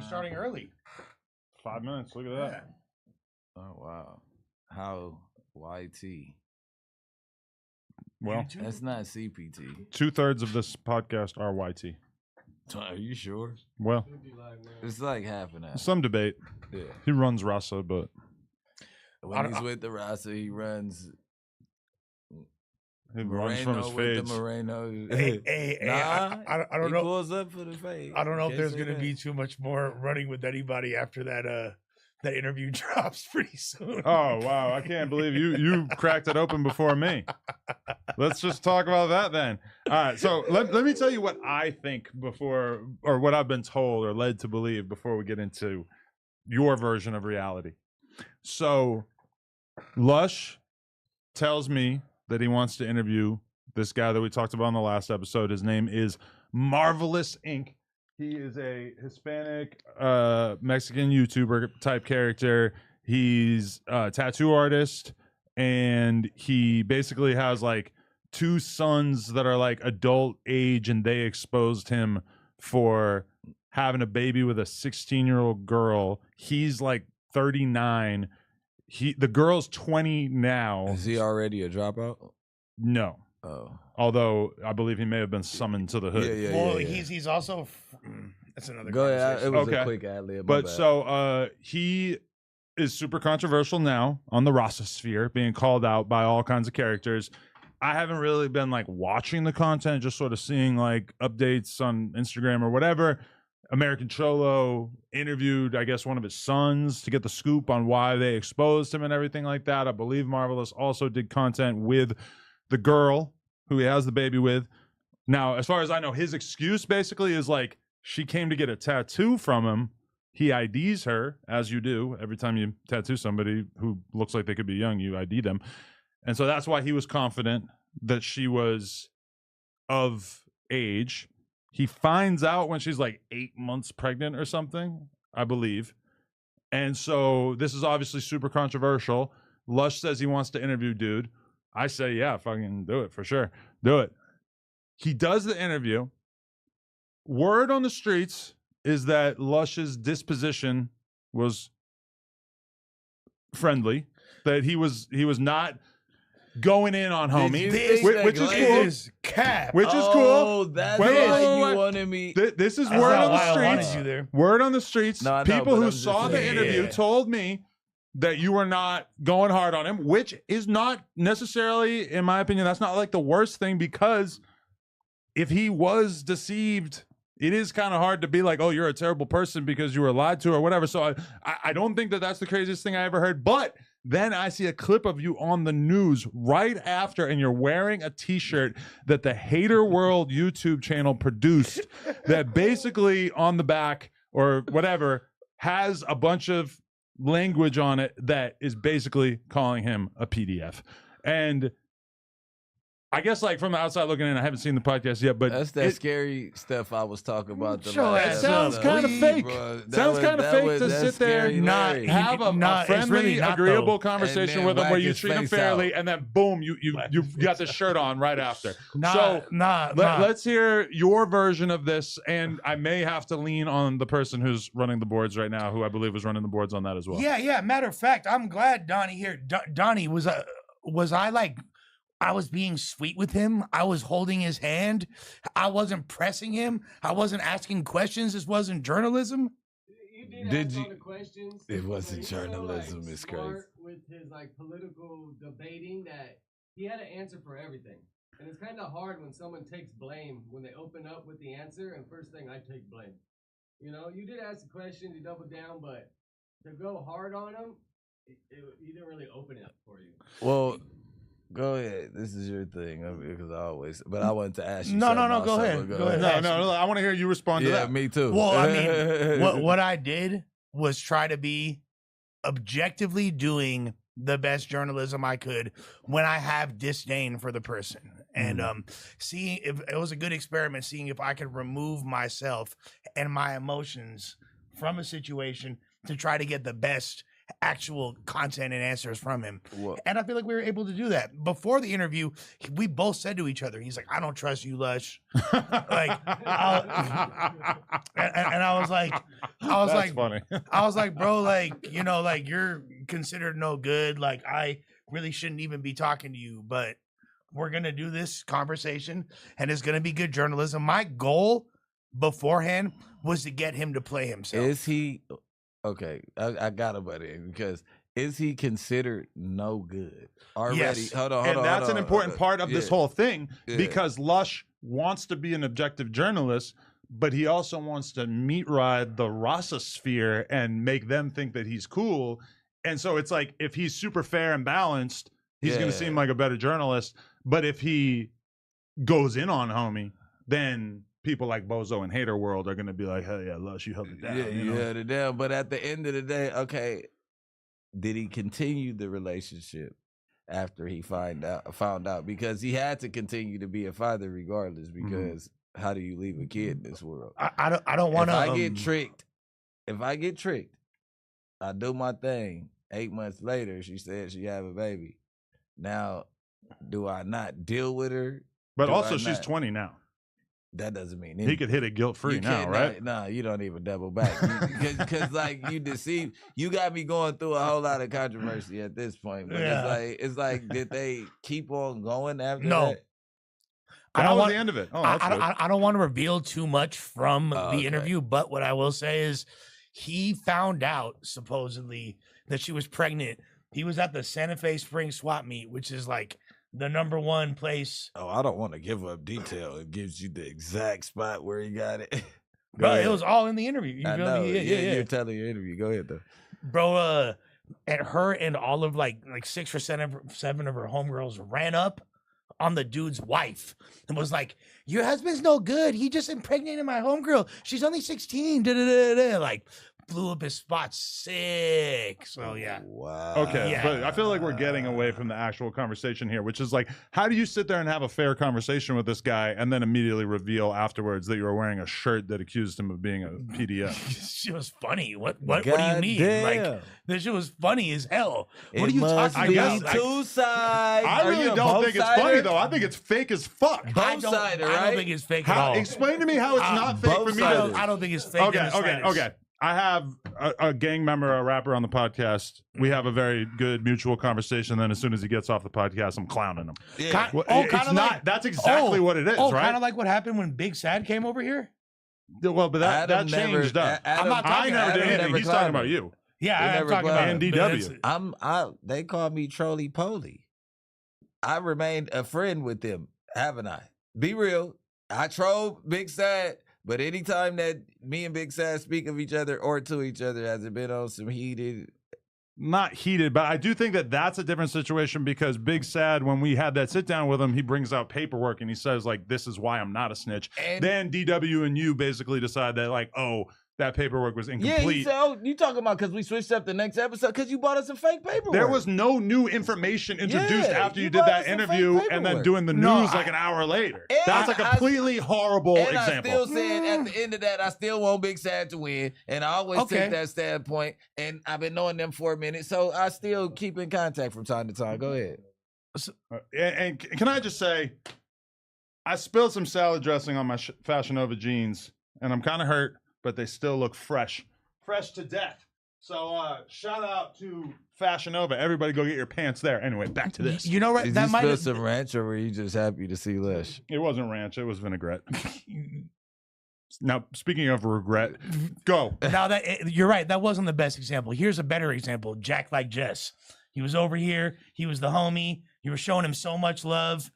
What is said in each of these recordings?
starting early. 5 minutes. Look at that. Oh wow. How YT? Well, That's not CPT. 2/3 of this podcast are YT. Are you sure? Well, It's like half an hour. some debate. Yeah. He runs Rasa, but When he's with the Rasa, he runs. he runs from his with fades. the Moreno. Hey, Nah, I don't he know. pulls up for the fade. I don't know if Can't there's say going to that. be too much more running with anybody after that interview drops pretty soon. Oh wow! I can't believe you cracked it open before me. Let's just talk about that then. All right. So let me tell you what I think before, or what I've been told or led to believe before we get into your version of reality. So Lush tells me that he wants to interview this guy that we talked about in the last episode. His name is Marvelous Inc. He is a Hispanic Mexican YouTuber type character. He's a tattoo artist, and he basically has like 2 sons that are like adult age, and they exposed him for having a baby with a 16-year-old girl. He's like 39. The girl's 20 now. Is he already a dropout? No. Oh. Although I believe he may have been summoned to the hood. Yeah. Well, he's also. That's another. Go ahead. It was Okay. a quick ad-lib. But so he is super controversial now on the Rasa sphere, being called out by all kinds of characters. I haven't really been like watching the content, just sort of seeing like updates on Instagram or whatever. American Cholo interviewed, I guess, one of his sons to get the scoop on why they exposed him and everything like that. I believe Marvelous also did content with the girl who he has the baby with. Now, as far as I know, his excuse basically is like, she came to get a tattoo from him. He IDs her, as you do. Every time you tattoo somebody who looks like they could be young, you ID them. And so that's why he was confident that she was of age. He finds out when she's like 8 months pregnant or something, I believe. And so this is obviously super controversial. Lush says he wants to interview dude. I say, yeah, fucking do it for sure. Do it. He does the interview. Word on the streets is that Lush's disposition was friendly, that he was not going in on homie, which is cool. Is cap. Which is Oh, cool. that's Wait, why wait, you wait. wanted me. This is That's word not on why I the wanted streets. you there. Word on the streets. No, I know, People but who I'm just saw the saying. interview Yeah. told me that you were not going hard on him, which is not necessarily, in my opinion, that's not like the worst thing, because if he was deceived, it is kind of hard to be like, oh, you're a terrible person because you were lied to or whatever. So I don't think that that's the craziest thing I ever heard. But then I see a clip of you on the news right after, and you're wearing a t-shirt that the Hater World YouTube channel produced that basically on the back or whatever has a bunch of language on it that is basically calling him a PDF. And I guess, like, from the outside looking in, I haven't seen the podcast yet, but That's that scary stuff I was talking about. The Sure, last it sounds episode. kind of fake. Bro, that Sounds was- kind of that fake was- to that's sit there, scary, not Larry. have a It's friendly, really not, agreeable though. conversation And with then him where whack you his treat him face fairly, out. and then boom, you got the shirt on right after. Nah. Let's hear your version of this, and I may have to lean on the person who's running the boards right now, who I believe was running the boards on that as well. Yeah. Matter of fact, I'm glad Donnie here. Donnie, was I like, I was being sweet with him. I was holding his hand. I wasn't pressing him. I wasn't asking questions. This wasn't journalism. You did Did ask you- all the questions. It wasn't but he's so, journalism, like, it's smart crazy. With his like political debating, that he had an answer for everything. And it's kind of hard when someone takes blame when they open up with the answer, and first thing, I take blame. You know, you did ask the questions, you doubled down, but to go hard on him, you didn't really open it for you. Well, go ahead. This is your thing, because I always. But I wanted to ask you. No, something go also, ahead. but Go ahead. No, I want to hear you respond to Yeah, that. me too. Well, I mean, what I did was try to be objectively doing the best journalism I could when I have disdain for the person. And seeing if it was a good experiment, seeing if I could remove myself and my emotions from a situation to try to get the best actual content and answers from him. Well, And I feel like we were able to do that. Before the interview, we both said to each other, he's like, I don't trust you, Lush. Like, and I was like, That's funny. I was like, bro, like, you know, like you're considered no good. Like, I really shouldn't even be talking to you, but we're going to do this conversation and it's going to be good journalism. My goal beforehand was to get him to play himself. is he okay? I got to butt in because is he considered no good already? Yes. Hold on, And that's an important part of this yeah. whole thing Yeah. because Lush wants to be an objective journalist, but he also wants to meat ride the Rossosphere and make them think that he's cool. And so it's like if he's super fair and balanced, he's going Yeah. to seem like a better journalist. But if he goes in on homie, then people like Bozo and Hater World are going to be like, hell yeah, Lush, you held it down. Yeah, you you know? held it down. But at the end of the day, okay, did he continue the relationship after he found out? Because he had to continue to be a father regardless. Because how do you leave a kid in this world? I don't want If to. I get tricked, I do my thing. 8 months later, she said she have a baby. Now, do I not deal with her? But Do also, I she's not? 20 now. That doesn't mean He anything. could hit it guilt-free You now, can't- right? Nah, you don't even double back. Because like, you deceive. You got me going through a whole lot of controversy at this point. But Yeah. it's like, did they keep on going after No. that? I That don't was want. the end of it. Oh, that's good. I don't want to reveal too much from Oh, the okay. interview, but what I will say is he found out supposedly that she was pregnant. He was at the Santa Fe Spring swap meet, which is like the #1 place. Oh, I don't want to give up detail. It gives you the exact spot where he got it. Go Bro, ahead. it was all in the interview. You I feel know. me? Yeah. You're telling your interview. Go ahead though. Bro, and her and all of like 6 or 7 of her homegirls ran up on the dude's wife and was like, your husband's no good. He just impregnated my homegirl. She's only 16. Like blew up his spot sick. So yeah. Wow. Okay, Yeah. but I feel like we're getting away from the actual conversation here, which is like, how do you sit there and have a fair conversation with this guy and then immediately reveal afterwards that you were wearing a shirt that accused him of being a PDF? She was funny. What do you mean? Like this shit was funny as hell. What are you talking about? Like, Two sides. I really don't think it's funny though. I think it's fake as fuck. Both-sided, I right? don't think it's fake at How, all. explain to me how it's not fake for me. both-sided. I don't think it's fake. in the slightest. Okay. I have a gang member, a rapper on the podcast. We have a very good mutual conversation. Then as soon as he gets off the podcast, I'm clowning him. Yeah. Well, Oh, it's kinda not. like- That's exactly what it is, Oh, right? kind of like what happened when Big Sad came over here. Well, but that Adam changed never, up. Adam, I'm not I talking- never did Adam anything. never He's talking climbed about it. you. Yeah, They I'm never talking about climbed. And but DW. it's- They call me Trolley Poly. I remained a friend with them, haven't I? Be real. I troll Big Sad, but anytime that me and Big Sad speak of each other or to each other, has it been on some heated? Not heated, but I do think that that's a different situation because Big Sad, when we had that sit down with him, he brings out paperwork and he says, like, this is why I'm not a snitch. And Then DW and you basically decide that, like, oh, that paperwork was yeah, incomplete. he said, "Oh, you talking about because we switched up the next episode because you bought us some fake paperwork." There was no new information introduced Yeah, after you you did brought that us some fake interview and then paperwork. doing the news No, like an hour later. And That's a I- completely horrible And example. I still said at the end of that, I still want Big Sad to win. And I always Okay. take that standpoint. And I've been knowing them for a minute. So I still keep in contact from time to time. Go ahead. And can I just say, I spilled some salad dressing on my Fashion Nova jeans, and I'm kind of hurt, but they still look fresh to death. So shout out to Fashion Nova. Everybody go get your pants there. Anyway, back to this. You know, right? Did That you might spill have. some ranch or were you just happy to see Lush? It wasn't ranch, it was vinaigrette. Now, speaking of regret, go. Now that you're right, that wasn't the best example. Here's a better example. Jack like Jess. He was over here. He was the homie. You were showing him so much love.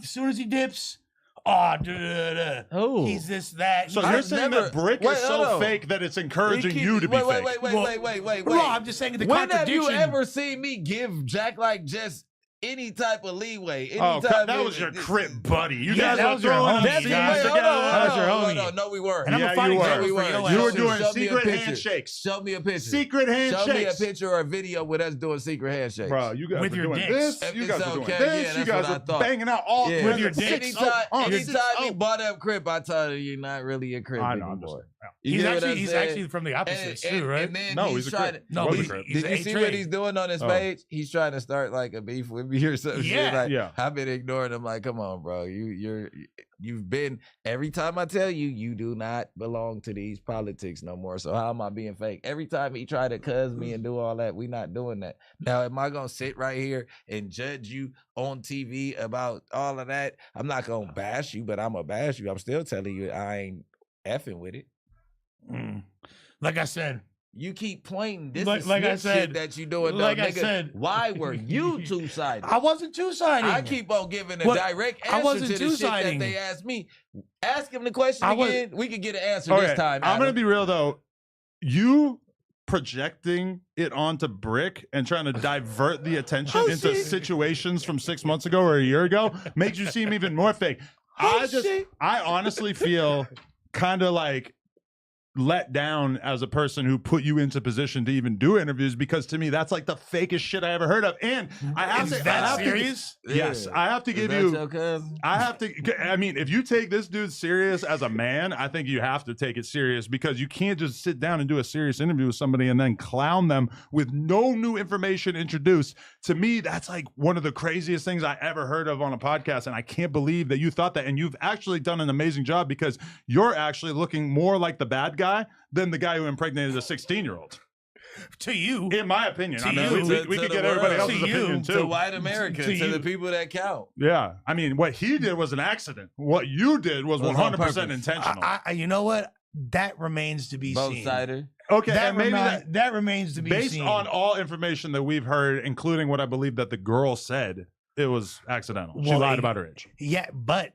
As soon as he dips, Who? he's this that. So he's you're that. saying never- that Brick wait, is hold so on. fake that it's encouraging He you to be wait, fake. Wait, Well, wait. No, I'm just saying the When have contradiction. you ever seen me give Jack like just any type of leeway? Oh, Anytime that was your crip buddy. You Yeah, guys that were was your throwing homie. them That's Wait, wait, scenes hold together. on, That was your hold on, homie. hold on. No, we weren't. And I'm Yeah, a fine you were. example We for were. your You were ass. doing Show me a secret picture. handshakes. Show me a picture. Secret Show me a handshakes. picture or a video with us doing secret handshakes. Bro, you guys With were your doing dicks. this. You It's guys were doing okay. this. Yeah, You that's guys what I were thought. banging out all Yeah. With your dicks. Anytime Your he dicks. bought up Crip, I told her you're not really a Crip I know, I'm anymore. You He's get what I'm actually saying? from the opposites too, right? And then No, he's he's a trying Crip. to. No, He but was a Crip. he's Did a you see A-Train. what he's doing on his Oh. page? He's trying to start like a beef with me or some shit. Like, Yeah. I've been ignoring him. Like, come on, bro. You've been every time I tell you, you do not belong to these politics no more. So how am I being fake? Every time he try to cuz me and do all that, we not doing that. Now, am I gonna sit right here and judge you on TV about all of that? I'm not gonna bash you, but I'm gonna bash you. I'm still telling you I ain't effing with it. Like I said, You keep pointing. This Like- is like I snitch said- shit that you doing. Though, like I nigga. said- Why were you two-sided? I wasn't two-siding. I keep on giving a What? direct I answer wasn't to the shit that two-siding. they asked me. Ask him the question I was- again. We can get an answer Okay, this time. I'm gonna Adam. be real though. You projecting it onto Bricc and trying to divert the attention Oh, into shit. situations from 6 months ago or a year ago makes you seem even more fake. Oh, shit. I honestly feel kind of like let down as a person who put you into position to even do interviews, because to me that's like the fakest shit I ever heard of. And I have Is to, that I have to- serious? yes, I have to Is give that you. your cousin? I have to. I mean, if you take this dude serious as a man, I think you have to take it serious, because you can't just sit down and do a serious interview with somebody and then clown them with no new information introduced. To me, that's like one of the craziest things I ever heard of on a podcast, and I can't believe that you thought that. And you've actually done an amazing job, because you're actually looking more like the bad guy than the guy who impregnated a 16-year-old. To you, In my opinion, To I mean, you. we To could the get everybody world. else's To you. opinion To too. white America, To to you. the people that count. Yeah, I mean, what he did was an accident. What you did was Was on 100% purpose. intentional. you know what? That remains to be Both seen. sider. Okay, That, and maybe that remains to be based seen. on all information that we've heard, including what I believe that the girl said, it was accidental. She Well, lied about her age. Yeah, but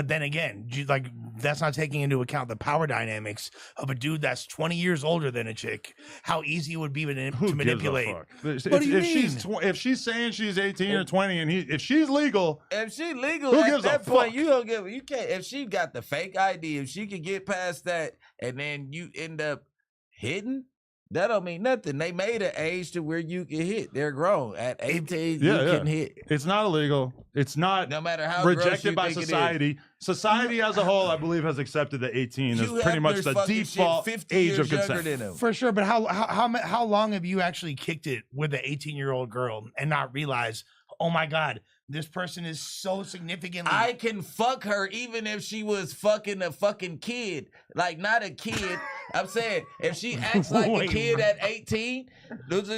then again, like that's not taking into account the power dynamics of a dude that's 20 years older than a chick. How easy it would be Who to gives a manipulate. fuck? If, What do you if she's saying she's 18 or 20 and if she's legal, If she legal Who at gives a that point, fuck? you can't. If she got the fake ID, if she could get past that, and then you end up hidden, that don't mean nothing. They made an age to where you can hit. They're grown at 18. Yeah, you yeah. can hit, it's not illegal. It's not no matter how gross you rejected by think it is. society. Society as a whole, I believe, has accepted that 18 is You pretty have much this the fucking shit default 50 age years of younger consent. than them. For sure, but how long have you actually kicked it with an 18-year-old girl and not realize, oh my God, this person is so significantly. I can fuck her even if she was fucking a fucking kid. Like, not a kid. I'm saying, if she acts like a Wait, kid bro. at 18, if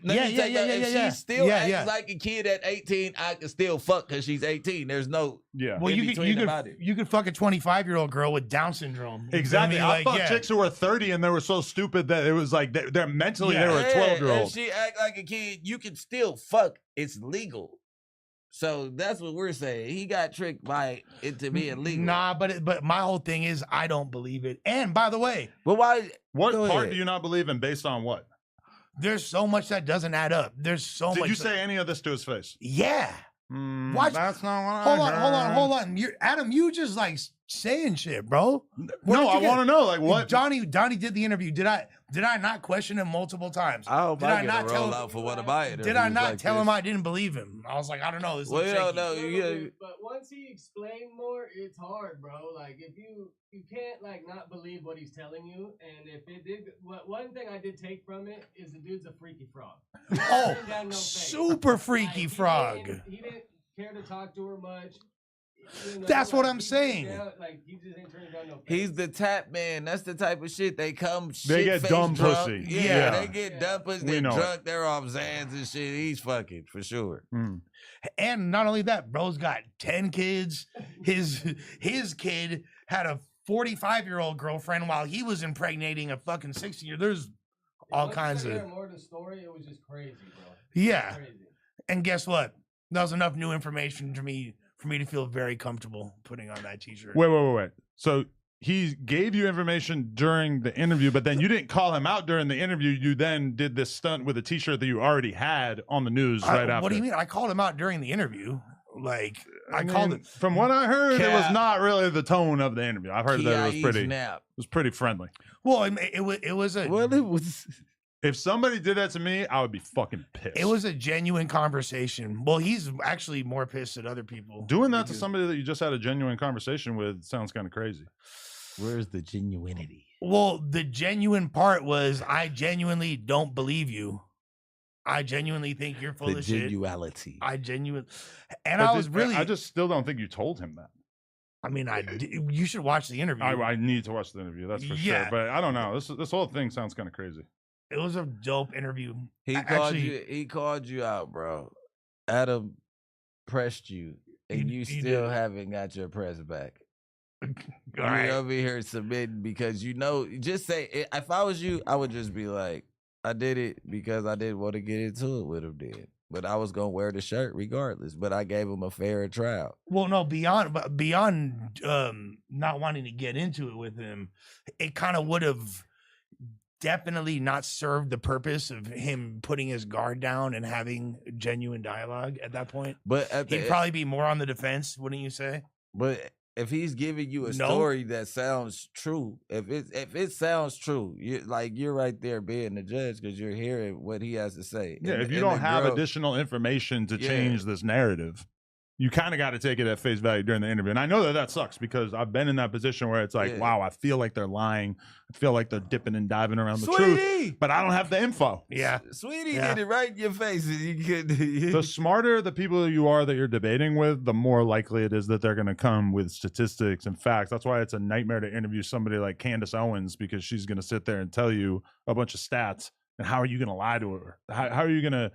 yeah. she still Yeah, acts yeah. like a kid at 18, I can still fuck because she's 18. There's no Yeah. well, in you between could about it. you could fuck a 25-year-old girl with Down syndrome. You feel Exactly. me? I Like, thought yeah. chicks who were 30 and they were so stupid that it was like they're mentally Yeah. they were a Yeah, 12-year-old. If she act like a kid, you can still fuck. It's legal. So that's what we're saying. He got tricked by it to being legal. Nah, but my whole thing is I don't believe it. And by the way, But why? What Go part ahead. do you not believe in based on what? there's so much that doesn't add up. There's so much. Did you say any of this to his face? Yeah. Watch. That's not what Hold I on. Adam, you just like saying shit, bro. No, I want to know like what. Donnie did the interview. Did I not question him multiple times? I hope Did I I get not a tell- roll out for one of my interviews. Did I not like tell him this. I didn't believe him? I was like, I don't know. This Well, looks you don't shaky. know. No, Yeah. but once he explained more, it's hard, bro. Like if you can't like not believe what he's telling you, and if it did, one thing I did take from it is the dude's a freaky frog. He didn't Oh, turn down no face. super freaky Like, he frog. He didn't care to talk to her much. You know, That's what like, I'm he just saying. like he just ain't turning down no face. He's the tap man. That's the type of shit they come. They get shit-faced dumb drunk. pussy. Yeah, Yeah. they get dumb pussy. We They're know it. drunk. They're off Zans and shit. He's fucking for sure. Mm. And not only that, bro's got 10 kids. His kid had a 45-year-old girlfriend while he was impregnating a fucking 60-year. There's all Once kinds I of heard more of the story. It was just crazy, bro. yeah. Crazy. And guess what? That was enough new information for me to feel very comfortable putting on that t-shirt. Wait. So he gave you information during the interview, but then you didn't call him out during the interview. You then did this stunt with a t-shirt that you already had on the news right after. What do you mean? I called him out during the interview. Like I mean, called him. From what I heard, it was Cap. not really the tone of the interview. I've heard that it was Nap. pretty friendly. Well, it was a Well, it was. If somebody did that to me, I would be fucking pissed. it was a genuine conversation. Well, he's actually more pissed at other people. Doing that to because- somebody that you just had a genuine conversation with sounds kind of crazy. Where's the genuinity? Well, the genuine part was I genuinely don't believe you. I genuinely think you're full The of shit. genuality. I genuinely, and But I was really. I just still don't think you told him that. I mean, you should watch the interview. I need to watch the interview. That's for sure. But I don't know. This whole thing sounds kind of crazy. It was a dope interview. He called you out, bro. Adam pressed you, and you still haven't got your press back. You're over here submitting because just say, if I was you, I would just be like, I did it because I didn't want to get into it with him then. But I was going to wear the shirt regardless. But I gave him a fair trial. Well, no, beyond not wanting to get into it with him, it kind of would have definitely not served the purpose of him putting his guard down and having genuine dialogue at that point. But he'd probably be more on the defense, wouldn't you say? But if he's giving you a story that sounds true, if it sounds true, you're right there being the judge because you're hearing what he has to say. Yeah, if you don't have additional information to change this narrative, you kind of got to take it at face value during the interview. And I know that sucks because I've been in that position where it's like, wow, I feel like they're lying. I feel like they're dipping and diving around the truth, but I don't have the info. Yeah. Sweetie did it right in your face. The smarter the people you are that you're debating with, the more likely it is that they're going to come with statistics and facts. That's why it's a nightmare to interview somebody like Candace Owens because she's going to sit there and tell you a bunch of stats. And how are you going to lie to her? How are you going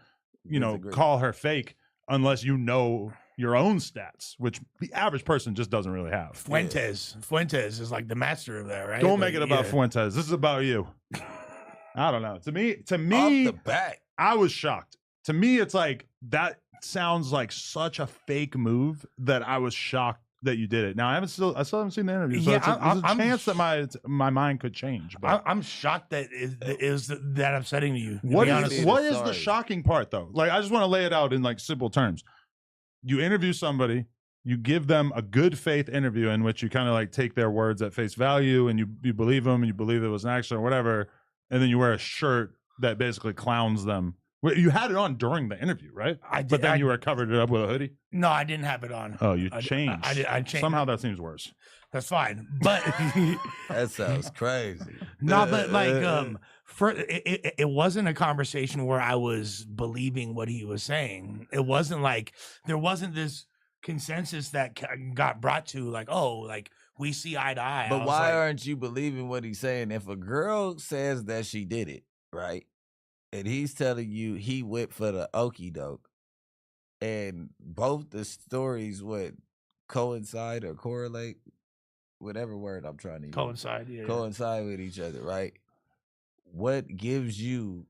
to, call her fake unless you know your own stats, which the average person just doesn't really have. Fuentes is like the master of that, right? Don't make it about Fuentes. This is about you. I don't know. To me, off the bat, I was shocked. To me, it's like that sounds like such a fake move that I was shocked that you did it. Now I still haven't seen the interview, so there's a chance that my mind could change. But I'm shocked that is that upsetting to you. What is the shocking part though? Like I just want to lay it out in like simple terms. You interview somebody, you give them a good faith interview in which you kind of like take their words at face value and you believe them and you believe it was an accident or whatever, and then you wear a shirt that basically clowns them. You had it on during the interview, right? I did, but then you were covered it up with a hoodie? No, I didn't have it on. Oh, you changed. I changed. Somehow that seems worse. That's fine. But that sounds crazy. No, but like it wasn't a conversation where I was believing what he was saying. It wasn't like there wasn't this consensus that got brought to like, oh, like we see eye to eye. But why aren't you believing what he's saying? If a girl says that she did it, right? And he's telling you he went for the okie doke, and both the stories would coincide or correlate, whatever word I'm trying to use. Coincide with each other, right? What gives you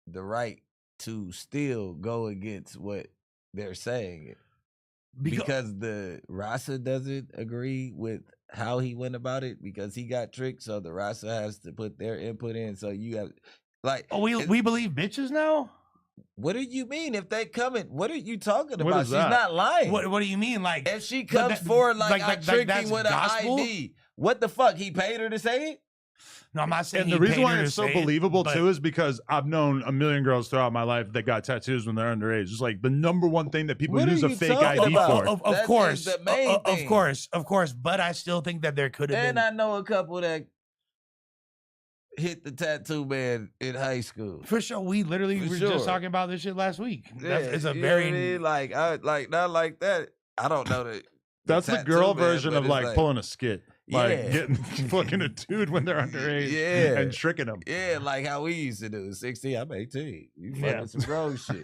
the right to still go against what they're saying? Because the Rasa doesn't agree with how he went about it because he got tricked, so the Rasa has to put their input in. So you have like, oh, we believe bitches now. What do you mean if they coming? What are you talking about? She's not lying. What do you mean? Like if she comes forward like I tricked him with an ID, what the fuck? He paid her to say it? No, I'm not saying. And the reason why it's so believable too is because I've known a million girls throughout my life that got tattoos when they're underage. It's like the number one thing that people use a fake ID for. Of course, of course. But I still think that there could have been. And I know a couple that hit the tattoo man in high school. For sure. We literally were just talking about this shit last week. Yeah, it's a very like not like that. I don't know that. That's the girl version of like pulling a skit. Like getting fucking a dude when they're underage and tricking them. Yeah, like how we used to do. 16, I'm 18. You fucking some grown shit.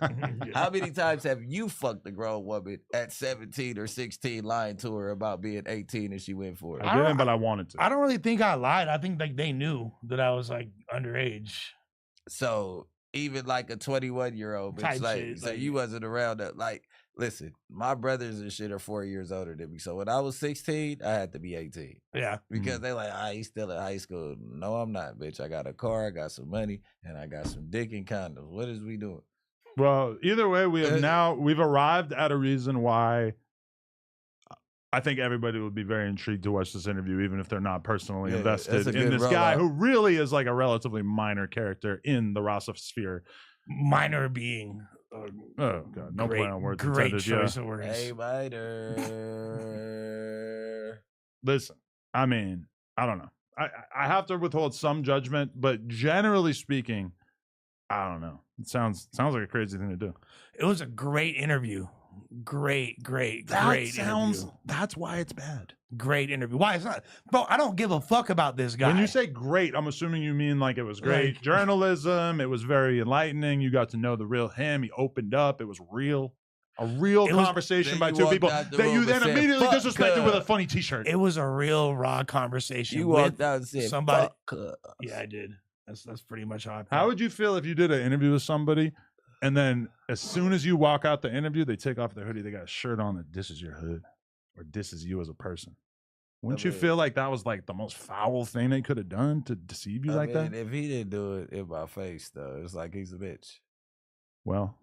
How many times have you fucked a grown woman at 17 or 16 lying to her about being 18 and she went for it? I didn't, but I wanted to. I don't really think I lied. I think like they knew that I was like underage. So even like a 21-year-old bitch, like shit, so you wasn't around that. Like, listen, my brothers and shit are 4 years older than me. So when I was 16, I had to be 18. Yeah. Because they like, he's still in high school. No, I'm not, bitch. I got a car, I got some money, and I got some dick and condoms. What is we doing? Well, either way, we've arrived at a reason why I think everybody would be very intrigued to watch this interview, even if they're not personally invested in this guy who really is like a relatively minor character in the Rasa sphere. Minor being. Oh God! No play on words. Great choice of words. Hey, minor. Listen, I mean, I don't know. I have to withhold some judgment, but generally speaking, I don't know. It sounds like a crazy thing to do. It was a great interview. Great interview. That's why it's bad. Great interview. Why it's not, bro? I don't give a fuck about this guy. When you say great, I'm assuming you mean like it was great Like- journalism. It was very enlightening. You got to know the real him. He opened up. It was real. A real It was- conversation Then by you two walked people out the that you room then and said, immediately "Fuck disrespected with a her." funny T-shirt. it was a real raw conversation. You with walked out and said, somebody. "Fuck her." Yeah, I did. That's pretty much how I felt. How would you feel if you did an interview with somebody and then as soon as you walk out the interview, they take off their hoodie, they got a shirt on that this is your hood or this is you as a person? Wouldn't you mean- feel like that was like the most foul thing they could have done to deceive you I like mean, that? if he didn't do it in my face, though, it's like he's a bitch. Well,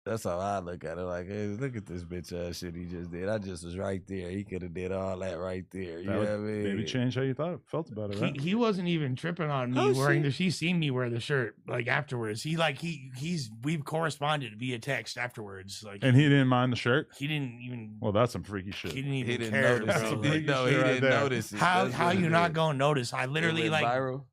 That's how I look at it. Like, hey, look at this bitch ass shit he just did. I just was right there. He could have did all that right there. You that know what would I mean? maybe change how you felt about it, right? He wasn't even tripping on me Oh, wearing shit. the. He seen me wear the shirt like afterwards. We've corresponded via text afterwards. Like And he didn't mind the shirt? he didn't even. Well, that's some freaky shit. He didn't even He didn't care. notice Bro. it. Like, Did- No, shit he right didn't there. notice it. How That's how what you it not did. gonna notice? I It literally went like viral.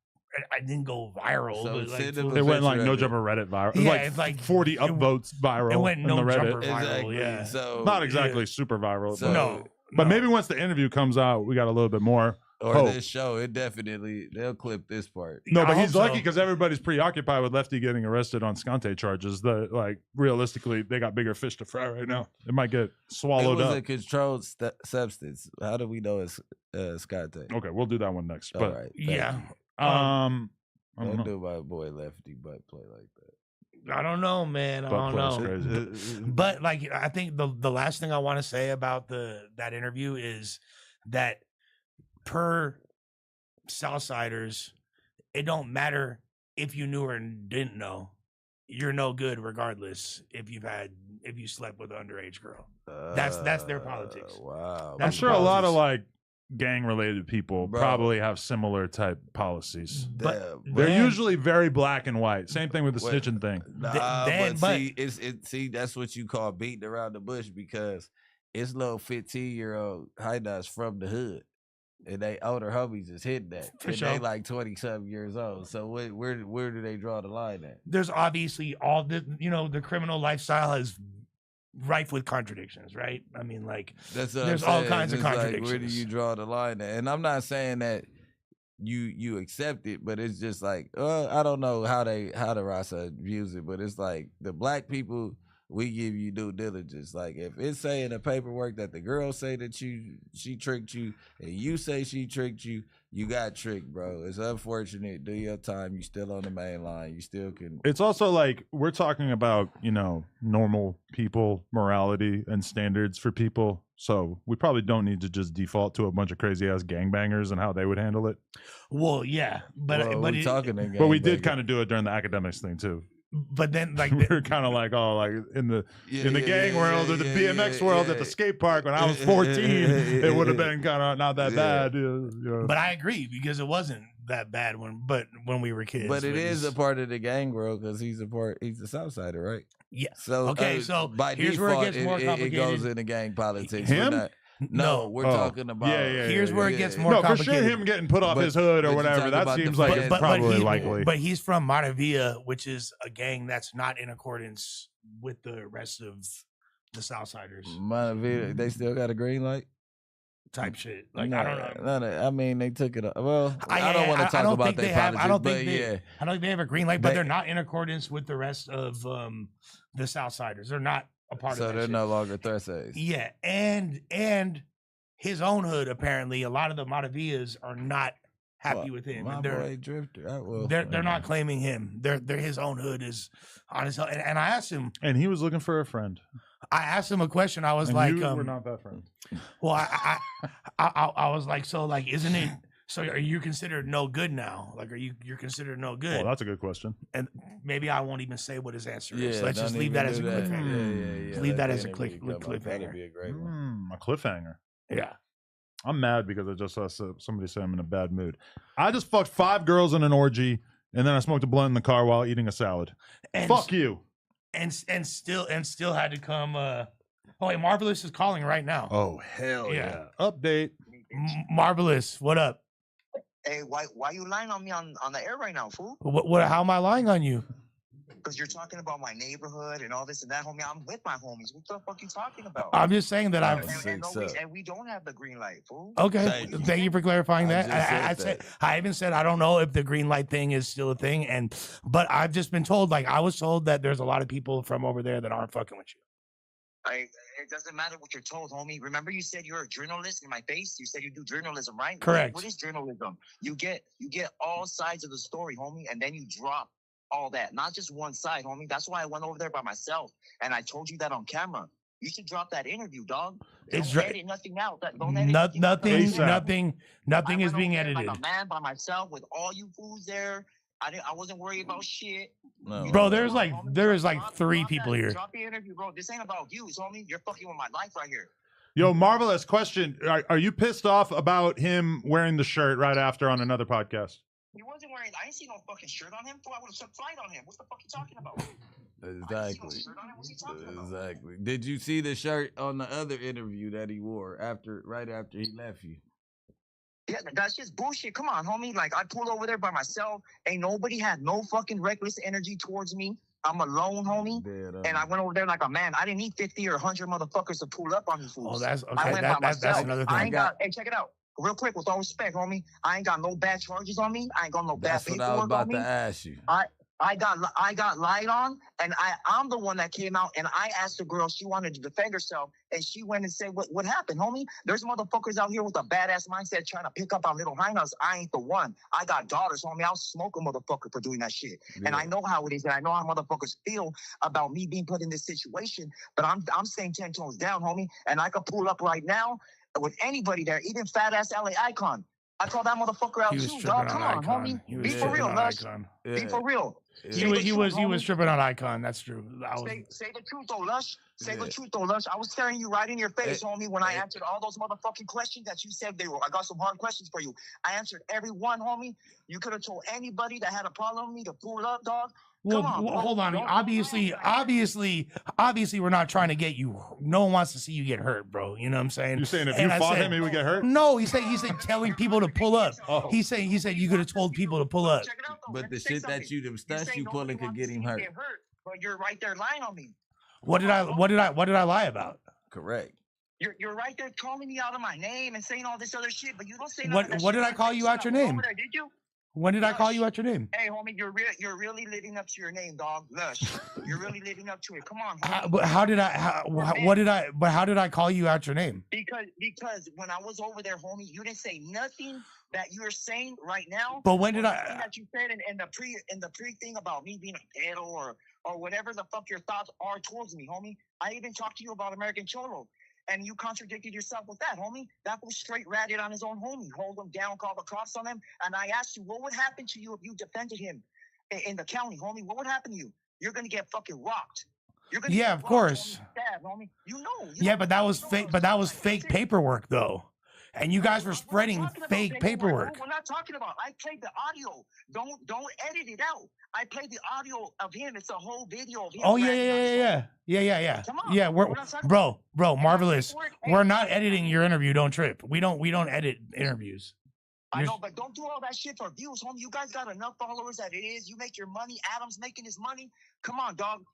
I didn't go viral, So but like send him full- a It went like no Reddit. jumper Reddit viral. Yeah, Like it's like 40 it- upvotes viral. it went in no the Reddit. jumper viral. Exactly. Yeah. So Not exactly super viral. So- but, no, but no. maybe once the interview comes out, we got a little bit more. or hope. this show, it definitely they'll clip this part. No, I but hope he's lucky so. because everybody's preoccupied with Lefty getting arrested on Scante charges. Like realistically, they got bigger fish to fry right now. It might get It swallowed was up. a controlled substance. How do we know it's Scott? Okay, we'll do that one next. All But right. Yeah, I don't Don't know. do my boy Lefty butt play like that. I don't know, man. I Butt don't play is know. crazy. But like, I think the last thing I want to say about that interview is that per Southsiders, it don't matter if you knew or didn't know. You're no good regardless if you slept with an underage girl. That's their politics. Wow. I'm That's sure a lot of politics. like gang related people Bro. probably have similar type policies. But Damn, They're then- usually very black and white. Same thing with the Wait. snitching thing. Nah, then- but but- see, that's what you call beating around the bush because it's little 15-year-old high-nuts from the hood. And they older homies is hitting that. For and sure. they like 20-something years old. So where do they draw the line at? There's obviously all the criminal lifestyle is rife with contradictions, right? I mean, like That's what There's I'm all saying. kinds of It's like, where do contradictions. you draw the line at? And I'm not saying that you accept it, but it's just like, I don't know how the Rasa views it, but it's like the black people, we give you due diligence. Like if it's saying the paperwork that the girl say that she tricked you and you say she tricked you, you got tricked, bro. It's unfortunate. Do your time. You still on the main line. You still can. It's also like we're talking about, normal people, morality and standards for people. So we probably don't need to just default to a bunch of crazy ass gangbangers and how they would handle it. well, yeah, but well, but we it- talking again. But we did kind of do it during the academics thing too. but then like We were kind of like, oh, like in the gang world or the BMX world at the skate park when I was 14, it would have been kind of not that Yeah. bad. But I agree because it wasn't that bad when we were kids. But it is a was- part of the gang world because he's a Southsider, right? Yeah. So Okay, so by here's default, where it gets more it complicated. goes into gang politics. Him? We're not, no, we're Oh. talking about. Yeah. Here's where it gets more No, for complicated. sure, him getting put off But- his hood but or you whatever, talk that about the seems like fact- it's but probably he- likely. But he's from Maravilla, which is a gang that's not in accordance with the rest of the Southsiders They still got a green light. type shit. Like I don't know. I mean, they took it. Well, I don't want to I talk don't about think their they have. politics, I don't but think they. yeah. I don't think they have a green light, but They- they're not in accordance with the rest of the Southsiders. They're not a part So of that. they're shit. no longer threat aids. Yeah, and his own hood apparently. A lot of the Matavillas are not happy with him. My And they're boy Drifter. they're not claiming him. They're his own hood is on his. And I asked him. And he was looking for a friend. I asked him a question. I was And like, you were not that friend. well, I was like, so like, isn't it? So are you considered no good now? Like, you're considered no good? Well, that's a good question. And maybe I won't even say what his answer is. Yeah, Let's just don't leave even that as a do that. cliffhanger. Yeah. Leave Leave that let as the a interview come up. That'd cliffhanger. be a great one. A cliffhanger. Yeah. I'm mad because I just saw somebody say I'm in a bad mood. I just fucked 5 girls in an orgy, and then I smoked a blunt in the car while eating a salad. And Fuck you. and still had to come. Oh, wait, Marvelous is calling right now. Oh hell yeah. Update. Marvelous, what up? Hey, why you lying on me on the air right now, fool? What? How am I lying on you? Because you're talking about my neighborhood and all this and that, homie. I'm with my homies. What the fuck you talking about? I'm just saying that I've. And we don't have the green light, fool. Okay, thank you for clarifying that. I even said I don't know if the green light thing is still a thing, but I've just been told, like I was told that there's a lot of people from over there that aren't fucking with you. It doesn't matter what you're told, homie. Remember, you said you're a journalist in my face. You said you do journalism, right? Correct. What is journalism? You get all sides of the story, homie, and then you drop all that, not just one side, homie. That's why I went over there by myself, and I told you that on camera. You should drop that interview, dog. Don't edit nothing out. Don't edit nothing is being edited. Like a man by myself with all you fools there. I wasn't worried about shit. No, bro, there's like 3 people here. Drop the interview, bro. This ain't about views, homie. You're fucking with my life right here. Yo, marvelous question. Are you pissed off about him wearing the shirt right after on another podcast? He wasn't wearing. I ain't seen no fucking shirt on him. I would have took flight on him. What the fuck you talking about? Exactly. Did you see the shirt on the other interview that he wore right after he left you? Yeah, that's just bullshit. Come on, homie. Like, I pulled over there by myself. Ain't nobody had no fucking reckless energy towards me. I'm alone, homie. And I went over there like a man. I didn't need 50 or 100 motherfuckers to pull up on these fools. Oh, that's okay. I went by myself. That's another thing. Hey, check it out. Real quick, with all respect, homie. I ain't got no bad charges on me. I ain't got no bad paperwork on me. That's what I was about to ask you. I got lied on, and I'm the one that came out, and I asked the girl, she wanted to defend herself, and she went and said, what happened, homie? There's motherfuckers out here with a badass mindset trying to pick up our little hyenas. I ain't the one. I got daughters, homie. I'll smoke a motherfucker for doing that shit. Yeah. And I know how it is, and I know how motherfuckers feel about me being put in this situation, but I'm staying 10 tones down, homie, and I could pull up right now with anybody there, even fat-ass LA Icon. I call that motherfucker out too, dog. Come on, homie. Be for real, Lush. Be for real. He was tripping on Icon. That's true. Say the truth, though, Lush. Say the truth, though, Lush. I was staring you right in your face, homie, when I answered all those motherfucking questions that you said they were. I got some hard questions for you. I answered every one, homie. You could have told anybody that had a problem with me to pull up, dog. Well, hold on. Obviously, we're not trying to get you. No one wants to see you get hurt, bro. You know what I'm saying? You're saying if you fought him, he would get hurt? No, he said telling people to pull up. Oh. He said you could have told people to pull up. But the shit that you, them stunts you pulling could get him hurt. But you're right there lying on me. What did I lie about? Correct. You're right there calling me out of my name and saying all this other shit, but you don't say nothing. What did I call you out your name? Did you? When did I call you out your name? Hey, homie, you're really living up to your name, dog. Lush. You're really living up to it. Come on. How did I call you out your name? Because when I was over there, homie, you didn't say nothing that you're saying right now. But when did that you said in the pre thing about me being a pedo or whatever the fuck your thoughts are towards me, homie. I even talked to you about American Cholo. And you contradicted yourself with that, homie. That was straight ratted on his own homie. Hold him down, call the cops on him. And I asked you, what would happen to you if you defended him in the county, homie? What would happen to you? You're going to get fucking rocked. Yeah, of course. Homie. You know. Yeah, but that was fake. But that was fake paperwork, though. And you guys were spreading fake paperwork. We're not talking about. I played the audio. Don't edit it out. I played the audio of him. It's a whole video of him. Oh yeah. Come on. Yeah, bro, marvelous. We're not editing your interview. Don't trip. We don't edit interviews. I know, but don't do all that shit for views, homie. You guys got enough followers that it is. You make your money. Adam's making his money. Come on, dog.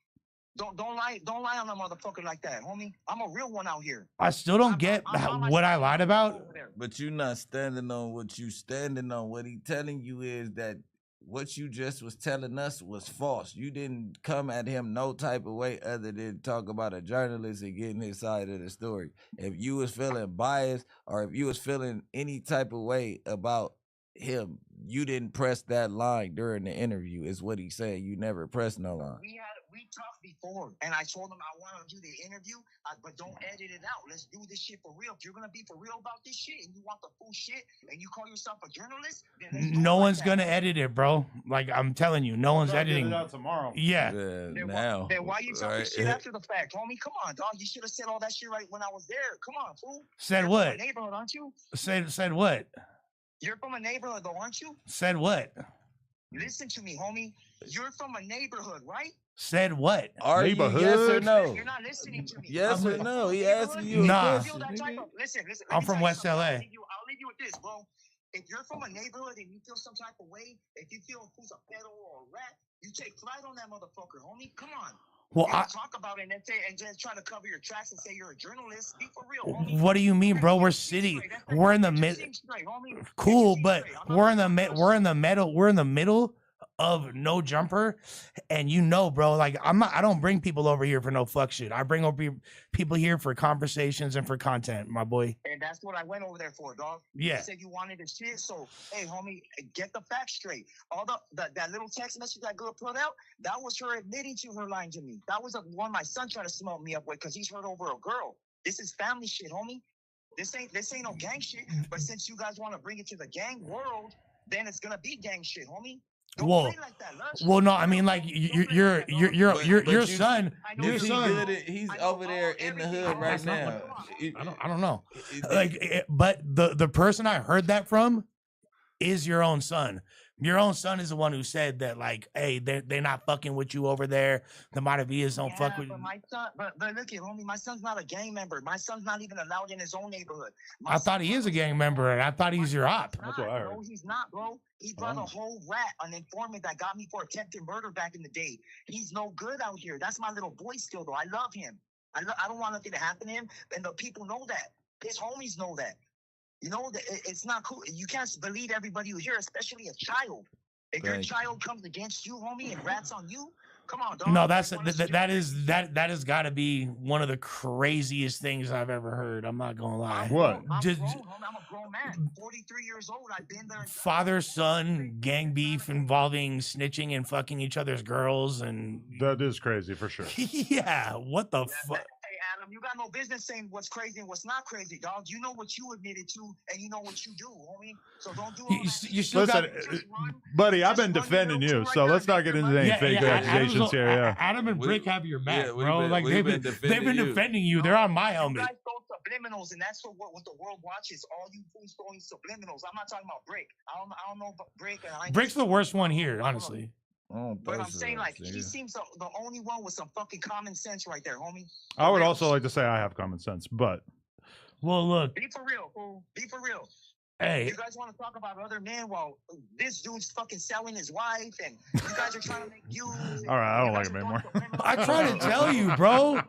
Don't lie on a motherfucker like that, homie. I'm a real one out here. I still don't get what I lied about. But you're not standing on what you standing on. What he telling you is that what you just was telling us was false. You didn't come at him no type of way other than talk about a journalist and getting his side of the story. If you was feeling biased or if you was feeling any type of way about him, you didn't press that line during the interview is what he said. You never pressed no line. We talked before, and I told him I want to do the interview, but don't edit it out. Let's do this shit for real. If you're going to be for real about this shit and you want the full shit and you call yourself a journalist, then no one's going to edit it, bro. Like, I'm telling you, no one's editing. It out tomorrow. Yeah. Then why you talking shit after the fact, homie? Come on, dog. You should have said all that shit right when I was there. Come on, fool. Said you're what? From a neighborhood, aren't you? Said what? You're from a neighborhood, though, aren't you? Said what? Listen to me, homie. You're from a neighborhood, right? Said what? Neighborhood? Yes or no? You're not listening to me. Yes or no? He asking you. Nah. Listen. I'm from West LA. I'll leave you with this, bro. If you're from a neighborhood and you feel some type of way, if you feel who's a pedo or a rat, you take flight on that motherfucker, homie. Come on. Well, You don't talk about it and say and just try to cover your tracks and say you're a journalist. Be for real, homie. what do you mean, bro? We're city. We're in the mid. Cool, but we're in the middle of No Jumper, and you know, bro, like I don't bring people over here for no fuck shit. I bring over people here for conversations and for content, my boy. And that's what I went over there for, dog. Yeah. You said you wanted to shit, so hey, homie, get the facts straight. All that little text message that girl put out, that was her admitting to her lying to me. That was one my son tried to smoke me up with because he's hurt over a girl. This is family shit, homie. This ain't no gang shit. But since you guys want to bring it to the gang world, then it's gonna be gang shit, homie. Don't play like that, Lush. Well, no, I mean, like your son. Your son, he's over there in the hood right now. I don't know. But the person I heard that from is your own son. Your own son is the one who said that, like, hey, they're not fucking with you over there. The Matavillas don't fuck with you. My son, but look at homie, my son's not a gang member. My son's not even allowed in his own neighborhood. I thought he is a gang member, and I thought he's your op. That's what I heard. No, he's not, bro. He brought a whole rat, an informant that got me for attempted murder back in the day. He's no good out here. That's my little boy still, though. I love him. I don't want nothing to happen to him, and the people know that. His homies know that. You know, it's not cool. You can't believe everybody you hear, especially a child. If your child comes against you, homie, and rats on you, come on, dog. No, that has got to be one of the craziest things I've ever heard. I'm not gonna lie. What? I'm a grown man. 43 years old. I've been there. Father son gang beef involving snitching and fucking each other's girls, and that is crazy for sure. Yeah, what the fuck? Hey, Adam, you got no business saying what's crazy and what's not crazy, dog. You know what you admitted to, and you know what you do, homie. So don't do all that. You still Listen, buddy, I've been defending you, so let's not get into any fake accusations here. Yeah, Adam and Bricc have your back, bro. Like they've been defending you. They're on my helmet. You guys throw subliminals, and that's what the world watches. All you fools throwing subliminals. I'm not talking about Bricc. I don't know about Bricc. Brick's the worst one here, honestly. But I'm saying, like, he seems the only one with some fucking common sense right there, homie. I would also like to say I have common sense, but well, look, be for real, fool. Be for real. Hey, you guys want to talk about other men while this dude's fucking selling his wife, and you guys are trying to make views. All right, I don't like him anymore. I try to tell you, bro.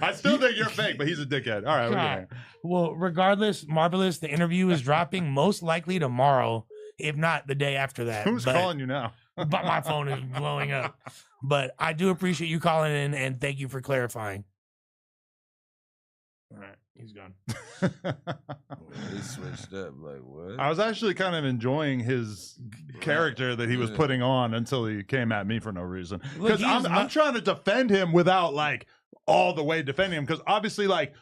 I still think you're fake, but he's a dickhead. All right, well, regardless, Marvelous, the interview is dropping most likely tomorrow, if not the day after that. Who's calling you now? But my phone is blowing up. But I do appreciate you calling in, and thank you for clarifying. All right, he's gone. He switched up. Like, what? I was actually kind of enjoying his character that he was putting on until he came at me for no reason. Because I'm trying to defend him without, like, all the way defending him. Because obviously, like,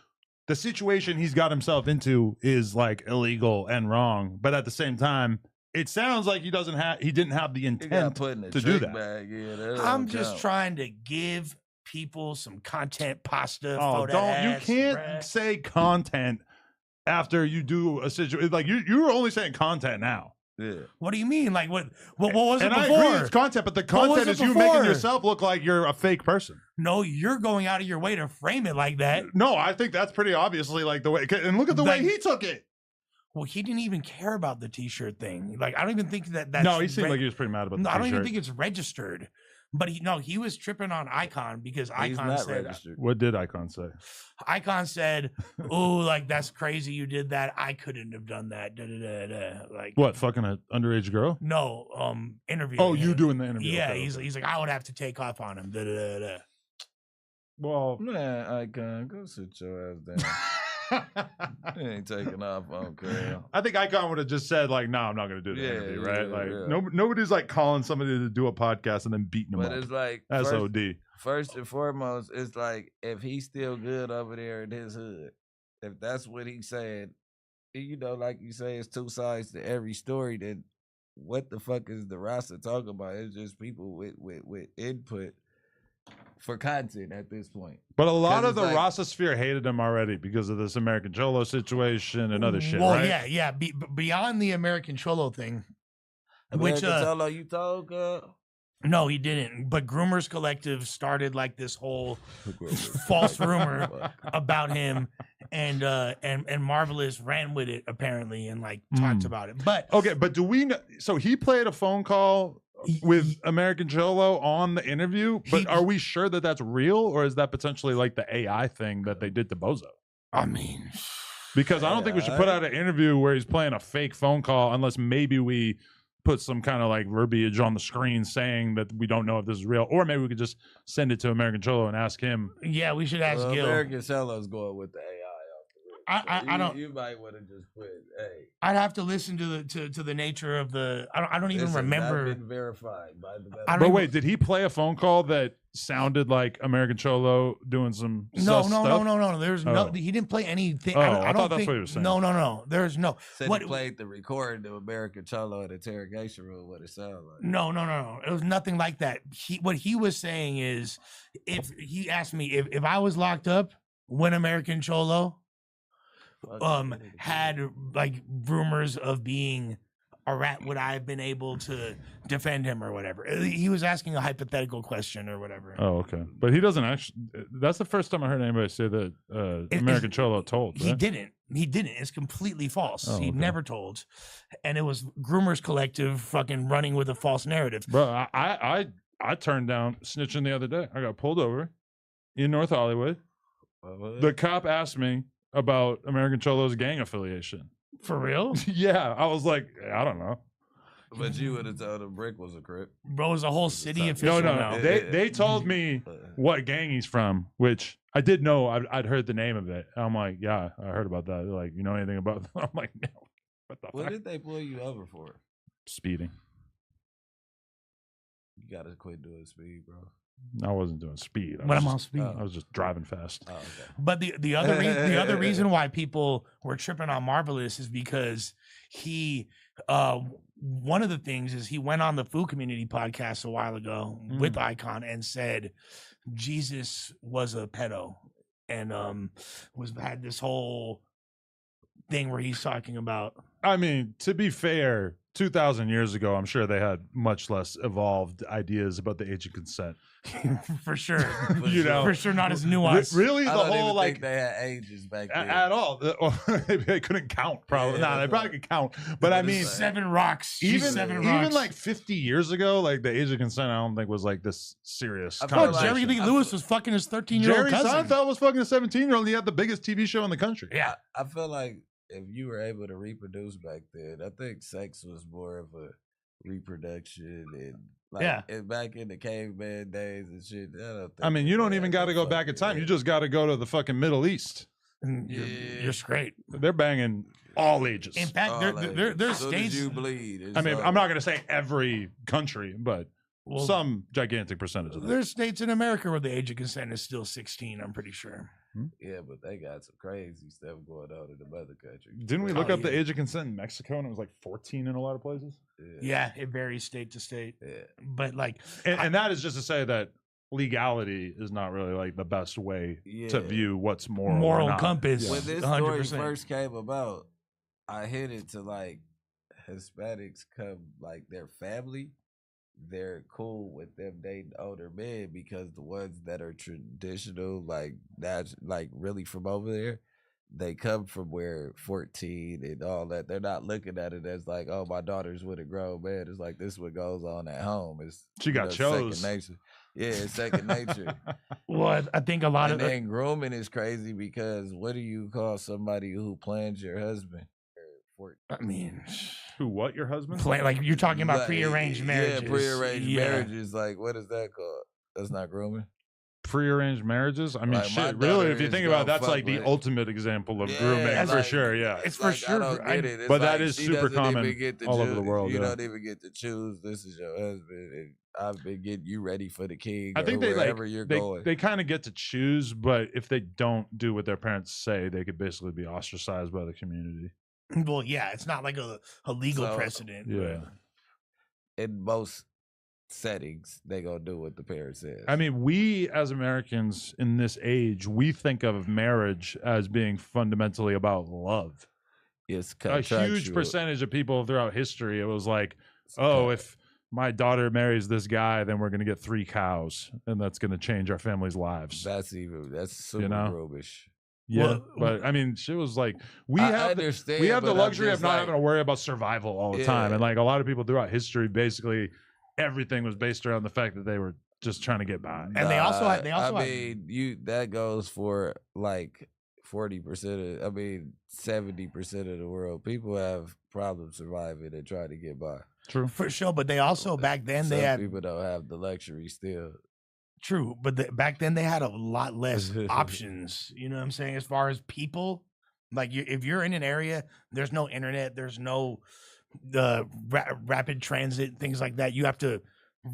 the situation he's got himself into is, like, illegal and wrong. But at the same time, it sounds like he didn't have the intent to do that. Yeah, I'm just trying to give people some content pasta. Oh, you can't say content after you do a situation. Like, you're only saying content now. Yeah. What do you mean? Like, what was it before? I agree, it's content, but the content is you making yourself look like you're a fake person. No, you're going out of your way to frame it like that. No, I think that's pretty obviously like the way. And look at the way he took it. Well, he didn't even care about the T-shirt thing. Like, I don't even think that's... No, he seemed like he was pretty mad about the T-shirt. I don't even think it's registered. But he was tripping on Icon because Icon said... registered. What did Icon say? Icon said, oh, like, that's crazy you did that. I couldn't have done that. Da, da, da, da. Like, what, fucking an underage girl? No, interview. Oh, you doing the interview. Yeah, okay, he's like, I would have to take off on him. Da, da, da, da. Well... Man, Icon, go sit your ass down. He ain't taking off on Carl. I think Icon would have just said, like, no, I'm not going to do the interview, right? Like, nobody's, like, calling somebody to do a podcast and then beating them up. But it's like... SOD. First and foremost, it's like, if he's still good over there in his hood, if that's what he's saying, you know, like you say, it's two sides to every story, then what the fuck is the Rasta talking about? It's just people with input for content at this point. But a lot of the Rasta sphere hated him already because of this American Cholo situation and other shit, well, right? yeah. Beyond the American Cholo thing, American Cholo, you talk? No, he didn't. But Groomers Collective started like this whole false rumor about him, and Marvelous ran with it apparently and like talked about it. But okay, but do we know? So he played a phone call with American Cholo on the interview, but are we sure that that's real, or is that potentially like the AI thing that they did to Bozo? I mean, because I don't think we should put out an interview where he's playing a fake phone call unless maybe we put some kind of like verbiage on the screen saying that we don't know if this is real, or maybe we could just send it to American Cholo and ask him. Yeah, we should ask Gil. American Cholo's going with the AI. I don't. You might want to just put. Hey, I'd have to listen to the nature of the. I don't even remember. Not been verified by the. But wait, did he play a phone call that sounded like American Cholo doing some? No. Stuff? There's no. He didn't play anything. Oh, I thought don't think. that's what he was saying. No. There's no. Said he played the recording of American Cholo in the interrogation room. What it sounded like? No. It was nothing like that. What he was saying is, if he asked me if I was locked up when American Cholo had like rumors of being a rat, would I have been able to defend him or whatever? He was asking a hypothetical question or whatever. Oh, okay. But he doesn't actually. That's the first time I heard anybody say that American Cholo told. Right? He didn't. It's completely false. Oh, He okay. never told, and it was Groomers Collective fucking running with a false narrative. Bro, I turned down snitching the other day. I got pulled over in North Hollywood. The cop asked me about American Cholo's gang affiliation. For real? Yeah, I was like, I don't know. But you would have told him Bricc was a Crip. Bro, it was a whole city official. No. Now. They told me what gang he's from, which I did know. I'd heard the name of it. I'm like, yeah, I heard about that. They're like, you know anything about them? I'm like, no. What the What fuck? did they pull you over for? Speeding. You gotta quit doing speed, bro. I wasn't doing speed. But I'm on speed. I was just driving fast. Oh, okay. But the other reason why people were tripping on Marvelous is because he one of the things is he went on the Food Community podcast a while ago with Icon and said Jesus was a pedo and had this whole thing where he's talking about. I mean, to be fair, 2,000 years ago, I'm sure they had much less evolved ideas about the age of consent. For sure. You know, for sure, not as nuanced. Really, the I don't whole even like think they had ages back then. at all. They couldn't count. Probably Yeah, no, they probably could count. But I mean, 7 rocks. even like 50 years ago, like the age of consent, I don't think was like this serious. I feel Oh, like- Jerry Lee Lewis was fucking his 13-year-old Jerry cousin. Seinfeld was fucking a 17-year-old. He had the biggest TV show in the country. Yeah. I feel like if you were able to reproduce back then, I think sex was more of a reproduction and like and back in the caveman days and shit. I mean, you don't even got to go back in time. You just got to go to the fucking Middle East. You're straight. They're banging all ages. In fact, there's states. You bleed. I mean, I'm not going to say every country, but some gigantic percentage of them. There's states in America where the age of consent is still 16. I'm pretty sure. Yeah, but they got some crazy stuff going on in the mother country. Didn't we look up the age of consent in Mexico and it was like 14 in a lot of places? Yeah, it varies state to state. Yeah. But like, and that is just to say that legality is not really like the best way to view what's moral. Moral or not. compass. When this 100%. story first came about, I hit it to like Hispanics come like their family. They're cool with them dating older men because the ones that are traditional, like that's like really from over there, they come from where 14 and all that. They're not looking at it as like, oh, my daughter's with a grown man. It's like this is what goes on at home. It's She got chose. second nature. Yeah, it's second nature. Well, I think a lot And of then grooming is crazy because what do you call somebody who plans your husband? I mean, who? What? Your husband? Like you're talking about Like, prearranged marriages. Yeah, prearranged marriages. Like, what is that called? That's not grooming. Prearranged marriages. I mean, Like, my shit. Really, if you daughter think is about it, gonna that's fuck like the with- ultimate example of Yeah, grooming for like- sure. Yeah, It's for Like, sure. I don't get it. It's But that like is she super doesn't even common get to all over the choose- world, You yeah. don't even get to choose. This is your husband, and I've been getting you ready for the king. I think they wherever like you're they, going. they kind of get to choose, but if they don't do what their parents say, they could basically be ostracized by the community. Well, yeah, it's not like a legal So, precedent. Yeah. In most settings, they gonna do what the parent says. I mean, we as Americans in this age, we think of marriage as being fundamentally about love. it's A huge contractual. percentage of people throughout history, it was like, oh, if my daughter marries this guy, then we're going to get 3 cows, and that's going to change our family's lives. That's super rubbish. Yeah, Well, but I mean, she was like, we I have understand, the but I'm luxury of just not like- having to worry about survival all the time, and like a lot of people throughout history, basically everything was based around the fact that they were just trying to get by. And they also had. That goes for like 40% of, 70% of the world. People have problems surviving and trying to get by. True, for sure, but they also back then they Some had people don't have the luxury still. true, but back then they had a lot less options. You know what I'm saying? As far as people, like if you're in an area, there's no internet, there's no rapid transit, things like that. You have to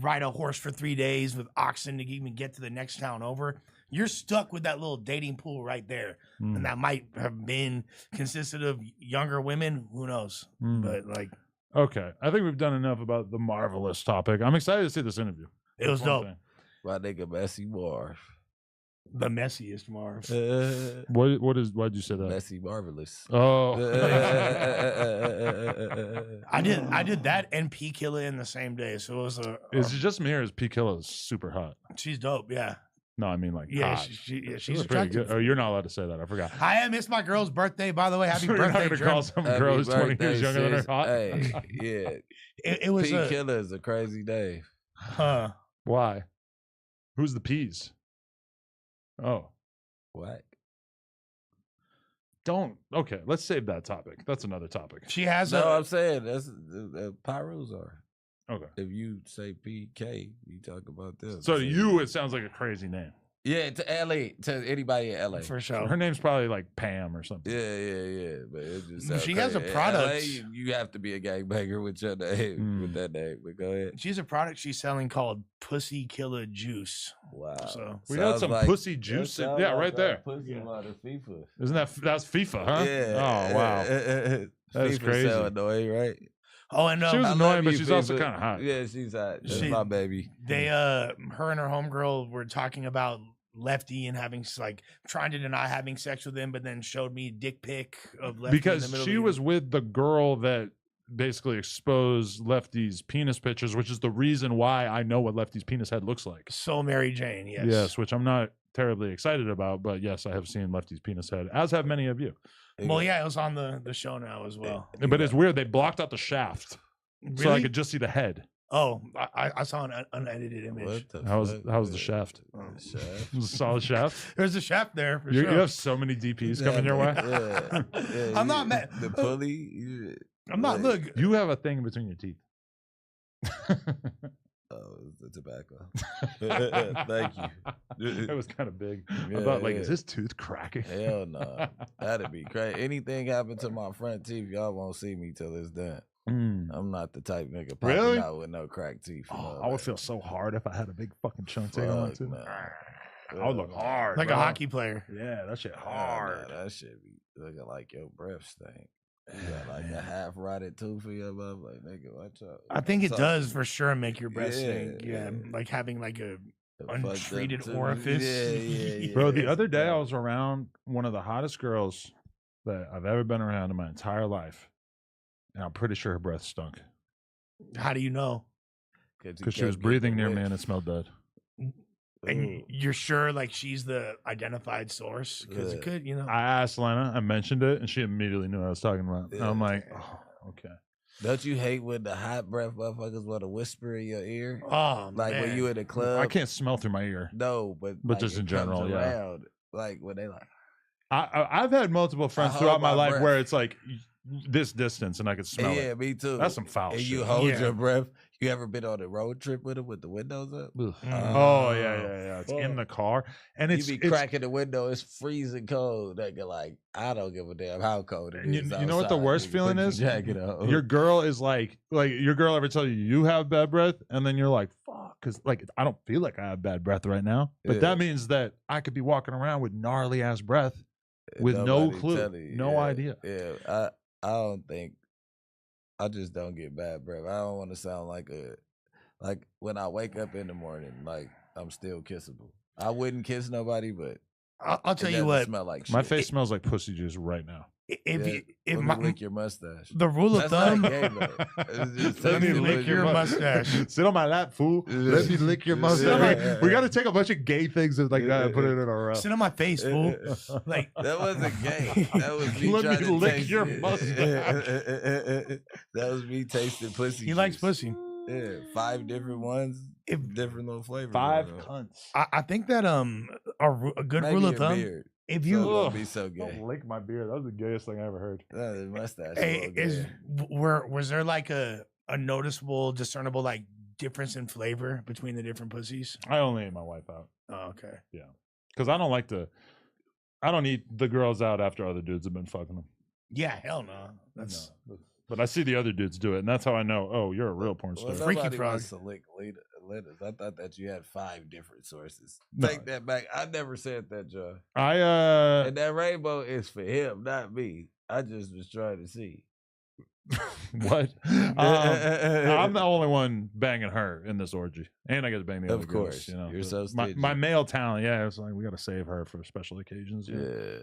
ride a horse for 3 days with oxen to even get to the next town over. You're stuck with that little dating pool right there, and that might have been consisted of younger women. Who knows? But like, okay, I think we've done enough about the marvelous topic. I'm excited to see this interview. it was dope. My nigga Messy Marv. The messiest Marv. Why'd you say that? Messy Marvelous. Oh, I did that and P Killer in the same day, so it was is it just me or is P Killa super hot? she's dope. Yeah, No, I mean like yeah, hot. she's Pretty attractive. good. Oh, you're not allowed to say that. I forgot. It's my girl's birthday, by the way. Happy So you're not birthday, gonna Germ. call some Happy girl who's 20 birthday, years younger than her sis. hot? Hey, yeah. It was P Killer is a crazy day. huh. Why? Who's the peas? Oh, What? don't. Okay, let's save that topic. That's another topic. She has No, a I'm saying that's the Pyrus are. Okay. If you say PK, you talk about them. So to you, it sounds like a crazy name. Yeah, to LA, to anybody in LA. for So sure. her name's probably like Pam or something. Yeah. But it just sounds She has a crazy. In product. LA, you have to be a gangbanger with your name, with that name. But go ahead. She's a product she's selling called Pussy Killer Juice. Wow. So We got Sounds some like- pussy that juice. sounds Yeah, like right that there. Pussy Yeah. out of FIFA. Isn't that's FIFA, huh? Yeah. Oh wow. That's FIFA's crazy. so annoying, right? Oh, and She was I annoying, love but you, she's also FIFA. kind of hot. Yeah, she's hot. That's She- my baby. they her and her homegirl were talking about Lefty and having like trying to deny having sex with him, but then showed me a dick pic of Lefty in the Because middle she of was with the girl that basically exposed Lefty's penis pictures, which is the reason why I know what Lefty's penis head looks like. So Mary Jane, yes. which I'm not terribly excited about, but yes, I have seen Lefty's penis head, as have many of you. Well, yeah, it was on the show now as well. But it's weird, they blocked out the shaft. Really? So I could just see the head. Oh, I saw an unedited image. What the How's fuck, the man? shaft? The shaft? It was a solid shaft. There's a shaft there for You sure. have so many DPs coming your way. Yeah. I'm not mad. The pulley. I'm not. Like, Look, You have a thing between your teeth. Oh, it's the tobacco. Thank you. It was kind of big. I Yeah, thought, like, yeah. is his tooth cracking? Hell no. That'd be crazy. Anything happen to my front teeth, y'all won't see me till it's done. Mm. I'm not the type nigga popping Really? out with no cracked teeth. you Oh, know, I would like, feel so hard if I had a big fucking chunk tail on my fuck, tooth. nah. I would look hard. like a bro. hockey player. Yeah, that shit Nah, hard. that shit be looking like your breath stink. You got like a half rotted tooth in your mouth. Like, nigga, watch out. I think it Talk does to for sure make your breath Yeah, stink. Yeah, yeah. like having like a the fucked up untreated tooth. orifice. Yeah. Bro, the other day I was around one of the hottest girls that I've ever been around in my entire life. And I'm pretty sure her breath stunk. How do you know? Because she was breathing near me and it smelled dead. And you're sure like she's the identified source? Because it could, you know. I asked Lena, I mentioned it, and she immediately knew what I was talking about. And I'm like, oh, okay. Don't you hate when the hot breath motherfuckers want to whisper in your ear? Oh, Like man. when you in a club. I can't smell through my ear. No, but like, just it in comes general, yeah. around, like when they like. I've had multiple friends hold throughout my my life breath. where it's like this distance and I could smell Yeah, it. me too. That's some foul And shit. you hold Yeah. your breath. You ever been on a road trip with them with the windows up? Ugh. Mm. Oh yeah. It's in the car, and it's You be cracking the window. It's freezing cold. Nigga, like I don't give a damn how cold it And is. you know what the outside. worst Nigga, feeling put your is? Jacket on. Your girl is like your girl ever tell you have bad breath, and then you're like, fuck, because like I don't feel like I have bad breath right now, but Yeah. that means that I could be walking around with gnarly ass breath with no Nobody clue, tell you. no Yeah, idea. Yeah, I don't think. I just don't get bad breath. I don't want to sound like when I wake up in the morning, like I'm still kissable. I wouldn't kiss nobody, but I'll tell it you doesn't what. smell like My shit. face smells like pussy juice right now. Let me lick your mustache. the rule of That's thumb, not gay, though. It's just Let me sexy lick with your mustache. Sit on my lap, fool. Let me lick your mustache. We got to take a bunch of gay things like that and put it in a row. sit on my face, fool. Like That wasn't gay. That was me Let trying me to lick taste your it. mustache. That was me tasting pussy. he likes juice. pussy. Yeah, 5 different ones, If- different little flavors. 5 going on. cunts. I think that a good Maybe rule of a thumb. beard. If So you it won't be so gay. Don't lick my beard. That was the gayest thing I ever heard. The mustache. hey, was there like a noticeable, discernible like difference in flavor between the different pussies? I only ate my wife out Oh, okay. because I don't eat the girls out after other dudes have been fucking them. Yeah, hell no. That's But I see the other dudes do it, and that's how I know. Oh, you're a real porn star. Well, Freaky nobody frog. wants to lick letters. I thought that you had 5 different sources. No. Take that back. I never said that, John. I And that rainbow is for him, not me. I just was trying to see. what? I'm the only one banging her in this orgy, and I get to bang the Of other girls. course. You know, You're so my stingy. male talent. Yeah, it's like we got to save her for special occasions. Yeah.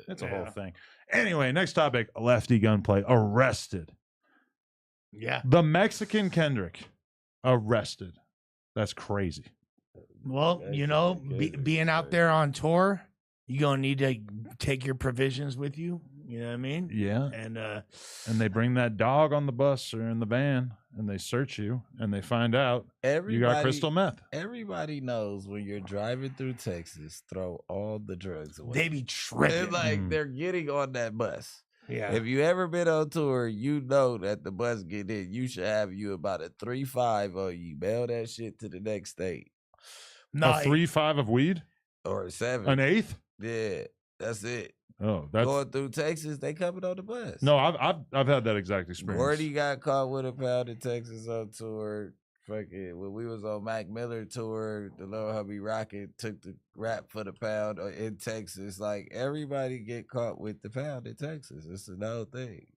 It's a Yeah. whole thing. Anyway, next topic: Lefty Gunplay arrested. yeah. The Mexican Kendrick arrested. That's crazy. Well, you know, Kendrick being is out crazy. there on tour, you're gonna need to take your provisions with you. You know what I mean? Yeah. And And they bring that dog on the bus or in the van, and they search you, and they find out you got crystal meth. Everybody knows when you're driving through Texas, throw all the drugs away. they be tripping. It's like Mm. they're getting on that bus. yeah. If you ever been on tour, you know that the bus get in. You should have you about a 3.5 on you. Mail that shit to the next state. No, A 3.5 of weed, Or a 7. an eighth. Yeah, that's it. Oh, that's Going through Texas, they coming on the bus. no. I've had that exact experience. Gordy got caught with a pound in Texas on tour. Fucking when we was on Mac Miller tour, the Little Hubby Rocket took the rap for the pound in Texas. Like everybody get caught with the pound in Texas. It's an old thing.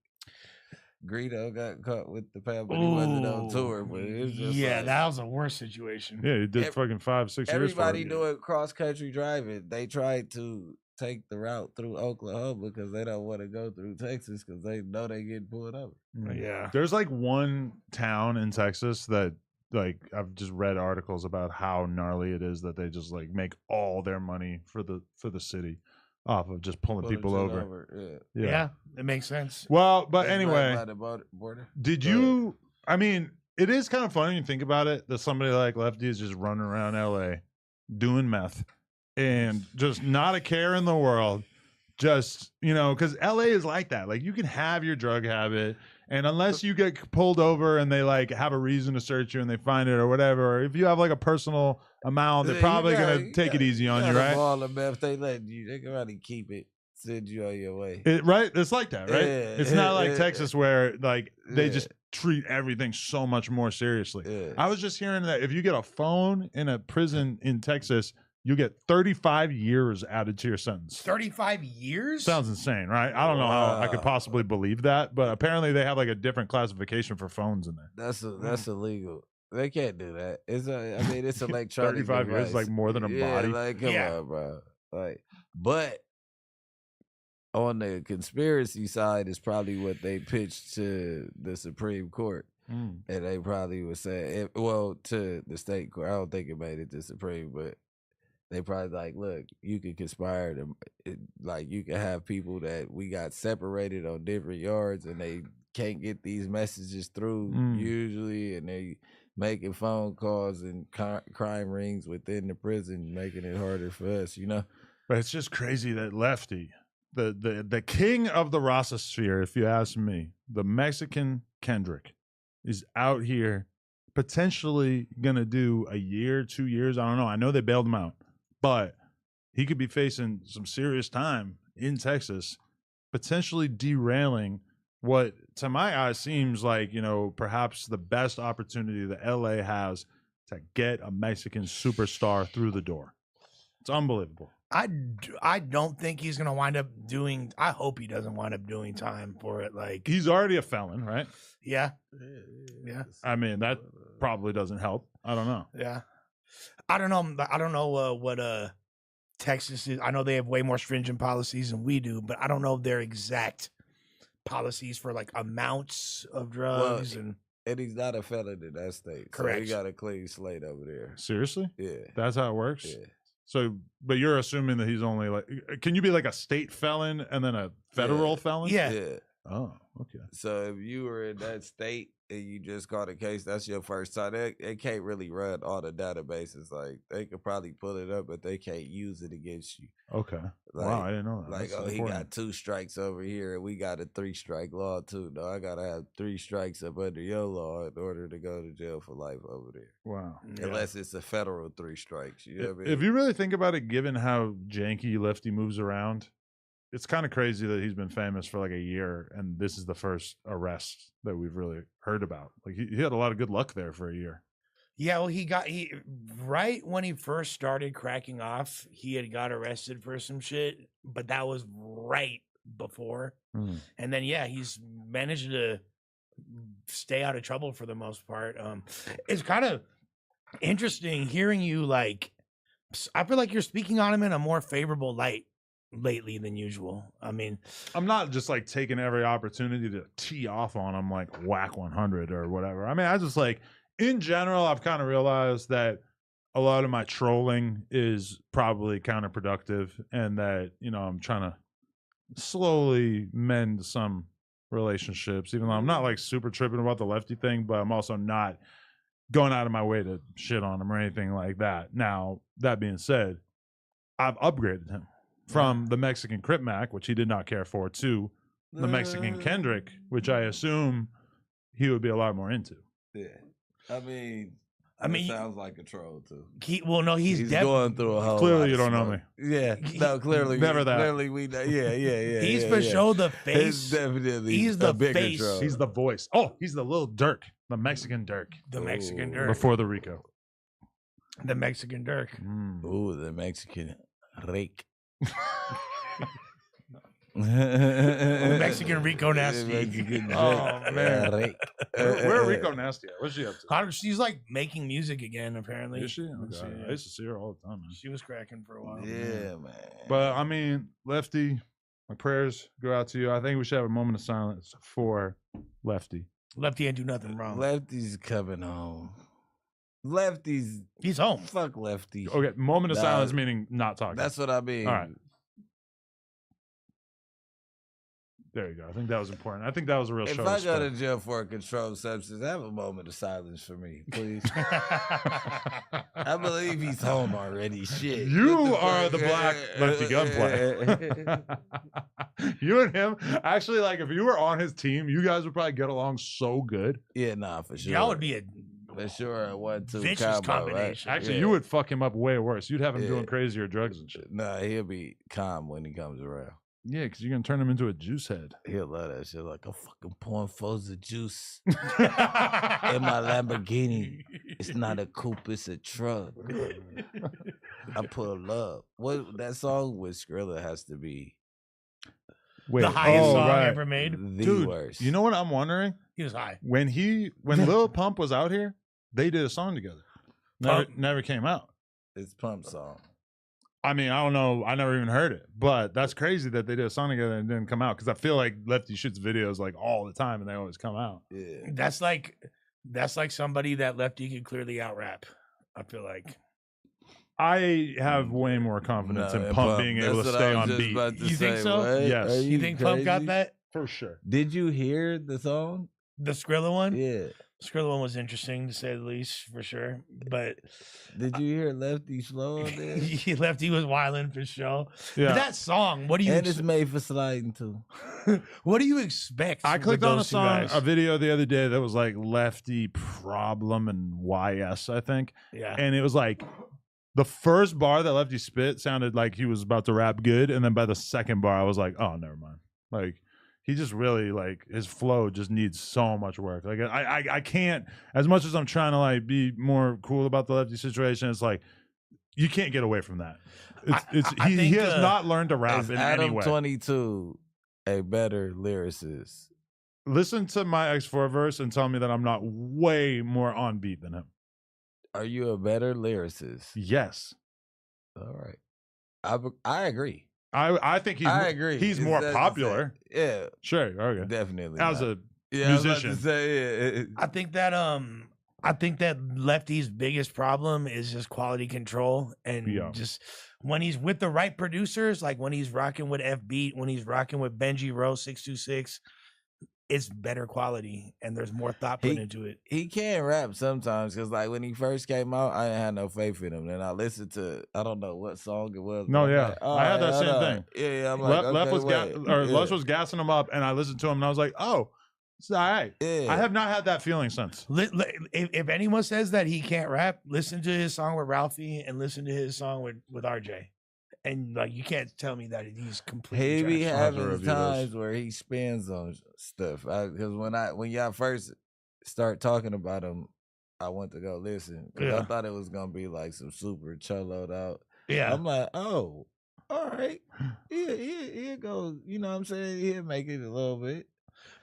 Greedo got caught with the pound, but he wasn't on Ooh, tour. But it was just yeah, like, that was a worse situation. Yeah, you did Ev- fucking 5-6 years. everybody for it. doing cross country driving. They tried to take the route through Oklahoma because they don't want to go through Texas because they know they get pulled over. Yeah. There's like one town in Texas that like I've just read articles about how gnarly it is that they just like make all their money for the city off of just pulling Pulling people shit over. Yeah. Yeah, it makes sense. Well, but That's right anyway, by the border. did Go ahead. you? I mean, it is kind of funny when you think about it that somebody like Lefty is just running around LA doing meth and just not a care in the world. Just, you know, because LA is like that. Like you can have your drug habit, and unless you get pulled over and they like have a reason to search you and they find it or whatever, or if you have like a personal amount, they're Yeah, probably you gonna take it easy on you, gotta right? ball them if they let you, they can really keep it, send you on your way. Right? It's like that, right? Yeah, It's not like yeah, Texas where like they yeah. just treat everything so much more seriously. Yeah. I was just hearing that if you get a phone in a prison in Texas, you get 35 years added to your sentence. 35 years? Sounds insane, right? I don't know how I could Wow. possibly believe that, but apparently they have like a different classification for phones in there. That's illegal. They can't do that. It's I mean, it's electronic. 35 years, device. like more than a Yeah, body. Like, come Yeah. on, bro. Like, but on the conspiracy side is probably what they pitched to the Supreme Court. Mm. And they probably would say, well, to the state court. I don't think it made it to Supreme, but they probably like, look, you can conspire to, like, you can have people that we got separated on different yards and they can't get these messages through usually, and they making phone calls and crime rings within the prison, making it harder for us, you know? But it's just crazy that Lefty, the king of the Rossosphere, if you ask me, the Mexican Kendrick, is out here potentially gonna do a year, 2 years. I don't know. I know they bailed him out, but he could be facing some serious time in Texas, potentially derailing what, to my eyes, seems like, you know, perhaps the best opportunity that LA has to get a Mexican superstar through the door. It's unbelievable. I don't think he's gonna wind up doing. I hope he doesn't wind up doing time for it. Like, He's already a felon, right? yeah, yeah, I mean, that probably doesn't help. I don't know. yeah. I don't know. I don't know what Texas is. I know they have way more stringent policies than we do, but I don't know their exact policies for like amounts of drugs and he's not a felon in that state. Correct. So he got a clean slate over there. Seriously? Yeah. That's how it works? Yeah. So, but you're assuming that he's only like, can you be like a state felon and then a federal felon? Yeah. Yeah. Oh, okay. So if you were in that state and you just caught a case, that's your first time. They can't really run all the databases. Like they could probably pull it up, but they can't use it against you. Okay. Like, wow, I didn't know that. Like, That's he important. got 2 strikes over here, and we got a 3-strike law too. No, I gotta have 3 strikes up under your law in order to go to jail for life over there. Wow. Yeah. Unless it's a federal 3 strikes. You know what I mean? If you really think about it, given how janky Lefty moves around, it's kind of crazy that he's been famous for like a year, and this is the first arrest that we've really heard about. Like he had a lot of good luck there for a year. Yeah, well, he right when he first started cracking off, he had got arrested for some shit, but that was right before. And then he's managed to stay out of trouble for the most part. It's kind of interesting hearing you like. I feel like you're speaking on him in a more favorable light lately than usual. I mean, I'm not just like taking every opportunity to tee off on him like whack 100 or whatever. I mean, I just like in general, I've kind of realized that a lot of my trolling is probably counterproductive, and that, you know, I'm trying to slowly mend some relationships, even though I'm not like super tripping about the Lefty thing, but I'm also not going out of my way to shit on him or anything like that. Now, that being said, I've upgraded him from the Mexican Crip Mac, which he did not care for, to the Mexican Kendrick, which I assume he would be a lot more into. Yeah. I mean, it sounds like a troll too. he's He's going through a whole Clearly lot you of don't know smoke. me. Yeah. No, clearly. Never that. Clearly we know. Yeah. He's for sure the face. It's definitely He's a the bigger face. troll. He's the voice. Oh, he's the little Dirk, the Mexican Dirk, The Mexican Ooh. Dirk. before the Rico. The Mexican Dirk. Ooh, the Mexican rake. The Mexican Rico Nasty. Mexican Oh, man. rake. Where Rico Nasty at? What's she up to? She's like making music again, apparently. Is she? Okay. I used to see her all the time, man. She was cracking for a while. Yeah, man. But I mean, Lefty, my prayers go out to you. I think we should have a moment of silence for Lefty. Lefty ain't do nothing wrong. Lefty's coming home. Lefty's He's home. fuck Lefty. Okay, moment of Nah, silence meaning not talking. That's what I mean. All right. There you go. I think that was important. I think that was a real If show. I of go to respect. jail for a controlled substance, have a moment of silence for me, please. I believe he's home already. Shit. You What are fuck? the black Lefty Gunplay. You and him, actually, like if you were on his team, you guys would probably get along so good. Yeah, nah, for sure. Y'all would be a for sure a 1-2 vicious combo, combination. Right? Actually, Yeah. you would fuck him up way worse. You'd have him doing Yeah. crazier drugs and shit. Nah, he'll be calm when he comes around. Yeah, because you're gonna turn him into a juice head. He'll love that shit like a fucking pouring foes of juice in my Lamborghini. It's not a coupe, it's a truck. I pull up. What that song with Skrilla has to be Wait, the highest song right. ever made. the Dude, worst. you know what I'm wondering? He was high. When Lil Pump was out here, they did a song together. Never came out. It's Pump song. I mean, I don't know. I never even heard it, but that's crazy that they did a song together and it didn't come out, because I feel like Lefty shoots videos like all the time and they always come out. Yeah. That's like somebody that Lefty could clearly out rap. I feel like. I have way more confidence in Pump being able to That's what stay I was on just beat. about to You think say. so? What? Yes. Are You think Pump got crazy? that? For sure. Did you hear the song? The Skrilla one? Yeah. Skrilla one was interesting to say the least, for sure. But Did you hear Lefty flow on there? Lefty was wilding for sure. Yeah. But that song, what do you And it's made for sliding too. what do you expect? I with clicked on a those two song, guys? a video the other day that was like Lefty Problem and YS, I think. Yeah. And it was like the first bar that Lefty spit sounded like he was about to rap good. And then by the second bar, I was like, oh, never mind. Like, he just really, like, his flow just needs so much work. Like, I can't, as much as I'm trying to, like, be more cool about the Lefty situation, it's like, you can't get away from that. I He think, has not learned to rap Is in any Adam way. 22 a better lyricist? Listen to my X4 verse and tell me that I'm not way more on beat than him. Are you a better lyricist? Yes. All right. I agree. I think I agree. He's It's more that- popular. Yeah, Sure. Okay. definitely. As not. a Yeah, I was about musician. to say, yeah. I think that Lefty's biggest problem is just quality control and Yeah. just when he's with the right producers, like when he's rocking with F Beat, when he's rocking with Benji Rose 626, it's better quality and there's more thought put into it. He can rap sometimes because, like, when he first came out, I didn't have no faith in him. Then I listened to, I don't know what song it was. No, but I'm yeah. like, I had that hold same on. thing. Yeah, I'm like, Left okay, was wait. Lush was gassing him up, and I listened to him, and I was like, oh, it's all right. Yeah. I have not had that feeling since. If anyone says that he can't rap, listen to his song with Ralphie and listen to his song with RJ. And like you can't tell me that he's completely He be trash. I'll have to having review those. times where he spins on stuff. Because when y'all first start talking about him, I went to go listen. 'Cause Yeah. I thought it was gonna be like some super choloed out. Yeah. I'm like, oh, all right. He'll go, you know what I'm saying? He'll make it a little bit.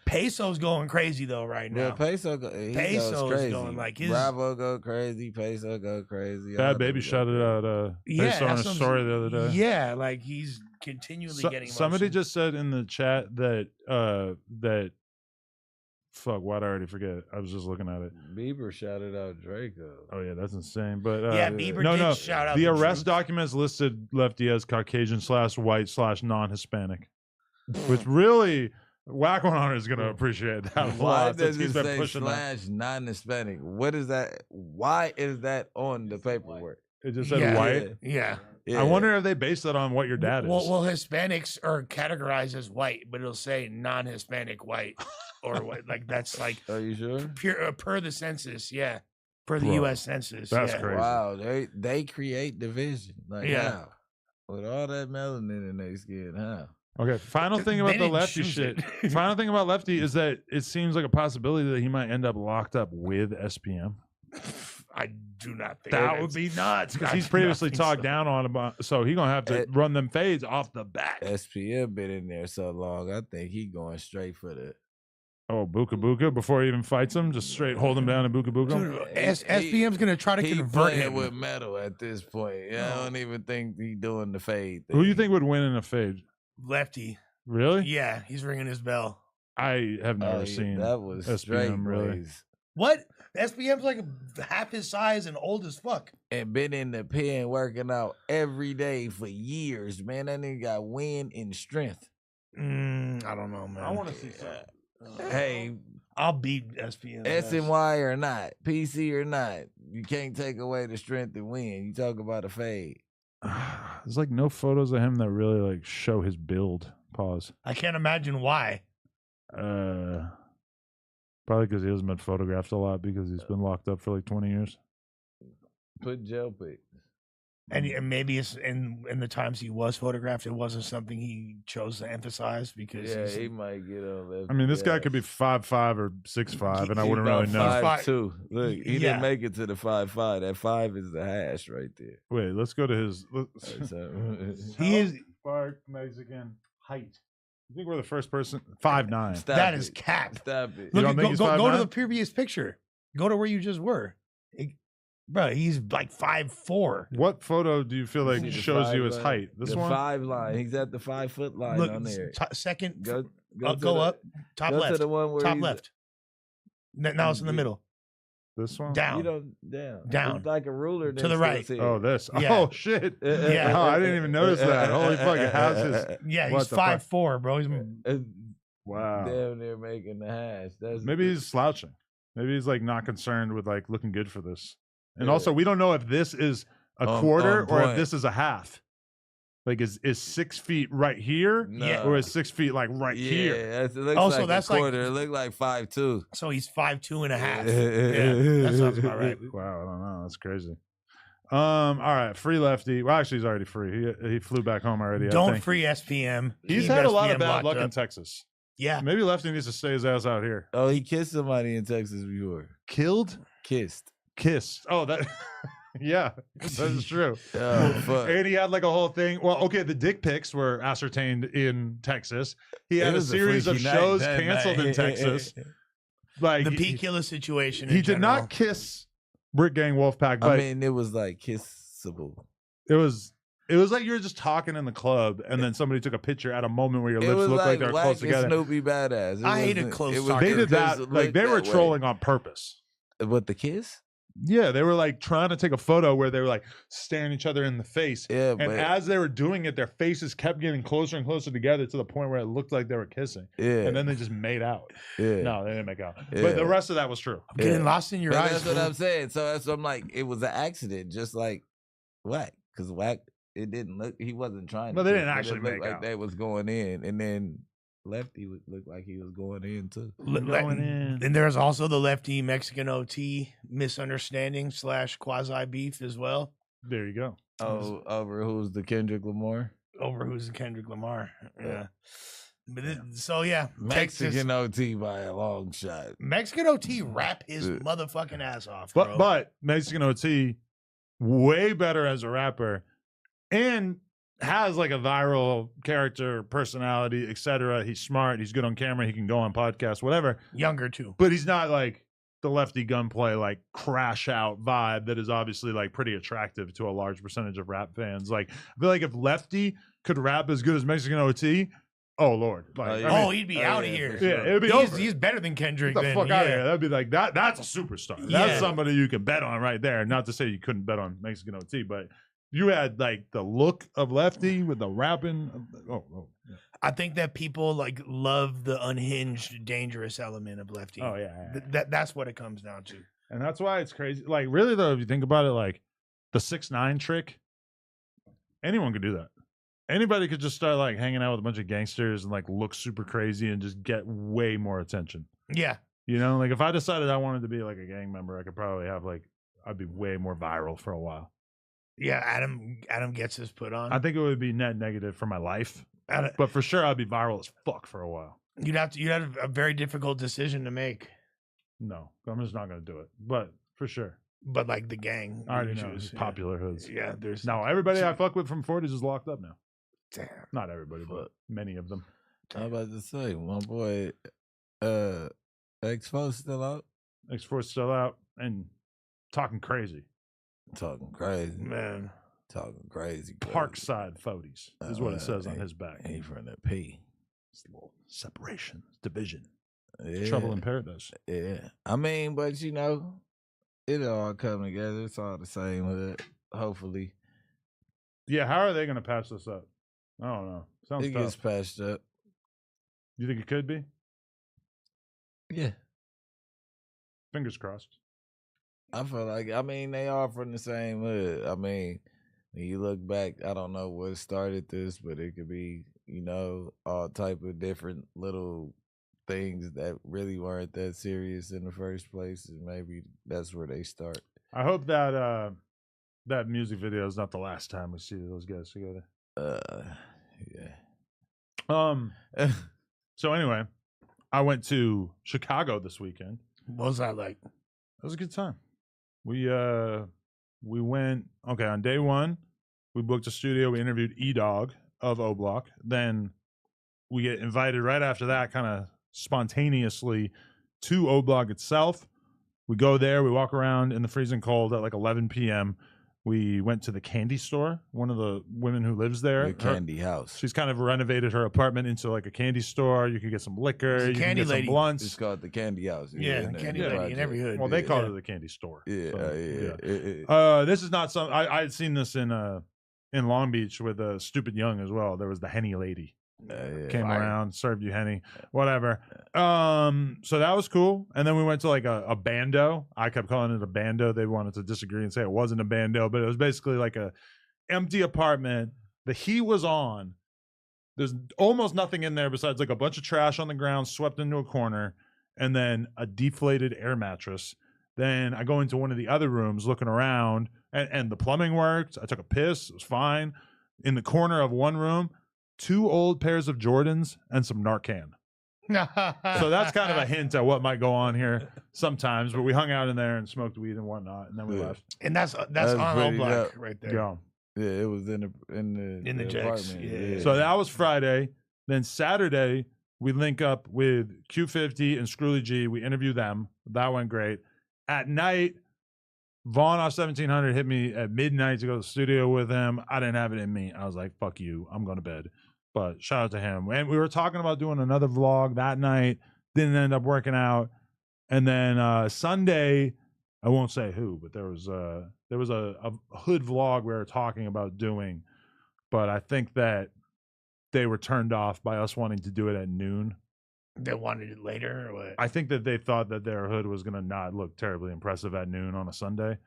Peso's going crazy though right Yeah, now. Peso goes crazy. going like his Bravo go crazy, Peso go crazy. all Bad them Baby go shouted crazy. out Yeah, Peso on a that's what I'm story saying. the other day. Yeah, like he's continually getting somebody motion. just said in the chat that fuck, why'd I already forget? I was just looking at it. Bieber shouted out Draco. Oh yeah, that's insane. But yeah, Bieber no, did no. shout out The the arrest truth. documents listed Lefty as Caucasian / white / non-Hispanic, which really Whack 100 is gonna appreciate that a Why lot. does Since he's it been say pushing that. / non-Hispanic? What is that? Why is that on the paperwork? It just said Yeah. white. Yeah. Yeah. I wonder if they based that on what your dad is. Well, Hispanics are categorized as white, but it'll say non-Hispanic white or what? Like that's like Are you sure? pure per the census. Yeah, per the Bro, U.S. Census. that's yeah. crazy. Wow, they create division. Like, Yeah. how? With all that melanin in their skin, how? Okay, final thing They about the didn't Lefty choose shit. it. Final thing about Lefty is that it seems like a possibility that he might end up locked up with SPM. I do not think That would be nuts because I he's do not previously think talked so. down on him, so he's gonna have to run them fades off the bat. SPM been in there so long, I think he going straight for the. Oh, Buka Buka before he even fights him, just straight hold him down and Buka Buka. Dude, SPM's gonna try to He convert playing him. with metal at this point. Yeah, I don't even think he doing the fade thing. Who do you think would win in a fade? Lefty. Really? Yeah, he's ringing his bell. I have Oh, never yeah, seen that was SPM straight really. ways. What? SPM's like half his size and old as fuck. And been in the pen working out every day for years, man. That nigga got wind and strength. I don't know, man. I want to see something. Hey, I'll beat SPM. SNY or not, PC or not, you can't take away the strength and win. You talk about a fade. There's like no photos of him that really like show his build. Pause. I can't imagine why. Probably because he hasn't been photographed a lot because he's been locked up for like 20 years. Put gel pics. And maybe it's in the times he was photographed, it wasn't something he chose to emphasize because Yeah, he's, he might get on left. I mean, this guy could be 5'5" or 6'5", and I He wouldn't really about know. 5'2". Look, he Yeah. didn't make it to the 5'5". That 5 is the hash right there. Wait, let's go to his. So, he is Spark Mexican height. You think we're the first person? 5'9". Stop that it. is cap. Stop it. You Look, don't think he's go to 5'9"? the previous picture. Go to where you just were. Bro, he's like 5'4". What photo do you feel like See the shows you 5 his line? height? This the one? 5 line. He's at the 5 foot line Look, on there. second, Go go, to the- up, top go left, to the one where top he's- left. Now it's in the middle. This one? You Down. don't down. Down. It's like a ruler To the next right. his head. Oh, this. Yeah. Oh, shit. Yeah. Oh, I didn't even notice that. Holy fuck, it has his. Yeah, What he's the fuck? 5'4", bro. He's Wow. Damn near making the hash. That's Maybe he's slouching. Maybe he's like not concerned with like looking good for this. And Yeah. also, we don't know if this is a On quarter or if point. this is a half. Like, is 6 feet right here, No. or is 6 feet like right yeah, here? It looks Also, like that's a like- quarter. It looked like 5'2". so he's 5'2" and a half. Yeah, that sounds about right. Wow, I don't know. That's crazy. All right, free Lefty. Well, actually, he's already free. He flew back home already. I Don't think. free SPM. He's Keep had a lot of SPM bad locked luck in up. Texas. Yeah. Maybe Lefty needs to stay his ass out here. Oh, he kissed somebody in Texas before. Killed? Kissed. Kissed. Oh, that. Yeah, that is true. Oh, fuck. And he had like a whole thing. Well, okay, the dick pics were ascertained in Texas. He It had a was series of freaky night shows that canceled in night. Texas. Like The he- P Killer situation. he in did general. not kiss Brick Gang Wolfpack, but I mean, it was like kissable. it was It was like you were just talking in the club, and then somebody took a picture at a moment where your It lips was looked like they were Wack close and together. Snoopy badass. I hated close was- talking. They did because that. it Like, they looked were that way. trolling on purpose. What, the kiss? Yeah, they were like trying to take a photo where they were like staring each other in the face. Yeah, And but as they were doing it, their faces kept getting closer and closer together to the point where it looked like they were kissing. yeah, And then they just made out. yeah. No, they didn't make out. Yeah. But the rest of that was true. I'm getting Yeah. lost in your But eyes. that's what fool. I'm saying. So that's what I'm like. It was an accident, just like Wack, because Wack, it didn't look. He wasn't trying. No, to they kiss, didn't but actually it looked make like out. they was going in, and then Lefty would look like he was going in too. Going in. And there's also the Lefty Mexican OT misunderstanding / quasi beef as well There you go. Oh, over who's the Kendrick Lamar? over who's Kendrick Lamar. Yeah. Yeah. But so yeah, Texas Mexican OT by a long shot. Mexican OT rap his Yeah. motherfucking ass off, bro. But Mexican OT, way better as a rapper, and has like a viral character, personality, etc. He's smart. He's good on camera. He can go on podcasts, whatever. Younger too. But he's not like the Lefty Gunplay, like crash out vibe that is obviously like pretty attractive to a large percentage of rap fans. Like, I feel like if Lefty could rap as good as Mexican OT, oh Lord, like, Oh, I yeah. mean, Oh, he'd be out of yeah, here. for sure. yeah, it'd be He's, over. he's better than Kendrick. Get the then, fuck out of yeah. here. That'd be like that. That's a superstar. That's Yeah. somebody you can bet on right there. Not to say you couldn't bet on Mexican OT, but you had like the look of Lefty with the rapping. Yeah. I think that people like love the unhinged, dangerous element of Lefty. Oh yeah. That's what it comes down to. And that's why it's crazy. Like, really though, if you think about it, like the 6ix9ine trick, anyone could do that. Anybody could just start like hanging out with a bunch of gangsters and like look super crazy and just get way more attention. Yeah. You know, like if I decided I wanted to be like a gang member, I could probably have like, I'd be way more viral for a while. Yeah. Adam gets his put on. I think it would be net negative for my life, Adam- but for sure I'd be viral as fuck for a while. you'd have a very difficult decision to make. No, I'm just not going to do it, but for sure. But like the gang. I already you know choose, it's yeah. popular hoods. Yeah. There's No, everybody I fuck with from 40s is locked up now. Damn. Not everybody, but many of them. I was about to say, my boy, X4 still out X4's still out and talking crazy. talking crazy, Man. talking crazy. Parkside 40s is what it says on his back. He from the P. It's a little separation, division, Yeah. trouble in paradise. Yeah, I mean, but you know, it all come together. It's all the same hood. Hopefully, Yeah, how are they going to patch this up? I don't know. Sounds it tough. gets patched up. You think it could be? Yeah, Fingers crossed. I feel like. I mean, they are from the same hood. I mean, when you look back, I don't know what started this, but it could be, you know, all type of different little things that really weren't that serious in the first place, and maybe that's where they start. I hope that that music video is not the last time we see those guys together. Yeah. So anyway, I went to Chicago this weekend. What was that like? It was a good time. We went on day one. We booked a studio. We interviewed E-Dog of O Block. Then we get invited right after that, kind of spontaneously, to O Block itself. We go there. We walk around in the freezing cold at like 11 p.m. We went to the candy store. One of the women who lives there, The candy house. she's kind of renovated her apartment into like a candy store. You could get some liquor. It's a You can candy get lady. some blunts. It's called the candy house. Yeah, in candy the lady in project. every hood. Well, they Yeah. call it the candy store. Yeah, So, this is not some. I had seen this in Long Beach with Stupid Young as well. There was the Henny lady came Fire. around, served you Henny, whatever. So that was cool. And then we went to like a bando. I kept calling it a bando. They wanted to disagree and say it wasn't a bando, but it was basically like a empty apartment. The heat was on. There's almost nothing in there besides like a bunch of trash on the ground swept into a corner, and then a deflated air mattress. Then I go into one of the other rooms looking around, and the plumbing worked. I took a piss. It was fine. In the corner of one room, 2 old pairs of Jordans and some Narcan. So that's kind of a hint at what might go on here sometimes. But we hung out in there and smoked weed and whatnot, and then we Yeah. left. And that's That's on O pretty Block dope. right there. Yeah. Yeah, it was in the Jacks, apartment. yeah. So that was Friday. Then Saturday, we link up with Q50 and Screwly G. We interview them. That went great. At night, Vaughn off 1700 hit me at midnight to go to the studio with him. I didn't have it in me. I was like, fuck you. I'm going to bed. But shout out to him. And we were talking about doing another vlog that night. Didn't end up working out. And then Sunday, I won't say who, but there was a hood vlog we were talking about doing. But I think that they were turned off by us wanting to do it at noon. They wanted it later or what? I think that they thought that their hood was going to not look terribly impressive at noon on a Sunday.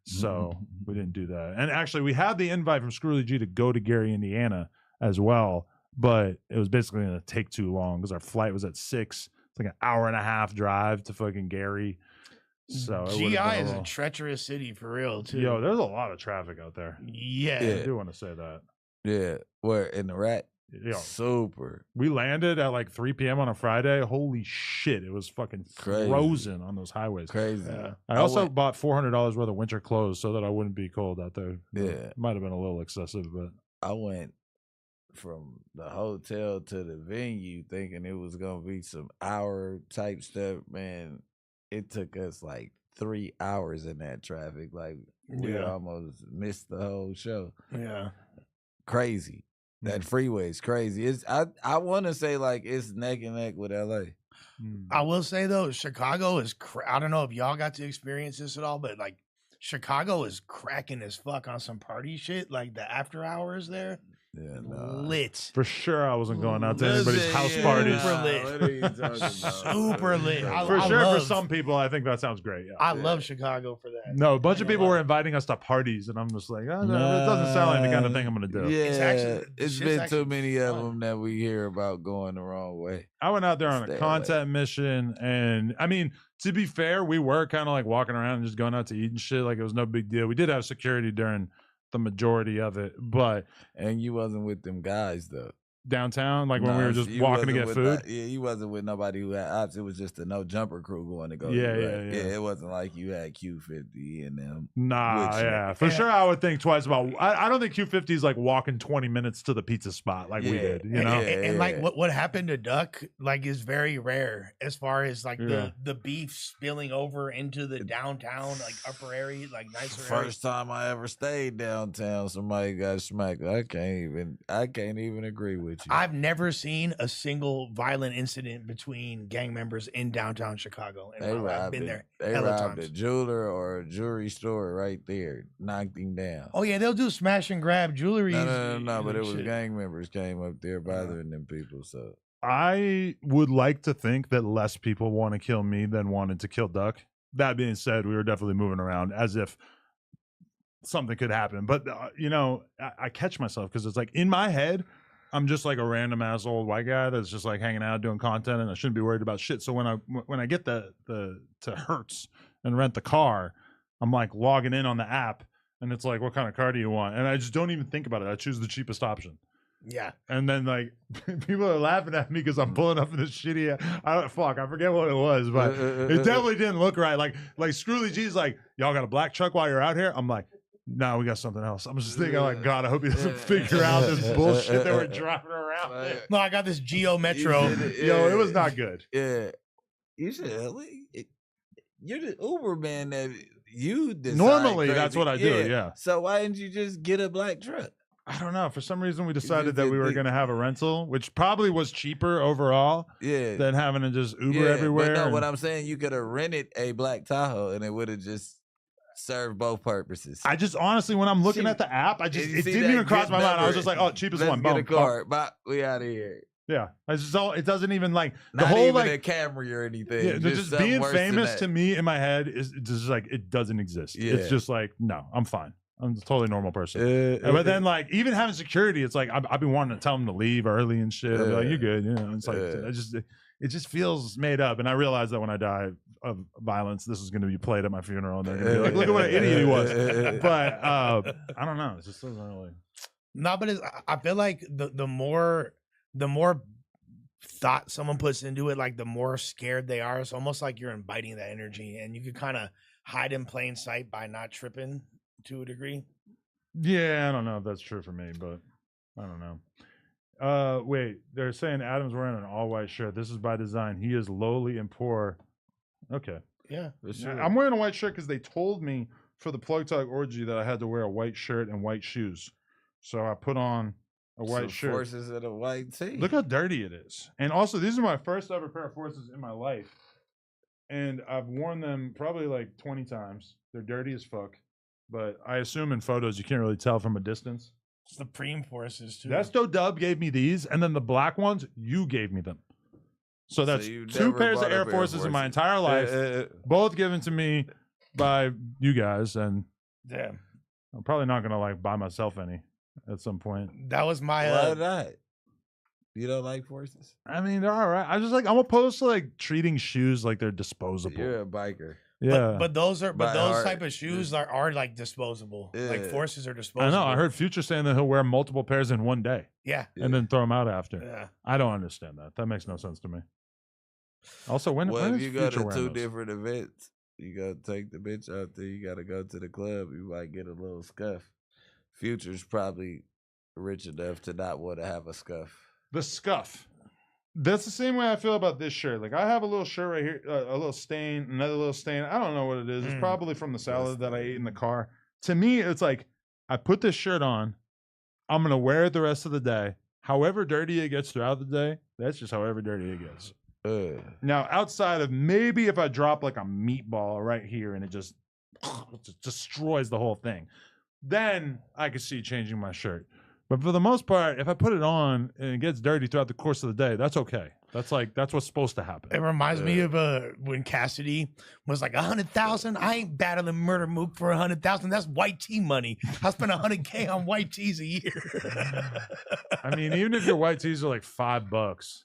So we didn't do that. And actually, we had the invite from Screwly G to go to Gary, Indiana as well. But it was basically going to take too long because our flight was at 6. It's like an hour and a half drive to fucking Gary. So GI is a treacherous city for real, too. Yo, there's a lot of traffic out there. Yeah. I do want to say that. Yeah. Where in the rat? Yo, super. We landed at like 3 p.m. on a Friday. Holy shit. It was fucking frozen on those highways. Crazy. I also bought $400 worth of winter clothes so that I wouldn't be cold out there. Yeah. It might have been a little excessive, but I went from the hotel to the venue thinking it was going to be some hour type stuff. Man, it took us like 3 hours in that traffic. Like, we almost missed the whole show. Yeah. Crazy. That freeway is crazy. It's I want to say like it's neck and neck with LA. I will say though, Chicago is. I don't know if y'all got to experience this at all, but like Chicago is cracking as fuck on some party shit. Like the after hours there. Yeah, lit. For sure, I wasn't going out to anybody's house parties. Super lit. What are you talking about? Super lit. For sure, for some people, I think that sounds great. Yeah. I love Chicago for that. No, a bunch of people were inviting us to parties, and I'm just like, oh, no, it doesn't sound like the kind of thing I'm going to do. Yeah, it's been too many of them that we hear about going the wrong way. I went out there on a content mission, and I mean, to be fair, we were kind of like walking around and just going out to eat and shit. Like it was no big deal. We did have security during the majority of it, and you wasn't with them guys though. Downtown, like when we were just walking to get food. You wasn't with nobody who had ops. It was just a no jumper crew going to go. Yeah. It wasn't like you had Q50 and them. Nah, for sure. I would think twice about. I don't think Q50 is like walking 20 minutes to the pizza spot like we did. You know, and like what happened to Duck like is very rare as far as like the beef spilling over into the downtown like upper area, like nicer. First time I ever stayed downtown, somebody got smacked. I can't even agree with you. I've never seen a single violent incident between gang members in downtown Chicago. And I've been there. They robbed a jeweler or a jewelry store right there, knocked him down. Oh yeah, they'll do smash and grab jewelry. No, but it was gang members came up there bothering them people. So I would like to think that less people want to kill me than wanted to kill Duck. That being said, we were definitely moving around as if something could happen. But you know, I catch myself because it's like in my head, I'm just like a random ass old white guy that's just like hanging out doing content, and I shouldn't be worried about shit. So when I get the to Hertz and rent the car, I'm like logging in on the app, and it's like, what kind of car do you want? And I just don't even think about it. I choose the cheapest option. Yeah. And then like people are laughing at me because I'm pulling up in this shitty. I forget what it was, but it definitely didn't look right. Like Screwly G's like, y'all got a black truck while you're out here? I'm like, no, we got something else. I'm just thinking, like, God, I hope he doesn't figure out this bullshit that we're driving around. No, I got this Geo Metro. Yo, it was not good. Yeah. You should. You're the Uber man that you decide. Normally, that's what I do, yeah. So why didn't you just get a black truck? I don't know. For some reason, we decided that we were going to have a rental, which probably was cheaper overall than having to just Uber everywhere. But no, what I'm saying, you could have rented a black Tahoe and it would have just serve both purposes. I just honestly, when I'm looking at the app, it didn't even cross my mind. I was just like, oh, cheapest one. Get a car. Bye. We out of here. Yeah, it's just it doesn't even like the Not whole even like a Camry or anything. Yeah, just being famous to me in my head is just like it doesn't exist. Yeah. It's just like no, I'm fine. I'm a totally normal person. But then like even having security, it's like I've been wanting to tell them to leave early and shit. I'll be like, you're good. You know, it's like it just feels made up. And I realized that when I die of violence, this is going to be played at my funeral, and they're going to be like, look at what an idiot he was. But I don't know. It just doesn't really. No, but I feel like the more thought someone puts into it, like the more scared they are. It's almost like you're inviting that energy, and you can kind of hide in plain sight by not tripping to a degree. Yeah, I don't know if that's true for me, but I don't know. Wait, they're saying Adam's wearing an all-white shirt. This is by design. He is lowly and poor. Okay. Yeah. I'm wearing a white shirt because they told me for the plug tug orgy that I had to wear a white shirt and white shoes. So I put on a white Some shirt. Forces and a white tee. Look how dirty it is. And also, these are my first ever pair of Forces in my life. And I've worn them probably like 20 times. They're dirty as fuck. But I assume in photos you can't really tell from a distance. Supreme Forces, too. That's Dub gave me these. And then the black ones, you gave me them. So that's you two never pairs of bought a Air pair of Forces in my Forces. entire life. Both given to me by you guys. And Damn. I'm probably not going to like buy myself any at some point. That was my... Why not? You don't like Forces? I mean, they're all right. I just like, I'm opposed to like treating shoes like they're disposable. You're a biker. Yeah. But those By heart. type of shoes are like disposable. Like Yeah. Forces are I disposable. know. I heard Future saying that he'll wear multiple pairs in one day Yeah. and then throw them out after. Yeah. I don't understand that. That makes no sense to me. Also, when Well, if is you go Future to wearing two those? different events, you gotta take the bitch out there. You gotta go to the club. You might get a little scuff. Future's probably rich enough to not want to have a scuff. The scuff. That's the same way I feel about this shirt. Like, I have a little shirt right here, a little stain, another little stain. I don't know what it is. It's probably from the salad that I ate in the car. To me, it's like, I put this shirt on. I'm going to wear it the rest of the day. However dirty it gets throughout the day, that's just however dirty it gets. Now, outside of maybe if I drop like a meatball right here and it just destroys the whole thing, then I could see changing my shirt. But for the most part, if I put it on and it gets dirty throughout the course of the day, that's okay. That's what's supposed to happen. It reminds me of when Cassidy was like 100,000. I ain't battling Murder Mook for 100,000. That's white tea money. I spend 100K on white teas a year. I mean, even if your white tees are like $5.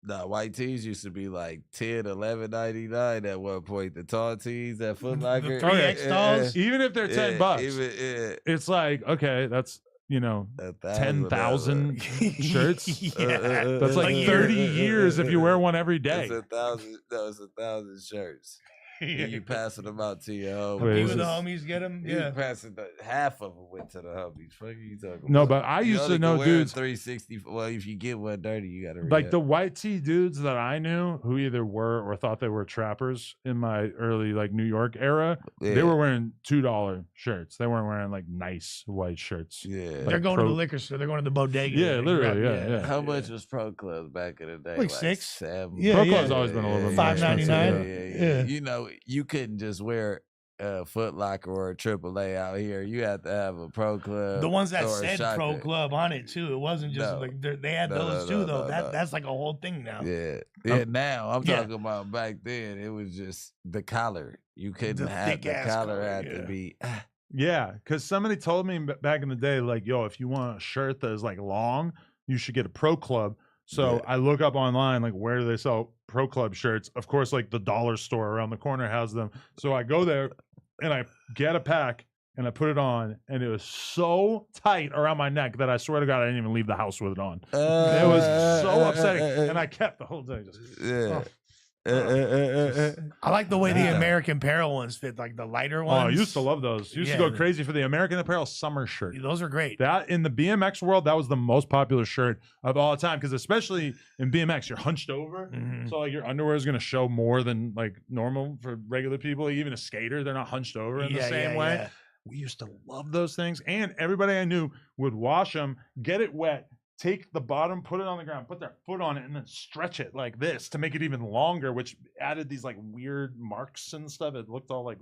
No, white tees used to be like $10, $11.99 at one point. The tall tees at Foot Locker. The 3X dolls? Even if they're $10, it's like, okay, that's 10,000 shirts. Yeah. That's like 30 years if you wear one every day. It's 1,000. No, it's 1,000 shirts. And you passing them out to your home. Wait, Even is the this- homies get them. You Yeah. passing half of them went to the homies. Fuck you talking about? No, but I You used only to can know wear dudes 360. Well, if you get one dirty, you gotta like the white tee dudes that I knew who either were or thought they were trappers in my early like New York era. They were wearing $2 shirts. They weren't wearing like nice white shirts. Yeah. They're going to the liquor store. They're going to the bodega. Yeah, literally. Yeah. How much was Pro Clubs back in the day? Like $6. 7. Yeah, Pro Club's always been a little bit more expensive, $5.99. Yeah. You know, you couldn't just wear a Foot Locker or a AAA out here. You had to have a Pro Club. The ones that or a said Shotgun. Pro Club on it too. It wasn't just No. like they had No, those no, too though. no. That's like a whole thing now. Yeah. Yeah, now I'm Yeah. talking about back then. It was just the collar. You couldn't The have the thick-ass collar collar, had yeah. to be Yeah, because somebody told me back in the day, like, yo, if you want a shirt that is like long, you should get a Pro Club. So Yeah. I look up online, like, where do they sell Pro Club shirts? Of course, like the dollar store around the corner has them. So I go there and I get a pack and I put it on, and it was so tight around my neck that I swear to God, I didn't even leave the house with it on. It was so upsetting, and I kept the whole day. Just, yeah. I like the way the American Apparel ones fit, like the lighter oh, ones. I used to love those. Used to Yeah. go crazy for the American Apparel summer shirt. Those are great. That in the BMX world, that was the most popular shirt of all time. Because especially in BMX, you're hunched over, Mhm. so like your underwear is going to show more than like normal for regular people. Even a skater, they're not hunched over in the same way. Yeah. We used to love those things, and everybody I knew would wash them, get it wet, take the bottom, put it on the ground, put their foot on it, and then stretch it like this to make it even longer, which added these like weird marks and stuff. It looked all like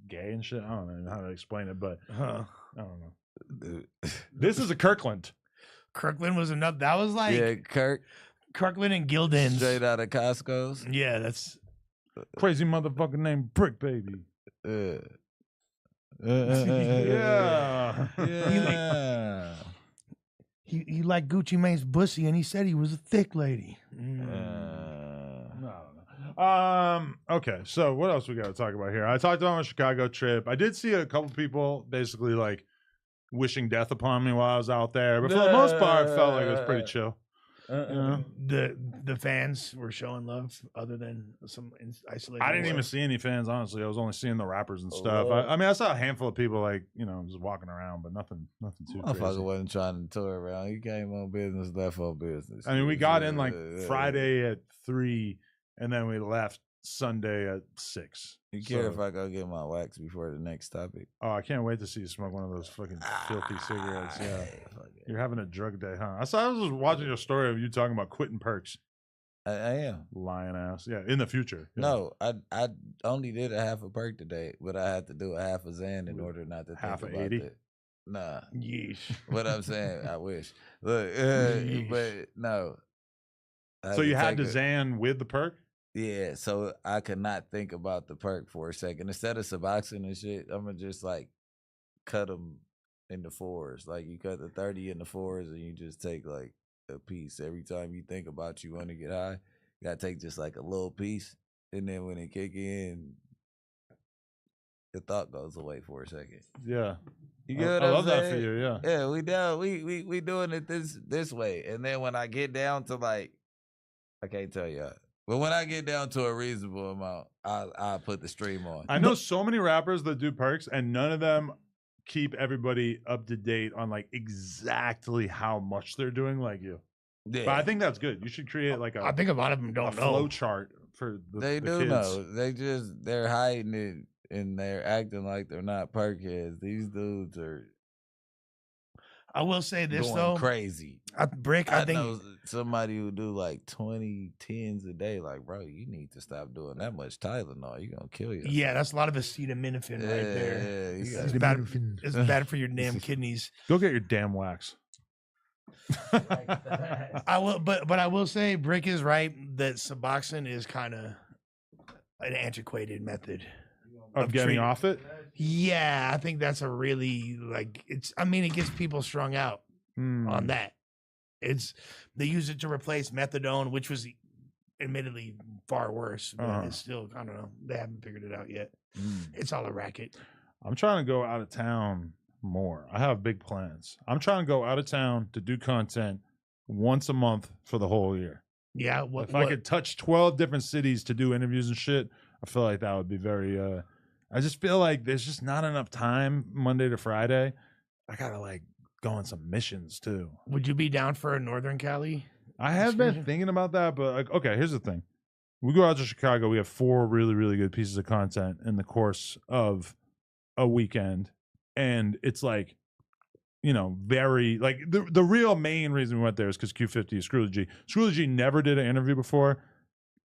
gay and shit. I don't know how to explain it, but Huh. I don't know. This is a Kirkland. Kirkland was enough. That was like Yeah, Kirk, Kirkland and Gildan's. straight out of Costco's. Yeah, that's Crazy motherfucker named Bricc, baby. Yeah. Yeah. he liked Gucci Mane's pussy, and he said he was a thick lady. Okay, so what else we got to talk about here? I talked about my Chicago trip. I did see a couple people basically like wishing death upon me while I was out there, but for the most part, it felt like it was pretty chill. You know? The fans were showing love, other than some isolated. I didn't even ones. see any fans, honestly. I was only seeing the rappers and stuff. I mean, I saw a handful of people like, just walking around, but nothing too Motherfucker crazy. wasn't trying to tour around. He came on business, left on business. I mean, we got in like Friday at 3, and then we left Sunday at 6. You care So- if I go get my wax before the next topic? Oh, I can't wait to see you smoke one of those fucking filthy cigarettes. Yeah. Fuck it. You're having a drug day, huh? I was watching your story of you talking about quitting perks. I am. Lying ass. Yeah, in the future. Yeah. No, I only did a half a perk today, but I had to do a half a Xan in order not to Half think a about 80? it. Nah. Yeesh. What I'm saying, I wish. Look, Yeesh. but no. I So you had take the a- Xan with the perk? Yeah, so I could not think about the perk for a second. Instead of Suboxone and shit, I'm gonna just like cut them into fours. Like you cut the 30 into fours, and you just take like a piece every time you think about you want to get high. You gotta take just like a little piece, and then when it kick in, the thought goes away for a second. Yeah. You I- get what I I'm love that for saying? you, yeah. Yeah, we down. We doing it this way, and then when I get down to like, I can't tell you. But when I get down to a reasonable amount, I'll put the stream on. I know so many rappers that do perks, and none of them keep everybody up to date on like exactly how much they're doing like you. Yeah. But I think that's good. You should create like I a think a lot of them a don't flow know. chart for the They the do kids. know. They're hiding it and they're acting like they're not perk heads. These dudes are I will say this going though, crazy. Bricc. I think know somebody who do like 20 tens a day. Like, bro, you need to stop doing that much Tylenol. You're gonna kill yourself. yeah, that's a lot of acetaminophen right there. Yeah, you It's gotta- bad. It's bad for your damn kidneys. Go get your damn wax. I will, but I will say, Bricc is right that Suboxone is kind of an antiquated method Of getting treating- off it? Yeah, I think that's a really like it's. I mean, it gets people strung out Hmm. on that. It's they use it to replace methadone, which was admittedly far worse, but Uh-huh. it's still I don't know. They haven't figured it out yet. Mm. It's all a racket. I'm trying to go out of town more. I have big plans. I'm trying to go out of town to do content once a month for the whole year. Yeah, what, If I could touch 12 different cities to do interviews and shit, I feel like that would be very I just feel like there's just not enough time Monday to Friday. I gotta like go on some missions too. would you be down for a Northern Cali? I have been Excursion? thinking about that, but like, okay, here's the thing. We go out to Chicago, we have 4 really, really good pieces of content in the course of a weekend. And it's like, you know, very like the real main reason we went there is because Q50 is Screwly G. Screwly G never did an interview before.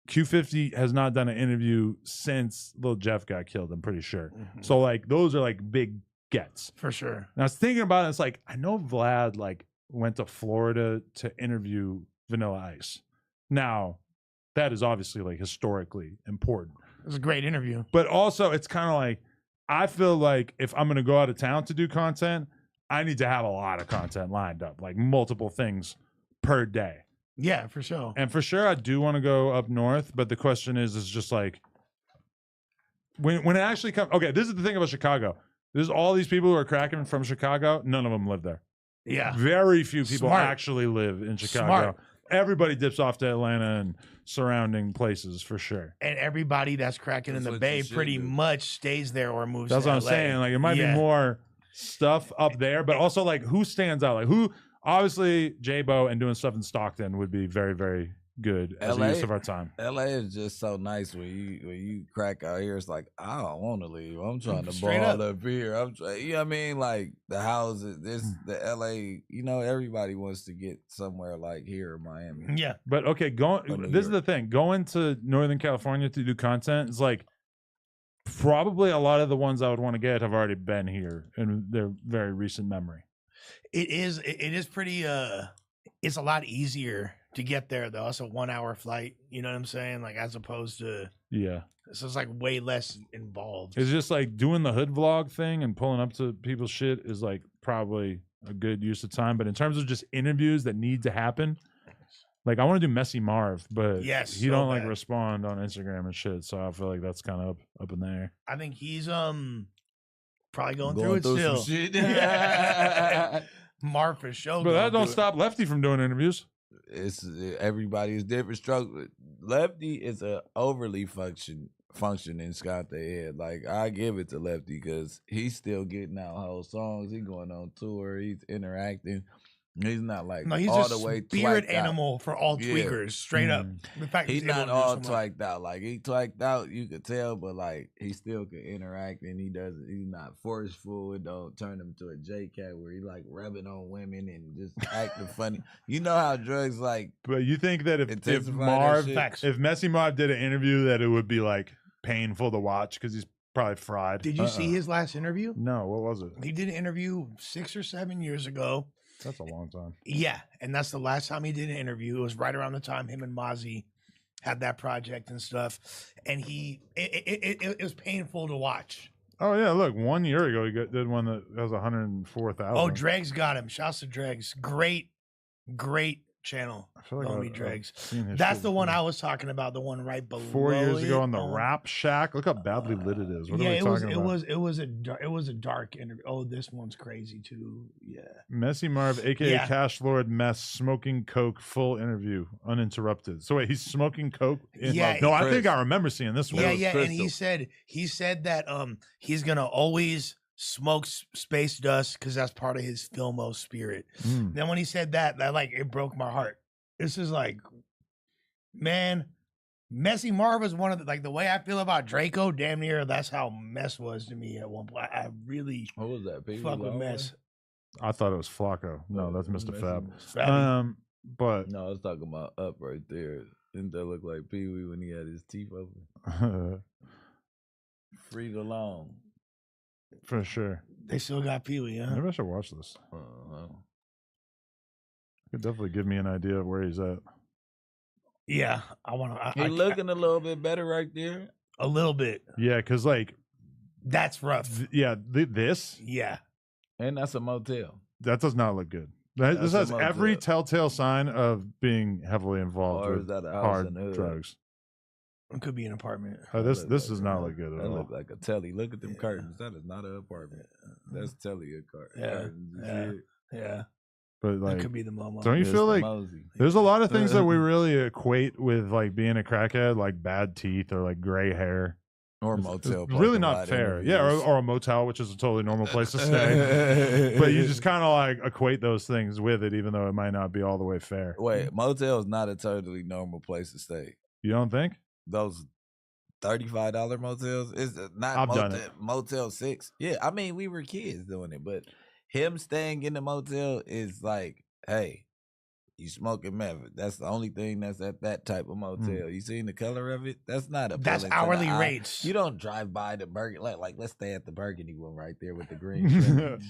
Q50 has not done an interview since Lil Jeff got killed, I'm pretty sure. Mhm. So like those are like big gets. For sure. And I was thinking about it, it's like I know Vlad like went to Florida to interview Vanilla Ice. Now, that is obviously like historically important. It was a great interview. But also it's kind of like I feel like if I'm gonna go out of town to do content, I need to have a lot of content lined up, like multiple things per day. Yeah, for sure. And for sure, I do want to go up north. But the question is just like when it actually comes. Okay, this is the thing about Chicago. There's all these people who are cracking from Chicago. None of them live there. Yeah. Very few people Smart. actually live in Chicago. Smart. Everybody dips off to Atlanta and surrounding places for sure. And everybody that's cracking That's in the what Bay you should pretty do. much stays there or moves That's to what I'm LA. saying. Like, it might Yeah. be more stuff up there, but also like who stands out? Like who? Obviously, J-Bo and doing stuff in Stockton would be very, very good as a LA? use of our time. LA is just so nice when you crack out here. It's like I don't want to leave. I'm trying to Straight ball up. up here. You know what I mean? Like the houses, the LA. You know, everybody wants to get somewhere like here in Miami. Yeah. But okay, Or New this is York. the thing. Going to Northern California to do content is like probably a lot of the ones I would want to get have already been here in their very recent memory. It is pretty it's a lot easier to get there though. It's a 1 hour flight, you know what I'm saying? Like as opposed to Yeah. so it's like way less involved. It's just like doing the hood vlog thing and pulling up to people's shit is like probably a good use of time. But in terms of just interviews that need to happen, like I want to do Messy Marv, but Yes, he so don't like bad. respond on Instagram and shit. So I feel like that's kind of up in the air. I think he's probably going through it still. some shit. Yeah. Marv for sure. But that gonna don't do it. stop Lefty from doing interviews. It's everybody's different stroke. Lefty is a overly functioning Scott the head. Like I give it to Lefty because he's still getting out whole songs. He's going on tour. He's interacting. He's not like No, he's all a the way spirit twacked out. animal for all Yeah. tweakers, straight up. The fact He's able to not do all so much. twacked out. Like he twacked out, you could tell, but like he still can interact, and he doesn't. He's not forceful. It don't turn him to a J cat where he like rubbing on women and just acting funny. You know how drugs like. But you think that if intensify that Marv, shit? Facts. if Messy Marv did an interview, that it would be like painful to watch because he's probably fried. Did you see his last interview? No, what was it? He did an interview 6 or 7 years ago. That's a long time. Yeah, and that's the last time he did an interview. It was right around the time him and Mozzie had that project and stuff, and it was painful to watch. Oh yeah, look, 1 year ago he did one that has 104,000. Oh, Dregs got him. Shouts to Dregs. Great channel. I feel like Homie I've Dregs. seen his That's shit the one before. I was talking about. The one right below. 4 years ago it. on the Rap Shack. Look how badly lit it is. What yeah, are we it was. talking It about? was. It was a dark interview. Oh, this one's crazy too. Yeah. Messy Marv, aka Yeah. Cash Lord Mess, smoking coke, full interview, uninterrupted. So wait, he's smoking coke. Yeah, No, I Chris. think I remember seeing this one. Yeah, was yeah, and he Crystal. said that he's gonna always smoke space dust because that's part of his filmo spirit. Mm. Then when he said that like it broke my heart. This is like, man, Messy Marv is one of the, like the way I feel about Draco. Damn near that's how Mess was to me at one point. I really What was that? Pee Wee fuck with Longman? Mess. I thought it was Flacco. No, Oh, that's Mr. Messy Fab. Fabby. But No, I was talking about Up right there. Didn't that look like Pee Wee when he had his teeth open? Free the long. for sure. They still got Pee Wee, huh? Maybe I should watch this. Uh-huh. Could definitely give me an idea of where he's at. Yeah, I want to. He looking a little bit better right there. a little bit. Yeah, because like, That's rough. this Yeah. And that's a motel. that does not look good. This That's has a every motel. telltale sign of being heavily involved Or is with that a house hard in the hood? drugs. It could be an apartment. This That does look not like- look good at That all. look like a telly. Look at them Yeah. curtains. That is not an apartment. That's telly a curtain. Yeah. Curtains and Yeah. shit. Yeah. But That like, could be the Momo. don't you It's feel the like Mosey. there's a lot of things that we really equate with like being a crackhead, like bad teeth or like gray hair. Or It's motel. really parking not lot fair. Yeah, interviews. or a motel, which is a totally normal place to stay. But you just kind of like equate those things with it, even though it might not be all the way fair. Wait, motel is not a totally normal place to stay. You don't think? Those $35 motels is not I've done motel, it. Motel 6. Yeah, I mean we were kids doing it, but him staying in the motel is like, hey, you smoking meth. That's the only thing that's at that type of motel. You seen the color of it? That's not a. That's hourly rates. You don't drive by the Burgundy like let's stay at the Burgundy one right there with the green trimming.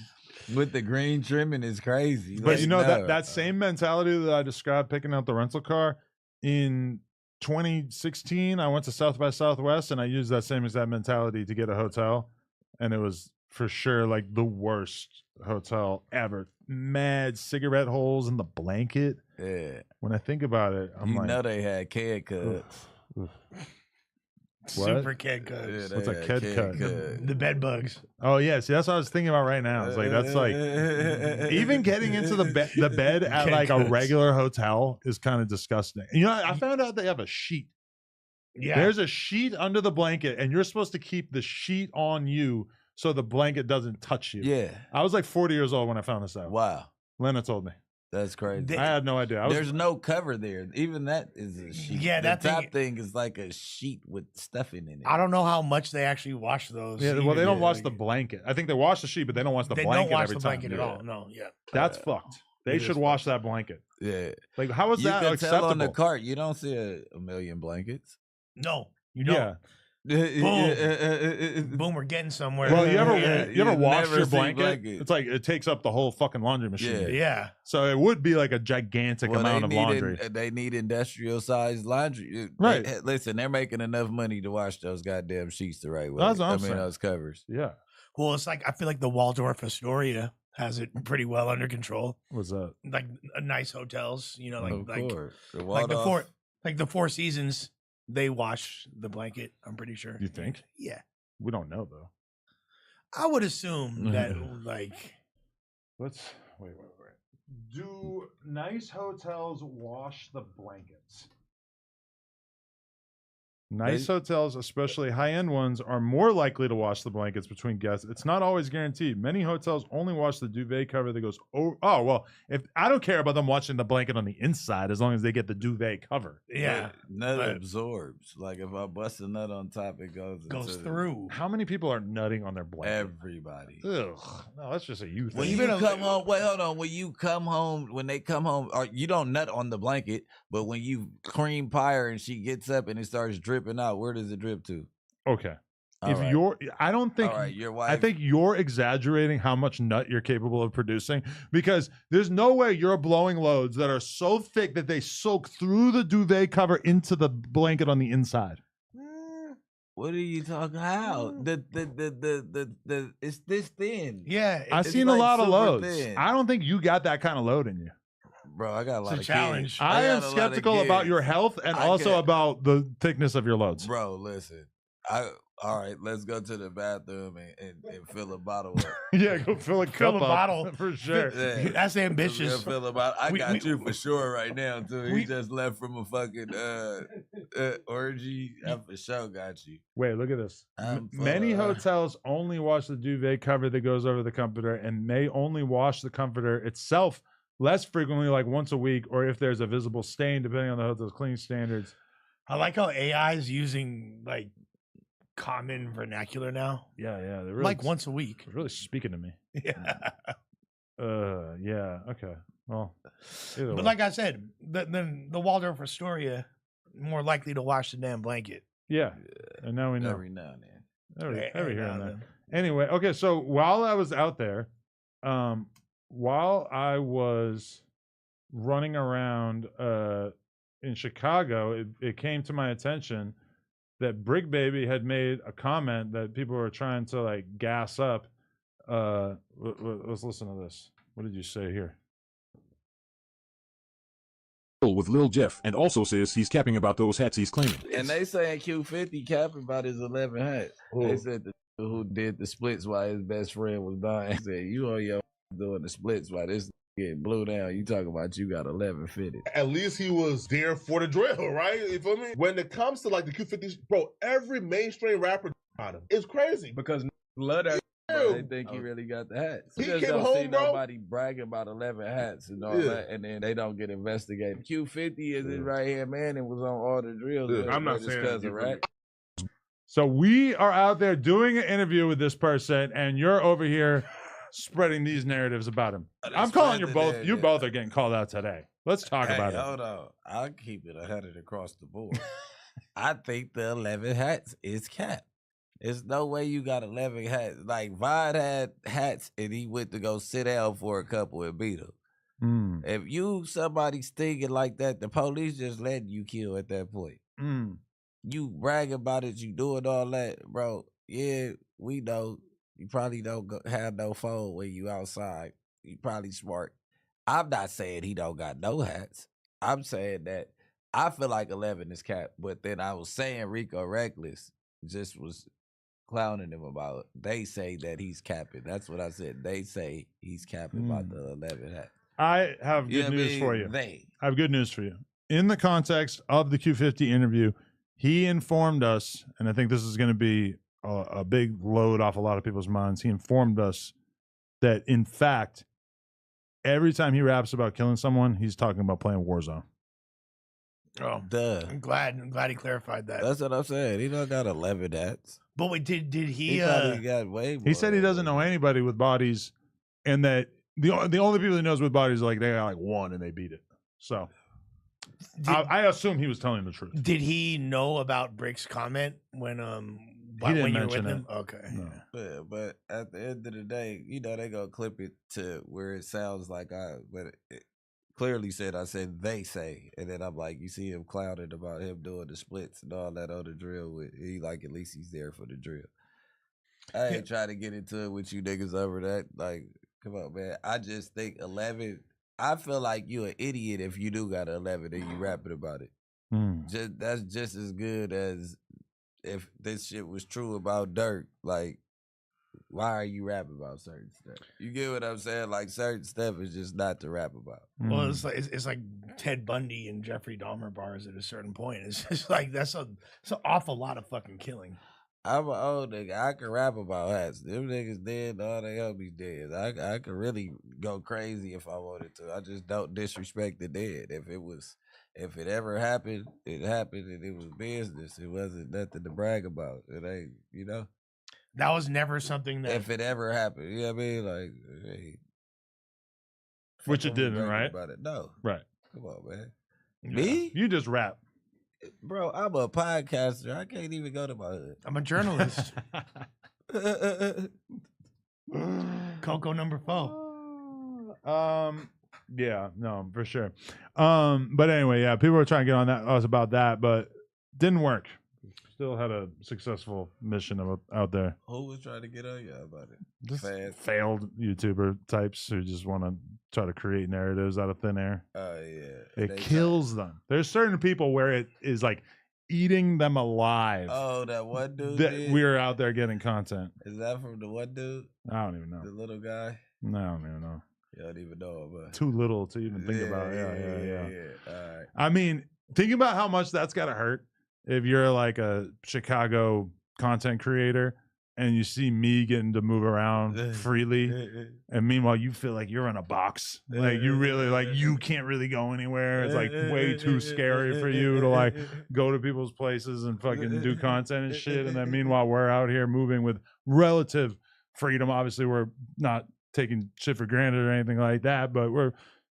With the green trimming is crazy. But Like, you know no. that same mentality that I described picking out the rental car in 2016, I went to South by Southwest and I used that same exact mentality to get a hotel, and it was for sure like the worst hotel ever. Mad cigarette holes in the blanket. Yeah, When I think about it, I'm you like, know they had kid cuts. What? Super kid cuts. Yeah, What's a they kid had cut? The bed bugs. Oh yeah, see that's what I was thinking about right now. It's like that's like even getting into the bed at Kid like a cuts. regular hotel is kind of disgusting. You know, I found out they have a sheet. Yeah. There's a sheet under the blanket, and you're supposed to keep the sheet on you so the blanket doesn't touch you. Yeah, I was like 40 years old when I found this out. wow, Lena told me. that's crazy. They- I had no idea. I was, There's no cover there. Even that is a sheet. Yeah, the that top thing- thing is like a sheet with stuffing in it. I don't know how much they actually wash those. yeah, well, they don't either. wash Like, the blanket. I think they wash the sheet, but they don't wash the They blanket don't wash every the time. blanket at Yeah. all. No, yeah. That's fucked. They It should is wash that blanket. Yeah, Like, how is you that can acceptable? tell on the cart. You don't see a million blankets. No, you don't. Yeah. Boom, we're getting somewhere. Well, you ever Yeah, you ever you wash never your see blanket? blanket. It's like it takes up the whole fucking laundry machine. Yeah. Yeah. So it would be like a gigantic Well, amount of laundry. They need industrial sized laundry. Right. Listen, they're making enough money to wash those goddamn sheets the right way. That's what I'm saying. those covers. Yeah. Well, it's like I feel like the Waldorf Astoria has it pretty well under control. What's that? Like nice hotels, you know, Of like course. like the Four Seasons. They wash the blanket. I'm pretty sure. You think? Yeah, We don't know though. I would assume that like Let's wait. Do nice hotels wash the blankets? Nice hotels, especially high-end ones, are more likely to wash the blankets between guests. It's not always guaranteed. Many hotels only wash the duvet cover that goes over. Oh, well, if I don't care about them washing the blanket on the inside as long as they get the duvet cover. Yeah. Nut absorbs. Like if I bust a nut on top, it goes through. How many people are nutting on their blanket? Everybody. Ugh. No, that's just a you thing. When you come home, wait, hold on. When you come home, when they come home, or you don't nut on the blanket, but when you cream pie her and she gets up and it starts dripping out, where does it drip to? Okay. All if right. I don't think, All right, your wife. I think you're exaggerating how much nut you're capable of producing, because there's no way you're blowing loads that are so thick that they soak through the duvet cover into the blanket on the inside. What are you talking? How the it's this thin. Yeah, I've it's seen like a lot of super loads. thin. I don't think you got that kind of load in you. Bro, I got a lot It's a of challenge. kids. I am got a lot of skeptical about kids. your health and I also can't- about the thickness of your loads. Bro, listen. All right, let's go to the bathroom and fill a bottle up. Yeah, go fill a Fill cup a up bottle. for sure. Yeah. That's ambitious. Fill a bottle. I We- got we- you for sure right now, too. He we- just left from a fucking orgy. I for sure got you. Wait, look at this. I'm full Many of- hotels only wash the duvet cover that goes over the comforter and may only wash the comforter itself less frequently, like once a week, or if there's a visible stain, depending on the hotel's cleaning standards. I like how AI is using like common vernacular now. Yeah, they're really, Like once a week. it's really speaking to me. Yeah. Yeah, okay. Well, either way. But like I said, the Waldorf Astoria more likely to wash the damn blanket. yeah, and now we know. Every now and then. Every here and now there. then. Anyway, okay, so while I was out there, while I was running around in Chicago, it came to my attention that Bricc Baby had made a comment that people were trying to like gas up. Let's listen to this. What did you say here? With Lil Jeff, and also says he's capping about those hats he's claiming. And they saying Q50 capping about his 11 hats. They said the who did the splits while his best friend was dying. Said, you on your doing the splits while this getting blew down. You talking about you got 11 fitted. At least he was there for the drill, right? You feel me? When it comes to like the Q50, bro, every mainstream rapper got him. It's crazy. Because love that. They think he really got the hats. He Just came don't home, see bro. nobody bragging about 11 hats and all Yeah. that, and then they don't get investigated. Q50 is his Yeah. right hand man and was on all the drills. Yeah. with- I'm not with his saying cousin, Q50. right? So we are out there doing an interview with this person, and you're over here spreading these narratives about him. I'm calling you both are getting called out today. Let's talk about it. Hold on. I'll keep it 100 across the board. I think the 11 hats is cap. There's no way you got 11 hats. Like, Vod had hats and he went to go sit down for a couple and beat them. Mm, If you somebody stinging like that, the police just letting you kill at that point. mm. You brag about it, you doing all that, bro. Yeah, we know you probably don't have no phone when you outside. You probably smart. I'm not saying he don't got no hats. I'm saying that I feel like 11 is cap, but then I was saying Rico Reckless just was clowning him about it. They say that he's capping. That's what I said. They say he's capping about the 11 hat. I have You good know what I news mean? for you. They. I have good news for you. In the context of the Q50 interview, he informed us, and I think this is going to be a big load off a lot of people's minds. He informed us that, in fact, every time he raps about killing someone, he's talking about playing Warzone. Oh, Duh. I'm glad he clarified that. That's what I'm saying. He don't got 11 hats. But wait, did he? He probably got way more. He said he doesn't know anybody with bodies, and that the only people he knows with bodies are like they got like one and they beat it. So I assume he was telling the truth. Did he know about Brick's comment when didn't when you were mention with him? it. Okay. No. Yeah, but at the end of the day, you know, they gonna clip it to where it sounds like but it clearly said, I said they say, and then I'm like, you see him clouded about him doing the splits and all that other drill with, he like, at least he's there for the drill. I ain't trying to get into it with you niggas over that. Like, come on, man. I just think 11, I feel like you an idiot if you do got 11 and you rapping about it. That's just as good as if this shit was true about Dirk. Like, why are you rapping about certain stuff? You get what I'm saying? Like certain stuff is just not to rap about. Well, it's like Ted Bundy and Jeffrey Dahmer bars at a certain point. It's just like it's an awful lot of fucking killing. I'm an old nigga. I can rap about hats. Them niggas dead, all they homies dead. I could really go crazy if I wanted to. I just don't disrespect the dead. If it ever happened, it happened and it was business. It wasn't nothing to brag about. It ain't, you know? That was never something that. If it ever happened, you know what I mean? Like, hey. Which it fuck what we didn't, bragging right? About it. No. Right. Come on, man. Yeah. Me? You just rap. Bro, I'm a podcaster. I can't even go to my hood. I'm a journalist. Coco number 4. Yeah, no, for sure. But anyway, yeah, people were trying to get on us about that, but didn't work. Still had a successful mission out there. Who was trying to get on you about it? Just Fans? failed YouTuber types who just want to try to create narratives out of thin air. Oh, yeah. It kills them. There's certain people where it is like eating them alive. Oh, that one dude. that did? we're out there getting content. Is that from the one dude? I don't even know. The little guy? No, I don't even know. You don't even know him, but Too little to even think about. Yeah. All right. I mean, think about how much that's got to hurt if you're like a Chicago content creator and you see me getting to move around freely, and meanwhile you feel like you're in a box. Like you really like you can't really go anywhere. It's like way too scary for you to like go to people's places and fucking do content and shit. And then meanwhile we're out here moving with relative freedom. Obviously we're not taking shit for granted or anything like that, but we're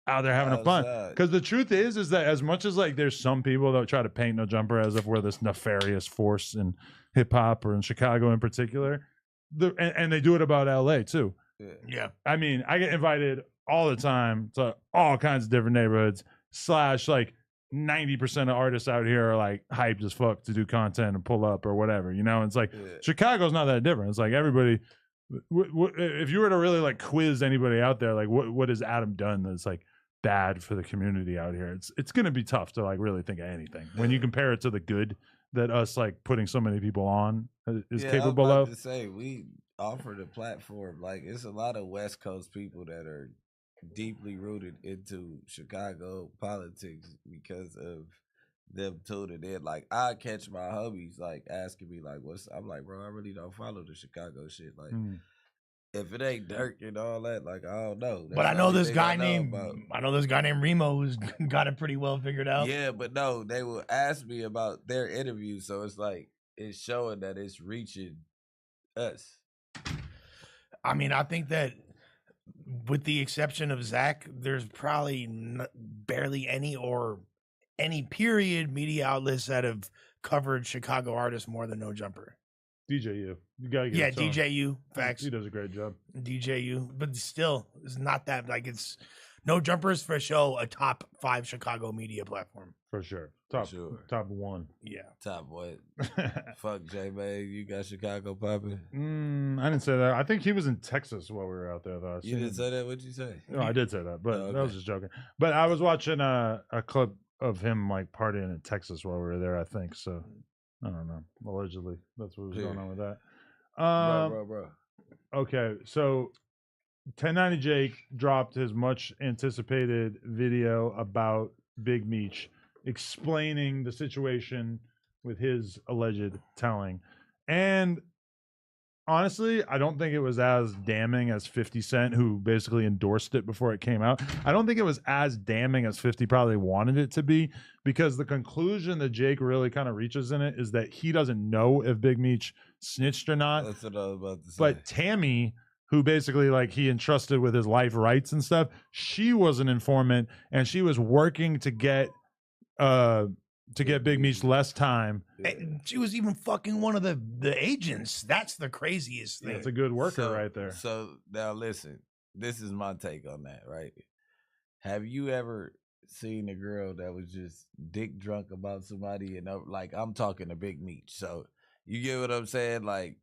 out there having a fun. Because the truth is that as much as like there's some people that try to paint No Jumper as if we're this nefarious force in hip hop or in Chicago in particular, and they do it about LA too. Yeah. I mean, I get invited all the time to all kinds of different neighborhoods. / like 90% of artists out here are like hyped as fuck to do content and pull up or whatever, you know. It's like Chicago's not that different. It's like everybody. If you were to really like quiz anybody out there, like what has Adam done that's like bad for the community out here? It's going to be tough to like really think of anything when you compare it to the good that us like putting so many people on is capable I was of. about to say, we offer the platform. Like it's a lot of West Coast people that are deeply rooted into Chicago politics because of them tuning in. Like I catch my homies like asking me like I'm like, bro, I really don't follow the Chicago shit. Like if it ain't Dirk and all that, like I don't know. But I know this guy named Remo who's got it pretty well figured out. Yeah, but no, they will ask me about their interview, so it's like it's showing that it's reaching us. I mean, I think that with the exception of Zach, there's probably barely any period media outlets that have covered Chicago artists more than No Jumper. DJU. You gotta get DJU. Facts. He does a great job. DJU. But still, it's not that like it's No Jumpers for show a top 5 Chicago media platform. For sure. Top 1. Yeah. Top what? Fuck J-May. You got Chicago popping? I didn't say that. I think he was in Texas while we were out there though. You didn't say that? What'd you say? No, I did say that, but I was just joking. But I was watching a clip of him like partying in Texas while we were there, I think. So I don't know. Allegedly. That's what was going on with that. Bro. Okay, so 1090 Jake dropped his much anticipated video about Big Meech explaining the situation with his alleged telling. And honestly, I don't think it was as damning as 50 Cent, who basically endorsed it before it came out. I don't think it was as damning as 50 probably wanted it to be, because the conclusion that Jake really kind of reaches in it is that he doesn't know if Big Meech snitched or not. That's what I was about to say. But Tammy, who basically like he entrusted with his life rights and stuff, she was an informant and she was working to get Big Meech less time. And she was even fucking one of the agents. That's the craziest thing. That's a good worker right there. So now listen, this is my take on that, right? Have you ever seen a girl that was just dick drunk about somebody and like I'm talking to Big Meech? So you get what I'm saying? Like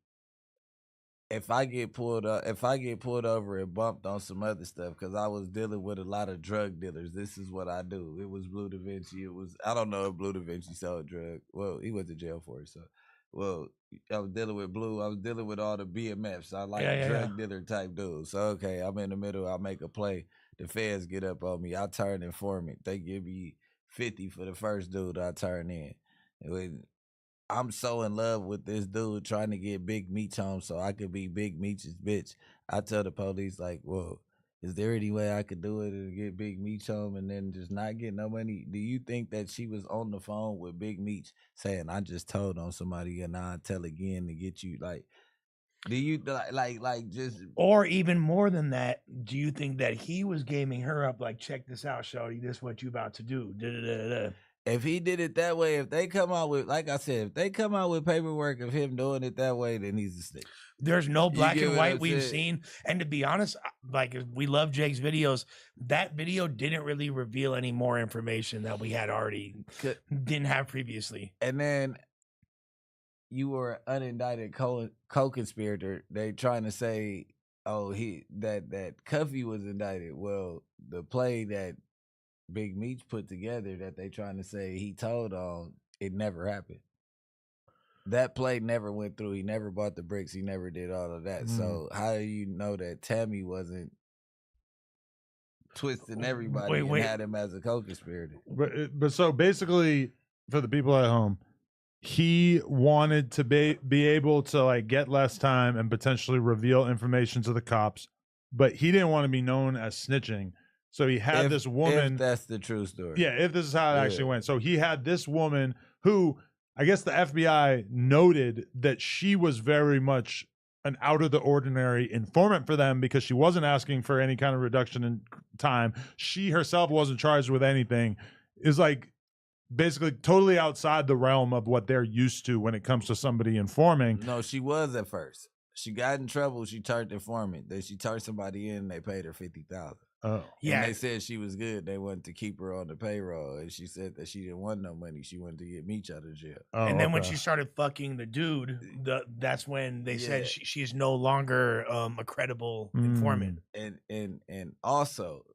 if I get pulled over and bumped on some other stuff because I was dealing with a lot of drug dealers, this is what I do. It was Blue Da Vinci. I don't know if Blue Da Vinci sold drugs. Well, he went to jail for it, so well, I was dealing with Blue. I was dealing with all the BMFs. I like Yeah, drug dealer type dudes. So, okay, I'm in the middle. I make a play. The feds get up on me. I turn informant. They give me 50 for the first dude I turn in. I'm so in love with this dude trying to get Big Meech home so I could be Big Meech's bitch. I tell the police, like, well, is there any way I could do it to get Big Meech home and then just not get no money? Do you think that she was on the phone with Big Meech saying, I just told on somebody and I'll tell again to get you? Like, do you like just. Or even more than that, do you think that he was gaming her up like, check this out, shawty, this is what you about to do? Da-da-da-da. If he did it that way, if they come out with, like I said, if they come out with paperwork of him doing it that way, then he's a snitch. There's no black get and what white I'm we've saying? seen. And to be honest, like we love Jake's videos. That video didn't really reveal any more information that we had already didn't have previously. And then you were an unindicted co-conspirator. They trying to say, oh, that Cuffy was indicted. Well, the play that Big Meech put together that they trying to say he told on, it never happened. That play never went through. He never bought the bricks. He never did all of that. So how do you know that Tammy wasn't twisting everybody and had him as a co-conspirator? But so basically, for the people at home, he wanted to be able to like get less time and potentially reveal information to the cops, but he didn't want to be known as snitching. So he had this woman. If that's the true story. Yeah, if this is how it actually went. So he had this woman who, I guess the FBI noted that she was very much an out of the ordinary informant for them because she wasn't asking for any kind of reduction in time. She herself wasn't charged with anything. Is like basically totally outside the realm of what they're used to when it comes to somebody informing. No, she was at first. She got in trouble. She turned informant. Then she turned somebody in. They paid her $50,000. Oh, yeah. And they said she was good. They wanted to keep her on the payroll, and she said that she didn't want no money. She wanted to get Meech out of jail. Oh, and then when she started fucking the dude, that's when they said she's no longer a credible informant. And also,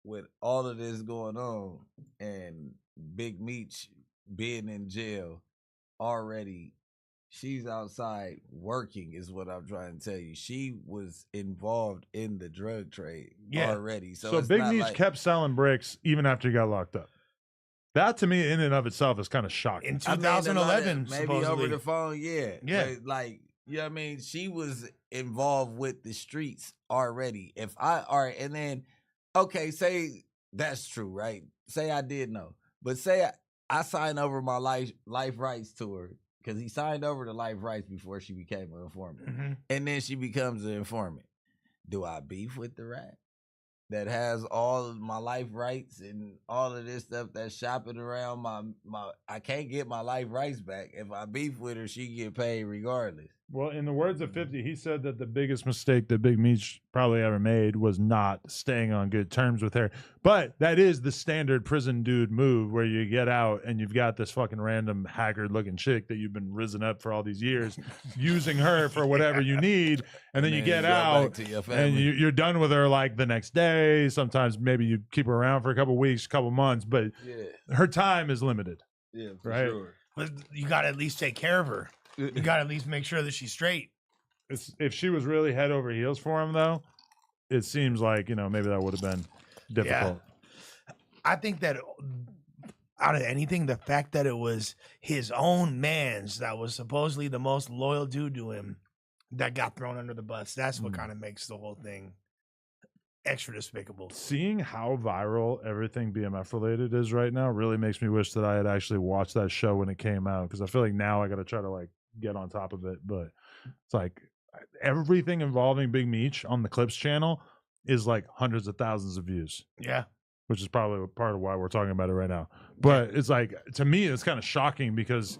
with all of this going on, and Big Meech being in jail already. She's outside working is what I'm trying to tell you. She was involved in the drug trade already. So Big Meech kept selling bricks even after he got locked up. That to me in and of itself is kind of shocking. In 2011, maybe supposedly. over the phone, yeah. But, like, you know what I mean? She was involved with the streets already. And then, okay, say that's true, right? Say I did know. But say I signed over my life rights to her. Because he signed over the life rights before she became an informant. Mm-hmm. And then she becomes an informant. Do I beef with the rat that has all of my life rights and all of this stuff that's shopping around my I can't get my life rights back. If I beef with her, she get paid regardless. Well, in the words of 50, he said that the biggest mistake that Big Meech probably ever made was not staying on good terms with her. But that is the standard prison dude move where you get out and you've got this fucking random haggard-looking chick that you've been risen up for all these years, using her for whatever you need, and then you get out and you're done with her like the next day. Sometimes maybe you keep her around for a couple weeks, couple months, but her time is limited. Yeah, for right? sure. But you got to at least take care of her. You got to at least make sure that she's straight. If she was really head over heels for him, though, it seems like, maybe that would have been difficult. Yeah. I think that out of anything, the fact that it was his own man's that was supposedly the most loyal dude to him that got thrown under the bus, that's what kind of makes the whole thing extra despicable. Seeing how viral everything BMF related is right now really makes me wish that I had actually watched that show when it came out, because I feel like now I got to try to like get on top of it. But it's like everything involving Big Meech on the Clips channel is like hundreds of thousands of views. Yeah. Which is probably part of why we're talking about it right now. But it's like, to me, it's kind of shocking because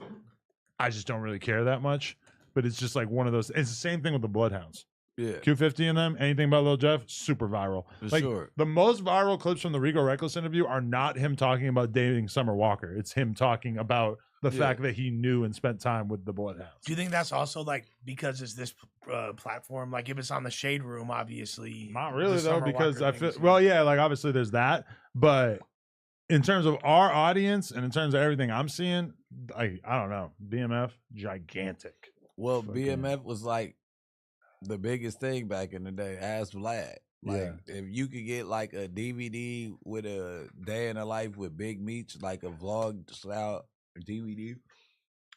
I just don't really care that much. But it's just like one of those. It's the same thing with the Bloodhounds. Yeah. Q50 and them, anything about Lil Jeff, super viral. For sure. The most viral clips from the Rico Reckless interview are not him talking about dating Summer Walker. It's him talking about the fact that he knew and spent time with the Bloodhounds. Do you think that's also like because it's this platform? Like if it's on the Shade Room, obviously. Not really though, because I feel like obviously there's that, but in terms of our audience and in terms of everything I'm seeing, I don't know. BMF, gigantic. Well, Fucking- BMF was like the biggest thing back in the day. Ask Vlad. Like, Yeah. if you could get like a DVD with a day in the life with Big Meech, like a vlog style DVD.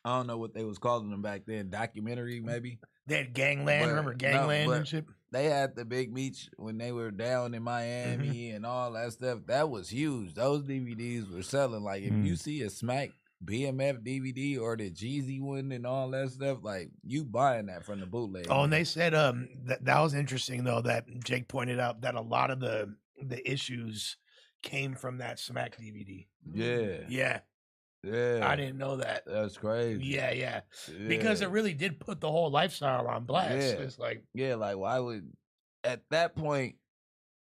I don't know what they was calling them back then. Documentary, maybe. They had Gangland. But- Remember no, Gangland but- and shit? They had the Big Meech when they were down in Miami and all that stuff. That was huge. Those DVDs were selling. Like, if you see a Smack BMF DVD or the Jeezy one and all that stuff, like, you buying that from the bootleg. Oh, and they said that was interesting though that Jake pointed out that a lot of the issues came from that Smack DVD. Yeah. Yeah, Yeah. I didn't know that. That's crazy. Yeah, because Yeah. it really did put the whole lifestyle on blast. Yeah. It's like, Yeah, like, why would, at that point,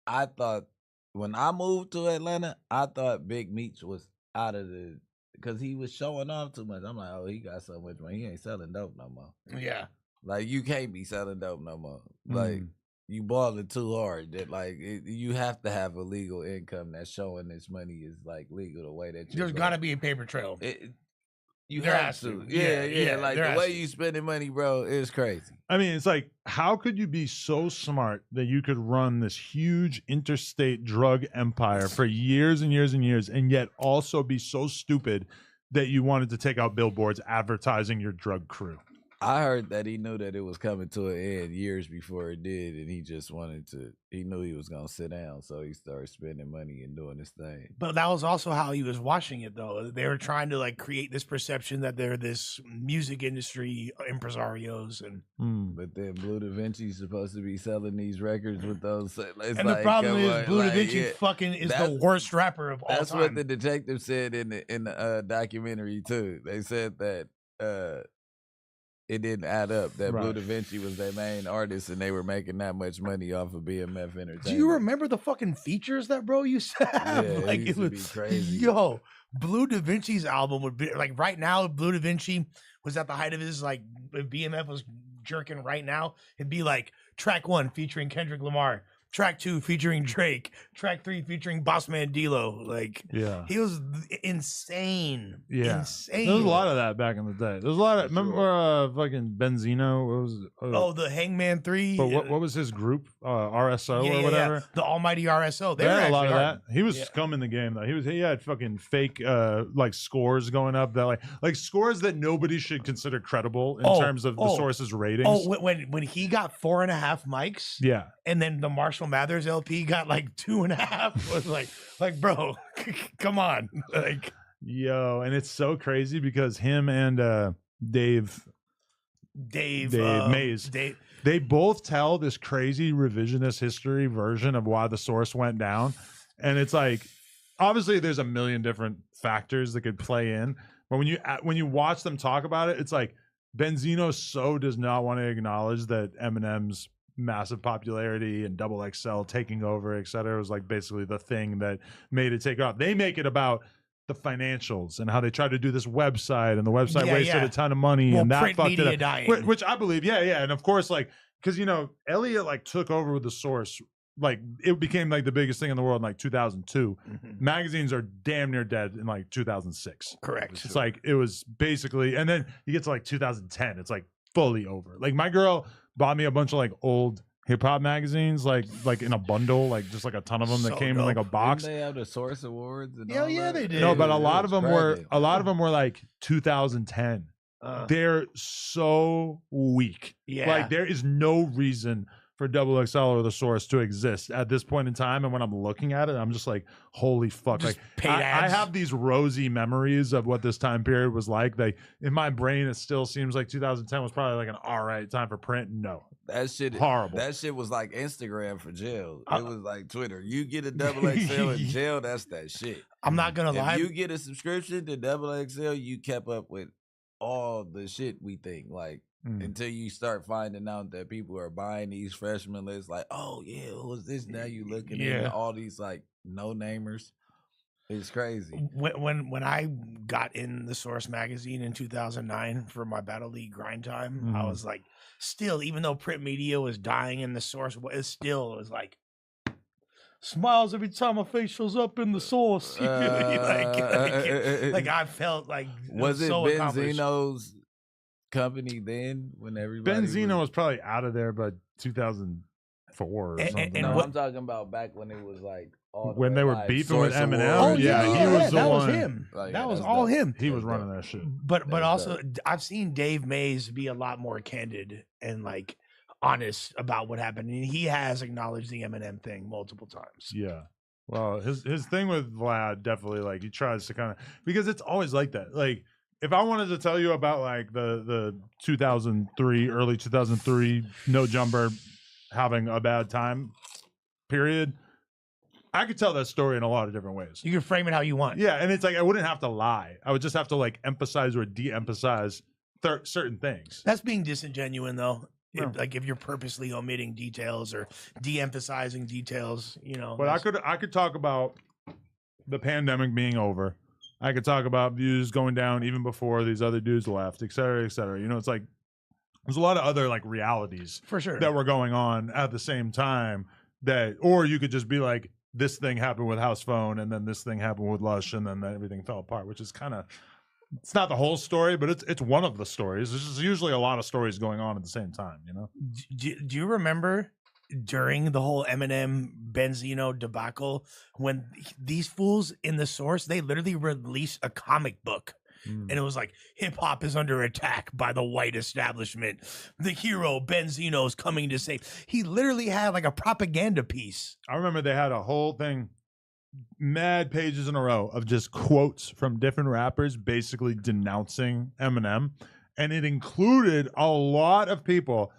I thought, when I moved to Atlanta, I thought Big Meech was out of the, because he was showing off too much. I'm like, oh, he got so much money. He ain't selling dope no more. yeah, Like, you can't be selling dope no more. Like, you balling too hard. That, like, you have to have a legal income that's showing this money is, like, legal the way that you there's got to be a paper trail. You There have has to. to. Yeah, Yeah, like, there the has way to. you spending money, bro, is crazy. I mean, it's like, how could you be so smart that you could run this huge interstate drug empire for years and years and years, and yet also be so stupid that you wanted to take out billboards advertising your drug crew? I heard that he knew that it was coming to an end years before it did, and he just wanted to. He knew he was gonna sit down, so he started spending money and doing his thing. But that was also how he was watching it, though. They were trying to like create this perception that they're this music industry impresarios, and But then Blue Da Vinci's supposed to be selling these records with those. It's and the like, problem come is on, Blue Da like, Vinci yeah, fucking is the that's- worst rapper of all That's time. what the detective said in the documentary too. They said that it didn't add up that Blue Right. Da Vinci was their main artist and they were making that much money off of BMF Entertainment. Do you remember the fucking features that bro used to have? Yeah, it used to be crazy. Yo, Blue Da Vinci's album would be like right now. Blue Da Vinci was at the height of his like if BMF was jerking right now. It'd be like track 1 featuring Kendrick Lamar, track 2 featuring Drake, track 3 featuring Bossman D-Lo. Like, Yeah. he was insane. Yeah. Insane. There was a lot of that back in the day. There was a lot of, remember fucking Benzino? What was it? Oh, the Hangman 3. But what was his group? RSO or whatever? The Almighty RSO. They had a lot of actually that. He was Yeah. scum in the game though. He had fucking fake like scores going up that like scores that nobody should consider credible in terms of the source's ratings. Oh, when he got 4.5 mics, yeah. and then the Marshall Mathers LP got like 2.5. Was like, bro, come on, like, Yo, and it's so crazy because him and Dave Mays, they both tell this crazy revisionist history version of why the source went down, and it's like obviously there's a million different factors that could play in, but when you watch them talk about it, it's like Benzino so does not want to acknowledge that Eminem's massive popularity and Double XL taking over, et cetera, was like basically the thing that made it take off. They make it about the financials and how they tried to do this website, and the website wasted a ton of money, and that print fucked it media up. dying. Which I believe, yeah, and of course, like, because Elliot like took over with the source, like it became like the biggest thing in the world in like 2002. Magazines are damn near dead in like 2006. Correct. It's like it was basically, and then you get to like 2010, it's like fully over. Like my girl bought me a bunch of like old hip hop magazines, like in a bundle, like just like a ton of them that So came in like a dope. box. Didn't they have the Source Awards? And Hell all yeah, that? they did. No, but a It lot of was them were cracking. like 2010. They're so weak. Yeah. Like there is no reason for Double XL or the source to exist at this point in time. And when I'm looking at it, I'm just like, holy fuck. Just Like paid I ads. have these rosy memories of what this time period was like. Like in my brain, it still seems like 2010 was probably like an all right time for print. No. That shit Horrible. That shit was like Instagram for jail. It was like Twitter. You get a Double XL in jail, that's that shit. I'm not gonna lie. If you get a subscription to Double XL, you kept up with all the shit we think. Like until you start finding out that people are buying these freshman lists, like, oh yeah, who's this? Now you looking Yeah. at all these like no namers. It's crazy. When I got in the Source magazine in 2009 for my Battle League grind time, I was like, still, even though print media was dying and the Source was still, it was like smiles every time my face shows up in the sauce. You feel me? Like I felt like was it so accomplished. Benzino's company then when everybody Benzino was probably out of there by 2004 or something. and No, what- I'm talking about back when it was like all the When way they were live, beefing with Source Eminem? Awards. Oh, yeah, he was the that one. was him. Oh, yeah, that was that's all dope. him. He was That's running dope. that shit. But That's also, dope. I've seen Dave Mays be a lot more candid and like honest about what happened, and he has acknowledged the Eminem thing multiple times. Yeah. Well, his thing with Vlad definitely, like, he tries to kind of, because it's always like that. Like, if I wanted to tell you about like the 2003, early 2003 No Jumper having a bad time period, I could tell that story in a lot of different ways. You can frame it how you want. Yeah, and it's like I wouldn't have to lie. I would just have to like emphasize or de-emphasize certain things. That's being disingenuous, though. No. Like if you're purposely omitting details or de-emphasizing details, you know. But I could talk about the pandemic being over. I could talk about views going down even before these other dudes left, et cetera, et cetera. You know, it's like there's a lot of other like realities for sure that were going on at the same time that, or you could just be like, this thing happened with House Phone, and then this thing happened with Lush, and then everything fell apart, which is kind of, it's not the whole story, but it's one of the stories. There's just usually a lot of stories going on at the same time, you know? Do you remember during the whole Eminem Benzino debacle when these fools in the Source, they literally released a comic book? And it was like, hip hop is under attack by the white establishment. The hero Benzino is coming to save. He literally had like a propaganda piece. I remember they had a whole thing, mad pages in a row of just quotes from different rappers basically denouncing Eminem. And it included a lot of people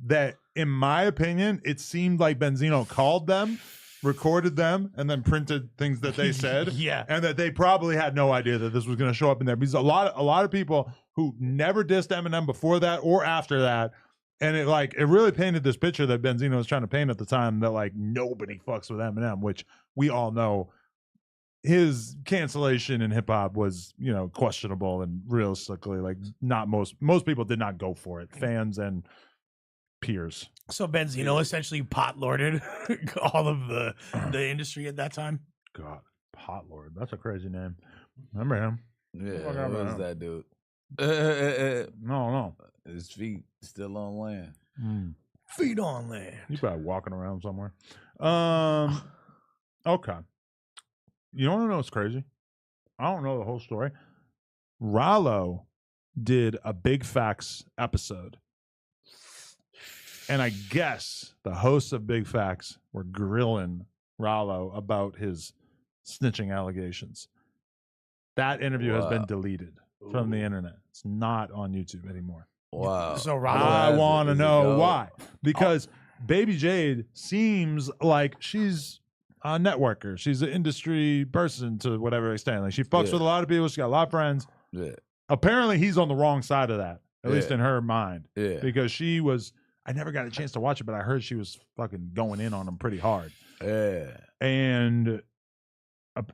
that, in my opinion, it seemed like Benzino called them, recorded them, and then printed things that they said. Yeah. And that they probably had no idea that this was going to show up in there. Because a lot of people who never dissed Eminem before that or after that, and it really painted this picture that Benzino was trying to paint at the time that like nobody fucks with Eminem, which we all know his cancellation in hip hop was, you know, questionable, and realistically, like not most people did not go for it, fans and peers. So Benzino essentially pot lorded all of the industry at that time. God, Pot Lord, that's a crazy name. Remember him? Yeah, what was that dude? No. His feet still on land. Feet on land. He's probably walking around somewhere. Okay. You want to know what's crazy? I don't know the whole story. Rollo did a Big Facts episode. And I guess the hosts of Big Facts were grilling Rollo about his snitching allegations. That interview has been deleted from the internet. It's not on YouTube anymore. Wow. So Rollo I want to Is it know gold? why. Because Baby Jade seems like she's a networker. She's an industry person to whatever extent. Like she fucks Yeah. with a lot of people. She's got a lot of friends. Yeah. Apparently, he's on the wrong side of that, at least Yeah. in her mind. Yeah. Because she was, I never got a chance to watch it, but I heard she was fucking going in on him pretty hard. Yeah. And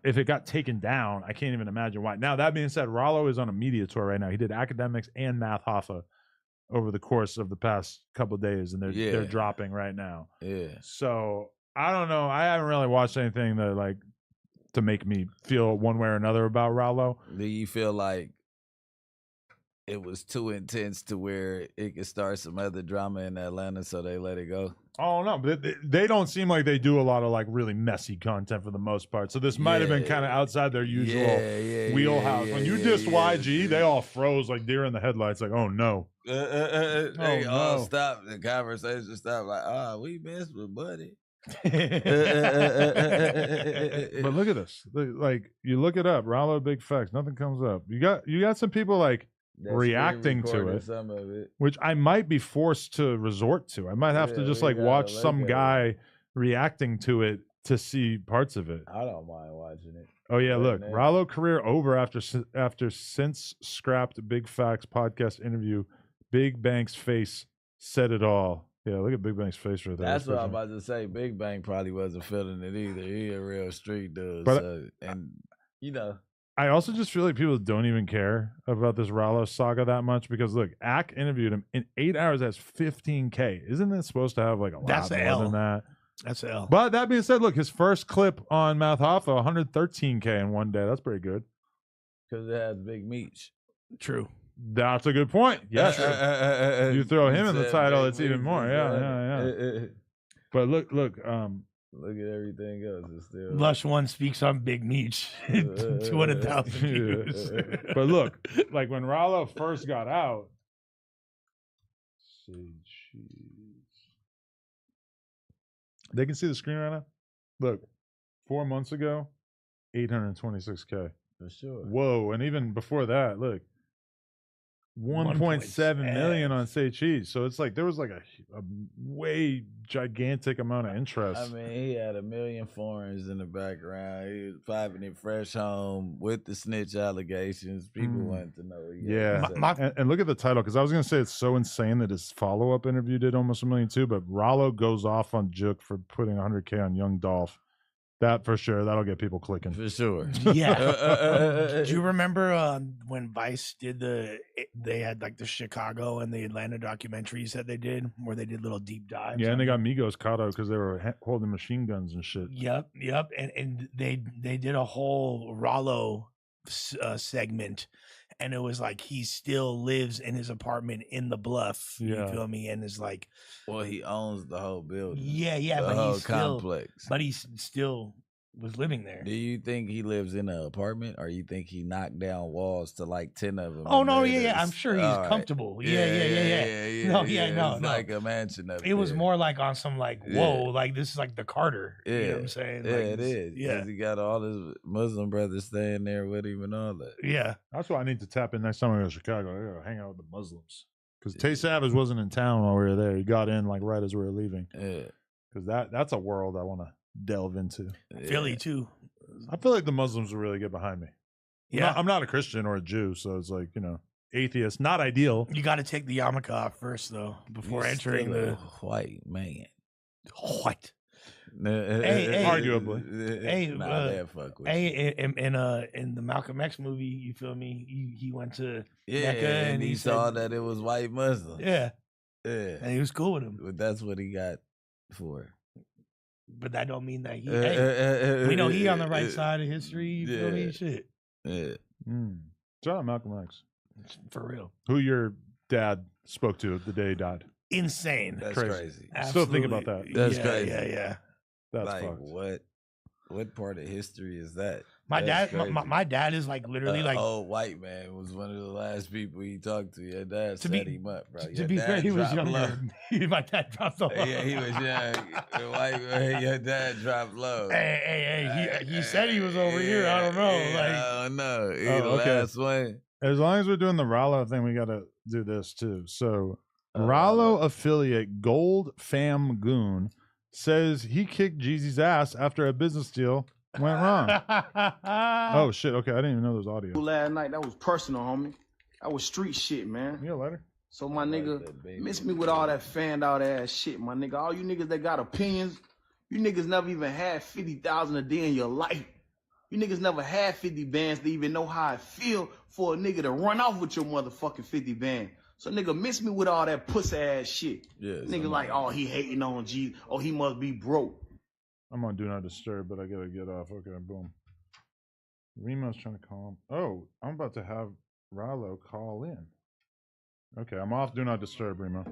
if it got taken down, I can't even imagine why. Now, that being said, Rollo is on a media tour right now. He did Akademiks and Math Hoffa over the course of the past couple of days, and they're Yeah. dropping right now. Yeah. So I don't know. I haven't really watched anything that like to make me feel one way or another about Rollo. Do you feel like it was too intense to where it could start some other drama in Atlanta, so they let it go? Oh no, but they don't seem like they do a lot of like really messy content for the most part. So this might have been kind of outside their usual wheelhouse. When you dissed YG, they all froze like deer in the headlights. Like, oh no, They all no. stopped. The conversation stopped. Like, we messed with Buddy. But look at this. Like you look it up, Rollo Big Facts. Nothing comes up. You got some people like That reacting screen to recorded it, some of it. which I might be forced to resort to. I might have to Yeah, just we like gotta watch look some at it. guy reacting to it to see parts of it. I don't mind watching it. Oh yeah, Right look, now. Rollo career over after since scrapped Big Facts podcast interview. Big Bank's face said it all. Yeah, look at Big Bank's face right there. That's what I'm picture. about to say. Big Bang probably wasn't feeling it either. He a real street dude. But- So, and you know, I also just feel like people don't even care about this Rollo saga that much because look, Ak interviewed him in 8 hours. That's 15K. Isn't that supposed to have like a lot That's more a L. than that? That's a L. But that being said, look, his first clip on Mouth Hoffa, 113K in one day. That's pretty good. Because it has Big Meech. True. That's a good point. Yeah, you throw him in the title, it's even more. Yeah. But look. Look at everything else. It's still Lush One speaks on Big Meech. 200,000 views. But look, like when Rollo first got out, they can see the screen right now. Look, 4 months ago, 826K. For sure. Whoa, and even before that, look, 1.7 million on Say Cheese. So it's like there was like a way gigantic amount of interest. I mean, he had 1 million foreigners in the background. He was piping it fresh home with the snitch allegations. People wanted to know. And look at the title, because I was going to say it's so insane that his follow-up interview did almost 1 million too, but Rollo goes off on Juke for putting 100K on Young Dolph. That for sure. That'll get people clicking. For sure. Yeah. Do you remember when Vice did they had like the Chicago and the Atlanta documentaries that they did, where they did little deep dives? Yeah, and they got Migos caught out because they were holding machine guns and shit. Yep. And they did a whole Rollo segment, and it was like he still lives in his apartment in the Bluff. You feel me? And is like, well, he owns the whole building. Yeah, the but whole he's still, complex. but he still was living there. Do you think he lives in an apartment, or you think he knocked down walls to like 10 of them? Oh no, yeah. I'm sure he's comfortable. Yeah. No, it's like a mansion up It was there. more like on some like, whoa, like this is like the Carter. Yeah. You know what I'm saying? Yeah, Like, it is. Yeah. He got all his Muslim brothers staying there with him and all that. Yeah. That's why I need to tap in next time I go to Chicago. I gotta hang out with the Muslims. Because Tay Savage wasn't in town while we were there. He got in like right as we were leaving. Yeah. Because that's a world I want to delve into. Philly too. I feel like the Muslims will really get behind me. Yeah. I'm not a Christian or a Jew, so it's like, atheist, not ideal. You got to take the yarmulke off first, though, before entering the white man. What? Hey, arguably. In the Malcolm X movie, you feel me? He went to Mecca and he saw that it was white Muslims. Yeah. And he was cool with him. But that's what he got for. But that don't mean that he. We know he on the right side of history. You feel me? Shit. Yeah. Shout out Malcolm X. For real. Who your dad spoke to the day he died. Insane. That's crazy. Still think about that. That's crazy. Yeah. That's like fucked. What part of history is that? My dad is like literally like old white man was one of the last people he talked to. Your dad set him up, bro. To be fair, he was younger. My dad dropped off. Yeah, he was young. The white man, your dad dropped low. Hey, he said he was over here. I don't know. I don't know. He the last one. As long as we're doing the Rollo thing, we got to do this too. So, Rollo affiliate Gold Fam Goon says he kicked Jeezy's ass after a business deal went wrong. Oh shit! Okay, I didn't even know there was audio. Last night, that was personal, homie. That was street shit, man. You got a letter? So my nigga, miss me with all that fanned out ass shit, my nigga. All you niggas that got opinions, you niggas never even had 50,000 a day in your life. You niggas never had 50 bands to even know how it feel for a nigga to run off with your motherfucking 50 band. So nigga, miss me with all that pussy ass shit. Yeah, nigga like, oh, he hating on G. Oh, he must be broke. I'm on Do Not Disturb, but I gotta get off. Okay, boom. Remo's trying to call him. Oh, I'm about to have Rollo call in. Okay, I'm off Do Not Disturb, Remo.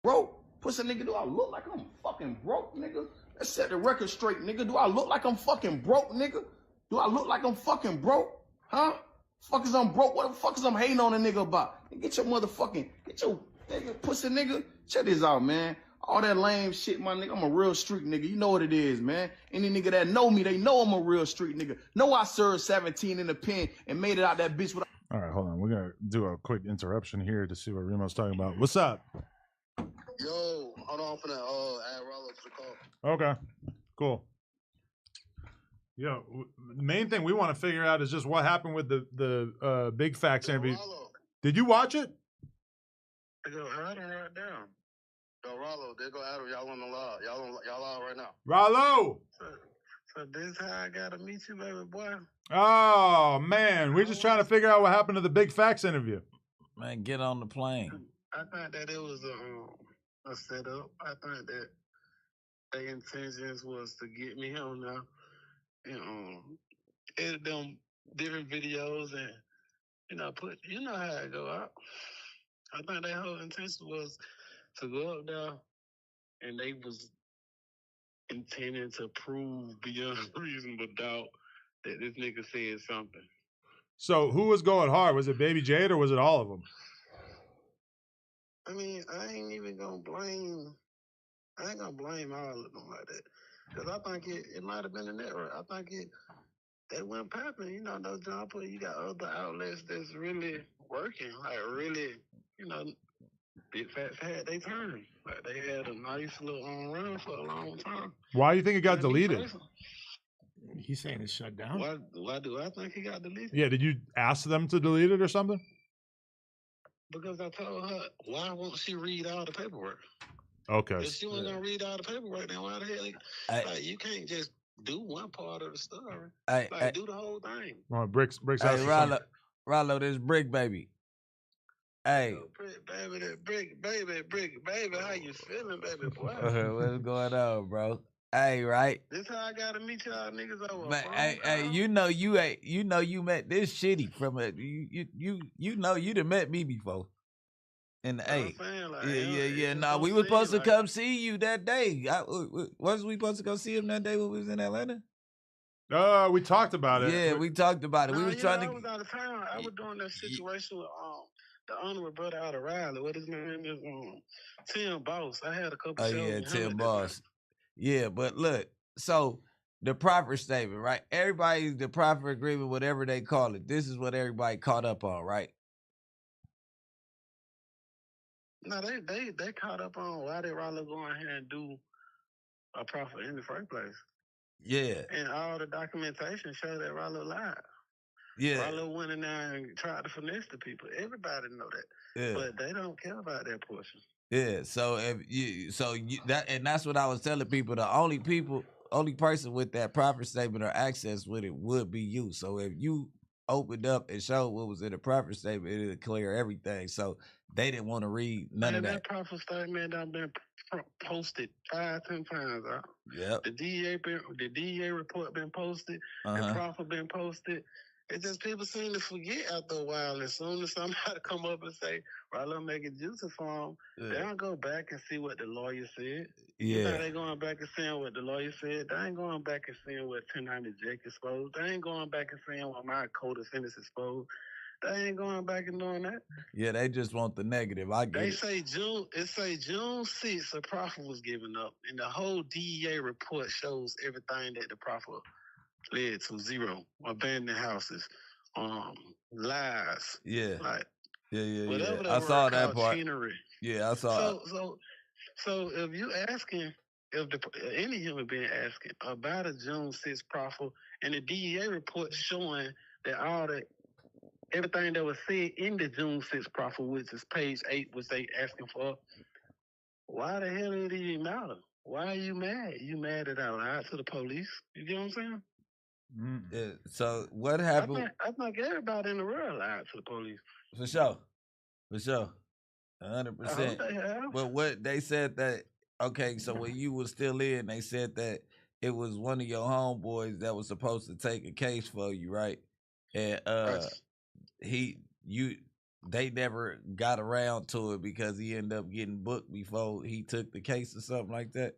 Broke? Pussy nigga, do I look like I'm fucking broke, nigga? Let's set the record straight, nigga. Do I look like I'm fucking broke, nigga? Do I look like I'm fucking broke? Huh? Fuck is I'm broke? What the fuck is I'm hating on a nigga about? Get your nigga, pussy nigga. Check this out, man. All that lame shit, my nigga. I'm a real street nigga. You know what it is, man. Any nigga that know me, they know I'm a real street nigga. Know I served 17 in the pen and made it out that bitch with. All right, hold on. We're gonna do a quick interruption here to see what Remo's talking about. What's up? Yo, hold on for that. Add Rollo to the call. Okay, cool. Yo, the main thing we want to figure out is just what happened with the Big Facts interview. Rollo. Did you watch it? Yo, add him right down. Yo, Rollo, they go Adam. Y'all on the live. Y'all live right now. Rollo! So this how I gotta meet you, baby boy. Oh, man. We're just trying to figure out what happened to the Big Facts interview. Man, get on the plane. I think that it was a setup. I think that their intentions was to get me on now and edit them different videos and put how it go out. I think their whole intention was to go up there and they was intending to prove beyond reasonable doubt that this nigga said something. So who was going hard? Was it Baby Jade or was it all of them? I mean, I ain't even gonna blame. I ain't gonna blame all of them like that, because I think it might have been a network. I think they went popping. No jumper. You got other outlets that's really working, like really, big fat they turn. Like they had a nice little run for a long time. Why do you think it got deleted? He's saying it's shut down. Why do I think he got deleted? Yeah, did you ask them to delete it or something? Because I told her, why won't she read all the paperwork? Okay. If she wasn't gonna read all the paperwork, then why the hell? You can't just do one part of the story. Do the whole thing. Well, Brick's hey, Rollo, this Bricc, baby. Hey. Bricc, baby, how you feeling, baby boy? What's going on, bro? Hey, right? This how I gotta meet y'all niggas over. Man, hey, you met this shitty from a you done met me before. And we were supposed to come see you that day. Wasn't we supposed to go see him that day when we was in Atlanta? We talked about it. Yeah, we talked about it. We was trying to. I was out of town. I was doing that situation with the honorable brother out of Riley. What his name is? Tim Boss. I had a couple. Oh yeah, Tim Boss. Yeah, but look, so the proffer statement, right? Everybody's the proffer agreement, whatever they call it. This is what everybody caught up on, right? No, they caught up on why did Rollo go in here and do a proffer in the first place. Yeah. And all the documentation showed that Rollo lied. Yeah. Rollo went in there and tried to finesse the people. Everybody know that. Yeah. But they don't care about that portion. Yeah. So that's what I was telling people. The only person with that proffer statement or access with it would be you. So if you opened up and showed what was in the proffer statement, it'll clear everything. So they didn't want to read none of that. That proffer statement I've been posted 5-10 times. Yep. The DEA report been posted. The proffer been posted. It's just people seem to forget after a while. As soon as somebody come up and say, Rollo make it juicy for them, they don't go back and see what the lawyer said. Yeah. You know they going back and saying what the lawyer said. They ain't going back and seeing what 1090 Jake exposed. They ain't going back and seeing what my co-defendants exposed. They ain't going back and doing that. Yeah, they just want the negative. I get it. It say June 6th a proffer was given up, and the whole DEA report shows everything that the proffer led to: 0, abandoned houses, lies. Yeah. Like, yeah. I saw that part. Cheenery. Yeah, I saw it. So if you asking, any human being asking about a June 6th proffer, and the DEA report showing that everything that was said in the June 6th proffer, which is page 8, was they asking for, why the hell did it even matter? Why are you mad? You mad that I lied to the police? You get what I'm saying? Yeah, so what happened? I think everybody in the world lied to the police. For sure. 100%. But what they said that, okay, so when you was still in, they said that it was one of your homeboys that was supposed to take a case for you, right? And they never got around to it because he ended up getting booked before he took the case or something like that.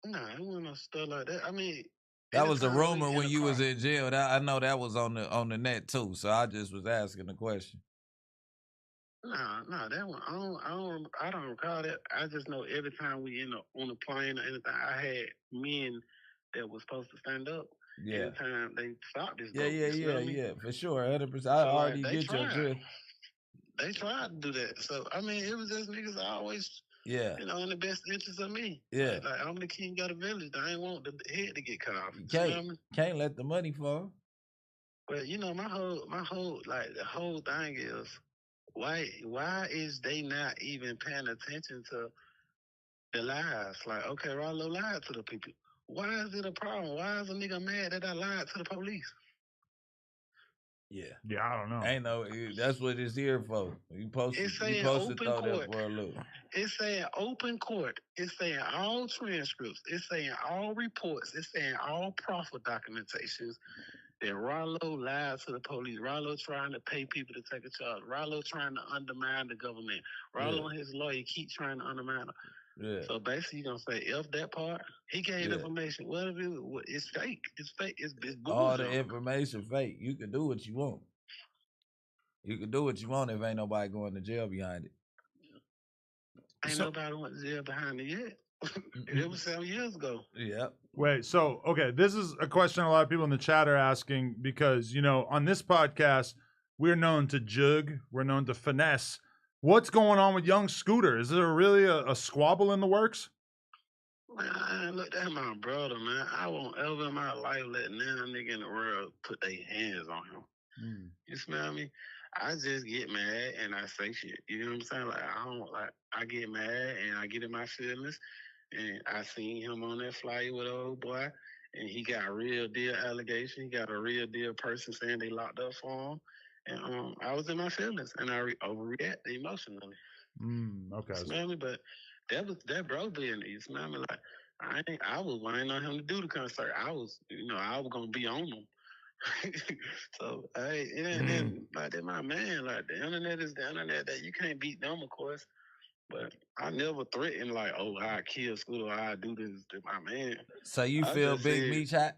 Nah, it wasn't no stuff like that. I mean, that was a rumor when you was in jail. I know that was on the net too. So I just was asking the question. Nah, that one I don't recall that. I just know every time we on the plane or anything, I had men that was supposed to stand up. Yeah. Every time they stopped this. Yeah, for sure, 100%. I already get your drift. They tried to do that. So I mean, it was just niggas always. Yeah. In the best interest of me. Yeah. Like I'm the king of the village. I ain't want the head to get cut off. You can't let the money fall. But my whole the whole thing is why is they not even paying attention to the lies? Like, okay, Rollo lied to the people. Why is it a problem? Why is a nigga mad that I lied to the police? Yeah, I don't know. Ain't no. That's what it's here for. You supposed It's to saying throw open that court. for a look. It's saying open court. It's saying all transcripts. It's saying all reports. It's saying all profit documentations that Rollo lied to the police. Rollo trying to pay people to take a charge. Rollo trying to undermine the government. Rollo and his lawyer keep trying to undermine them. Yeah. So basically, you're going to say F that part. He gave information. What if it's fake? It's fake. It's all the information fake. You can do what you want. You can do what you want if ain't nobody going to jail behind it. Ain't nobody went to jail behind it yet. It was 7 years ago. Yep. Wait, so, okay, this is a question a lot of people in the chat are asking because, you know, on this podcast, we're known to jug, we're known to finesse. What's going on with young Scooter? Is there really a squabble in the works? Man, look, that's my brother, man. I won't ever in my life let none nigga in the world put their hands on him. You smell me? I just get mad and I say shit. You know what I'm saying? Like I get mad and I get in my feelings. And I seen him on that flyer with old boy, and he got a real deal allegation. He got a real deal person saying they locked up for him. And I was in my feelings, and I overreacted emotionally. Okay. You smell me? But that bro being, you smell me? Like I was waiting on him to do the concert. I was gonna be on him. So hey, like that, my man. Like the internet is the internet. That you can't beat them, of course. But I never threatened like, oh, I kill Scooter, I do this to my man. So you feel Big Meech hot?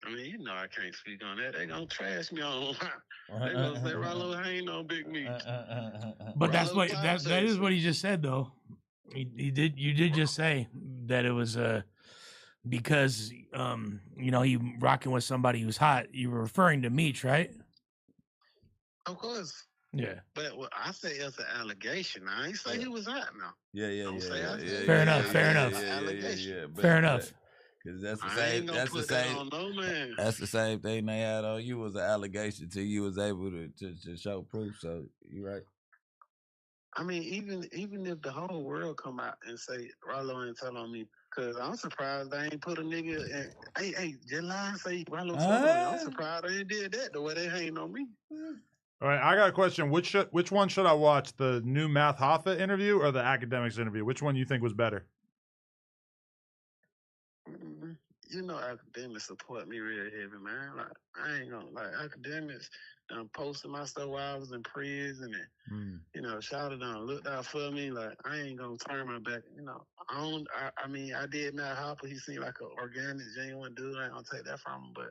I mean, you know I can't speak on that. They gonna trash me on. They gonna say Rollo ain't no Big Meech. But that is what he just said though. You did just say that it was because he rocking with somebody who's hot. You were referring to Meech, right? Of course. Yeah. But I say it's an allegation. I ain't say he was hot now. Yeah. Fair enough. Fair enough. Because that's the same. That's the same. That's the same thing they had on you was an allegation till you was able to show proof. So you right. I mean, even if the whole world come out and say Rollo ain't telling on me, cause I'm surprised they ain't put a nigga in. Hey, just lie and say Rollo told on me. I'm surprised they ain't did that the way they hating on me. All right, I got a question. Which one should I watch? The new Math Hoffa interview or the Akademiks interview? Which one you think was better? You know, Akademiks support me real heavy, man. Like I ain't gonna Akademiks posted my stuff while I was in prison and shouted on, looked out for me. Like I ain't gonna turn my back. You know, I did Matt Hoffa. He seemed like an organic, genuine dude. I ain't gonna take that from him, but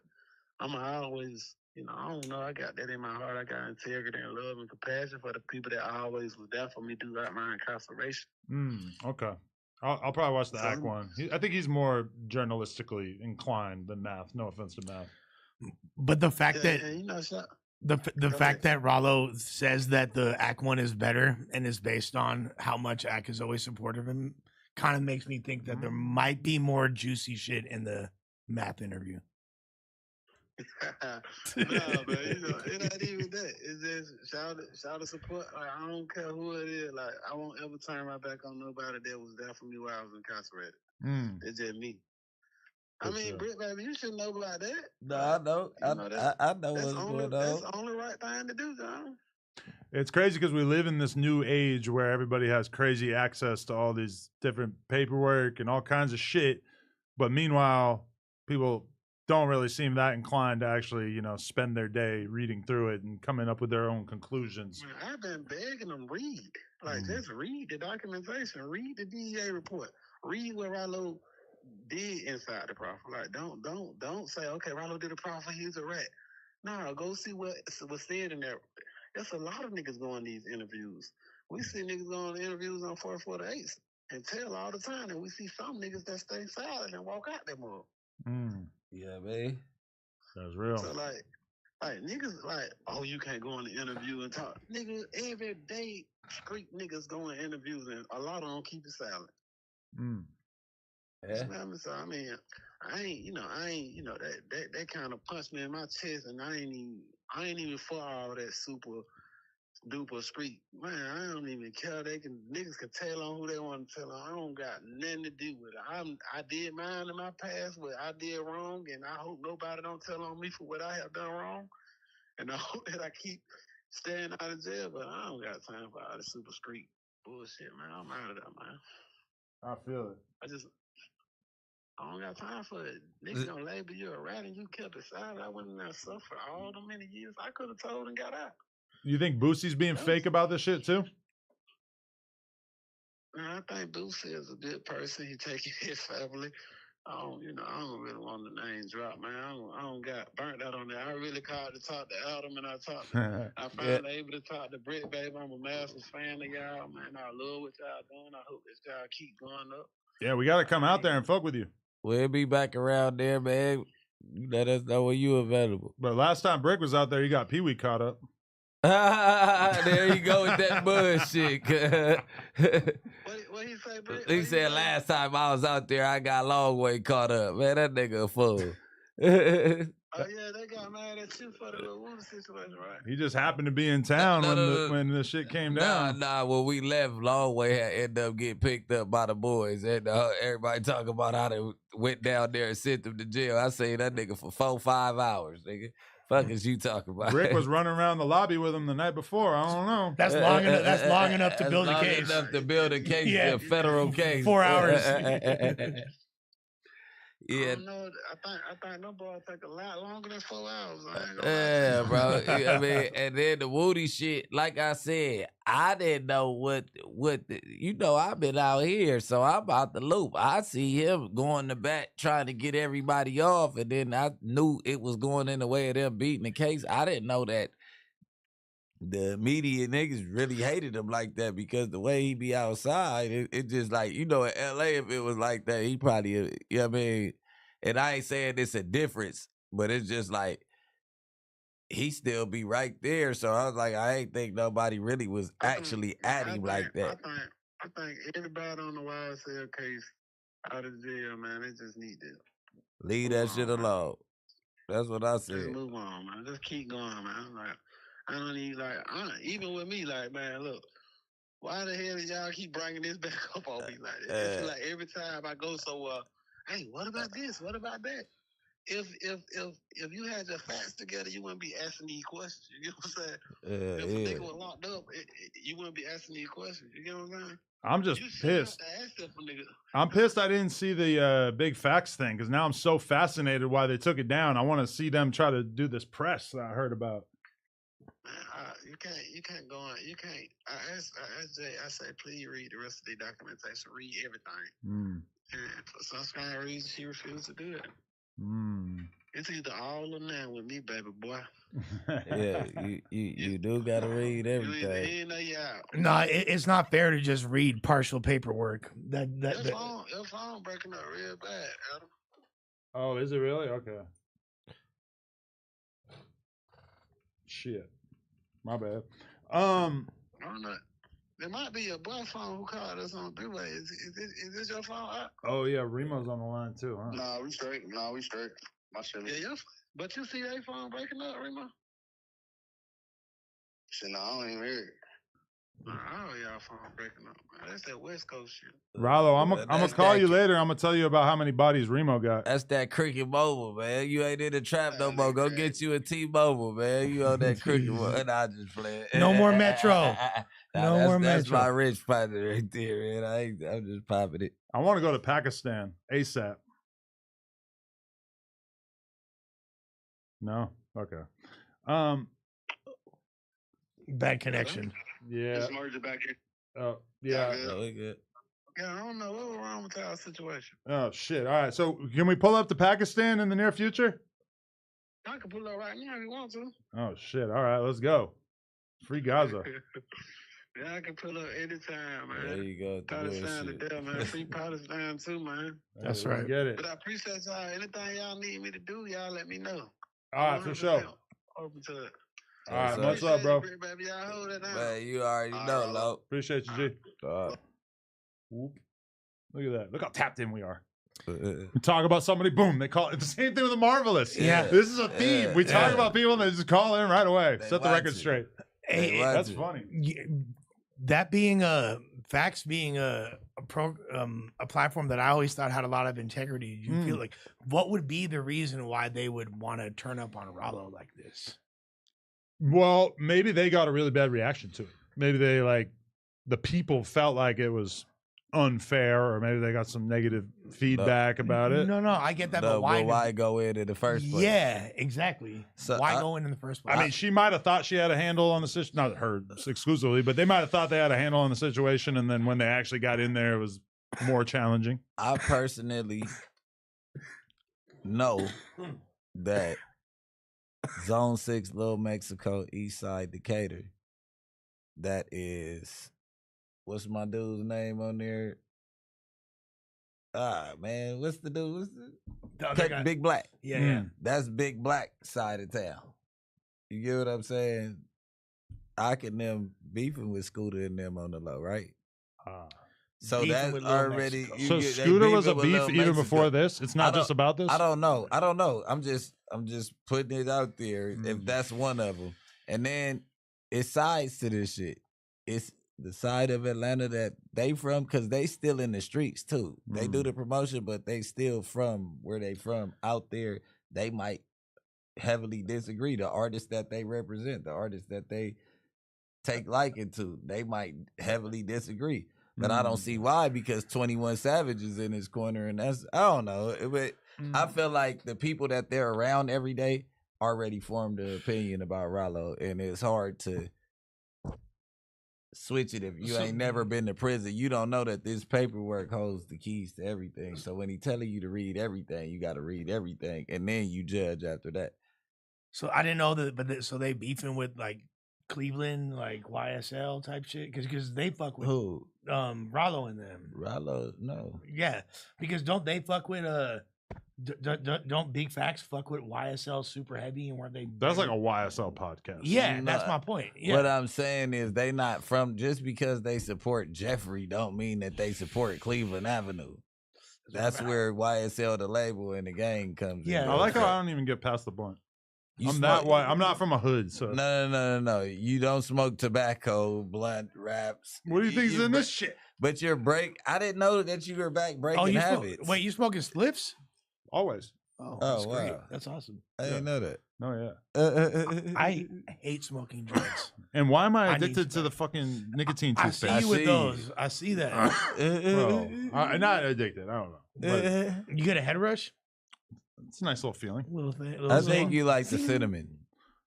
I'm always. I don't know. I got that in my heart. I got integrity and love and compassion for the people that always was there for me throughout my incarceration. Okay. I'll probably watch the Act one. I think he's more journalistically inclined than Math. No offense to Math. But the fact that the fact that Rollo says that the Act one is better and is based on how much Act has always supported him kind of makes me think that there might be more juicy shit in the Math interview. No, man, it ain't even that. It's just shout support. Like, I don't care who it is. Like, I won't ever turn my back on nobody that was there for me while I was incarcerated. It's just me. I mean, Bricc, baby, you should know about that. No, I know. I know what's going on. That's the only right thing to do, John. It's crazy because we live in this new age where everybody has crazy access to all these different paperwork and all kinds of shit. But meanwhile, people don't really seem that inclined to actually, spend their day reading through it and coming up with their own conclusions. Man, I've been begging them read. Like, just read the documentation, read the DEA report, read what Rollo did inside the profile. Like, don't say, okay, Rollo did a profile, he's a rat. No, go see what was said in there. There's a lot of niggas going these interviews. We see niggas going to interviews on 448s and tell all the time, and we see some niggas that stay silent and walk out that mug. Yeah, man. That's real. So like niggas like, oh, you can't go in the interview and talk. Nigga, every day street niggas go in interviews and a lot of them keep it silent. Yeah. So I mean, I ain't that kind of punched me in my chest, and I ain't even for all that super duper street. Man, I don't even care. Niggas can tell on who they want to tell on. I don't got nothing to do with it. I did mine in my past, what I did wrong, and I hope nobody don't tell on me for what I have done wrong. And I hope that I keep staying out of jail, but I don't got time for all this super street bullshit, man. I'm out of that, man. I feel it. I don't got time for it. Niggas gonna label you a rat and you kept it silent. I went in there suffer all the many years I could have told and got out. You think Boosie's being fake about this shit too? I think Boosie is a good person. He taking his family. I don't really want the name drop, man. I don't got burnt out on that. I really called to talk to Adam, and I finally able to talk to Bricc, baby. I'm a massive fan of y'all, man. I love what y'all doing. I hope that y'all keep going up. Yeah, we got to come out there and fuck with you. We'll be back around there, man. You let us know when you available. But last time Bricc was out there, you got Pee Wee caught up. There you go with that bullshit. What he say, Bricc? He said last time I was out there, I got long way caught up. Man, that nigga a fool. Oh yeah, they got mad at you for the little water situation, right? He just happened to be in town when the shit came down. Nah, when we left, Longway had ended up getting picked up by the boys. And everybody talking about how they went down there and sent them to jail. I say that nigga for 4-5 hours, nigga. Fuck is you talking about? Bricc was running around the lobby with him the night before. I don't know. That's long enough. That's long enough to build a case. Enough to build a case, a federal case. 4 hours. Yeah. I think no boy take a lot longer than 4 hours. Yeah, bro. I mean, and then the Woody shit, like I said, I didn't know what I've been out here, so I'm out the loop. I see him going to bat trying to get everybody off, and then I knew it was going in the way of them beating the case. I didn't know that the media niggas really hated him like that because the way he be outside, it just like, in LA, if it was like that, he probably, you know what I mean? And I ain't saying it's a difference, but it's just like, he still be right there. So I was like, I ain't think nobody really was actually at him like that. I think everybody on the YSL case out of jail, man, they just need to leave that shit alone. That's what I said. Just move on, man. Just keep going, man. Like, I don't need, even with me, like, man, look, why the hell do y'all keep bringing this back up on me like that? It's like every time I go somewhere, hey, what about this? What about that? If you had your facts together, you wouldn't be asking these questions. You know what I'm saying? If a nigga was locked up, you wouldn't be asking these questions. You get what I'm saying? I'm just pissed. I'm pissed I didn't see the big facts thing because now I'm so fascinated why they took it down. I want to see them try to do this press that I heard about. You can't go on. You can't. I asked Jay, I say, please read the rest of the documentation. Read everything. And for some kind of reason, she refused to do it. It's either all or none with me, baby boy. Yeah, you do gotta read everything. No, it's not fair to just read partial paperwork. Your phone breaking up real bad, Adam. Oh, is it really? Okay. Shit. My bad. I don't know. There might be a boy phone who called us on three-way. Is this your phone? Oh yeah, Remo's on the line too, huh? Nah, we straight. My shit. Yeah, but you see that phone breaking up, Remo? Shit, I don't even hear it. Oh, y'all phone breaking up, man. That's that West Coast shit. Rallo, I'm gonna call you later. I'm gonna tell you about how many bodies Remo got. That's that Cricket Mobile, man. You ain't in the trap no more. Go get you a T-Mobile, man. You on that Cricket Mobile. And I just play. No more Metro. More Metro. That's my rich partner right there, man. I'm just popping it. I want to go to Pakistan ASAP. No? Okay. Bad connection. Yeah. Just merge it back here. Oh, yeah. We good. Yeah, I don't know what was wrong with our situation. Oh, shit. All right. So can we pull up to Pakistan in the near future? I can pull up right now if you want to. Oh, shit. All right. Let's go. Free Gaza. Yeah, I can pull up anytime, man. There you go. Palestine to death, man. Free Palestine too, man. That's right. Get it. But I appreciate y'all. Anything y'all need me to do, y'all let me know. All right, for sure. Open to it. All right, what's up, bro? Baby, y'all hold it down. Man, you already know, Lo. Appreciate you, G. Whoop. Look at that. Look how tapped in we are. We talk about somebody, boom, they call it. The same thing with the Marvelous. Yeah. This is a theme. We talk about people and they just call in right away. Set the record straight. That's funny. That being Facts being a platform that I always thought had a lot of integrity. Do you feel like what would be the reason why they would want to turn up on Rollo like this? Well, maybe they got a really bad reaction to it. Maybe they the people felt like it was unfair, or maybe they got some negative feedback about it. No, I get that, but why go in the first place? Yeah, exactly. So why go in the first place? I mean, she might have thought she had a handle on the situation, not her exclusively, but they might have thought they had a handle on the situation, and then when they actually got in there, it was more challenging. I personally know that Zone 6, Little Mexico, East Side, Decatur, that is, what's my dude's name on there? Man, what's the dude? Big Black. Yeah. That's Big Black side of town. You get what I'm saying? I can them beefing with Scooter and them on the low, right? So that's already. So Scooter was a beef even before this. It's not just about this. I don't know. I'm just putting it out there. If that's one of them, and then it's sides to this shit. It's the side of Atlanta that they from, because they still in the streets too. They do the promotion, but they still from where they from. Out there, they might heavily disagree. The artists that they represent, the artists that they take liking to, they might heavily disagree. But I don't see why, because 21 Savage is in his corner, and that's, I don't know. But I feel like the people that they're around every day already formed an opinion about Rollo, and it's hard to switch it if you ain't never been to prison. You don't know that this paperwork holds the keys to everything. So when he telling you to read everything, you got to read everything, and then you judge after that. So I didn't know that, but so they beefing with like Cleveland, like YSL type shit, because they fuck with who? Rollo and them. Rollo, no. Yeah, because don't they fuck with don't Big Facts fuck with YSL super heavy, and weren't they? That's like a YSL podcast. Yeah, that's my point. Yeah. What I'm saying is they not from, just because they support Jeffrey don't mean that they support Cleveland Avenue. That's where YSL, the label, and the gang comes in. I like how I don't even get past the blunt. I'm not from a hood, so no. You don't smoke tobacco, blunt, wraps. What do you think's in this shit? But your break, I didn't know that you were back breaking habits. Wait, you smoking spliffs? Always. Oh, that's wow. great. That's awesome. I didn't know that. Oh yeah. I hate smoking drugs. And why am I addicted to the fucking nicotine toothpaste? I see you with those. I see that. Bro, I'm not addicted. I don't know. But you get a head rush? It's a nice little feeling. I think you like the cinnamon.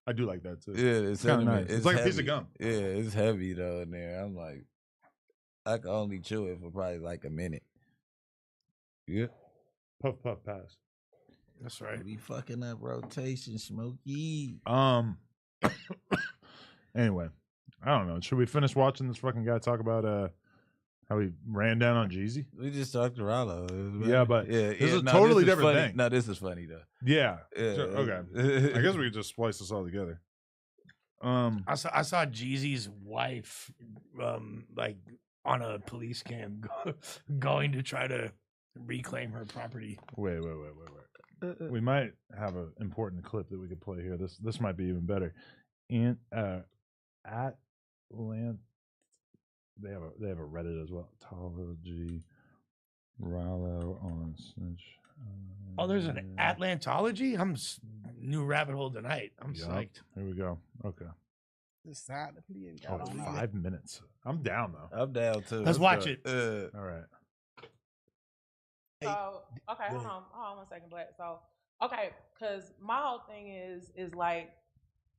I do like that too. Yeah, the cinnamon. Nice. It's like heavy. A piece of gum. Yeah, it's heavy though in there. I'm like, I can only chew it for probably like a minute. Yeah. Puff, puff, pass. That's right. Be fucking up rotation, Smokey. Anyway, I don't know. Should we finish watching this fucking guy talk about how he ran down on Jeezy? We just talked to Rollo. Yeah, but this is a totally different thing. No, this is funny though. Yeah. Okay. I guess we could just splice this all together. I saw Jeezy's wife like on a police cam going to try to reclaim her property. Wait. We might have an important clip that we could play here. This might be even better. And at Land, they have a Reddit as well. Atlantology Rollo on Snitch. Oh, there's an Atlantology? I'm new rabbit hole tonight. I'm psyched. Here we go. Okay. This side of the 5 minutes. I'm down though. I'm down too. Let's watch it. All right. So okay, hold on 1 second, Black. So okay, because my whole thing is like,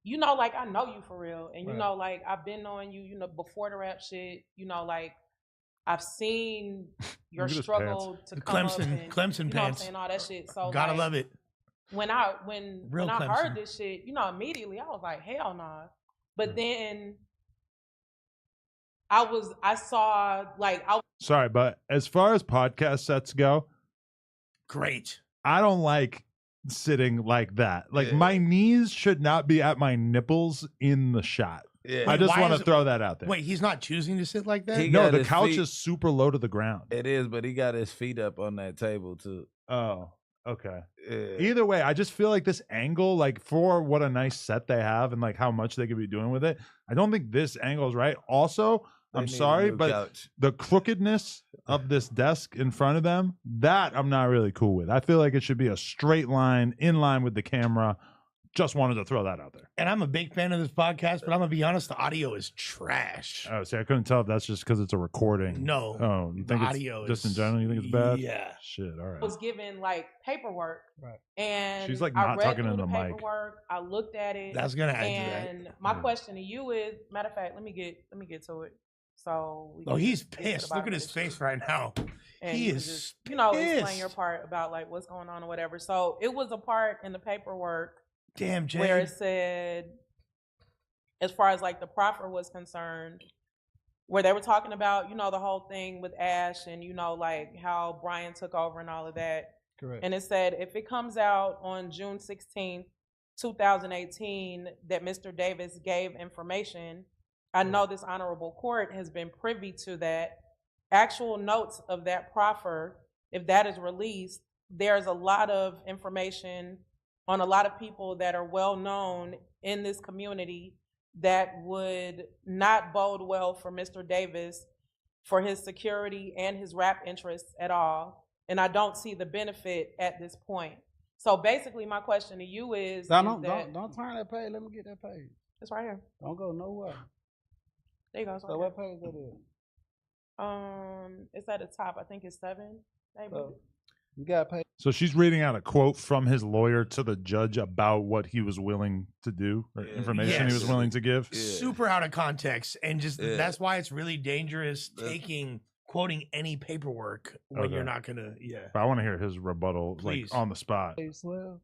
you know, like I know you for real, and you know, like I've been knowing you, you know, before the rap shit. You know, like I've seen your struggle to come up and, Clemson you know pants. what I'm saying, all that shit. So gotta like, love it. When I heard this shit, you know, immediately I was like, hell nah. But then I saw like Sorry, but as far as podcast sets go, great. I don't like sitting like that. Like my knees should not be at my nipples in the shot. Yeah. I just want to throw that out there. Wait, he's not choosing to sit like that? No, the couch is super low to the ground. It is, but he got his feet up on that table too. Oh. Okay. Yeah. Either way, I just feel like this angle, like for what a nice set they have and like how much they could be doing with it, I don't think this angle is right. Also, They I'm need a sorry, new but couch. the crookedness of this desk in front of them, that I'm not really cool with. I feel like it should be a straight line in line with the camera. Just wanted to throw that out there. And I'm a big fan of this podcast, but I'm gonna be honest, the audio is trash. Oh, see, I couldn't tell if that's just because it's a recording. No, Oh, you think the it's audio just in is- general? You think it's bad? Yeah. Shit. All right. was given like paperwork, Right. and She's, like, I not read talking through in the the mic. paperwork. I looked at it. That's gonna add to that. And my Yeah. question to you is, matter of fact, let me get to it. So we Oh, can he's get to the pissed. bottom Look at of his this face shit. right now. And He you can is just, explain your pissed. part about like what's going on or whatever. So it was a part in the paperwork Damn, Jay. where it said, as far as like the proffer was concerned, where they were talking about, the whole thing with Ash and, like how Brian took over and all of that. Correct. And it said, if it comes out on June 16th, 2018, that Mr. Davis gave information, I know this honorable court has been privy to that. Actual notes of that proffer, if that is released, there's a lot of information on a lot of people that are well known in this community that would not bode well for Mr. Davis, for his security and his rap interests at all. And I don't see the benefit at this point. So basically my question to you is, Don't turn that page. Let me get that page. It's right here. Don't go nowhere. There you go. It's So right what here. page that is? It's at the top. I think it's 7. Maybe. So you got page. So she's reading out a quote from his lawyer to the judge about what he was willing to do, or information he was Yes. willing to give. Yeah. Super out of context, and just Yeah. that's why it's really dangerous That's- quoting any paperwork when Okay. you're not gonna. Yeah. But I want to hear his rebuttal, Please. like on the spot. Page 12.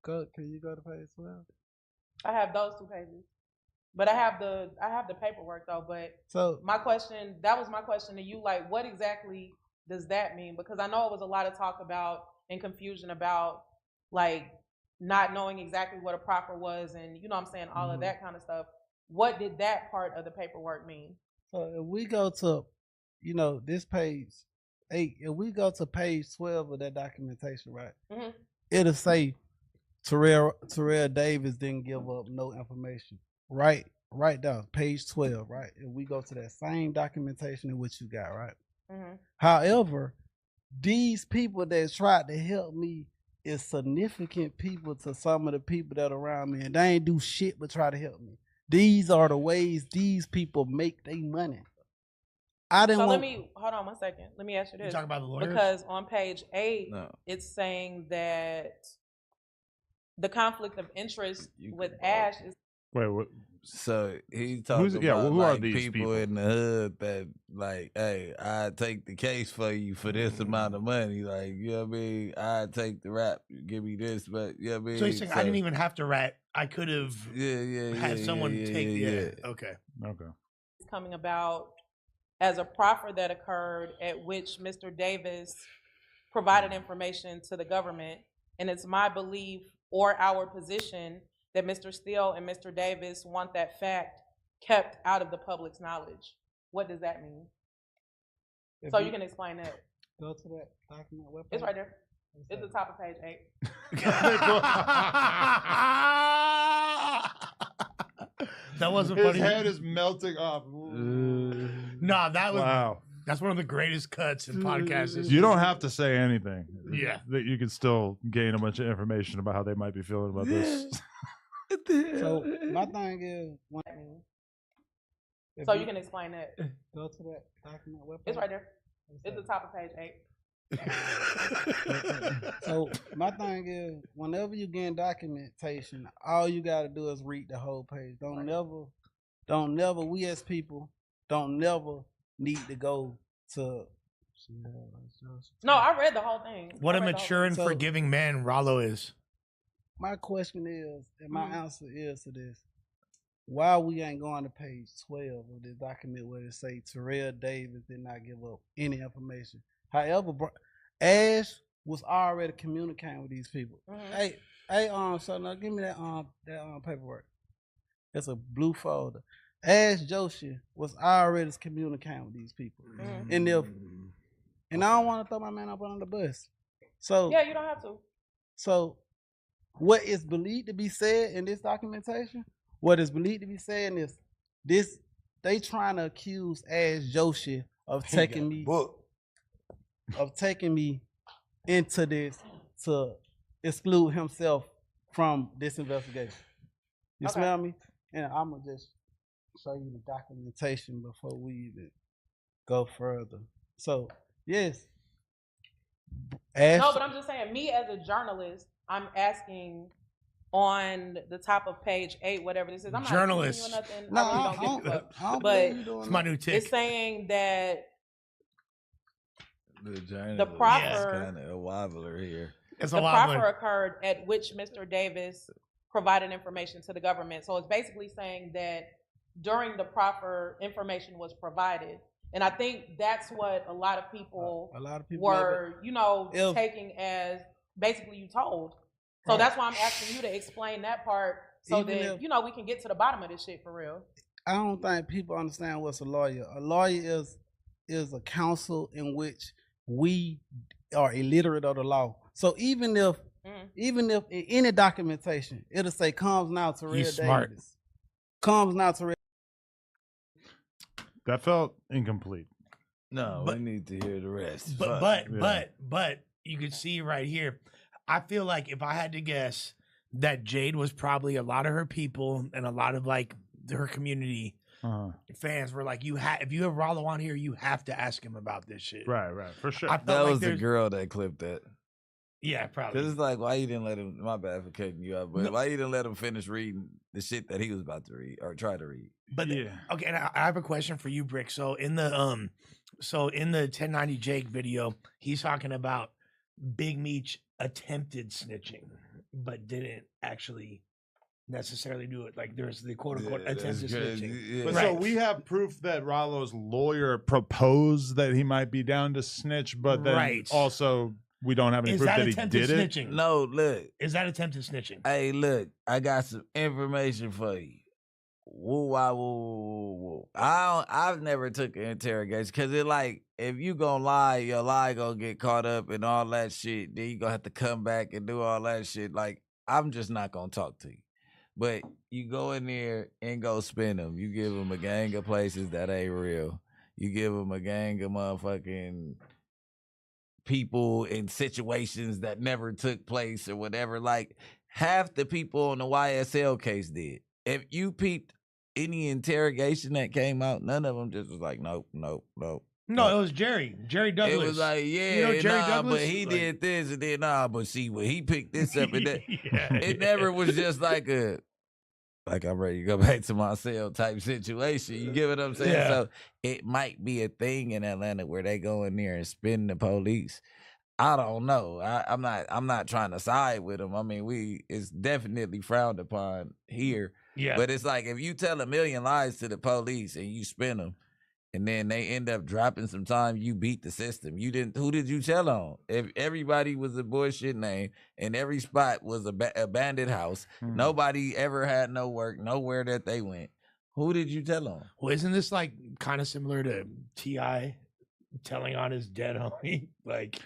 Can you go to page 12? I have those 2 pages, but I have the paperwork though. But So that was my question to you. Like, what exactly does that mean? Because I know it was a lot of talk about and confusion about like not knowing exactly what a proffer was, and what I'm saying, all of that kind of stuff. What did that part of the paperwork mean? So if we go to, this page 8, if we go to page 12 of that documentation, right? Mhm. It'll say Terrell Davis didn't give up no information. Right down page 12, right? If we go to that same documentation in which you got, right? Mm-hmm. However, these people that tried to help me is significant people to some of the people that are around me, and they ain't do shit but try to help me. These are the ways these people make their money. I didn't So want. let me hold on 1 second. Let me ask you You this. talk about the lawyers? Because on page 8, No. it's saying that the conflict of interest You with can- Ash is Wait, what? So he talking about who are like these people? in the hood that like, hey, I take the case for you for this amount of money. Like, you know what I mean? I take the rap, give me this, but you know what I mean? So he's saying I didn't even have to rat. I could have yeah, had someone take. Yeah. Okay. Okay. coming about as a proffer that occurred at which Mr. Davis provided information to the government. And it's my belief or our position that Mr. Steele and Mr. Davis want that fact kept out of the public's knowledge. What does that mean? If So you can explain that. go to that document webpage. It's right there. It's the top of page 8. That wasn't His funny. head is melting off. Nah, that was. Wow. That's one of the greatest cuts in podcast history. You don't have to say anything. Yeah. That you can still gain a bunch of information about how they might be feeling about this. So my thing is, if So you can explain that. go to that document webpage. It's right there. It's the top of page 8. So my thing is, whenever you get documentation, all you gotta do is read the whole page. Don't never. We as people don't never need to go to. No, I read the whole thing. What I a read the whole mature and So- forgiving man Rollo is. My question is, and my answer is to this: why we ain't going to page 12 of this document where it say Terrell Davis did not give up any information. However, Ash was already communicating with these people. Mhm. Hey, so now give me that paperwork. It's a blue folder. Ash Joshi was already communicating with these people. Mhm. And I don't want to throw my man up under the bus. So Yeah, you don't have to. So, what is believed to be said in this documentation? What is believed to be said is this: they trying to accuse Ash Joshi of taking me, into this to exclude himself from this investigation. You Okay. smell me? And I'm gonna just show you the documentation before we even go further. So, yes, Ash. No, but I'm just saying, me as a journalist, I'm asking on the top of page 8, whatever this is. I'm not Journalist. accusing you of nothing. No, I really I don't give a fuck. don't But believe you doing It's my that. new tick. it's saying that The proffer- kind of a wobbler here. It's a the wobbler. proffer occurred at which Mr. Davis provided information to the government. So it's basically saying that during the proffer, information was provided. And I think that's what a lot of people, were, taking as basically you told. So Right. that's why I'm asking you to explain that part so Even that, if- we can get to the bottom of this shit for real. I don't think people understand what's a lawyer. A lawyer is a counsel in which we are illiterate of the law. So even if in any documentation it'll say comes now to Red smart. Davis. Comes now to Red. That felt incomplete. No, But- we need to hear the rest. But Fuck. but you can see right here. I feel like if I had to guess, that Jade was probably a lot of her people and a lot of like her community fans were like, if you have Rollo on here, you have to ask him about this shit. Right, for sure. I felt that like was the there's- girl that clipped that. Yeah, probably. Because it's like, why you didn't let him? My bad for cutting you out, but why you didn't let him finish reading the shit that he was about to read or try to read? But okay, and I have a question for you, Bricc. So in the 1090 Jake video, he's talking about Big Meech attempted snitching, but didn't actually necessarily do it. Like there's the quote unquote attempted snitching. But Right. so we have proof that Rollo's lawyer proposed that he might be down to snitch, but then Right. also we don't have any Is proof that that he attempted did it. snitching? No, look. Is that attempted snitching? Hey, look, I got some information for you. Woo, wah, woo, woo, woo. I've never took an interrogation because it like if you gonna lie, your lie gonna get caught up and all that shit. Then you gonna have to come back and do all that shit. Like I'm just not gonna talk to you. But you go in there and go spin them. You give them a gang of places that ain't real. You give them a gang of motherfucking people in situations that never took place or whatever. Like half the people on the YSL case did. If you peeped any interrogation that came out, none of them just was like, nope. No, it was Jerry Douglas. It was like, Jerry but Douglas? he Like- did this and then but see, when he picked this up and that, Yeah. it never was just like I'm ready to go back to my cell type situation. You get what I'm saying? Yeah. So it might be a thing in Atlanta where they go in there and spin the police. I don't know. I'm not trying to side with them. I mean, it's definitely frowned upon here. Yeah. But it's like if you tell a million lies to the police and you spin them, and then they end up dropping some time, you beat the system. Who did you tell on? If everybody was a bullshit name and every spot was a abandoned house, nobody ever had no work, nowhere that they went. Who did you tell on? Well, isn't this like kind of similar to T.I. telling on his dead homie? Like,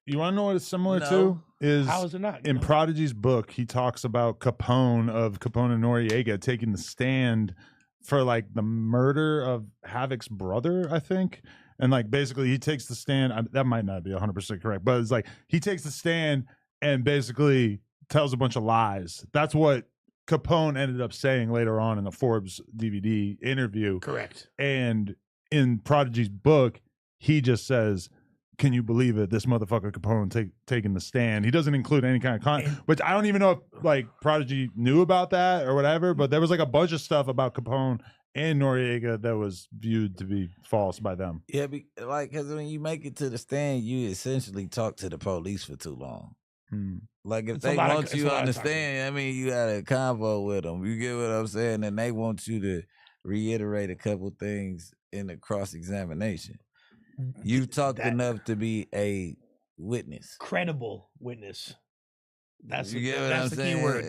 You want to know what it's similar No. to? Is how is it not? in Prodigy's book, he talks about Capone and Noriega taking the stand for like the murder of Havoc's brother, I think. And like basically he takes the stand. That might not be 100% correct, but it's like he takes the stand and basically tells a bunch of lies. That's what Capone ended up saying later on in the Forbes DVD interview. Correct. And in Prodigy's book, he just says, can you believe it? This motherfucker Capone taking the stand. He doesn't include any kind of content, which I don't even know if like Prodigy knew about that or whatever, but there was like a bunch of stuff about Capone and Noriega that was viewed to be false by them. Yeah, because when you make it to the stand, you essentially talk to the police for too long. Like if It's a they lot of- want it's you a to lot of understand, I mean, you had a convo with them. You get what I'm saying? And they want you to reiterate a couple things in the cross-examination. You've talked enough to be a witness. Credible witness. That's You the, get what that's I'm the key saying? word.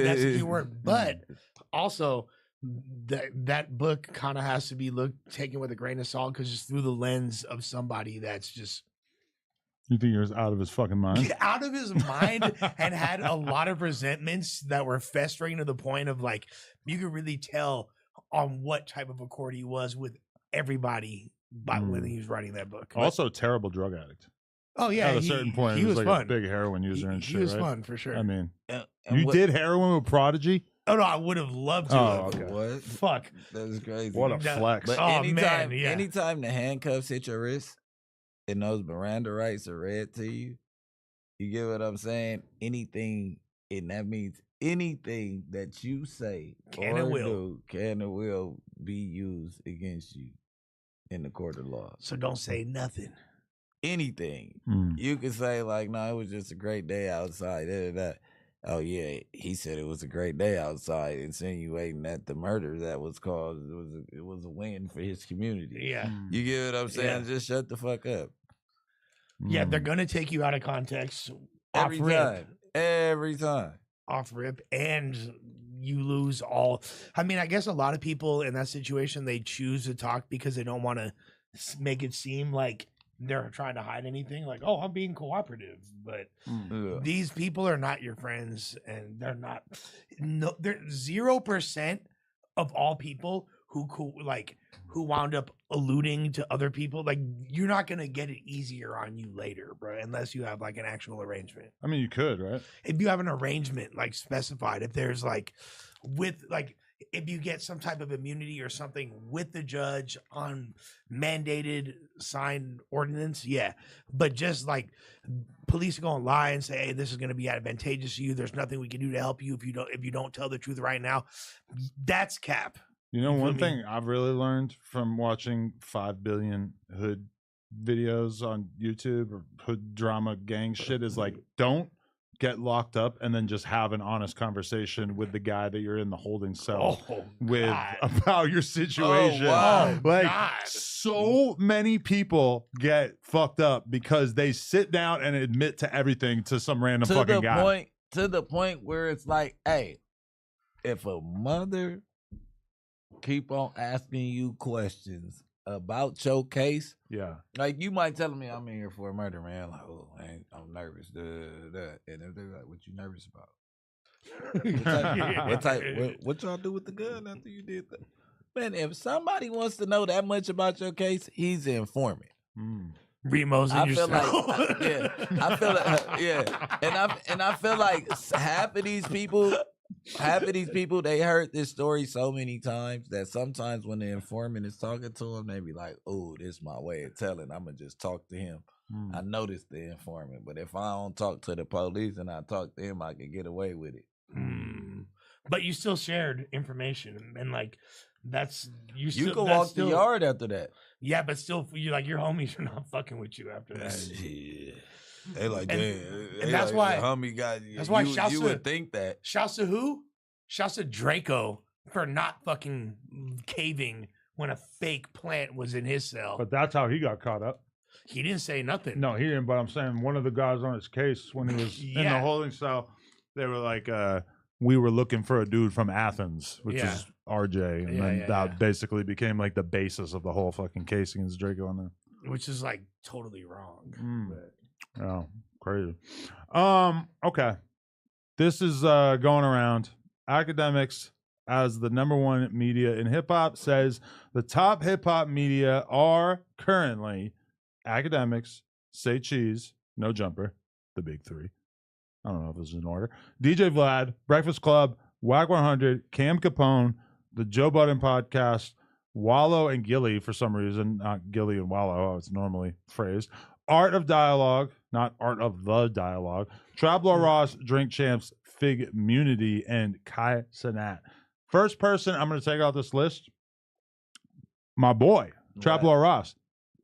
That's the key word. But also, that book kind of has to be taken with a grain of salt because it's through the lens of somebody that's just You think he was out of his fucking mind? Out of his mind, and had a lot of resentments that were festering to the point of like you could really tell on what type of accord he was with everybody by when he was writing that book. Also, terrible drug addict. Oh yeah, at a certain point, he was like fun. a big heroin user and shit. He was right? fun for sure. I mean, And you what- did heroin with Prodigy? Oh no, I would have loved to. Oh, have. okay. What? Fuck. That's crazy. What a flex! But Oh, anytime, man, yeah. anytime the handcuffs hit your wrist and those Miranda rights are read to you, you get what I'm saying? Anything, and that means anything that you say Can or and will. do can and will be used against you in the court of law. So don't say nothing. Anything. Hmm. You can say like, no, it was just a great day outside. Da, da, da. Oh yeah, he said it was a great day outside, insinuating that the murder that was caused it was a win for his community. Yeah. You get what I'm saying? Yeah. Just shut the fuck up. Yeah, they're gonna take you out of context Every off rip. time. Every time. Off rip, and you lose all. I mean, I guess a lot of people in that situation, they choose to talk because they don't want to make it seem like they're trying to hide anything. Like, oh, I'm being cooperative, but Yeah. these people are not your friends, and they're not. No, they're 0% of all people who wound up alluding to other people. Like, you're not gonna get it easier on you later, bro, unless you have like an actual arrangement. I mean, you could, right? If you have an arrangement like specified, if there's like if you get some type of immunity or something with the judge on mandated signed ordinance, yeah. But just like police are gonna lie and say, hey, this is gonna be advantageous to you. There's nothing we can do to help you if you don't tell the truth right now. That's cap. You know, You feel one me? thing I've really learned from watching 5 billion hood videos on YouTube or hood drama gang shit is like, don't get locked up and then just have an honest conversation with the guy that you're in the holding cell with about your situation. wow. Like, God. so many people get fucked up because they sit down and admit to everything to some random fucking guy. To the point where it's like, hey, if a mother keep on asking you questions about your case, Yeah. like you might tell me I'm in here for a murder, man. Like, oh, man, I'm nervous. And if they're like, what you nervous about? What y'all do with the gun after you did that? Man, if somebody wants to know that much about your case, he's an informant. Remo's in I your feel cell. like, I feel like, yeah, and I feel like half of these people, they heard this story so many times that sometimes when the informant is talking to them, they be like, "Oh, this is my way of telling. I'm gonna just talk to him." I noticed the informant, but if I don't talk to the police and I talk to him, I can get away with it. But you still shared information, and like that's You still, can that's walk still, the yard after that. Yeah, but still, you like your homies are not fucking with you after that. Shit. They like, And- damn. and that's why- homie got. that's why you, shouts you to- would think that. Shouts to who? Shouts to Draco for not fucking caving when a fake plant was in his cell. But that's how he got caught up. He didn't say nothing. No, he didn't. But I'm saying one of the guys on his case when he was in the Yeah. holding cell, they were like, we were looking for a dude from Athens, which Yeah. is RJ. And Yeah, then yeah, that yeah. basically became like the basis of the whole fucking case against Draco on there. Which is like totally wrong. But Oh, crazy. Okay. This is going around. Akademiks, as the #1 media in hip hop, says the top hip hop media are currently Akademiks, Say Cheese, No Jumper, the big three. I don't know if this is in order. DJ Vlad, Breakfast Club, WAC 100, Cam Capone, the Joe Budden Podcast, Wallow and Gilly for some reason, not Gilly and Wallow, how it's normally phrased. Art of Dialogue, not Art of the Dialogue. Traplo Ross, Drink Champs, Fig Munity, and Kai Sanat. First person I'm going to take out this list, my boy, Traplo Ross.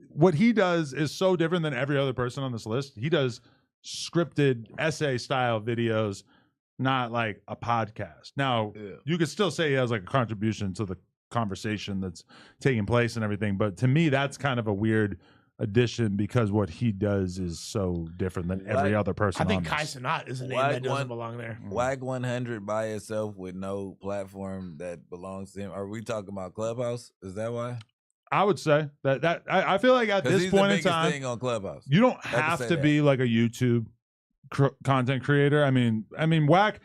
What he does is so different than every other person on this list. He does scripted essay style videos, not like a podcast. Now, you could still say he has like a contribution to the conversation that's taking place and everything, but to me, that's kind of a weird addition because what he does is so different than every other person. I think on Kai this. Sanat is a name that doesn't belong there. WAC 100 by itself with no platform that belongs to him. Are we talking about Clubhouse? Is that why? I would say that I feel like at this he's point the in biggest time, thing on Clubhouse. you don't I can have say to that. be like a YouTube content creator. I mean, Wack.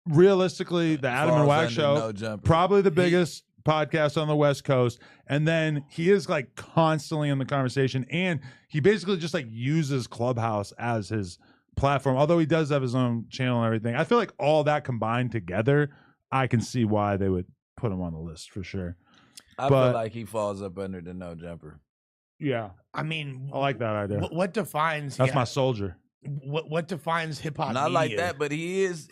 Realistically, the Adam and Falls Wack under show, No Jumper. probably the biggest podcast on the West Coast, and then he is like constantly in the conversation, and he basically just like uses Clubhouse as his platform. Although he does have his own channel and everything, I feel like all that combined together, I can see why they would put him on the list for sure. I But- feel like he falls up under the No Jumper. Yeah, I mean, I like that idea. what defines That's my soldier. what defines hip hop? Not like media? that, but he is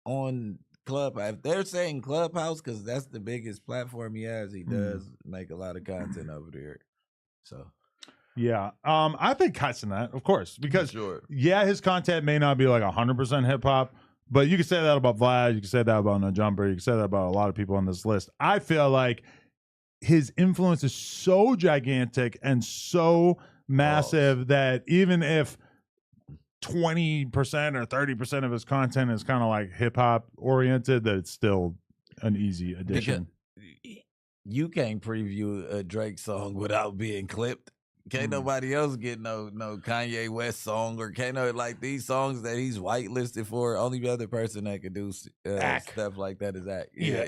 on Clubhouse. If they're saying Clubhouse, because that's the biggest platform he has, he does make a lot of content over there. So Yeah, I think cussing that, of course, because sure. yeah, his content may not be like 100% hip hop, but you can say that about Vlad, you can say that about No Jumper, you can say that about a lot of people on this list. I feel like his influence is so gigantic and so massive that even if 20% or 30% of his content is kind of like hip hop oriented, that it's still an easy addition. Because you can't preview a Drake song without being clipped. Can't nobody else get no Kanye West song, or can't no like these songs that he's whitelisted for. Only the other person that could do stuff like that is Ak. Yeah.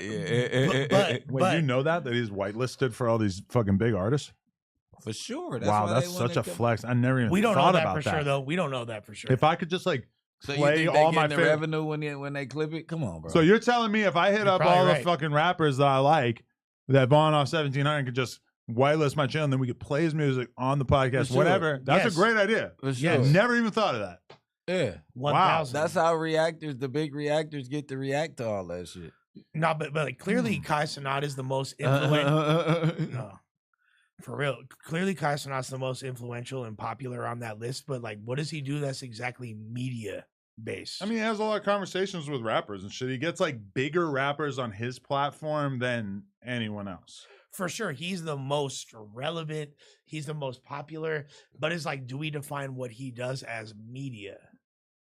Wait, you know that he's whitelisted for all these fucking big artists? For sure. Wow, why that's they such a wanna flex. I never even We don't know thought that about for that. sure, though. We don't know that for sure. If I could just like So you play think they all my getting the favorite revenue when they clip it? Come on, bro. So you're telling me if I hit You're up probably all right. the fucking rappers that I like, that Vaughn off 1700 could just whitelist my channel, and then we could play his music on the podcast, For sure. whatever. That's Yes. a great idea. For sure. Yes. Never even thought of that. Yeah. 1,000. That's how the big reactors get to react to all that shit. No, but like clearly Kai Cenat is the most influential. No, for real. Clearly Kai Cenat's the most influential and popular on that list. But like, what does he do that's exactly media based? I mean, he has a lot of conversations with rappers and shit. He gets like bigger rappers on his platform than anyone else. for sure, he's the most relevant. He's the most popular. But it's like, do we define what he does as media?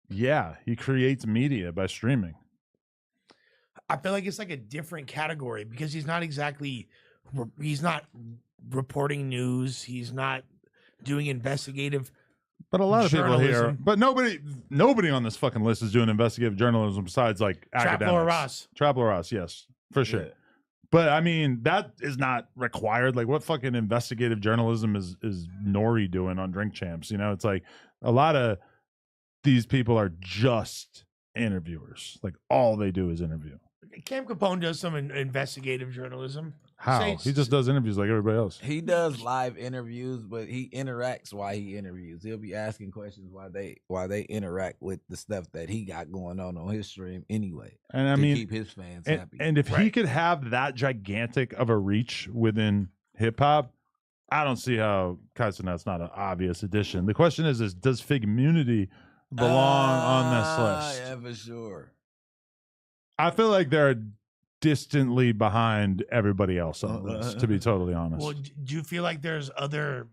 Yeah, he creates media by streaming. I feel like it's like a different category because he's not exactly, he's not reporting news. He's not doing investigative. But a lot of people here, journalism. but nobody on this fucking list is doing investigative journalism besides like Trap academics. Lord Ross. Trap Lord Ross, yes, for sure. Yeah. But I mean, that is not required. Like, what fucking investigative journalism is Nori doing on Drink Champs? You know, it's like a lot of these people are just interviewers. Like, all they do is interview. Cam Capone does some investigative journalism. How? Say- He just does interviews like everybody else. He does live interviews, but he interacts while he interviews. He'll be asking questions while they interact with the stuff that he got going on his stream anyway. And I to mean, keep his fans and, happy. and if he could have that gigantic of a reach within hip hop, I don't see how Kaizenat's not an obvious addition. The question is does Figmunity belong on this list? Yeah, for sure. I feel like they're distantly behind everybody else on the list, to be totally honest. Well, do you feel like there's other,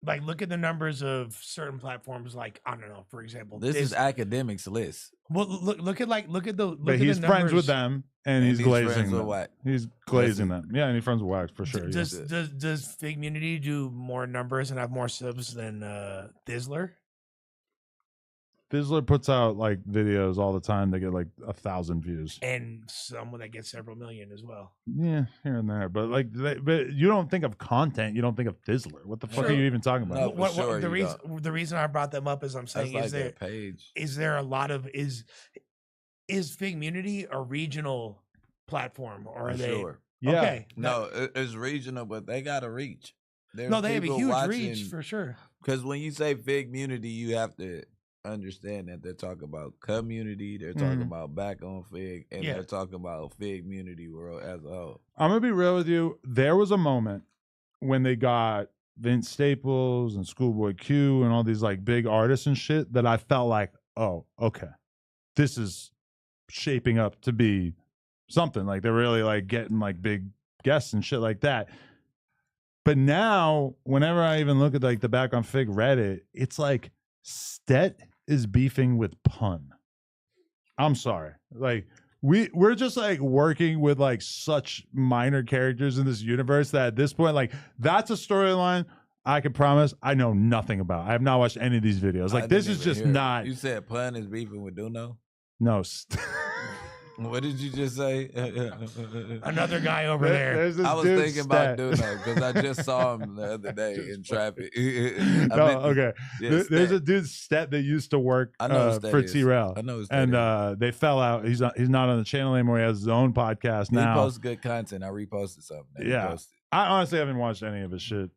like, look at the numbers of certain platforms, like, I don't know, for example, This is Akademiks list. well, look at But he's friends with them, and he's glazing friends with them. Wack. He's glazing them. Yeah, and he's friends with Wax for sure. yeah. Does Figmunity do more numbers and have more subs than Thizzler? Thizzler puts out like videos all the time. They get like 1,000 views. And someone that gets several million as well. Yeah, here and there. But like, but you don't think of content. You don't think of Thizzler. What the fuck are you even talking about? No, for sure the reason I brought them up is I'm saying That's like that page. is there a lot of is Figmunity a regional platform or are For they? sure. Yeah. Okay. No, it's regional, but they got to reach. No, they have a huge reach for sure. Because when you say Figmunity, you have to understand that they're talking about community, they're talking about back on Fig, and they're talking about Figmunity world as a whole. I'm gonna be real with you. There was a moment when they got Vince Staples and Schoolboy Q and all these like big artists and shit that I felt like, oh, okay, this is shaping up to be something. Like they're really like getting like big guests and shit like that. But now, whenever I even look at like the back on Fig Reddit, it's like Stet is beefing with Pun. I'm sorry. Like we're just like working with like such minor characters in this universe that at this point, like that's a storyline I can promise I know nothing about. I have not watched any of these videos. Like this is just not. You said Pun is beefing with Duno? No. What did you just say? Another guy over there. I was thinking about Duno because I just saw him the other day in traffic. Okay. There's a dude, Stet, that used to work for T-Rail. I know who and they fell out. He's not on the channel anymore. He has his own podcast now. He posts good content. I reposted something. Yeah. I honestly haven't watched any of his shit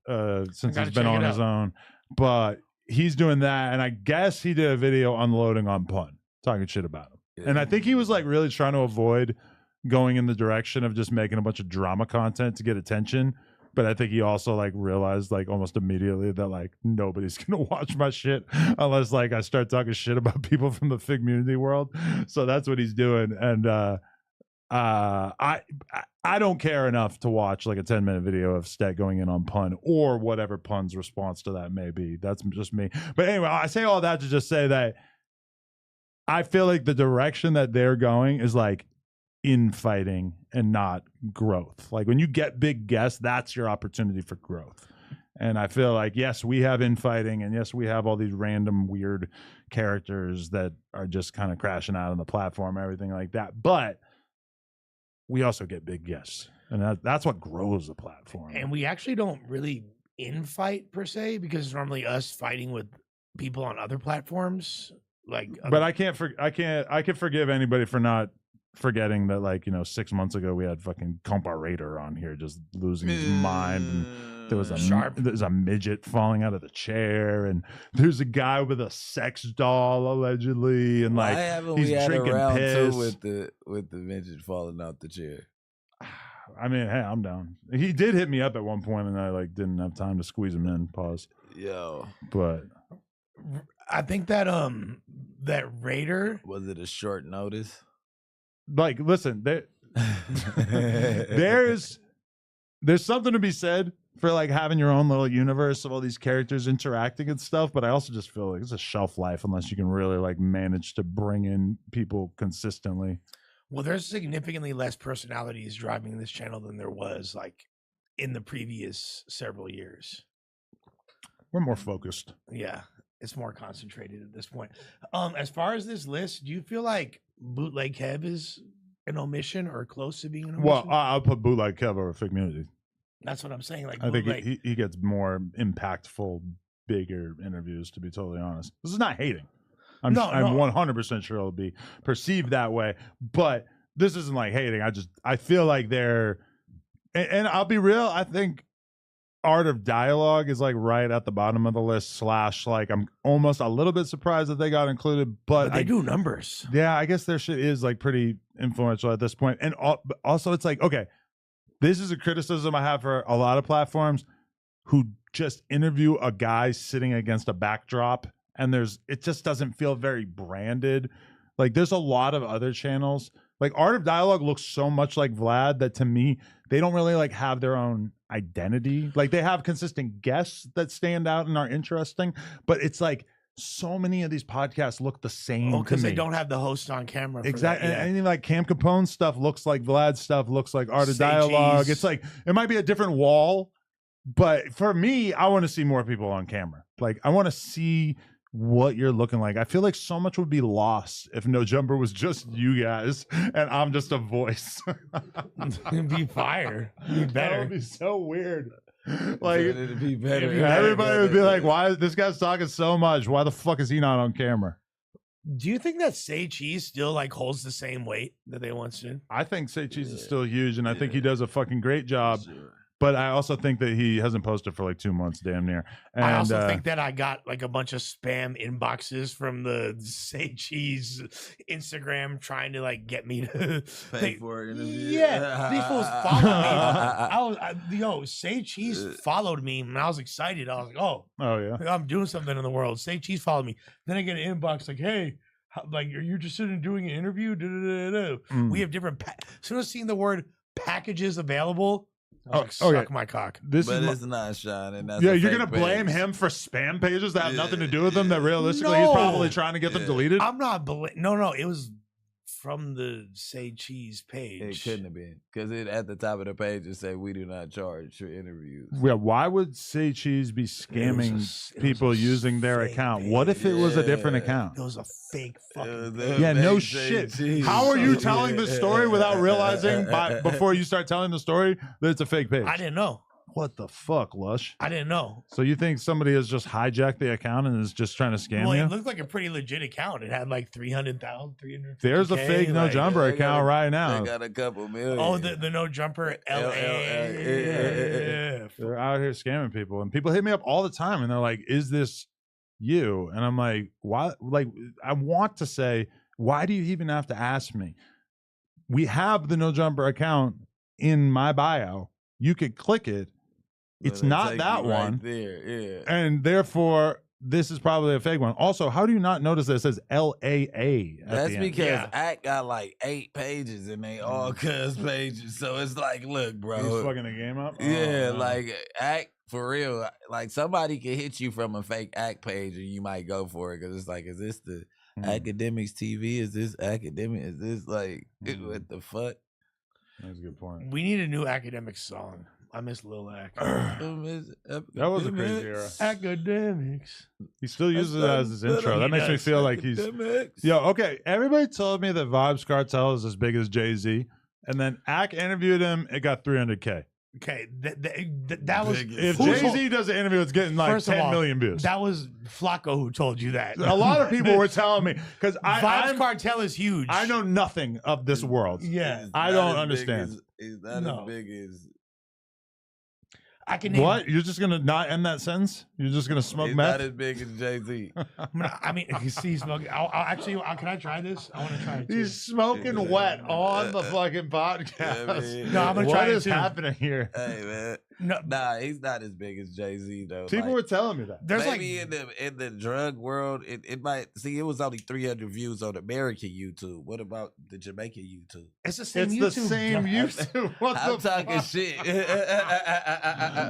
since he's been on his own. But he's doing that. And I guess he did a video unloading on Pun, talking shit about him. Yeah. And I think he was like really trying to avoid going in the direction of just making a bunch of drama content to get attention. But I think he also like realized like almost immediately that like nobody's gonna watch my shit unless like I start talking shit about people from the Fig community world. So that's what he's doing. And I don't care enough to watch like a 10-minute video of Stet going in on Pun or whatever Pun's response to that may be. That's just me. But anyway, I say all that to just say that I feel like the direction that they're going is like infighting and not growth. Like when you get big guests, that's your opportunity for growth. And I feel like, yes, we have infighting, and yes, we have all these random weird characters that are just kind of crashing out on the platform, everything like that. But we also get big guests, and that's what grows the platform. And we actually don't really infight per se, because it's normally us fighting with people on other platforms. Like, but I can forgive anybody for not forgetting that, like, 6 months ago we had fucking Comparator on here just losing his mind, and there was a midget falling out of the chair, and there's a guy with a sex doll allegedly, and like he's drinking piss with the midget falling out the chair. I mean, hey, I'm down. He did hit me up at one point, and I like didn't have time to squeeze him in. Pause. Yo, but I think that that Raider, was it a short notice? Like, listen, there's something to be said for like having your own little universe of all these characters interacting and stuff, but I also just feel like it's a shelf life unless you can really like manage to bring in people consistently. Well, there's significantly less personalities driving this channel than there was like in the previous several years. We're more focused. Yeah, it's more concentrated at this point. As far as this list, do you feel like Bootleg Kev is an omission or close to being an omission? Well, I'll put Bootleg Kev over Fig Community. That's what I'm saying. Like, I think he gets more impactful, bigger interviews, to be totally honest. This is not hating. I'm 100% sure it'll be perceived that way, but this isn't like hating. I feel like they're, and I'll be real, I think Art of Dialogue is like right at the bottom of the list / like I'm almost a little bit surprised that they got included, but they do numbers. Yeah, I guess their shit is like pretty influential at this point. And also it's like, okay, this is a criticism I have for a lot of platforms who just interview a guy sitting against a backdrop, and it just doesn't feel very branded. Like there's a lot of other channels. Like Art of Dialogue looks so much like Vlad that to me, they don't really like have their own identity. Like they have consistent guests that stand out and are interesting, but it's like so many of these podcasts look the same. Oh, because they don't have the host on camera. Exactly. And anything like Cam Capone stuff looks like Vlad stuff, looks like Art of Dialogue. It's like it might be a different wall, but for me, I want to see more people on camera. Like I want to see what you're looking like. I feel like so much would be lost if No Jumper was just you guys and I'm just a voice. It'd be fire. It'd be better. That would be so weird. Like it'd be better. Everybody would be like, why is this guy's talking so much? Why the fuck is he not on camera? Do you think that Say Cheese still like holds the same weight that they once did? I think Say Cheese is still huge, and I think he does a fucking great job. Sure. But I also think that he hasn't posted for like 2 months, damn near. And I also think that I got like a bunch of spam inboxes from the Say Cheese Instagram trying to like get me to pay for an interview. Yeah, these fools followed me. Say Cheese followed me, and I was excited. I was like, oh yeah, I'm doing something in the world. Say Cheese followed me. Then I get an inbox like, hey, like, are you interested in doing an interview? We have different. As soon as seeing the word packages available. Suck my cock. It's not shining. Yeah, you're gonna blame him for spam pages that have nothing to do with them. That realistically he's probably trying to get them deleted. I'm not. No. It was from the Say Cheese page. It couldn't have been because it at the top of the page it said we do not charge for interviews. Yeah, why would Say Cheese be scamming people using their account? What if it was a different account? It was a fake fucking Yeah, no shit. How are you telling the story without realizing before you start telling the story that it's a fake page? I didn't know. What the fuck, Lush? I didn't know. So you think somebody has just hijacked the account and is just trying to scam Well, you? it looked like a pretty legit account. It had like 300,000, 350K. There's a fake No Jumper account right now. They got a couple million. Oh, the No Jumper LA. They're out here scamming people, and people hit me up all the time, and they're like, "Is this you?" And I'm like, "Why?" Like, I want to say, "Why do you even have to ask me?" We have the No Jumper account in my bio. You could click it. It's not that one. There, yeah. And therefore, this is probably a fake one. Also, how do you not notice that it says LAA? That's because Act got like 8 pages and they all cuz pages. So it's like, look, bro. He's fucking the game up? Yeah, like Act for real. Like somebody can hit you from a fake Act page and you might go for it because it's like, is this the Akademiks TV? Is this Academic? Is this like, what the fuck? That's a good point. We need a new Akademiks song. I miss Lil Ak. That was a crazy era. Akademiks. He still uses it as his intro. That makes me feel like he's... Yo, okay, everybody told me that Vibes Cartel is as big as Jay-Z, and then Ak interviewed him, it got 300K. Okay, that was... If Jay-Z does an interview, it's getting like 10 million views. That was Flacco who told you that. A lot of people were telling me, because Vibes Cartel is huge. I know nothing of this world. Yeah. I don't understand. It's not as big as... I can name what? You're just gonna not end that sentence? You're just gonna smoke It's meth? not as big as Jay-Z. I mean, he's smoking. I'll actually, can I try this? I want to try it too. He's smoking wet on the fucking podcast. No, I'm gonna try it What is too. happening here? Hey man, No. nah, he's not as big as Jay-Z though. People Like, were telling me that. There's maybe in the drug world, it might see. It was only 300 views on American YouTube. What about the Jamaican YouTube? It's the same It's YouTube. the same YouTube. What I'm the talking fuck? shit.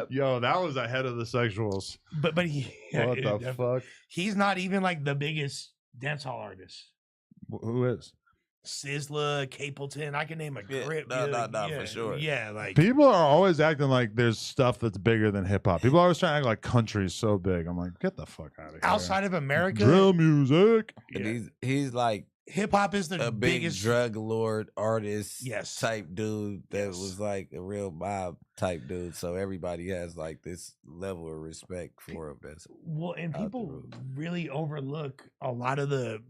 Yo, that was ahead of the sexuals. But he, What the fuck? He's not even like the biggest dancehall artist. Who is? Sizzla, Capleton. I can name a Yeah, grip. no, yeah, for sure. Yeah, like People are always acting like there's stuff that's bigger than hip hop. People are always trying to act like country's so big. I'm like, get the fuck out of here. outside of America, Drill music. And he's like hip hop is the a big biggest. drug lord artist Yes. type dude that Yes. was like a real mob type dude. So everybody has like this level of respect for him. That's Well, and out the people roof. really overlook a lot of the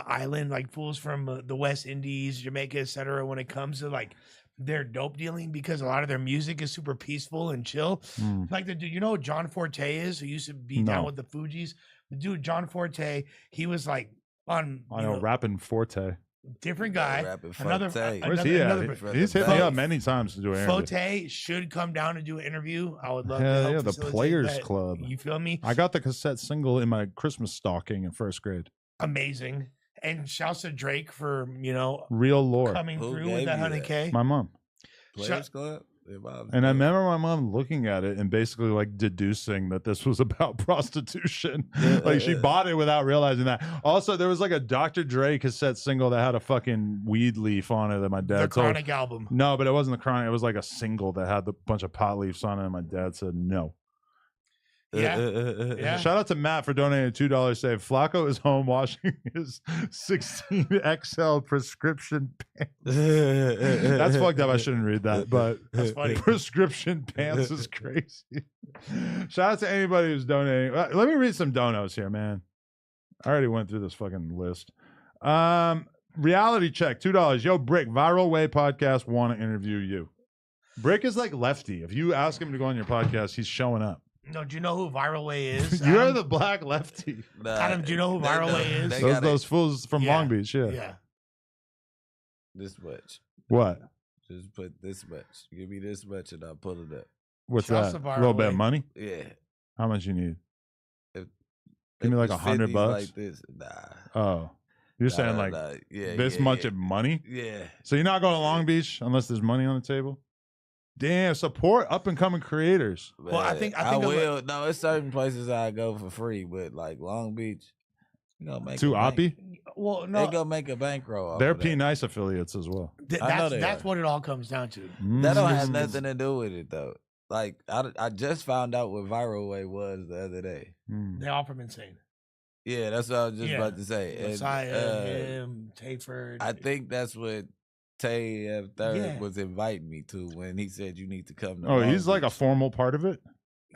island, like fools from the West Indies, Jamaica, etc. When it comes to like their dope dealing, because a lot of their music is super peaceful and chill. Like the dude, you know who John Forte is, who used to be down No. with the Fugees. The dude John Forte, he was like on I know, rapping Forte. different guy. Rapping Another, Forte. Where's he at? another He's hit me up many times to do an interview. Forte should come down and do an interview. I would love to Hell help yeah, the facilitate Players that. Club. You feel me? I got the cassette single in my Christmas stocking in first grade. Amazing. And shouts to Drake for, Real lore. coming Who through gave with that you 100K. My mom. Players Club. Their mom's And I dope. remember my mom looking at it and basically like deducing that this was about prostitution. Like she bought it without realizing that. Also, there was like a Dr. Dre cassette single that had a fucking weed leaf on it that my The dad told. Chronic album. No, but it wasn't the Chronic. It was like a single that had a bunch of pot leaves on it. And my dad said no. Yeah. Yeah. Shout out to Matt for donating $2 save. Flacco is home washing his 16XL prescription pants. That's fucked up. I shouldn't read that, but That's funny. prescription pants is crazy. Shout out to anybody who's donating. Let me read some donos here, man. I already went through this fucking list. Reality check, $2. Yo, Bricc, Viral Way podcast, want to interview you. Bricc is like Lefty. If you ask him to go on your podcast, he's showing up. No, do you know who Viral Way is? You're Adam? the black Lefty. Nah, Adam, do you know who Viral Way is? they gotta- Those fools from Yeah. Long Beach, yeah. Yeah. This much. What? Just put this much. Give me this much and I'll pull it up. What's Shouts that? to A Viral little bit of Way. money? Yeah. How much you need? If Give me like it's $100 50s bucks. Like this. Nah. Oh, you're Nah, saying nah, like nah. Yeah, this yeah, much yeah. of money? Yeah. So you're not going to Long Beach unless there's money on the table? Damn, support up and coming creators. Well, I Man, think I of, like- will. No, it's certain places I go for free, but like Long Beach, To Oppie? Well, no, They gonna make a bankroll. They're P Nice affiliates as well. That's what it all comes down to. That don't have nothing to do with it though. Like I just found out what Viral Way was the other day. They all from Insane. Yeah, that's what I was just about to say. Messiah, him, Tayford. I think that's what Tay F3rd was inviting me to when he said you need to come to Oh, Long he's like a Beach. formal part of it?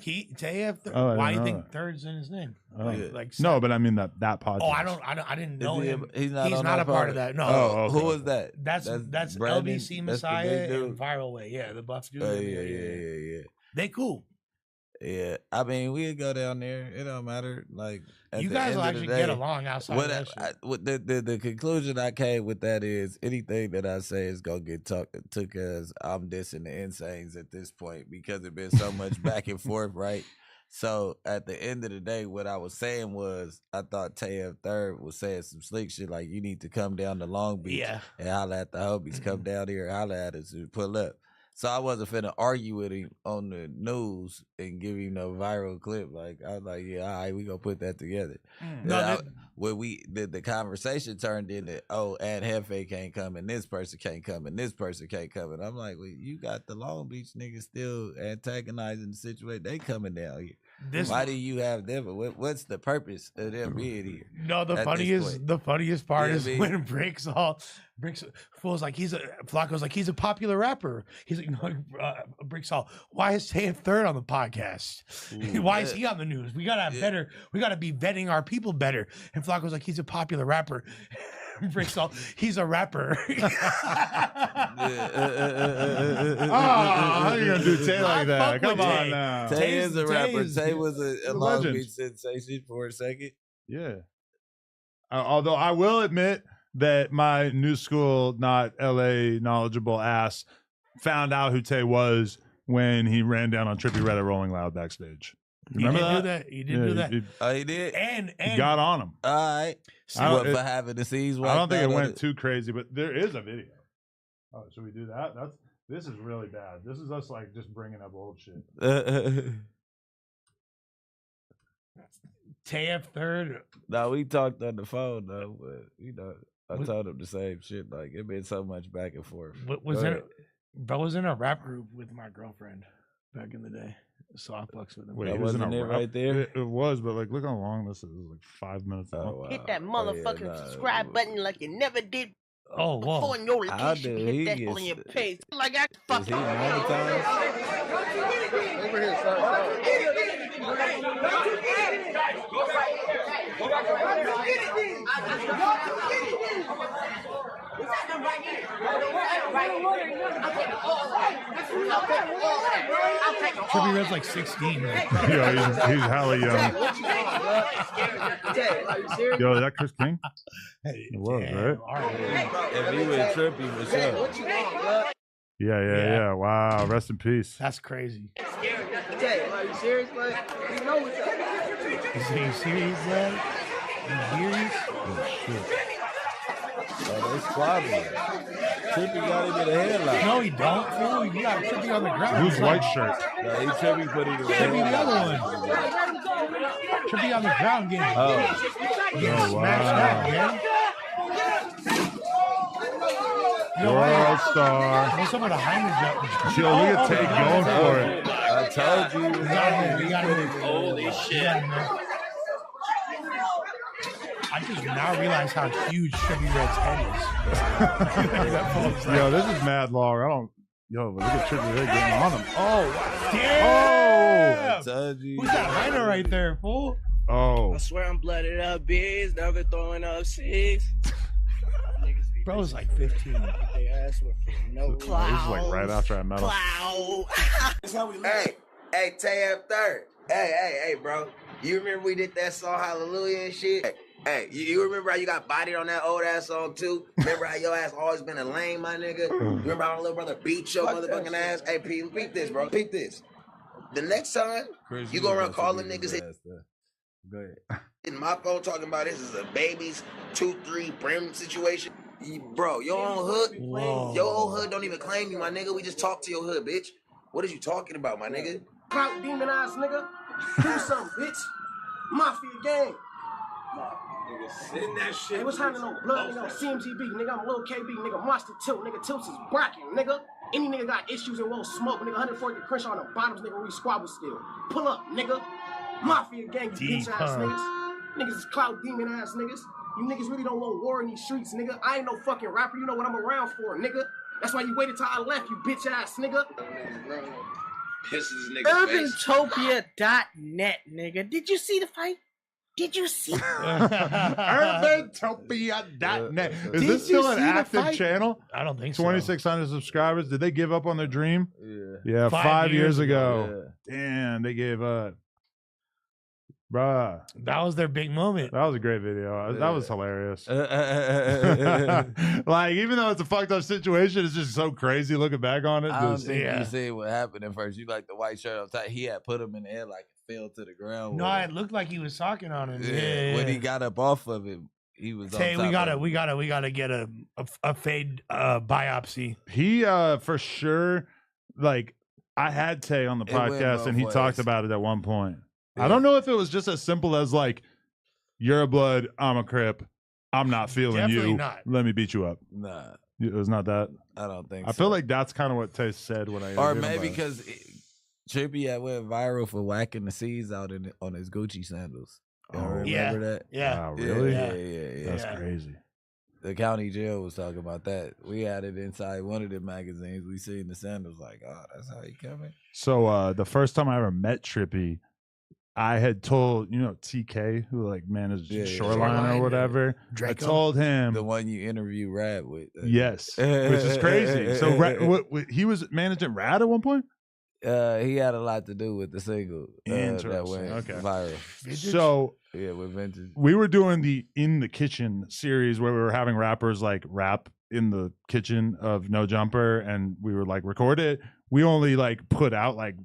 Tay F3rd. Oh, Why do you think third's in his name? Oh. Like no, but I mean that podcast. Oh, I didn't know him. He's not a part of that. No. Oh, okay. who was that? That's Brandon? LBC That's the Messiah big dude? and Viral Way. Yeah, the buff dude. Oh, yeah. They cool. Yeah, I mean, we'd go down there. It don't matter. Like at You the guys end will of actually the get day, along outside what of that shit. the conclusion I came with that is anything that I say is gonna get took as I'm dissing the Insanes at this point because it been so much back and forth, right? So at the end of the day, what I was saying was I thought Tay F3rd was saying some slick shit like you need to come down to Long Beach and holla at the homies, come down here and holla at us and pull up. So I wasn't finna argue with him on the news and give him a viral clip. Like I was like, yeah, all right, we gonna put that together. When the conversation turned into, oh, Aunt Hefe can't come and this person can't come and this person can't come, and I'm like, well, you got the Long Beach niggas still antagonizing the situation. They coming down here. Why do you have them? What's the purpose of them being here? No, the funniest part is when Brick's Fool's like Flacco's like he's a popular rapper. He's like, no, Brick's all, why is Tay F3rd on the podcast? Why is he on the news? We gotta have better. We gotta be vetting our people better. And Flacco's like, he's a popular rapper. Brick's all, he's a rapper. How you gonna do Tay like that? Come on now. Tay is a rapper. Tay was a Long Beach sensation for a second. Yeah. Although I will admit that my new school, not LA knowledgeable ass, found out who Tay was when he ran down on Trippie Redd at Rolling Loud backstage. Remember that? He did do that. He did? And he got on him. All right. For having the scenes. I don't think it went too crazy, but there is a video. Oh, should we do that? This is really bad. This is us like just bringing up old shit. Tay F3rd. No, we talked on the phone though, but I told him the same shit. Like it been so much back and forth. Bro was in a rap group with my girlfriend back in the day. So I fucks with him. Wait, wasn't it right there? It was, but like, look how long this is. Like 5 minutes long. Wow. Hit that motherfucking subscribe button like you never did. Oh, whoa. Before in your life, you hit that on your page. Like I fucking. Over here, Trippie Redd's like 16. Yeah, he's hella young. Yo, is that Chris King? It was, right? If he was Trippie, for sure. Yeah. Wow, rest in peace. That's crazy. Are you serious, man? You know what's up. Is he serious, man? You serious? Oh, shit. Oh, they squabbling. Trippie got him in the headlock. No, he don't. Fool. You got Trippie on the ground. Who's white shirt? No, he Trippie put him in the Trippie, the headlock. other one. Trippie on the ground getting smashed out, man. World star. What's up with a Heiner jump? Yo, look at Tay going for it. I told you. You got him. Holy shit. I just now realize how huge Trippie Redd's head is. Yo, this is mad long. Look at Trippie Redd getting on him. Oh, wow. Damn! I told you. Who's that Heiner right there, fool? Oh. I swear I'm blooded up, bitch. Never throwing up six. Bro's like 15. They ass for no clout. This is like right after I met him. Hey, Tay F3rd. Hey, bro. You remember we did that song Hallelujah and shit? Hey, you remember how you got bodied on that old ass song too? Remember how your ass always been a lame, my nigga? Remember how my little brother beat your motherfucking ass? Hey, peep this, bro. Peep this. The next time you go around calling niggas Go ahead. in my phone talking about this is a baby's 2-3 brim situation. Bro, your own hood, your old hood don't even claim you, my nigga. We just talk to your hood, bitch. What is you talking about, my nigga? Clout demon ass nigga. Do something, bitch. Mafia gang. Send that shit. Hey, what's happening on Blood, nigga? On CMGB, nigga. I'm Lil KB, nigga. Monster Tilt, nigga. Tilts is bracket, nigga. Any nigga got issues and won't smoke, nigga. 140 Crenshaw on the bottoms, nigga. We squabble still. Pull up, nigga. Mafia gang, you bitch ass niggas. Niggas is cloud demon ass niggas. You niggas really don't want war in these streets, nigga. I ain't no fucking rapper. You know what I'm around for, nigga. That's why you waited till I left, you bitch ass nigga. Pisses niggas Urbantopia.net, nigga. Did you see the fight? Did you see? Urbantopia.net. Is this still an active channel? I don't think so. 2,600 subscribers. Did they give up on their dream? Yeah, 5 years ago. Damn, they gave up. Bruh. That was their big moment. That was a great video. That was hilarious. Like, even though it's a fucked up situation, it's just so crazy looking back on it. I don't think you see what happened at first. You like the white shirt up top. He had put him in the air like it fell to the ground. No, it looked like he was talking on him. Yeah. When he got up off of it, he was on Hey, top we gotta get a fade biopsy. He for sure, like, I had Tay on the podcast and he talked about it at one point. I don't know if it was just as simple as like, you're a blood, I'm a Crip, I'm not feeling Definitely you. not. Let me beat you up. Nah, it was not that. I don't think. I feel like that's kind of what Tay said when I. Or interviewed him maybe about it. because Trippie had went viral for whacking the C's out on his Gucci sandals. Y'all remember that? Yeah. Wow, really? Yeah. That's crazy. The county jail was talking about that. We had it inside one of the magazines. We seen the sandals like, oh, that's how he coming. So the first time I ever met Trippie, I had told, TK, who like managed Shoreline or whatever. Draco? I told him The one you interview Rad with. yes, which is crazy. So he was managing Rad at one point. He had a lot to do with the single that went viral. So yeah, with Vintage. We were doing the In the Kitchen series where we were having rappers like rap in the kitchen of No Jumper, and we would like record it. We only like put out like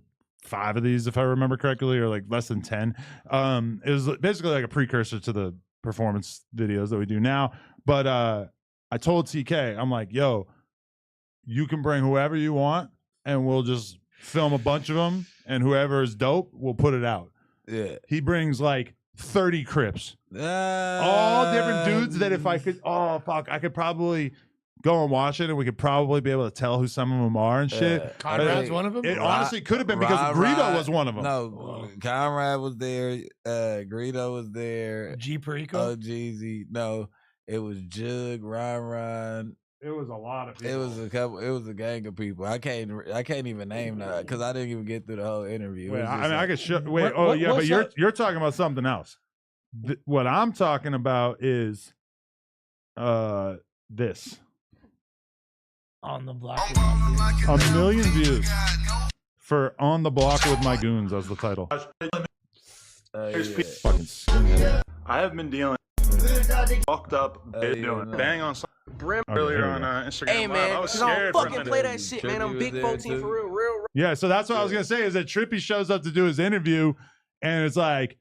5 of these, if I remember correctly, or like less than 10. It was basically like a precursor to the performance videos that we do now. But I told TK, I'm like, yo, you can bring whoever you want and we'll just film a bunch of them, and whoever is dope, we'll put it out. Yeah. He brings like 30 Crips. All different dudes that if I could, I could probably go and watch it, and we could probably be able to tell who some of them are and shit. Conrad's one of them? It honestly could have been because Greedo was one of them. No, Conrad was there. Greedo was there. G Perico? Oh, Jeezy. No, it was Jug, Ron. It was a lot of people. It was a couple. It was a gang of people. I can't even name that because I didn't even get through the whole interview. Wait, I could show. Wait, but you're talking about something else. What I'm talking about is this. On the Block. 1 million views for On the Block with My Goons as the title. Fucking skinhead. I have been dealing fucked up bang on some brim earlier on Instagram. Hey man, I was cause I scared don't for a fucking minute. play that shit, man. I'm big 14 for real. Yeah, so that's what I was gonna say is that Trippie shows up to do his interview, and it's like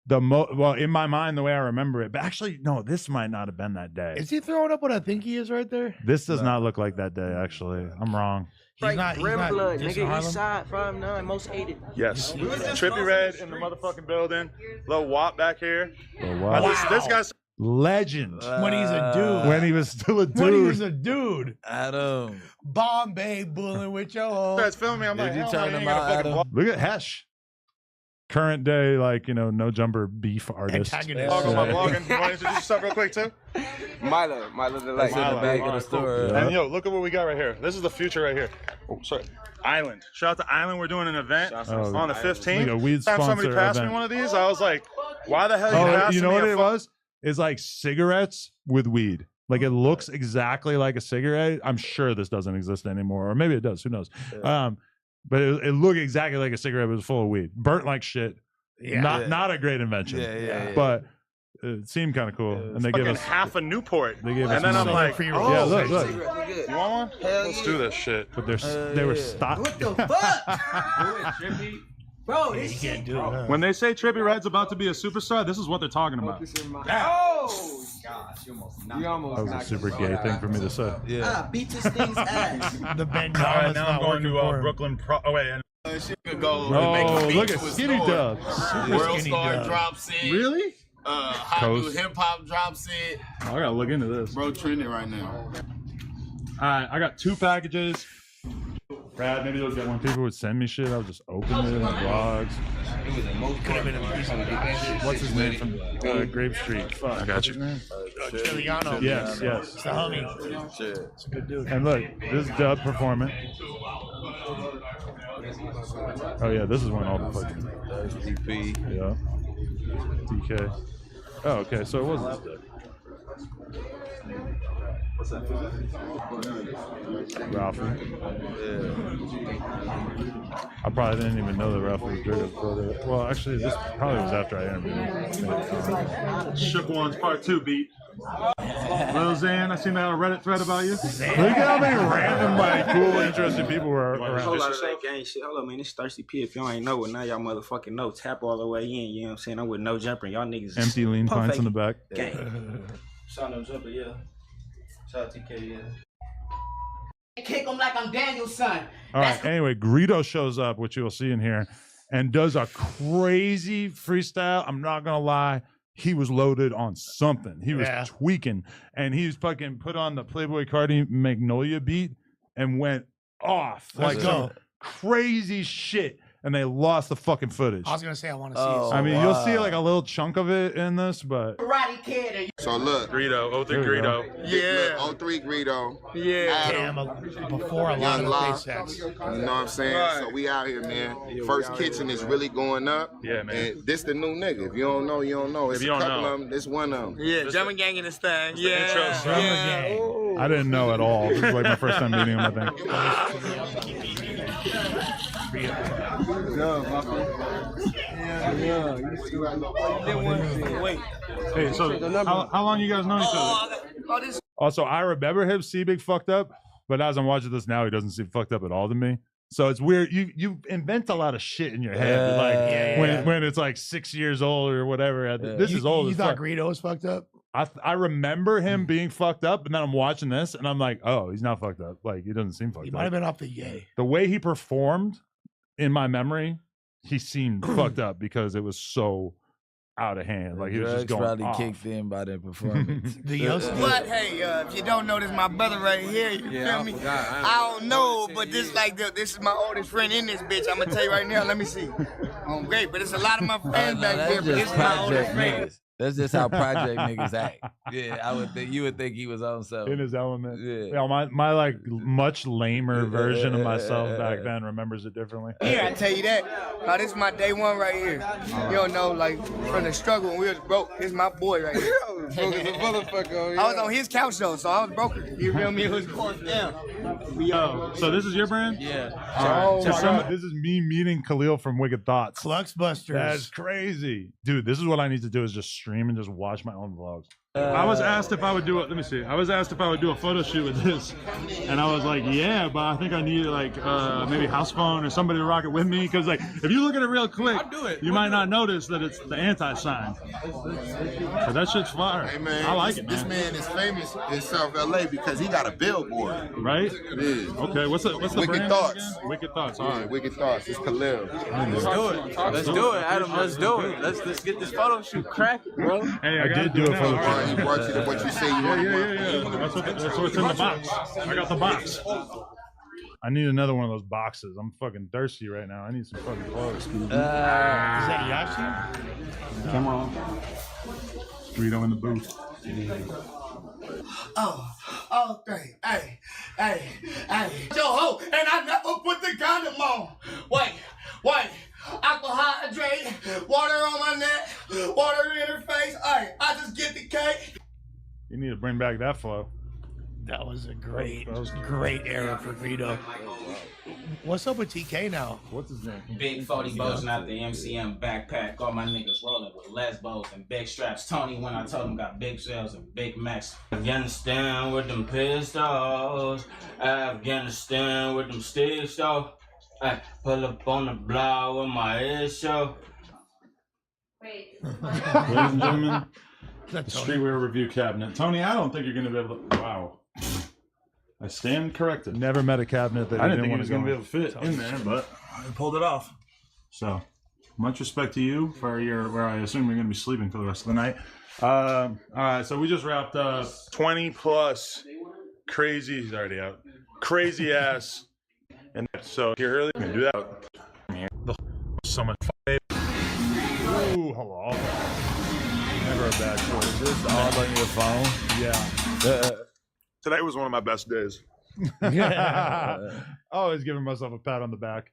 well, in my mind, the way I remember it, but actually, no, this might not have been that day. Is he throwing up what I think he is right there? This does not look like that day, actually. I'm wrong. He's not Brim blood, just nigga. Harlem? East side, 5'9", most hated. Yes, Trippie Redd in the motherfucking building. Lil Wop back here. Wow. This guy's legend. When he's a dude. When he was still a dude. When he was a dude. Adam. Bombay bullying with your hoe. starts filming me. I'm like, you hell, turn I ain't him gonna out, fucking Adam? walk. Look at Hesh. Current day, like, No Jumper beef artist. Log on my blog and you want to introduce yourself real quick too? Milo the light. Back in the store. Yeah. And yo, look at what we got right here. This is the future right here. Oh, sorry. Island. Shout out to Island. We're doing an event on the 15th. Like a weed Time somebody sponsor passed event. me one of these, I was like, why the hell you passing you know me what a it was? It's like cigarettes with weed. Like it looks exactly like a cigarette. I'm sure this doesn't exist anymore, or maybe it does. Who knows? But it looked exactly like a cigarette, but it was full of weed, burnt like shit. Yeah. Not a great invention. Yeah. But it seemed kind of cool. And they gave fucking us half a Newport. They gave us and then I'm more. like, yeah, look. you want one? Let's do this shit. But they were stopped. What the fuck? Bro, this shit. When they say Trippie Redd's about to be a superstar, this is what they're talking about. Oh gosh, you almost That was a super gay thing for me to say. Yeah. beat this thing's ass. The Ben All right, Thomas now I'm not going working to for him. Brooklyn Pro. Oh, wait. Oh, look at Skinny Dub. Super World skinny Star dub. drops in. Really? How Coast. do hip hop drops it? I gotta look into this. Bro, trending right now. All right, I got 2 packages. Brad, maybe you'll get one. People would send me shit. I would just open it in the blogs. Could have been a piece of What's his name from Grape Street? Fuck. I got you. Chiliano. Yes. It's the homie. It's a good dude. And look, this is Dub performing. Oh yeah, this is when all the fucking DP. Yeah. DK. Oh, okay, so it wasn't Dub. Ralphie. I probably didn't even know that Ralphie was Jacob's brother. Well, actually, this probably was after I interviewed him. Shook Ones Part 2 beat. Lil Xan, I seen that on a Reddit thread about you. Look at how many random, like, cool, interesting people were around. A whole lot of that gang shit. Hold on, man. It's Thirsty P. If y'all ain't know it, now y'all motherfucking know. Tap all the way in. You know what I'm saying? I'm with no jumper. Y'all niggas. Empty lean pump pints in the fake. back. Gang. Shout out no jumper, yeah. Shout out TK, yeah. Kick him like I'm Daniel's son. All right. Anyway, Greedo shows up, which you'll see in here, and does a crazy freestyle. I'm not gonna lie, he was loaded on something. He was tweaking, and he was fucking put on the Playboy Cardi Magnolia beat and went off like some crazy shit. And they lost the fucking footage. I was gonna say I want to see it. I mean, you'll see like a little chunk of it in this, but So look, Greedo, 03 Greedo. Yeah, 03 Greedo. Yeah. Damn, before a lot of the face sets. You know what I'm saying? So we out here, man. First Kitchen is really going up. Yeah, man. And this the new nigga. If you don't know, you don't know. It's If you a don't couple know. of them. This one of them. Yeah, German gang in this thing. Yeah. Intro. I didn't know at all. This was like my first time meeting him, I think. Hey, so how long you guys know each other? Also, I remember him seeming fucked up, but as I'm watching this now, he doesn't seem fucked up at all to me. So it's weird. You invent a lot of shit in your head, when it's like 6 years old or whatever. This is old. You as thought fuck. Greedo was fucked up? I remember him being fucked up, and then I'm watching this, and I'm like, oh, he's not fucked up. Like, he doesn't seem fucked He up. might have been off the yay. The way he performed, in my memory, he seemed fucked up because it was so out of hand. Like, he was just going probably off. kicked in by that performance. But hey, if you don't know, this my brother right here. You feel me? I don't know, but this is my oldest friend in this bitch. I'm gonna tell you right now. Let me see. Great, but it's a lot of my friends back there. But this is my oldest friend. That's just how project niggas act. Yeah, I would think you would think he was on something. In his element. Yeah. My like much lamer version of myself back then remembers it differently. Here, I tell you that. This is my day one right here. You don't know, like, from the struggle when we was broke. This is my boy right here. I was on his couch though, so I was broke. You feel me? It was going down. So this is your brand? Yeah. This is me meeting Khalil from Wicked Thoughts. Flux Busters. That's crazy. Dude, this is what I need to do is just stream and just watch my own vlogs. I was asked if I would do it. Let me see. I was asked if I would do a photo shoot with this, and I was like, "Yeah," but I think I need like maybe house phone or somebody to rock it with me. Because like, if you look at it real quick, you might not notice that it's the anti-sign. So that shit's fire. Hey man, I like it. This man is famous in South LA because he got a billboard. Right? Yeah. Okay. What's the Wicked brand Thoughts. again? Wicked Thoughts. All right. Wicked Thoughts. It's Khalil. Let's do it. Let's do it, Adam. Let's do it. Let's get this photo shoot cracking, bro. Hey, I did do a photo shoot. He brought you to what you say you want. Yeah. That's what's in the box. I got the box. I need another one of those boxes. I'm fucking thirsty right now. I need some fucking clothes. Is that Yashi? Come on. Greedo in the booth. Oh, dang. Hey. Yo, ho, and I never put the condom on. Wait. Aqua hydrate, water on my neck, water in her face. Hey, I just get the cake. You need to bring back that flow. That was a great era for Greedo. What's up with TK now? What's his name? Big 40 bows out the MCM backpack. All my niggas rolling with Lesbos and big straps. Tony, when I told him, got big sales and big max. Afghanistan with them pistols. Afghanistan with them sticks, though. I pull up on the block with my head show. Wait. Ladies and gentlemen, the Streetwear Review Cabinet. Tony, I don't think you're going to be able to... Wow. I stand corrected. Never met a cabinet that I didn't didn't think want it was to going to be able to fit in there, but I pulled it off. So, much respect to you for where I assume you're going to be sleeping for the rest of the night. All right, so we just wrapped up 20 plus crazy. He's already out. Crazy ass. And so here early, we can do that. So much fun. Ooh, hello. Never a bad choice. Is this all on your phone? Yeah. Today was one of my best days. Always giving myself a pat on the back.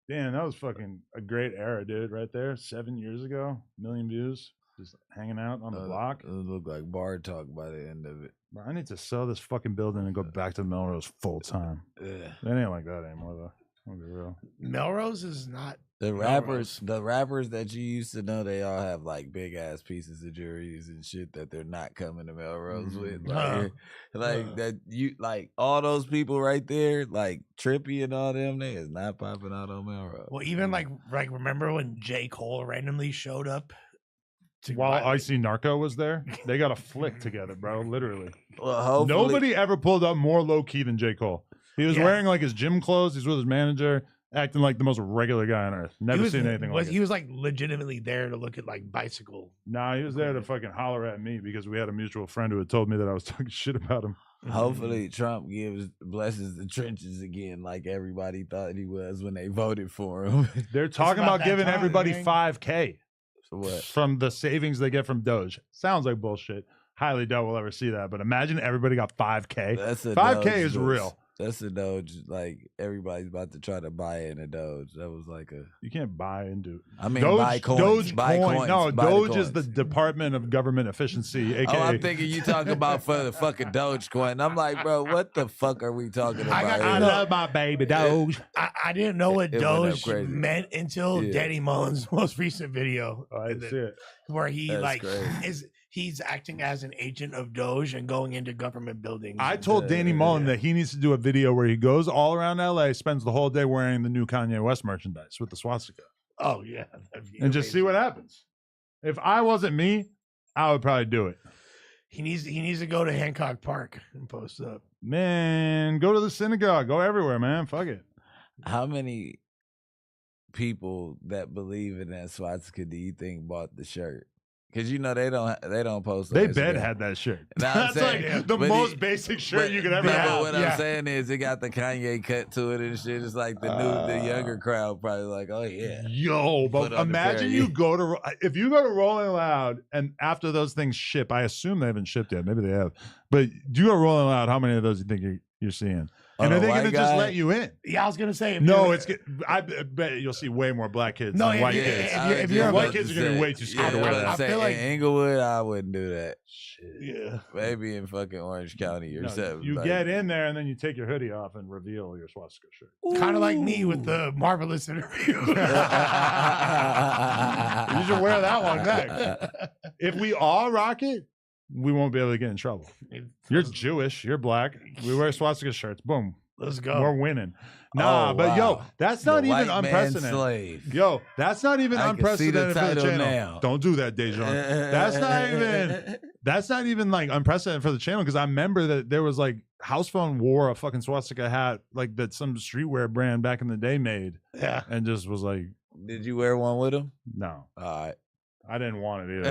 Damn, that was fucking a great era, dude, right there. 7 years ago, 1 million views. Just hanging out on the block. It looked like bar talk by the end of it. Bro, I need to sell this fucking building and go back to Melrose full time. Yeah. It ain't like that anymore, though. I'll be real. Melrose is not the rappers. The rappers that you used to know, they all have like big ass pieces of jewelries and shit that they're not coming to Melrose with. Like that, you like all those people right there, like Trippie and all them. They is not popping out on Melrose. Well, even like remember when J. Cole randomly showed up? While Icy Narco was there, they got a flick together, bro. Literally. Well, hopefully, nobody ever pulled up more low key than J. Cole. He was wearing like his gym clothes. He's with his manager, acting like the most regular guy on earth. Never seen anything like it. He was like legitimately there to look at like bicycle. Nah, he was there to fucking holler at me because we had a mutual friend who had told me that I was talking shit about him. Hopefully, Trump blesses the trenches again, like everybody thought he was when they voted for him. They're talking about giving everybody $5K. What? From the savings they get from Doge. Sounds like bullshit. Highly doubt we'll ever see that. But imagine everybody got $5K. That's a 5K Doge is real. That's a Doge. Like everybody's about to try to buy in a Doge. That was like a. You can't buy into. I mean, Doge, buy coins. Doge buy coin. coins. No, buy Doge the is the Department of Government Efficiency. AKA. Oh, I'm thinking you talking about for the fucking Dogecoin. I'm like, bro, what the fuck are we talking about? I love my baby Doge. I didn't know what It went up Doge crazy. meant until Danny Mullen's most recent video. I didn't see it. Where he That's crazy. he's acting as an agent of Doge and going into government buildings. I told Danny Mullen that he needs to do a video where he goes all around LA, spends the whole day wearing the new Kanye West merchandise with the swastika. Oh yeah, and just see what happens. If I wasn't me, I would probably do it. He needs to go to Hancock Park and post up. Man, go to the synagogue. Go everywhere, man. Fuck it. How many people that believe in that swastika do you think bought the shirt? Because you know they don't post. They on bet Instagram. had that shirt. Now, I'm That's saying, like the but most basic shirt you could ever but have. What I'm saying is it got the Kanye cut to it and shit. It's like the younger crowd probably like, oh yeah. Yo, but Put on the imagine Kanye. you go to if you go to Rolling Loud and after those things ship, I assume they haven't shipped yet. Maybe they have. But do you go to Rolling Loud? How many of those do you think you're seeing? And are they going to just let you in? Yeah, I was gonna say. No, I bet you'll see way more black kids than white kids. If you're white kids are going to be way too scared to wear that. I feel like in Inglewood, I wouldn't do that. Shit. Yeah. Maybe in fucking Orange County or No, something. you like- get in there and then you take your hoodie off and reveal your swastika shirt. Kind of like me with the Marvelous interview. You should wear that one next. If we all rock it, we won't be able to get in trouble. You're Jewish. You're black. We wear swastika shirts. Boom. Let's go. We're winning. Nah, Oh, but yo, wow. that's The not even white man's unprecedented. slave. Yo, that's not even I can see the unprecedented for the title channel. now. Don't do that, Dejan. That's not even like unprecedented for the channel because I remember that there was like House Phone wore a fucking swastika hat like that some streetwear brand back in the day made. Yeah. And just was like, Did you wear one with him? no. All right. I didn't want it either.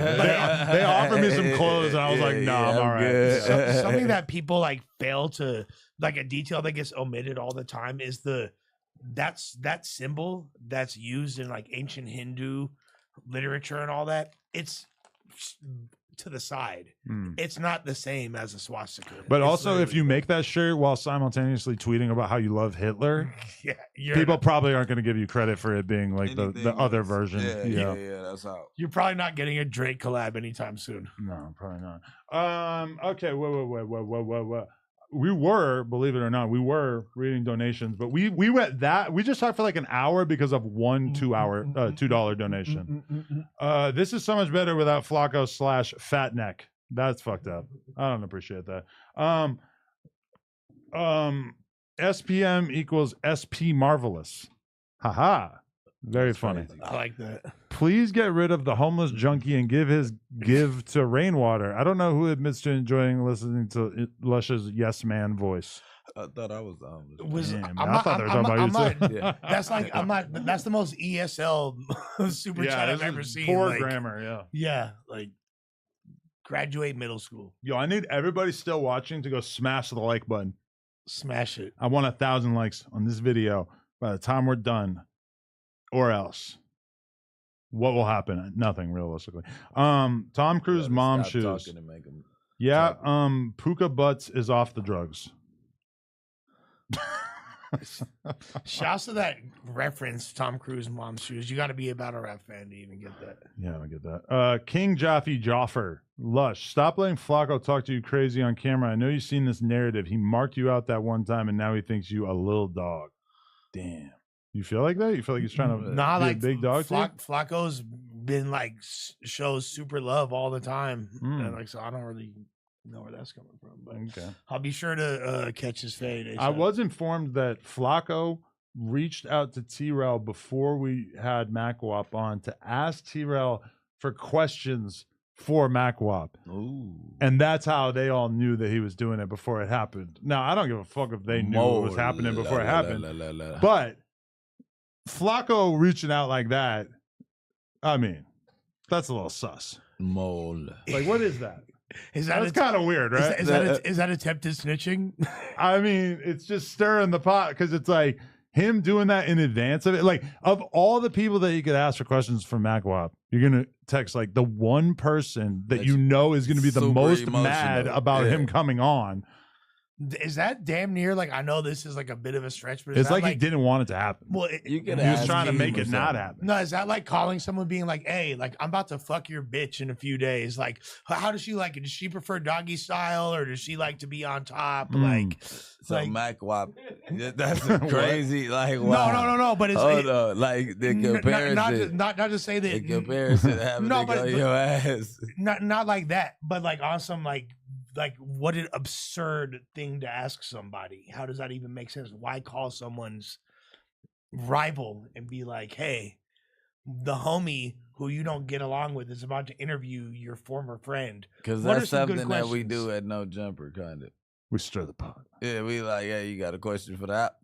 They offered me some clothes and I was like, nah, I'm all right. good. Something that people like fail to like a detail that gets omitted all the time is that symbol that's used in like ancient Hindu literature and all that. It's to the side. It's not the same as a swastika. But It's also, if you make that shirt while simultaneously tweeting about how you love Hitler, people probably aren't going to give you credit for it being like the other version. Yeah, that's how. you're probably not getting a Drake collab anytime soon. No, probably not. Okay, whoa. We were, believe it or not, we were reading donations, but we went that we just talked for like an hour because of one $2 donation. This is so much better without Flacco / Fat Neck. That's fucked up. I don't appreciate that. SPM equals SP Marvelous. Haha. Very funny. I like that. Please get rid of the homeless junkie and give to Rainwater. I don't know who admits to enjoying listening to Lush's yes man voice. I thought I was the homeless. Was Damn, I'm I not, thought they were I'm, talking I'm about not, you too. Yeah. that's like I'm not. That's the most ESL super Yeah, chat I've this ever is seen. poor like, grammar. Yeah. Yeah, like graduate middle school. Yo, I need everybody still watching to go smash the like button. Smash it. I want 1,000 likes on this video by the time we're done, or else. What will happen? Nothing, realistically. Tom Cruise mom Stop shoes. talking and make 'em Yeah, talk. Puka Butts is off the drugs. Shouts to that reference, Tom Cruise mom's shoes. You got to be a battle rap fan to even get that. Yeah, I get that. King Jaffe Joffer. Lush, stop letting Flacco talk to you crazy on camera. I know you've seen this narrative. He marked you out that one time, and now he thinks you a little dog. Damn. You feel like that? You feel like he's trying to Nah, be like a big dog to you? Flacco's been like shows super love all the time, and like so I don't really know where that's coming from, but Okay. I'll be sure to catch his fade. I was informed that Flacco reached out to T-Rail before we had MacWap on to ask T-Rail for questions for MacWap. Ooh. And that's how they all knew that he was doing it before it happened. Now, I don't give a fuck if they knew it was happening before it happened. But Flacco reaching out like that, I mean, that's a little sus. Mole. Like, what is that? That's a- kind of weird, right? Is that attempted snitching? I mean, it's just stirring the pot because it's like him doing that in advance of it. Like, of all the people that you could ask for questions from MacWap, you're going to text like the one person that you know is going to be the super most emotional. mad about Yeah. him coming on. Is that damn near like I know this is like a bit of a stretch, but is It's that like he didn't want it to happen. Well, You He can was ask trying to him make or it not something. happen. No, is that like calling someone being like, hey, like I'm about to fuck your bitch in a few days? Like, how does she like it? Does she prefer doggy style or does she like to be on top? Like, So like MacWap, that's a crazy. Like, no, wow. no, but it's Hold on, like the comparison. not to say that the comparison having no, to go but- your ass. not like that, but like on some like what an absurd thing to ask somebody. How does that even make sense? Why call someone's rival and be like, hey, the homie who you don't get along with is about to interview your former friend? Because What are that's some good something that we questions? do at No Jumper, kind of. We stir the pot. Yeah, we like, yeah, you got a question for that?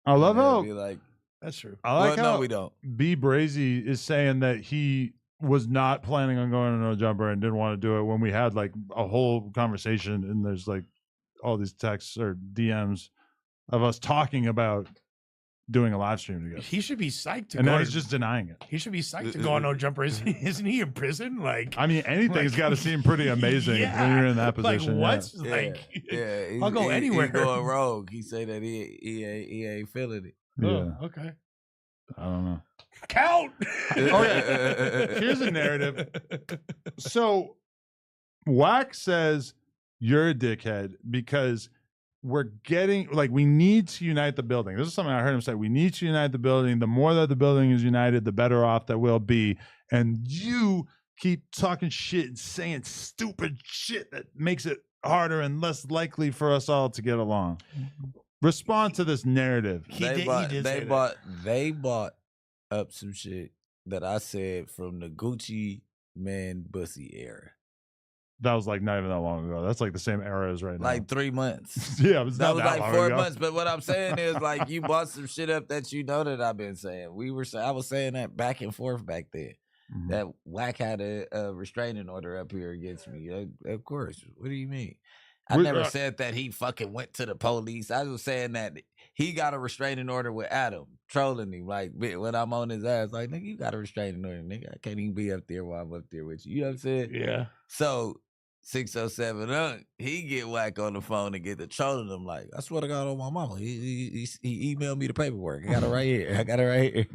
I love And they'll how be like, that's true. I like well, how no, we don't. B Brazy is saying that he was not planning on going to No Jumper and didn't want to do it when we had like a whole conversation and there's like all these texts or DMs of us talking about doing a live stream together. He should be psyched to And go now to- he's just denying it. He should be psyched to go on No Jumper. Isn't he in prison? Like, I mean, anything's like- got to seem pretty amazing when you're in that position. Like, yeah. what? Like, Yeah, I'll go anywhere. He's going rogue. He say that he ain't feeling it. Yeah. Oh, okay. I don't know. Count. Okay. Here's a narrative. So Wack says you're a dickhead because we're getting like we need to unite the building. This is something I heard him say. We need to unite the building. The more that the building is united, the better off that we'll be. And you keep talking shit and saying stupid shit that makes it harder and less likely for us all to get along. Respond to this narrative. They bought up some shit that I said from the Gucci Man Bussy era. That was like not even that long ago. That's like the same era as right now. Like 3 months. Yeah, it was that not was that like long 4 ago. months. But what I'm saying is, like, you bought some shit up that you know that I've been saying. I was saying that back and forth back then. Mm-hmm. That Wack had a restraining order up here against me. Of course. What do you mean? I never said that he fucking went to the police. I was saying that he got a restraining order with Adam trolling him. Like, when I'm on his ass, like, nigga, you got a restraining order, nigga. I can't even be up there while I'm up there with you. You know what I'm saying? Yeah. So 607 he get Wack on the phone and get to trolling him like, I swear to God on my mama. He emailed me the paperwork. I got it right here.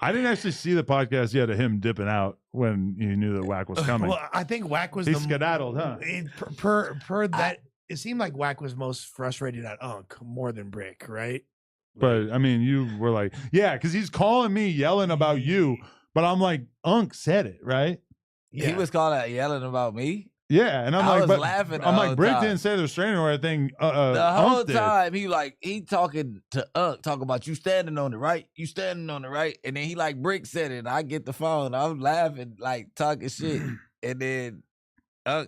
I didn't actually see the podcast yet of him dipping out when he knew that Wack was coming. Well, I think Wack was He the skedaddled, huh? Per that, it seemed like Wack was most frustrated at Unk more than Bricc, right? But I mean, you were like, yeah, because he's calling me yelling about you, but I'm like, Unk said it, right? He was calling out yelling about me. Yeah, and I'm I like, was but laughing the I'm like, whole Bricc time. didn't say the restraining order thing. The whole Unk did. time he talking to Unk, talking about you standing on the right, and then he like Bricc said it. And I get the phone, I'm laughing, like talking shit, and then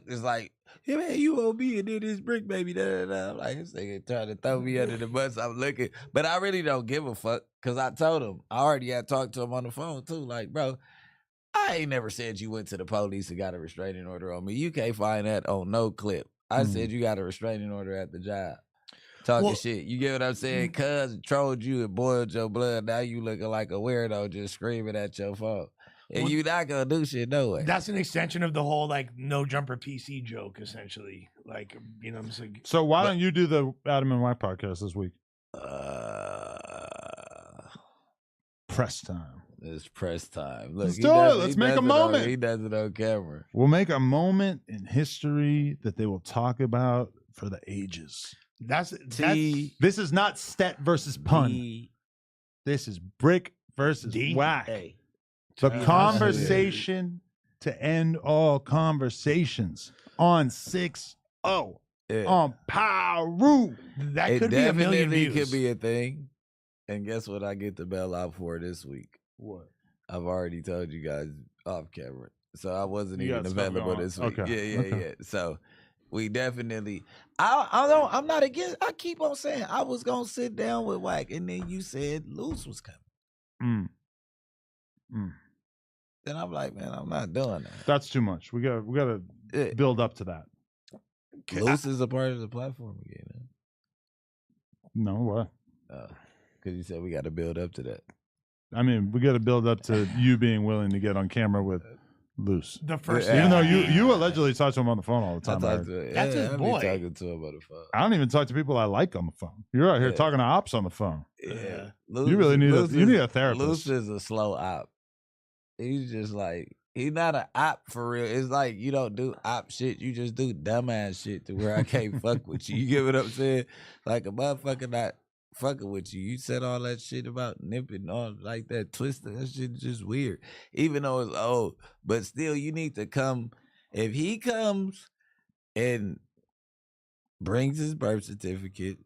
It's like, hey man, you owe me and then this Bricc baby. Da, da, da. I'm like, this nigga trying to throw me under the bus. I'm looking, but I really don't give a fuck because I told him. I already had talked to him on the phone too. Like, bro, I ain't never said you went to the police and got a restraining order on me. You can't find that on no clip. I said you got a restraining order at the job. Talking shit. You get what I'm saying? Cuz trolled you and boiled your blood. Now you looking like a weirdo just screaming at your phone. And you not gonna do shit no way. That's an extension of the whole like no jumper PC joke, essentially. Like, you know what I'm saying? So why don't you do the Adam and White podcast this week? Press time. It's press time. Look, Let's do it. Let's make a moment. He does it on camera. We'll make a moment in history that they will talk about for the ages. That's this is not Stet versus Pun. This is Bricc versus Whack. The conversation to end all conversations on 6-0 on Pyro. That could be a million views. Could be a thing. And guess what I get the bell out for this week? What? I've already told you guys off camera. So I wasn't You even got stuff available going. this week. Okay. Yeah. So we definitely I'm not against. I keep on saying I was gonna sit down with Whack, and then you said Luce was coming. Then I'm like, man, I'm not doing that. That's too much. We gotta build up to that. Luce is a part of the platform again. Huh? No, what? Because you said we got to build up to that. I mean, we got to build up to you being willing to get on camera with Luce. The first, even though you allegedly talk to him on the phone all the time. That's his boy. Talking to him on the phone. I don't even talk to people I like on the phone. You're out here talking to ops on the phone. Yeah, you really need a therapist. Luce is a slow op. He's just like, he's not an op for real. It's like you don't do op shit. You just do dumbass shit to where I can't fuck with you. You get what I'm saying? Like a motherfucker not fucking with you. You said all that shit about nipping, all like that twisting. That shit just weird. Even though it's old, but still, you need to come. If he comes and brings his birth certificate,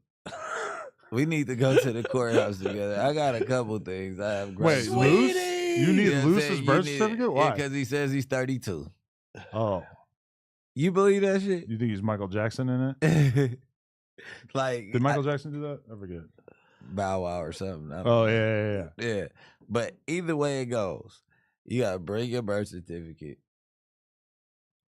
we need to go to the courthouse together. I got a couple things. I have. Wait, Luce? You need Luce's birth certificate? Why? Because he says he's 32. Oh. You believe that shit? You think he's Michael Jackson in it? Like, did Michael Jackson do that? I forget. Bow Wow or something. Yeah. But either way it goes, you gotta bring your birth certificate.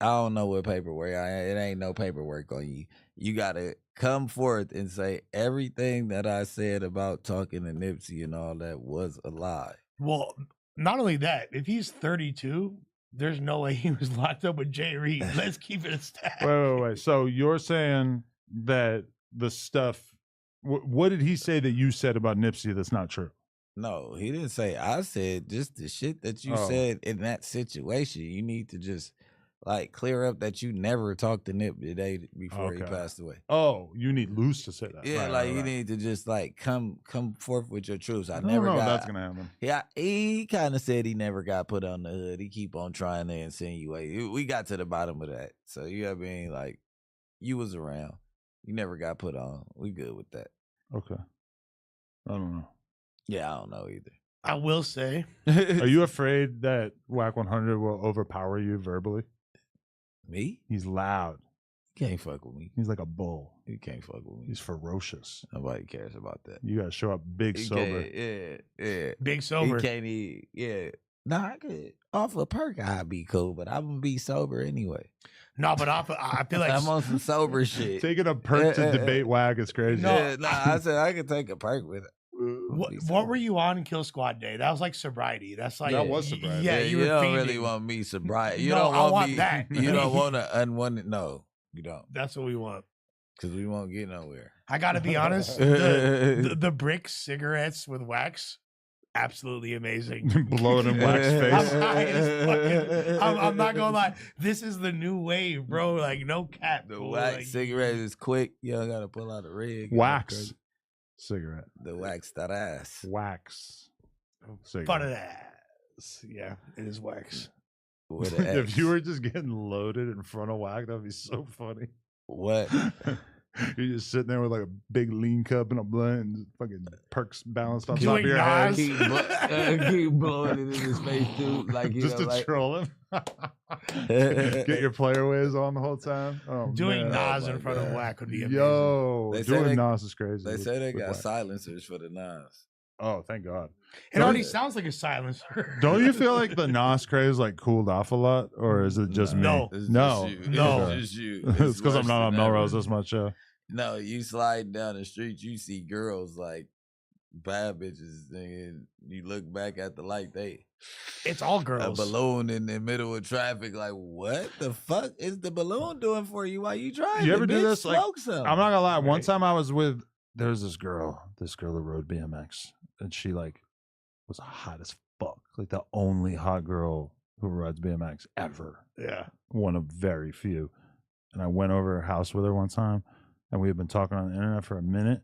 I don't know what paperwork. It ain't no paperwork on you. You gotta come forth and say everything that I said about talking to Nipsey and all that was a lie. Well, not only that, if he's 32, there's no way he was locked up with Jay Reed. Let's keep it a stat. Wait. So you're saying that the stuff, what did he say that you said about Nipsey that's not true? No, he didn't say. I said just the shit that you said in that situation. You need to just like clear up that you never talked to Nip the day before he passed away. Oh, you need Luce to say that. Yeah, right, you need to just like come forth with your truths. I don't never know got. That's gonna happen. Yeah, he kind of said he never got put on the hood. He keep on trying to insinuate. We got to the bottom of that. So you know what I mean? Like you was around. You never got put on. We good with that. Okay. I don't know. Yeah, I don't know either. I will say. Are you afraid that Whack 100 will overpower you verbally? Me? He's loud. You can't fuck with me. He's like a bull. You can't fuck with me. He's ferocious. Nobody cares about that. You gotta show up big sober. Yeah. Big sober. He can't eat. Yeah. Nah, I could off a perk I'd be cool, but I'm gonna be sober anyway. No, but I feel like I'm on some sober shit. Taking a perk to debate Whack is crazy. I said I could take a perk with it. What were you on Kill Squad Day? That was like sobriety. That's like that was sobriety. Yeah, you don't really want me sobriety. You don't I want want that. You don't want to unwanted. No, you don't. That's what we want. Because we won't get nowhere. I gotta be honest. The Bricc cigarettes with wax, absolutely amazing. Blowing in Wax face. I'm not gonna lie. This is the new wave, bro. Like no cap. The wax cigarette is quick. You don't gotta pull out a rig. Wax cigarette. The wax that ass. Wax cigarette. Butt of ass. Yeah, it is wax. If you were just getting loaded in front of Whack, that'd be so funny. What? You're just sitting there with like a big lean cup and a blunt and fucking perks balanced on top Doing of your head. Nas. Keep blowing it in his face too, like you Just know, to like troll him. Get your player ways on the whole time. Oh, Doing man. Nas in front of Whack would be amazing. Yo, They say doing they- Nas is crazy. They with- say they with got Whack. silencers for the Nas. Oh, thank God. It already sounds like a silencer. Don't you feel like the Nas craze like cooled off a lot, or is it just me? No. It's No, just you. No. It's just you. It's because I'm worse not on than ever. Melrose this much. No, you slide down the street, you see girls like bad bitches, and you look back at the light, It's all a girls. balloon in the middle of traffic. Like, what the fuck is the balloon doing for you while you driving? You ever do Bitch, this? Like, smoke some. I'm not gonna lie. One Right. time I was with there's this girl that rode BMX, and she like was hot as fuck, like the only hot girl who rides BMX ever. Yeah. One of very few. And I went over her house with her one time, and we had been talking on the internet for a minute.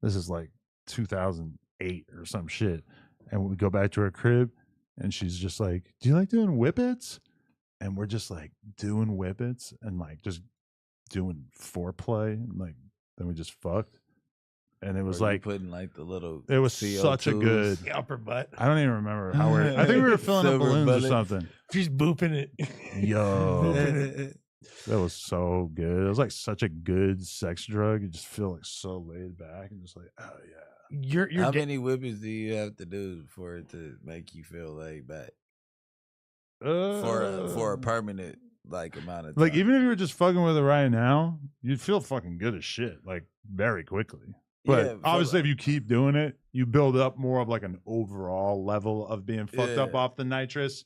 This is like 2008 or some shit. And we go back to her crib, and she's just like, "Do you like doing whippets?" And we're just like doing whippets and like just doing foreplay, and like then we just fucked. And it was Or you like putting like the little. it was such a good. The upper butt. I don't even remember how we're. I think we were filling up Silver balloons bullet. or something. She's booping it. Yo, that was so good. It was like such a good sex drug. You just feel like so laid back and just like, oh yeah. You're How many whippets do you have to do for it to make you feel laid back? For a permanent like amount of time. like even if you were just fucking with it right now, you'd feel fucking good as shit, like very quickly. But Yeah, for obviously, if you keep doing it, you build up more of like an overall level of being fucked up Yeah. off the nitrous.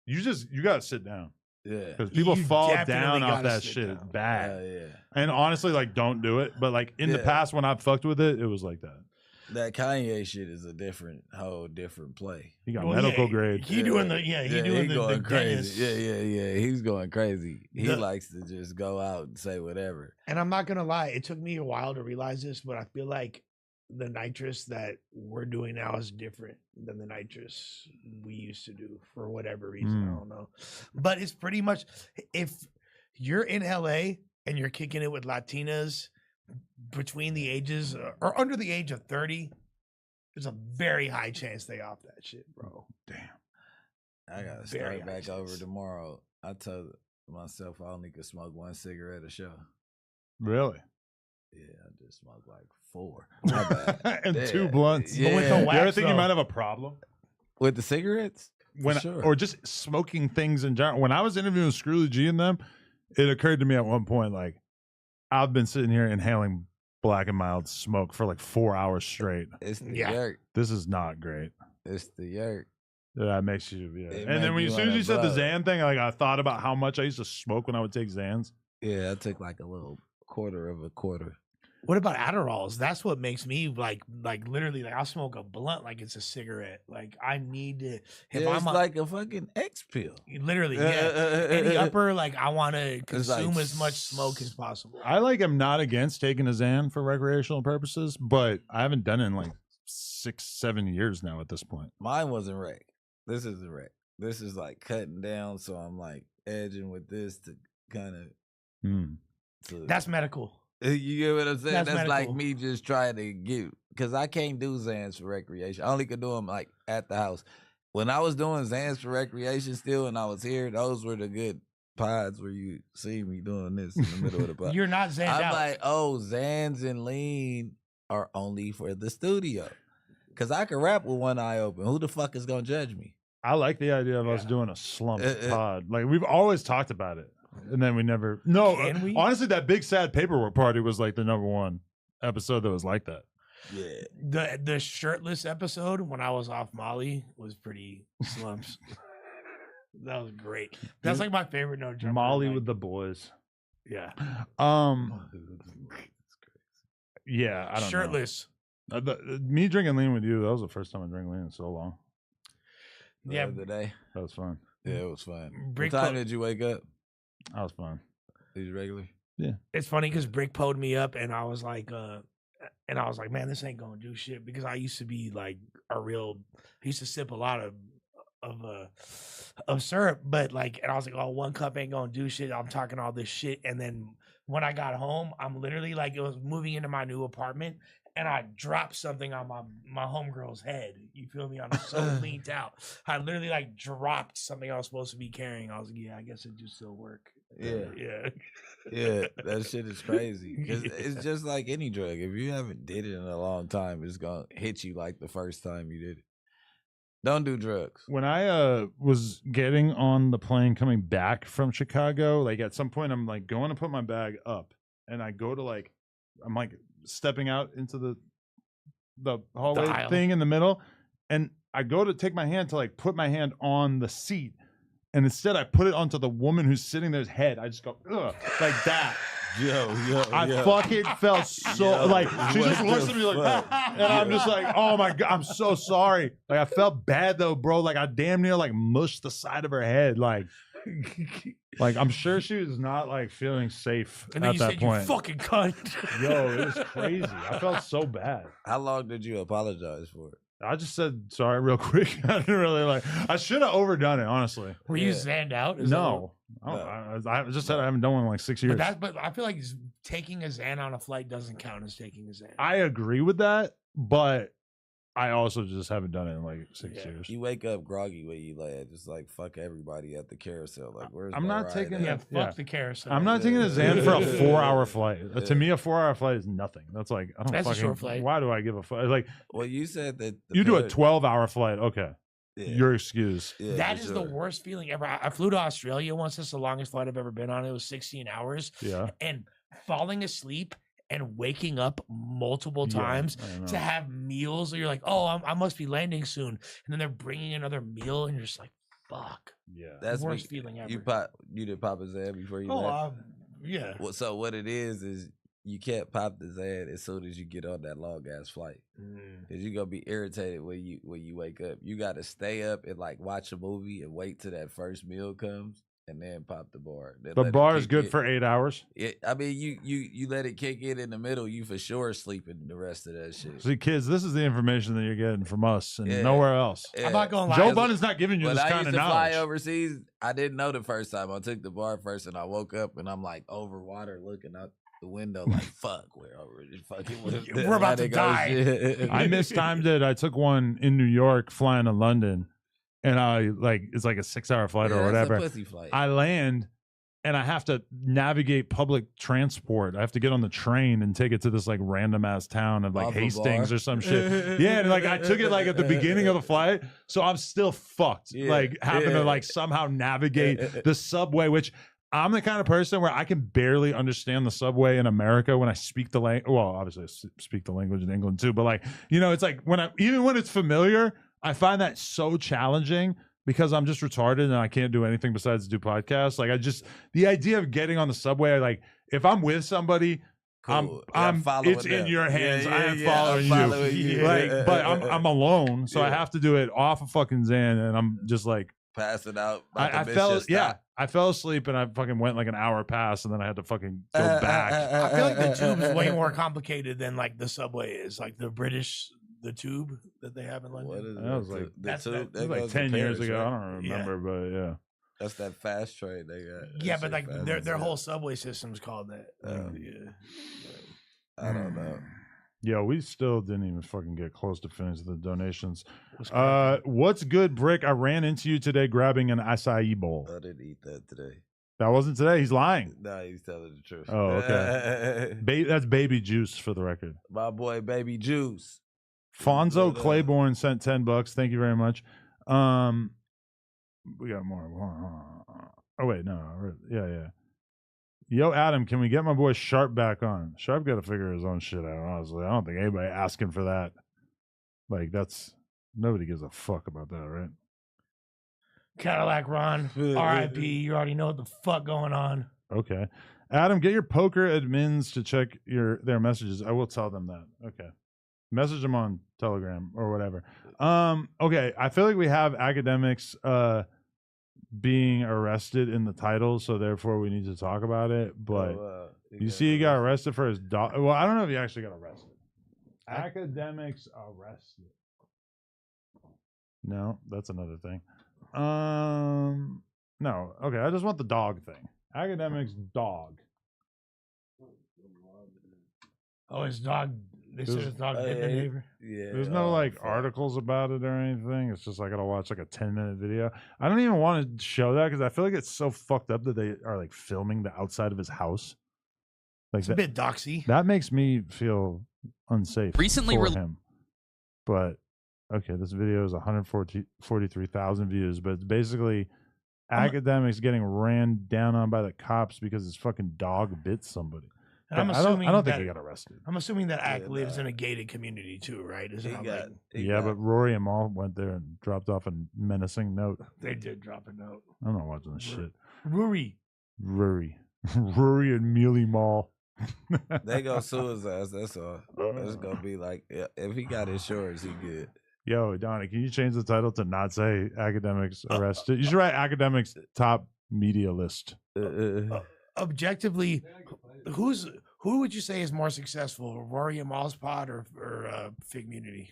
You gotta sit down. Yeah. Because people You fall definitely down off gotta that sit shit down. bad. Yeah. And honestly, like, don't do it. But like in the Yeah. past, when I've fucked with it, it was like that. That Kanye shit is a whole different play. He got Well, medical yeah, grade. He doing the he doing the going dentist. crazy. Yeah. He's going crazy. He The- likes to just go out and say whatever. And I'm not gonna lie, it took me a while to realize this, but I feel like the nitrous that we're doing now is different than the nitrous we used to do for whatever reason. I don't know. But it's pretty much if you're in LA and you're kicking it with Latinas between the ages or under the age of 30, there's a very high chance they off that shit, bro. Damn. I gotta Very start high back over chance. tomorrow. I told myself I only could smoke one cigarette a show. Really? Yeah, I just smoked like 4. My bad. And Yeah. 2 blunts. Yeah. But with the You ever wax, think you though, might have a problem? With the cigarettes? When sure. or just smoking things in general. When I was interviewing Scrooly G and them, it occurred to me at one point, like, I've been sitting here inhaling black and mild smoke for like 4 hours straight. It's the Yeah. yerk. This is not great. It's the yerk. That makes you, yeah. It And then make when you as soon as wanna you said the blow. Xan thing, like I thought about how much I used to smoke when I would take Xans. Yeah, I took like a little quarter of a quarter. What about Adderalls? That's what makes me like literally like I'll smoke a blunt like it's a cigarette. Like I need to if Yeah, I'm it's like a fucking X pill. literally, yeah. Any upper, like I want to consume like as much smoke as possible. I like am not against taking a Xan for recreational purposes, but I haven't done it in like 6-7 years now at this point. Mine wasn't rec. This is a rec. This is like cutting down, so I'm like edging with this to kind of. That's medical. You get what I'm saying? That's That's like medical. me just trying to get, because I can't do Xans for recreation. I only could do them like at the house. When I was doing Xans for recreation still, and I was here, those were the good pods where you see me doing this in the middle of the pod. You're not Xaned I'm out. like, oh, Xans and lean are only for the studio. Because I can rap with one eye open. Who the fuck is going to judge me? I like the idea of us doing a slump pod. Like we've always talked about it, and then we never. No, Can we? honestly, that big sad paperwork party was like the #1 episode that was like that. Yeah. The shirtless episode when I was off Molly was pretty slumps. That was great. That's like my favorite no jumper. Molly like, with the boys. yeah. Yeah, I don't Shirtless. know. Me drinking lean with you, that was the first time I drank lean in so long. Yeah. The other day. That was fun. Yeah, it was fun. Bricc What time po- did you wake up? That was fun. These regular? Yeah. It's funny because Bricc pulled me up and I was like, man, this ain't gonna do shit because I used to be like I used to sip a lot of syrup, but like, and I was like, oh, 1 cup ain't gonna do shit. I'm talking all this shit, and then when I got home, I'm literally like, it was moving into my new apartment, and I dropped something on my homegirl's head. You feel me? I'm so leaned out. I literally like dropped something I was supposed to be carrying. I was like, yeah, I guess it just still work. Yeah. That shit is crazy. It's just like any drug. If you haven't did it in a long time, it's gonna hit you like the first time you did it. Don't do drugs. When I was getting on the plane coming back from Chicago, like at some point I'm like going to put my bag up, and I go to like, I'm like stepping out into the hallway thing in the middle, and I go to take my hand to like put my hand on the seat, and instead I put it onto the woman who's sitting there's head. I just go, ugh, like that. I fucking felt so like she just looks at me like, and I'm just like, oh my god, I'm so sorry. Like I felt bad though, bro. Like I damn near like mushed the side of her head, like I'm sure she was not like feeling safe And then at you that said, point. you fucking cunt. Yo, it was crazy. I felt so bad. How long did you apologize for it? I just said sorry real quick. I didn't really like. I should have overdone it, honestly. Were you zanned out? Is No. I just said I haven't done one in like 6 years. But I feel like taking a Xan on a flight doesn't count as taking a Xan. I agree with that, but I also just haven't done it in like 6 years. You wake up groggy when you land, just like fuck everybody at the carousel. Like, where's I'm my not ride taking at? fuck the carousel. I'm not taking a Xan for a 4-hour flight. To me, a 4-hour flight is nothing. That's like I don't That's a fucking. short flight. Why do I give a fuck? Like, well, you said that you do a 12-hour flight. Okay, you're excused. That is the worst feeling ever. I flew to Australia once. That's the longest flight I've ever been on. It was 16 hours. Yeah. And falling asleep and waking up multiple times to have meals. You're like, oh, I must be landing soon. And then they're bringing another meal, and you're just like, fuck. Yeah. That's worst feeling ever. You did pop a Xan before you Oh, left? yeah. Well, so what it is you can't pop the Xan as soon as you get on that long ass flight, because you're gonna be irritated when you wake up. You got to stay up and like watch a movie and wait till that first meal comes and then pop the bar. Then The let it bar is kick good in. for 8 hours. I mean, you let it kick in the middle, you for sure sleeping the rest of that shit. See, kids, this is the information that you're getting from us and Yeah. nowhere else. Yeah. I'm not gonna lie. Joe Budden's not giving you When this I kind used of to fly knowledge. overseas, I didn't know the first time. I took the bar first, and I woke up and I'm like over water, looking out the window, like fuck, we're already fucking. We're about to die. I mistimed it. I took one in New York flying to London, and it's like a 6-hour flight or Yeah, that's a whatever. pussy flight. I land, and I have to navigate public transport. I have to get on the train and take it to this like random ass town of like Off a Hastings bar. or some shit. Yeah, and like I took it like at the beginning of the flight, so I'm still fucked. Yeah, Like having to like somehow navigate the subway, which I'm the kind of person where I can barely understand the subway in America when I speak the language. Well, obviously I speak the language in England too, but like, you know, it's like even when it's familiar, I find that so challenging because I'm just retarded and I can't do anything besides do podcasts. Like the idea of getting on the subway, like if I'm with somebody, Cool. I'm following it's in them. your hands. Yeah, I am yeah, following I'm following you. you. Like, but I'm alone, so I have to do it off a fucking Xan, and I'm just like passing out. I fell asleep and I fucking went like an hour past, and then I had to fucking go back. I feel like the tube's way more complicated than like the subway is. Like the tube that they have in London. What is That was like the tube? it was like 10 years ago. I don't remember, but yeah. That's that fast train they got. Yeah, That but shit like fast their as their hell. whole subway system's called that. Yeah. I don't know. Yo, we still didn't even fucking get close to finishing the donations. What's What's good, Bricc? I ran into you today grabbing an acai bowl. I didn't eat that today. That wasn't today. He's lying. No, he's telling the truth. Oh, okay. That's baby juice for the record. My boy, Baby Juice. Fonzo Claiborne sent $10. Thank you very much. We got more. Oh wait, no. Yeah. Yo, Adam, can we get my boy Sharp back on? Sharp got to figure his own shit out, honestly. I don't think anybody asking for that. Like, nobody gives a fuck about that, right? Cadillac Ron, R.I.P. You already know what the fuck going on. Okay. Adam, get your poker admins to check their messages. I will tell them that. Okay. Message them on Telegram or whatever. Okay. I feel like we have Akademiks being arrested in the title, so therefore we need to talk about it. But you see he got arrested for his dog. Well, I don't know if he actually got arrested. Akademiks arrested. No, that's another thing. No. Okay, I just want the dog thing. Akademiks dog. Oh, his dog. They said his dog bit the neighbor. Yeah. There's no articles about it or anything. It's just like I gotta watch like a 10-minute video. I don't even want to show that because I feel like it's so fucked up that they are like filming the outside of his house. Like It's a bit doxy. That makes me feel unsafe. Recently for him. But okay, this video is 143,000 views, but it's basically Akademiks getting ran down on by the cops because his fucking dog bit somebody. And I'm I assuming don't think that, he got arrested. I'm assuming that Ak lives in a gated community too, right? Isn't it like, Yeah, but Rory and Maul went there and dropped off a menacing note. they did drop a note. I'm not watching this shit. Rory. Rory and Mealy Mall. They gonna sue his ass. That's all. It's gonna be like, if he got insurance, he good. Yo, Donnie, can you change the title to not say Akademiks arrested? You should write Akademiks top media list. Objectively, who would you say is more successful, Rory and Maul's pod or Figmunity?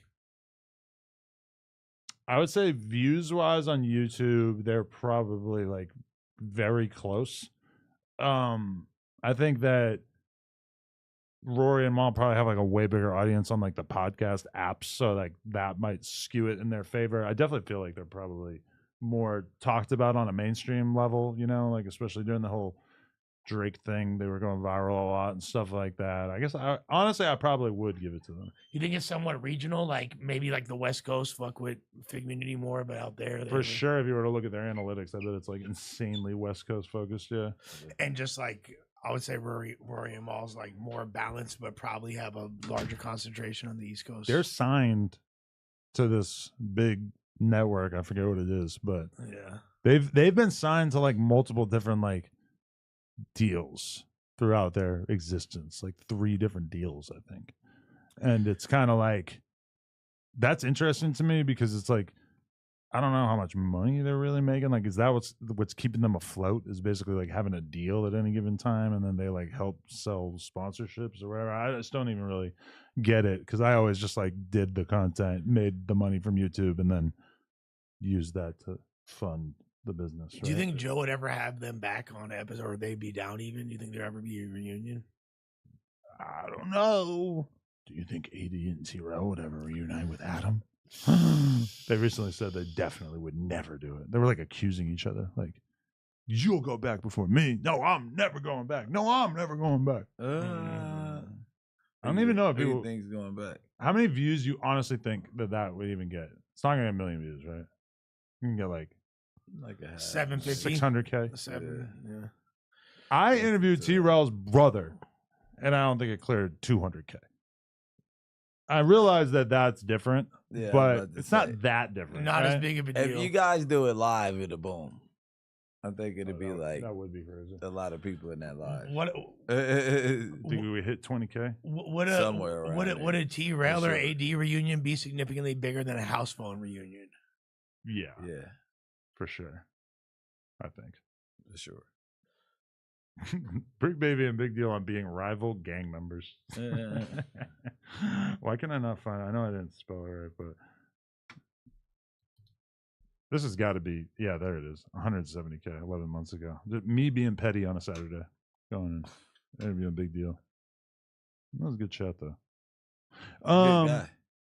I would say views wise on YouTube, they're probably like very close. I think that Rory and Maul probably have like a way bigger audience on like the podcast apps, so like that might skew it in their favor. I definitely feel like they're probably more talked about on a mainstream level, you know, like especially during the whole Drake thing, they were going viral a lot and stuff like that. I guess honestly I probably would give it to them. You think it's somewhat regional, like maybe like the West Coast fuck with Figmunity more, but out there For sure, if you were to look at their analytics, I bet it's like insanely West Coast focused, yeah. And just like I would say Rory and Maul's like more balanced, but probably have a larger concentration on the East Coast. They're signed to this big network. I forget what it is, but yeah, they've been signed to like multiple different like deals throughout their existence, like 3 different deals, I think. And it's kind of like that's interesting to me because it's like I don't know how much money they're really making. Like, is that what's keeping them afloat? Is basically like having a deal at any given time, and then they like help sell sponsorships or whatever. I just don't even really get it because I always just like did the content, made the money from YouTube, and then used that to fund the business. Right? Do you think Joe would ever have them back on episode, or would they be down even? Do you think there'd ever be a reunion? I don't know. Do you think AD and T-Rail would ever reunite with Adam? They recently said they definitely would never do it. They were like accusing each other, like, you'll go back before me. No, I'm never going back. No, I'm never going back. I don't even know if people think going back. How many views you honestly think that would even get? It's not gonna get 1 million views, right? You can get like a 750, 600K. Yeah. I interviewed T-Rail's brother, and I don't think it cleared 200K. I realize that that's different, Yeah, but it's not that different. Not as right? big of a If deal. you guys do it live, it'll boom. I think it'd be like that would be crazy. A lot of people in that live. What think we would hit 20K? Somewhere around would a T-Rail For or sure. AD reunion be significantly bigger than a house phone reunion? Yeah, yeah, for sure. I think for sure. Brick Baby and Big Deal on being rival gang members. Why can I not find it? I know I didn't spell it right, but this has got to be, yeah, there it is. 170K 11 months ago. Me being petty on a Saturday. Going in. Interviewing Big Deal. That was a good chat, though. Good guy.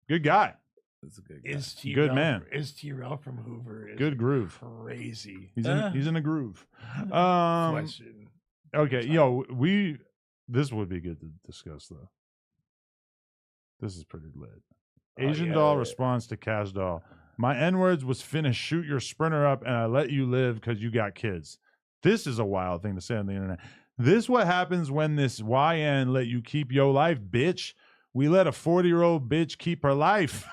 Good guy. That's a good guy. Is T-Rail Good man. Is T-Rail from Hoover? Is Good groove. Crazy. He's in a groove. Question. Okay, this would be good to discuss though. This is pretty lit. Asian doll responds to Cash doll. My N-words was finna shoot your sprinter up and I let you live because you got kids. This is a wild thing to say on the internet. This what happens when this YN let you keep your life, bitch. We let a 40-year-old bitch keep her life.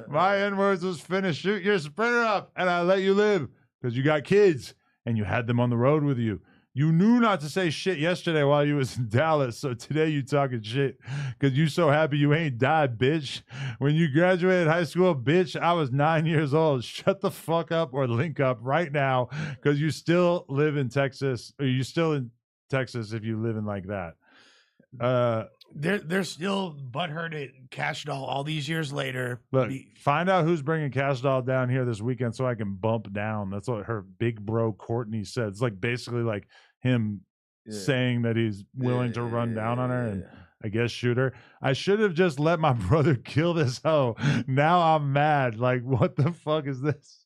My N-words was finna shoot your sprinter up and I let you live because you got kids and you had them on the road with you. You knew not to say shit yesterday while you was in Dallas, so today you talking shit because you so happy you ain't died, bitch. When you graduated high school, bitch, I was 9 years old. Shut the fuck up or link up right now because you still live in Texas, or you still in Texas if you live in like that. They're still butthurt at Cash Doll all these years later. Look, find out who's bringing Cash Doll down here this weekend so I can bump down. That's what her big bro Courtney said. It's like basically like him saying that he's willing to run down on her. And I guess shooter. I should have just let my brother kill this hoe. Now I'm mad. Like, what the fuck is this?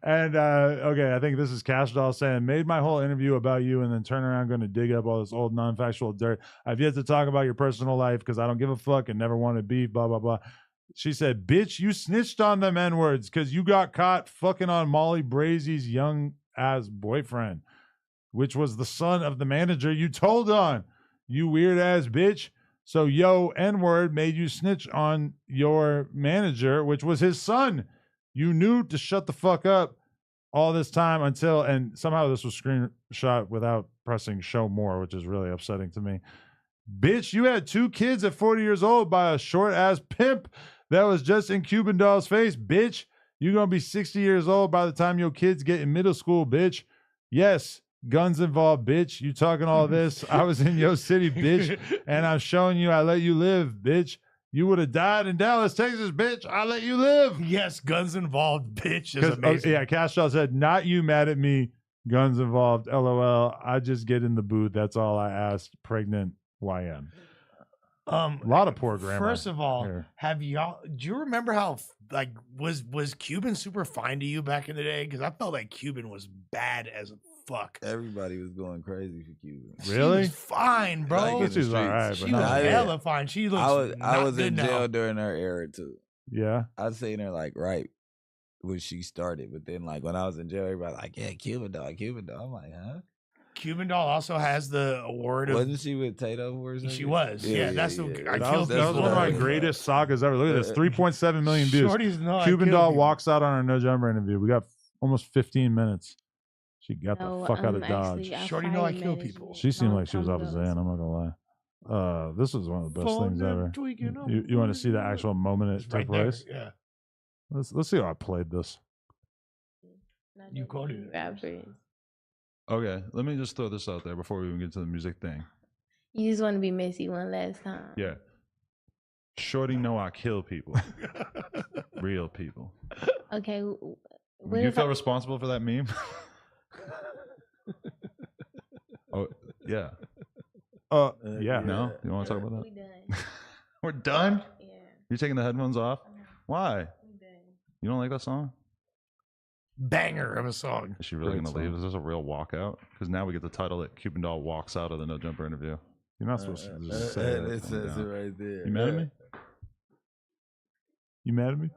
And okay, I think this is Cash Doll saying, made my whole interview about you and then turn around going to dig up all this old non-factual dirt. I've yet to talk about your personal life because I don't give a fuck and never want to be blah, blah, blah. She said, bitch, you snitched on them N-words because you got caught fucking on Molly Brazy's young ass boyfriend, which was the son of the manager you told on, you weird ass bitch. So yo N-word made you snitch on your manager, which was his son. You knew to shut the fuck up all this time until, and somehow this was screenshot without pressing show more, which is really upsetting to me. Bitch, you had 2 kids at 40 years old by a short ass pimp that was just in Cuban Doll's face, bitch. You're going to be 60 years old by the time your kids get in middle school, bitch. Yes, guns involved, bitch. You talking all this. I was in your city, bitch, and I'm showing you I let you live, bitch. You would have died in Dallas, Texas, bitch. I let you live. Yes, guns involved, bitch. Is amazing. Yeah, Cash Doll said, not you mad at me, guns involved, LOL. I just get in the booth. That's all I asked. Pregnant YN. A lot of poor grammar. First of all, here. do you remember how like was Cuban super fine to you back in the day? Because I felt like Cuban was bad as fuck. Everybody was going crazy for Cuban. Really? She was fine, bro. Like She was all right, She but was not hella fine. She looks I was good in now. jail during her era too. Yeah. I seen her like right when she started, but then like when I was in jail, everybody like, yeah, Cuban Doll, Cuban Doll. I'm like, huh? Cuban Doll also has the award of. Wasn't she with Tato or something? She was. Yeah, that's the. I That killed was one of my people. greatest sagas ever. Look at this, 3.7 million views. Shorty's no, I Cuban killed Doll people. walks out on our No Jumper interview. We got almost 15 minutes. She got the fuck out of Dodge. Shorty know I kill people. She seemed like she was off his Xan. I'm not gonna lie. This is one of the best things ever. You want to see the actual moment it took right there, place? yeah. Let's see how I played this. You quoted it. Okay, let me just throw this out there before we even get to the music thing. You just want to be messy one last time. Yeah. Shorty know I kill people. Real people. Okay. Do you feel responsible for that meme? Oh, yeah. Yeah. No? You want to talk about that? We done. We're done? Yeah. You're taking the headphones off? Why? You don't like that song? Banger of a song. Is she really going to leave? Is this a real walkout? Because now we get the title that Cuban Doll walks out of the No Jumper interview. You're not supposed to just say that. It says it right there. You mad at me? You mad at me?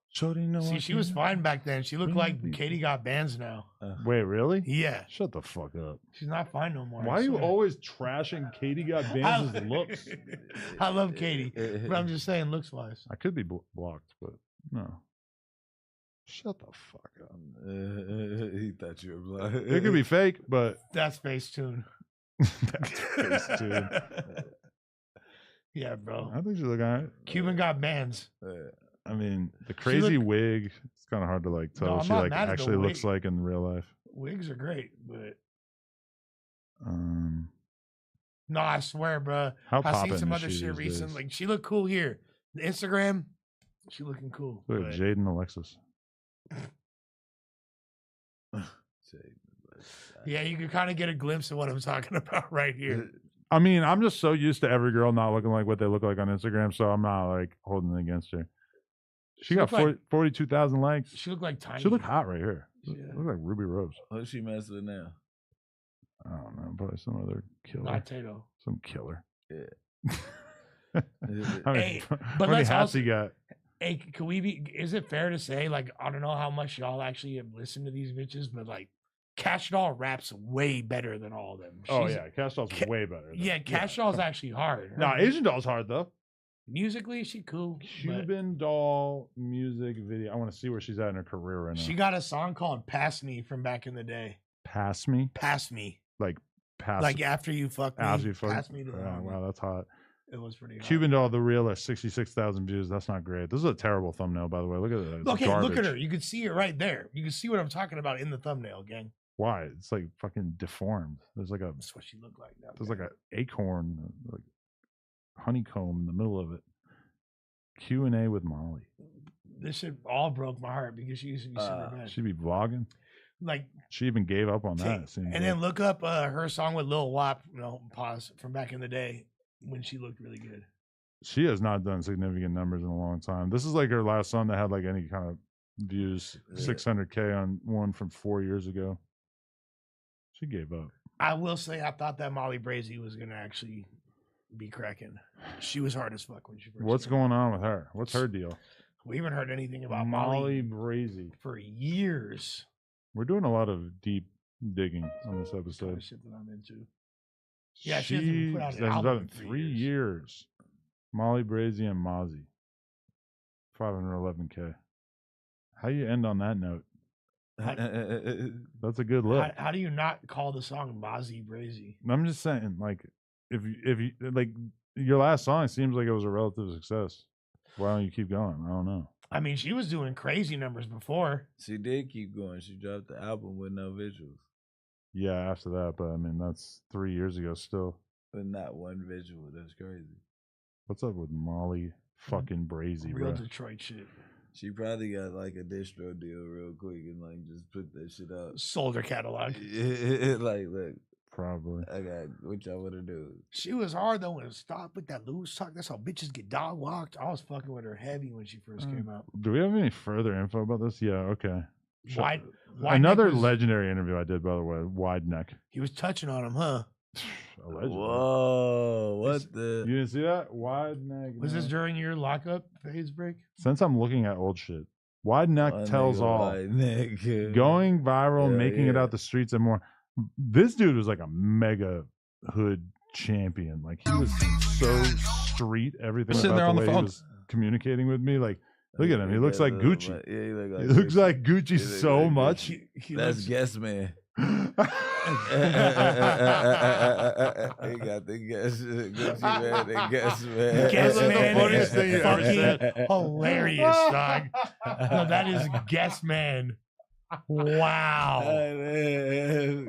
Shorty, no. See, she was fine back then. She looked like Katie got bands now. Wait, really? Yeah. Shut the fuck up. She's not fine no more. Why I are you swear. always trashing Katie got bands as looks? I love Katie, but I'm just saying looks wise. I could be blocked, but no. Shut the fuck up. He thought you were blind. It could be fake, but That's Facetune. that's Facetune. Yeah, bro. I think she look alright. Cuban got bands. I mean, the crazy wig, it's kind of hard to like tell No, what I'm she not like mad at the actually looks wig. like in real life. Wigs are great, but no, I swear, bro. How I seen poppin' some is other she shit these recent. days? Like she looked cool here. The Instagram, she looking cool. Look at but- Jaden Alexis. Yeah, you can kind of get a glimpse of what I'm talking about right here. I mean, I'm just so used to every girl not looking like what they look like on Instagram, so I'm not like holding it against her. She got looked like- 42,000 likes. She looked like Tiny. She looked hot right here. Yeah. Look like Ruby Rose. Who's she messing with now? I don't know, probably some other killer. Not Tato. Some killer. Yeah. How many, Hey, how but many let's hats also- he got? Hey, can we be? Is it fair to say, like, I don't know how much y'all actually have listened to these bitches, but like, Cash Doll raps way better than all of them. Oh She's- yeah, Cash Doll's way better. Yeah, Cash Doll's actually hard. Her No, Asian Doll's hard though. musically, she cool. but Cuban Doll music video. I want to see where she's at in her career right now. She got a song called "Pass Me" from back in the day. Pass Me? Pass me, Like pass. like after you fuck me. after you fuck. Pass me to the Oh, homie. wow, that's hot. It was pretty hard. Cuban Doll, the realist, 66,000 views. That's not great. This is a terrible thumbnail, by the way. Look at that. It's Okay, look at garbage. her. You can see it right there. You can see what I'm talking about in the thumbnail, gang. Why? It's like fucking deformed. There's like a That's what she looked like now. there's like an acorn, like honeycomb in the middle of it. Q&A with Molly. This shit all broke my heart because she used to be super bad. She'd be vlogging. Like She even gave up on that. and then look up her song with Lil Wop, pause, from back in the day when she looked really good. She has not done significant numbers in a long time. This is like her last song that had like any kind of views. 600K on one from 4 years ago. She gave up. I will say I thought that Molly Brazy was gonna actually be cracking. She was hard as fuck when she first. What's going on with her? What's her deal? We haven't heard anything about Molly Brazy for years. We're doing a lot of deep digging on this episode. Shit that I'm into. Yeah, she she hasn't put out an has album done in 3 years. Molly Brazy and Mozzie. 511K. How you end on that note? That's a good look. How do you not call the song Mozzie Brazy? I'm just saying, like, if you like, your last song seems like it was a relative success. Why don't you keep going? I don't know. I mean, she was doing crazy numbers before. She did keep going. She dropped the album with no visuals. Yeah, after that, but I mean, that's 3 years ago still. But not one visual. That's crazy. What's up with Molly fucking Brazy, Real bro? Detroit shit. She probably got like a distro deal real quick and like just put that shit up. Sold her catalog. Like, look. Probably. I got what y'all want to do. She was hard though when it stopped with that loose talk. That's how bitches get dog walked. I was fucking with her heavy when she first came out. Do we have any further info about this? Yeah, okay. Wide Another Neck was- legendary interview I did, by the way. Wide Neck. He was touching on him, huh? Allegedly. Whoa, what the? You didn't see that? Wide Neck. Was this man. during your lockup phase break? Since I'm looking at old shit, Wide Neck Wide tells Neck, all. Wide Neck. Going viral, Yeah, making it yeah. out the streets and more. This dude was like a mega hood champion. Like he was so street. Everything Sitting about there the on the way he phone. was communicating with me. Like, look at him. He looks got like a little Gucci. bit- yeah, he look like He looks Gucci. like Gucci He look so like much. Gucci. That's Guess Man. he got the Guess Gucci Man and Guess Man. Guess That's the Man funniest is thing you ever said. fucking hilarious, dog. No, that is Guess Man. Wow.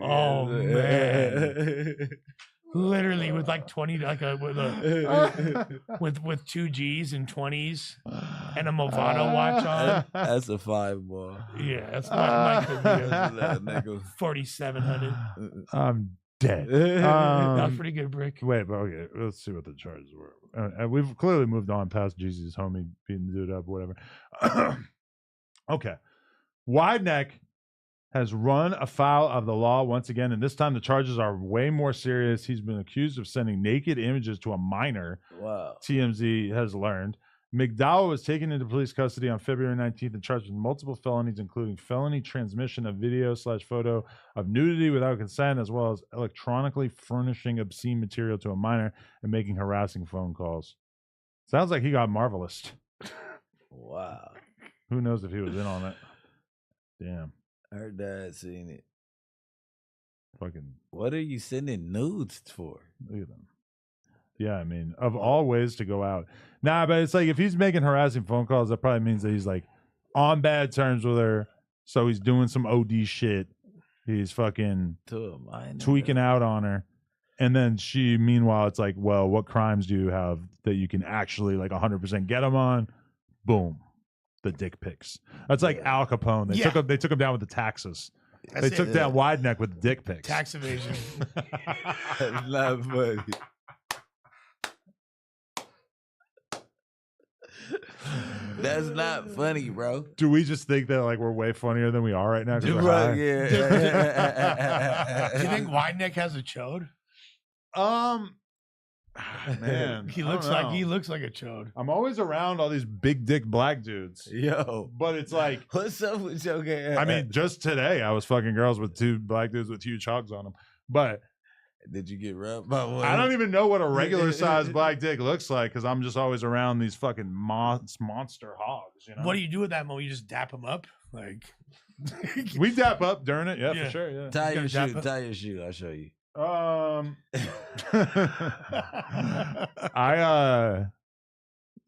Oh man. Literally with like 20, like with 2 G's and 20s and a Movado watch on. That's a 5 ball. Yeah, that's my could be That a nigga. 4,700. I'm dead. That was pretty good, Bricc. Wait, but okay, let's see what the charges were. And we've clearly moved on past Jeezy's homie beating the dude up, whatever. Okay. Wide Neck has run afoul of the law once again, and this time the charges are way more serious. He's been accused of sending naked images to a minor. Wow. TMZ has learned. McDowell was taken into police custody on February 19th and charged with multiple felonies, including felony transmission of video/photo of nudity without consent, as well as electronically furnishing obscene material to a minor and making harassing phone calls. Sounds like he got marvelous. Wow. Who knows if he was in on it? Damn. Her dad seen it. Fucking. What are you sending nudes for? Look at them. Yeah, I mean, of all ways to go out. Nah, but it's like if he's making harassing phone calls, that probably means that he's like on bad terms with her. So he's doing some OD shit. He's fucking To a minor. tweaking out on her. And then she, meanwhile, it's like, well, what crimes do you have that you can actually like 100% get him on? Boom. The dick pics. That's like Al Capone. They took him down with the taxes. That's they took it. down Wide Neck with the dick pics. Tax evasion. That's not funny. That's not funny, bro. Do we just think that like we're way funnier than we are right now? 'cause we're Right, high? yeah. Do you think Wide Neck has a chode? Man, He I don't looks like know. a chode. I'm always around all these big dick black dudes. Yo. But it's like, what's up with your guy? I mean, just today I was fucking girls with 2 black dudes with huge hogs on them. But did you get rubbed by one? I don't even know what a regular sized black dick looks like because I'm just always around these fucking monster hogs. You know? What do you do with that moment? You just dap him up? Like We dap up during it, yeah, for sure. Yeah. Tie your You gotta shoe. dap Tie your shoe. I'll show you.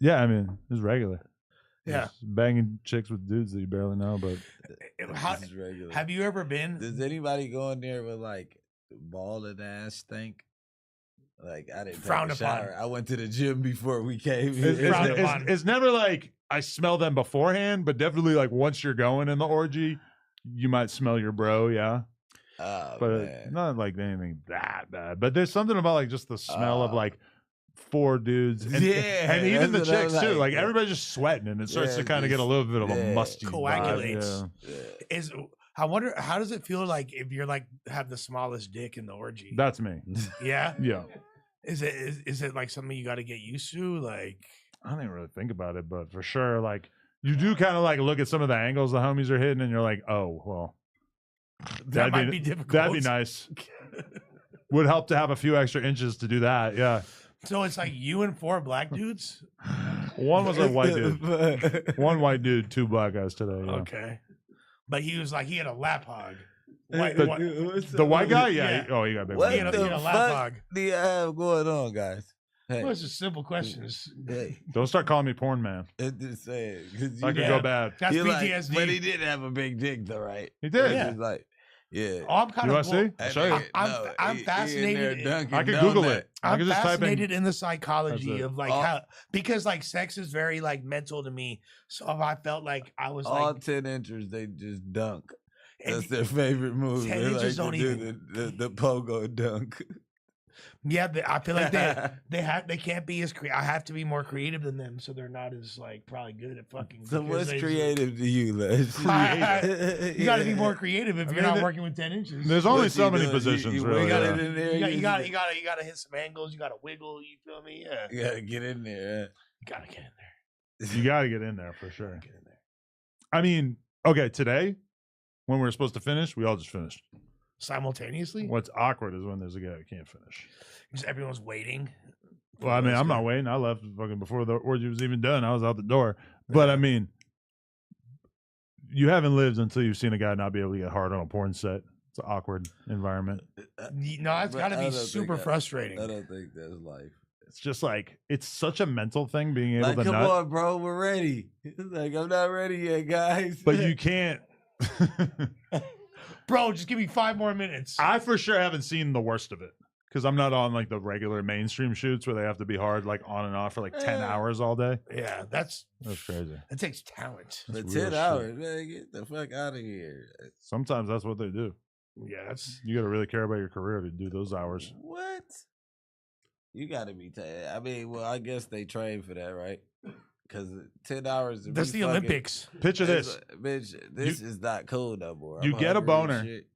Yeah, I mean, it's regular. Yeah. Just banging chicks with dudes that you barely know, but This is regular. Have you ever been? Does anybody go in there with like bald ass stink? Like I didn't take Frowned a shower. upon. I went to the gym before we came here. it's never like I smell them beforehand, but definitely like once you're going in the orgy, you might smell your bro, yeah. Oh, But man. not like anything that bad. But there's something about like just the smell of like 4 dudes, and, Yeah, and even the that's what I'm chicks too. like, Like yeah. everybody's just sweating, and it starts Yeah, to kind of get a little bit of a musty coagulates. vibe. I wonder how does it feel like if you're like have the smallest dick in the orgy? That's me. Yeah, Yeah. Is it like something you got to get used to? Like I didn't really think about it, but for sure, like you do kind of like look at some of the angles the homies are hitting, and you're like, oh well, that might be difficult. That'd be nice. Would help to have a few extra inches to do that. Yeah. So it's like you and 4 black dudes. One was a white dude. One white dude, 2 black guys today. Yeah. Okay, but he was like he had a lap hog. The white guy, yeah. He got big. What He had a lap fuck hog. do you have going on, guys? Hey. Well, it's just simple questions. Hey. Don't start calling me porn man. I'm just saying. I could go bad. That's You're like, PTSD. but he did have a big dick, though, right? He did. Yeah. Like, yeah. Oh, I'm kind You of. wanna see? I'll show you. I'm fascinated. I could Google it. I I'm could just type in. fascinated in the That's psychology it. of like how because like sex is very like mental to me. So if I felt like I was All like 10 inches, they just dunk. That's their favorite move. 10 They like inches to don't do even- the pogo dunk. yeah, I feel like they can't be as I have to be more creative than them, so they're not as like probably good at fucking. So because what's they- creative to you, Les? You got to be more creative if you're not working with 10 inches. There's only What so you many doing? positions. You really, got yeah. it in there. You got to hit some angles. You got to wiggle. You feel me? Yeah. You gotta get in there. You got to get in there. You got to get in there for sure. I mean, okay, today when we were supposed to finish, we all just finished. Simultaneously? What's awkward is when there's a guy who can't finish. Because everyone's waiting. Well, I mean, I'm not waiting. I left fucking before the orgy was even done. I was out the door. But I mean, you haven't lived until you've seen a guy not be able to get hard on a porn set. It's an awkward environment. No, it's got to be super frustrating. I don't think that's life. It's just like, it's such a mental thing being able Like, to come nut. on, bro, we're ready. Like, I'm not ready yet, guys. But you can't. Bro, just give me 5 more minutes. I for sure haven't seen the worst of it because I'm not on like the regular mainstream shoots where they have to be hard like on and off for like 10 hours all day. Yeah, that's crazy. It takes talent. For That's 10 real hours, shit. man, get the fuck out of here. Sometimes that's what they do. Yeah, that's You got to really care about your career to do those hours. What? You got to be I mean, well, I guess they train for that, right? Because 10 hours. to That's be the fucking- Olympics. Picture this. Bitch, this is not cool no more. You I'm get a hungry and boner, shit.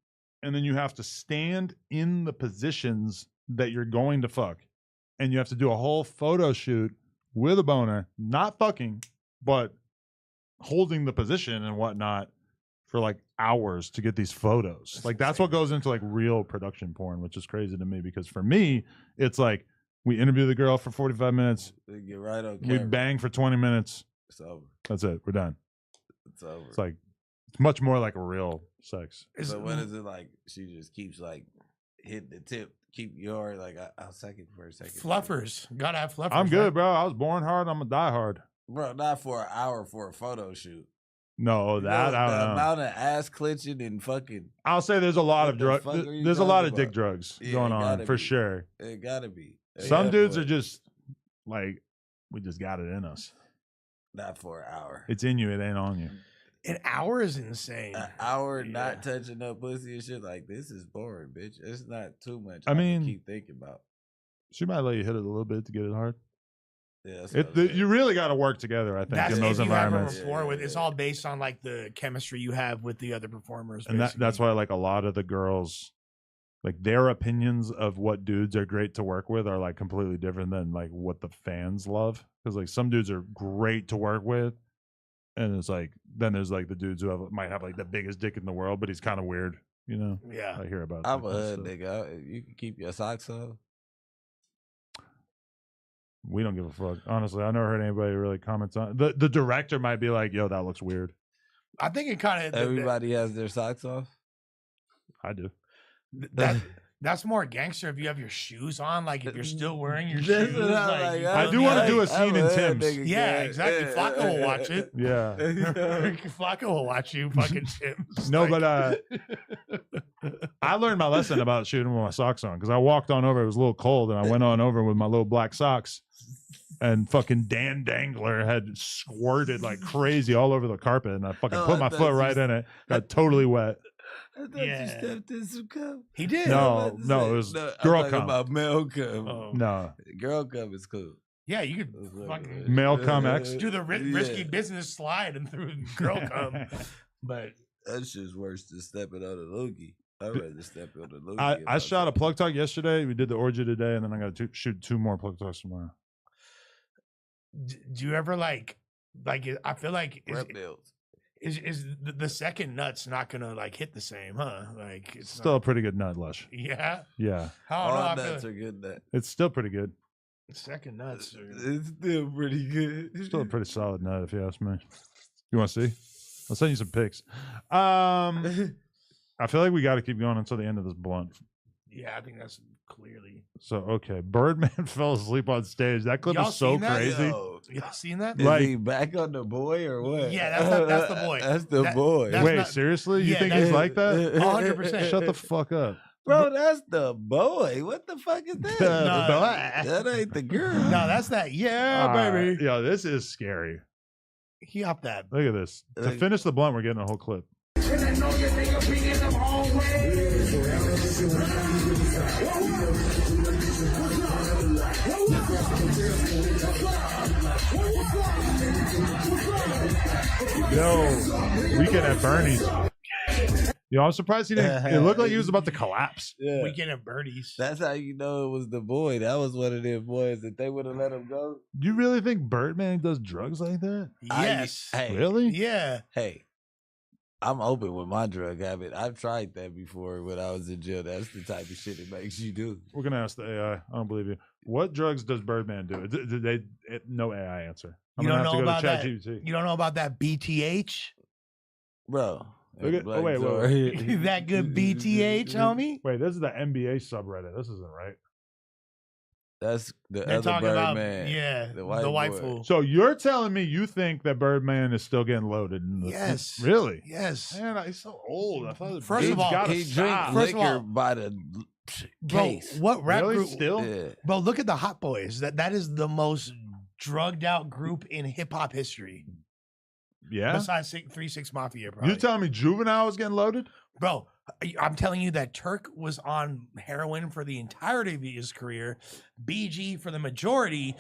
and then you have to stand in the positions that you're going to fuck. And you have to do a whole photo shoot with a boner, not fucking, but holding the position and whatnot for like hours to get these photos. Like that's what goes into like real production porn, which is crazy to me because for me, it's like we interview the girl for 45 minutes. They get right on We camera. bang for 20 minutes. It's over. That's it. We're done. It's over. It's like, it's much more like a real sex. So what is it like? She just keeps like hitting the tip, keep your like. I'll second for a second. Fluffers. Gotta have fluffers. I'm good, right? bro. I was born hard. I'm gonna die hard. Bro, not for an hour for a photo shoot. No, You know that I the don't know. amount of ass clenching and fucking. I'll say there's a lot What of the drug. fuck are you There's a lot talking of dick about? drugs Yeah, going it on gotta for be. sure. It gotta be. Some Yeah, dudes boy. are just like, we just got it in us. Not for an hour. It's in you. It ain't on you. An hour is insane. An hour not touching up pussy and shit like this is boring, bitch. It's not too much. I can mean, keep thinking about. She might let you hit it a little bit to get it hard. Yeah, that's what I'm saying. You really got to work together, I think, That's in those if you have a environments. rapport with. It's all based on like the chemistry you have with the other performers. And that's why like a lot of the girls, like their opinions of what dudes are great to work with are like completely different than like what the fans love. Because like some dudes are great to work with, and it's like then there's like the dudes who might have like the biggest dick in the world, but he's kind of weird, you know? Yeah, I hear about. I'm like a that hood stuff. nigga. You can keep your socks on. We don't give a fuck. Honestly, I never heard anybody really comment on the director might be like, "Yo, that looks weird." I think it kind of Everybody has their socks off. I do. That's more gangster if you have your shoes on. Like if you're still wearing your That's shoes. what I'm Like, like, you I feel do me? want to do a Like, scene in Tim's. Yeah, exactly. Flacco will watch it. Yeah. Flacco will watch you fucking Tim's. No, Like- but I learned my lesson about shooting with my socks on because I walked on over. It was a little cold, and I went on over with my little black socks. and fucking Dan Dangler had squirted like crazy all over the carpet, and I fucking put my foot right in it. Got totally wet. I thought you stepped in some cum. He did. No, it was girl I'm talking cum. about male cum. No, Girl cum is cool. Yeah, you could fucking male cum X. do the risky business slide and through girl cum, but that shit's worse than stepping on a loogie. I'd rather step on a loogie. I shot a plug talk yesterday. We did the orgy today, and then I got to shoot 2 more plug talks tomorrow. do you ever like? I feel like Rep builds. Is the second nut's not gonna like hit the same, huh? Like it's Still a pretty good nut, Lush. Yeah. Yeah. All nuts are good nuts. It's still pretty good. Second nuts. It's still pretty good. Still a pretty solid nut, if you ask me. You want to see? I'll send you some pics. I feel like we got to keep going until the end of this blunt. Yeah, I think that's clearly. So okay, Birdman fell asleep on stage. That clip Y'all is so seen that? crazy. Y'all seen that? Is he back on the boy or what? Yeah, that's the boy. That's the boy. Wait, seriously? You think he's like that? 100%. Shut the fuck up. Bro, that's the boy. What the fuck is that? That ain't the girl. No, that's that. Yeah, baby. Yo, this is scary. He off that. Look at this. To finish the blunt, we're getting a whole clip. Yo, Weekend at Bernie's. Yo, I'm surprised he didn't. It looked like he was about to collapse. Yeah. Weekend at Birdie's. That's how you know it was the boy. That was one of them boys that they would have let him go. Do you really think Birdman does drugs like that? Yes. Hey, Really? Yeah. Hey, I'm open with my drug habit. I've tried that before when I was in jail. That's the type of shit it makes you do. We're gonna ask the AI. I don't believe you. What drugs does Birdman do? No AI answer. I'm You gonna don't have know to go about to that. ChatGPT. You don't know about that BTH? Bro. Look at, oh, wait. That good BTH, homie? Wait, this is the NBA subreddit. This isn't right. That's the They're other talking about, Birdman. yeah, the white, boy. fool. So you're telling me you think that Birdman is still getting loaded? Yes. Really? Yes. Man, he's so old. I thought First of all, he drinks liquor by the case. Bro, what rap Really? group? Still? Yeah. Bro, look at the Hot Boys. That is the most drugged out group in hip hop history. Yeah. Besides 3-6 Mafia, probably. You telling me Juvenile was getting loaded? Bro, I'm telling you that Turk was on heroin for the entirety of his career. BG for the majority.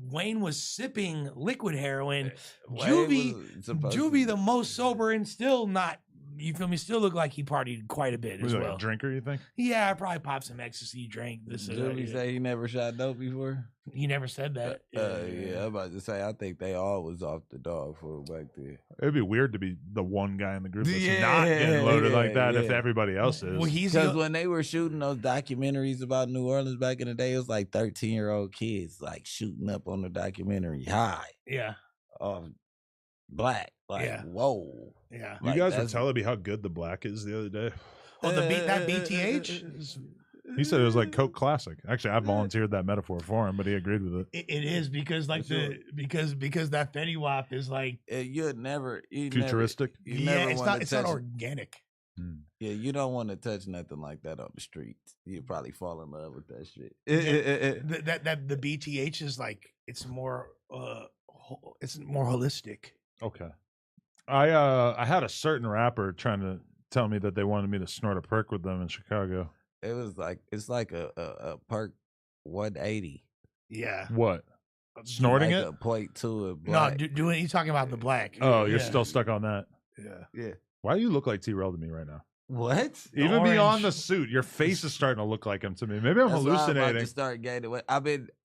Wayne was sipping liquid heroin. Juvie, the most sober and still not. You feel me? Still look like he partied quite a bit Was as he well. like a drinker, you think? Yeah, I probably popped some ecstasy, drank this. Juvie say he never shot dope before? He never said that. Yeah, I'm about to say, I think they all was off the dog for back then. It'd be weird to be the one guy in the group that's not getting loaded like that if everybody else is. Well, he's Because when they were shooting those documentaries about New Orleans back in the day, it was like 13-year-old kids like shooting up on the documentary high. Yeah. Black. Like, Yeah. whoa. Yeah. You guys were telling me how good the black is the other day. Oh, that BTH? He said it was like Coke Classic. Actually, I volunteered that metaphor for him, but he agreed with it. It is because like because that Fetty Wap is like you'd never Futuristic? You yeah, never it's wanna not touch organic. Yeah, you don't want to touch nothing like that on the streets. You probably fall in love with that shit. That the BTH is like it's more holistic. Okay. I had a certain rapper trying to tell me that they wanted me to snort a perk with them in Chicago. It was like it's like a perk 180. Yeah. What? Snorting like it? A point two of No, black. doing you talking about the black? Oh, you're Yeah. still stuck on that. Yeah. Why do you look like T-Rel to me right now? What? Even orange. beyond the suit, your face is starting to look like him to me. Maybe I'm That's why I'm about hallucinating. to start gaining weight. I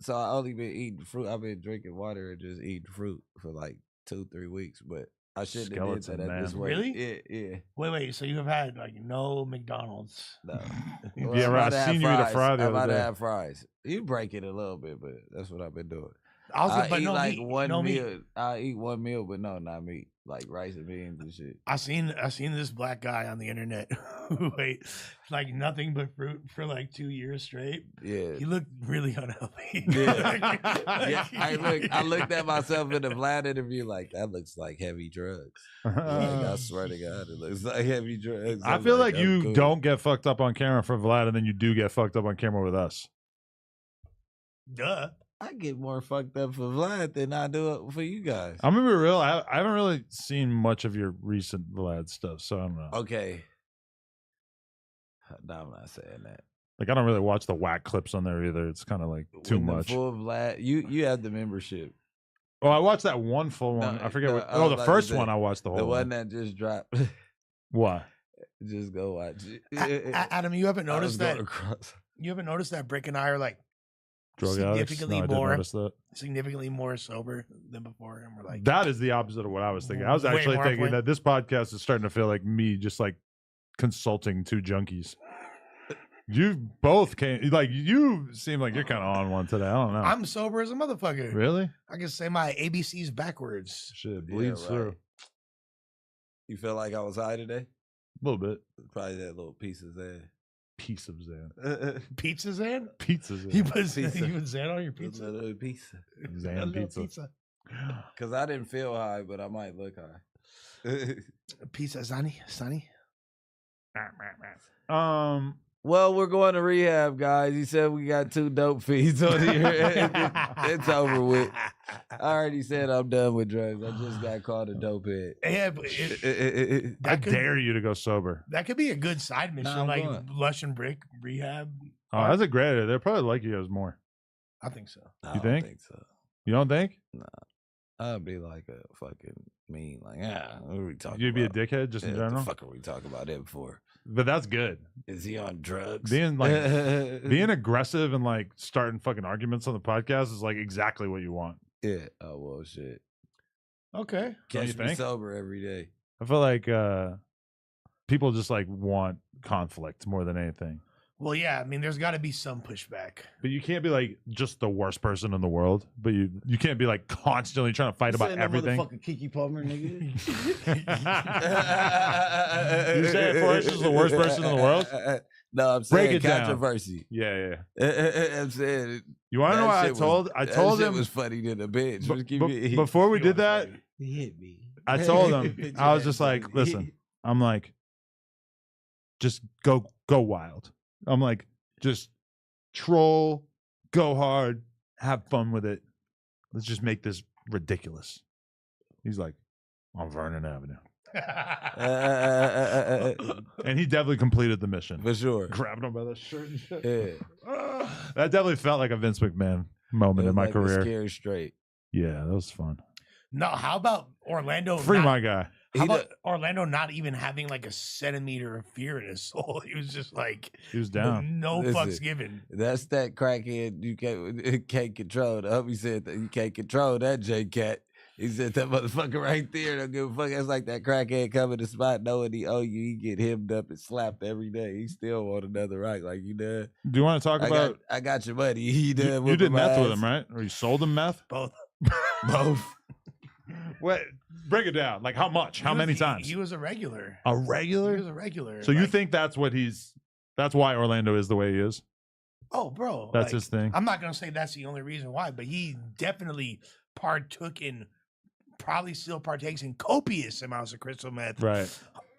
only been eating fruit. I've been drinking water and just eating fruit for like 2-3 weeks, but I shouldn't have did Skeleton that at this man. weight. Really? Yeah. Wait. So you have had like no McDonald's? No. Yeah, right. I seen you eat a fry the I'm other about to day. have fries. You break it a little bit, but that's what I've been doing. But eat no like meat. one No meat. meal. I eat one meal, but no, not meat. Like rice and beans and shit. I seen this black guy on the internet who ate like nothing but fruit for like 2 years straight. Yeah. He looked really unhealthy. Yeah. Yeah. I looked at myself in the Vlad interview like that looks like heavy drugs. Like, I swear to God, it looks like heavy drugs. I I'm feel like I'm you cool. don't get fucked up on camera for Vlad, and then you do get fucked up on camera with us. Duh. I get more fucked up for Vlad than I do for you guys. I'm gonna be real. I haven't really seen much of your recent Vlad stuff, so I don't know. Okay. No, I'm not saying that. Like I don't really watch the whack clips on there either. It's kind of like too When the much. full Vlad, you have the membership. Oh, I watched that one full one. I forget what. Oh, the first one I watched the whole. The one that just dropped. What? Just go watch it. Adam, you haven't noticed that? You haven't noticed that Bricc and I are like Drug addicts? No, I didn't notice that. significantly more sober than before, and we're like That is the opposite of what I was thinking. I was Way actually more thinking point. that this podcast is starting to feel like me just like consulting two junkies. You both came like you seem like you're kind of on one today. I don't know. I'm sober as a motherfucker. Really? I can say my ABCs backwards. Shit bleeds through. You feel like I was high today? A little bit. Probably that little piece of Zan. Piece of Zan. Pizza Zan? Pizza Zan. You put Zan on your pizza? A little pizza. Zan A little pizza. Because I didn't feel high, but I might look high. Pizza Sunny. Well, we're going to rehab, guys. He said we got 2 dope feeds on here. It's over with. I already said I'm done with drugs. I just got called a dope head. Yeah, but I dare you to go sober. that could be a good side mission, I'm like going. Lush and Bricc rehab. Oh, that's a great idea. They'll probably like you guys more. I think so. I You don't think? so. You don't think? I'd be like a fucking mean, like, what are we talking You'd be a about? dickhead just in What general? the fuck are we talking about him for? But that's good. Is he on drugs? Being like being aggressive and like starting fucking arguments on the podcast is like exactly what you want. Yeah. Oh, well, shit. Okay. Don't you Catch me think? sober every day. I feel like people just like want conflict more than anything. Well, yeah. I mean, there's got to be some pushback. But you can't be like just the worst person in the world. But you can't be like constantly trying to fight about everything. Motherfucking Kiki Palmer, nigga. You saying Forrest is the worst person in the world? No, I'm Break saying it down. controversy. Yeah. I'm saying. You want to know that what I shit told that him? shit was funny than a bitch. Just give me- Before we did that, He hit me. I told him, I was just like, listen, I'm like, just go wild. I'm like, just troll, go hard, have fun with it. Let's just make this ridiculous. He's like, on Vernon Avenue. And he definitely completed the mission. For sure. Grabbing him by the shirt and shit. Yeah. That definitely felt like a Vince McMahon moment in my career. Scared straight. Yeah, that was fun. No, how about Orlando? Free my guy. How about Orlando not even having like a centimeter of fear in his soul? He was just like, he was down. No Listen, fucks given. That's that crackhead you can't control. The hubby said that you can't control that J-Cat. He said that motherfucker right there don't give a fuck. That's like that crackhead coming to spot knowing he owe you. He get hemmed up and slapped every day. He still want another right. Like, you done? Do you want to talk about? I got your money. He done. You did meth with ass. him, right? Or you sold him meth? Both. Both. What? Break it down. Like how much? How many times? He was a regular. A regular? He was a regular. So you think that's what that's why Orlando is the way he is? Oh, bro. That's his thing. I'm not going to say that's the only reason why, but he definitely partook in, probably still partakes in copious amounts of crystal meth. Right.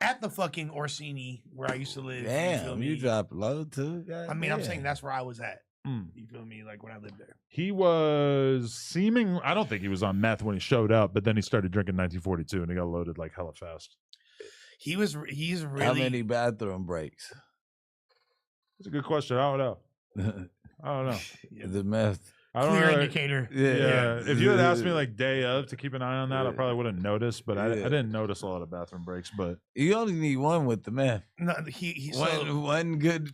At the fucking Orsini where I used to live. Damn, you dropped low too. I mean, I'm saying that's where I was at. You feel me? Like when I lived there. He was I don't think he was on meth when he showed up, but then he started drinking 1942 and he got loaded like hella fast. He's really. How many bathroom breaks? That's a good question. I don't know. I don't know. The meth. I don't Clear know. indicator. Yeah. If you had asked me like day of to keep an eye on that, I probably would have noticed, but I Yeah. didn't notice a lot of bathroom breaks. But You only need one with the meth. No, he one good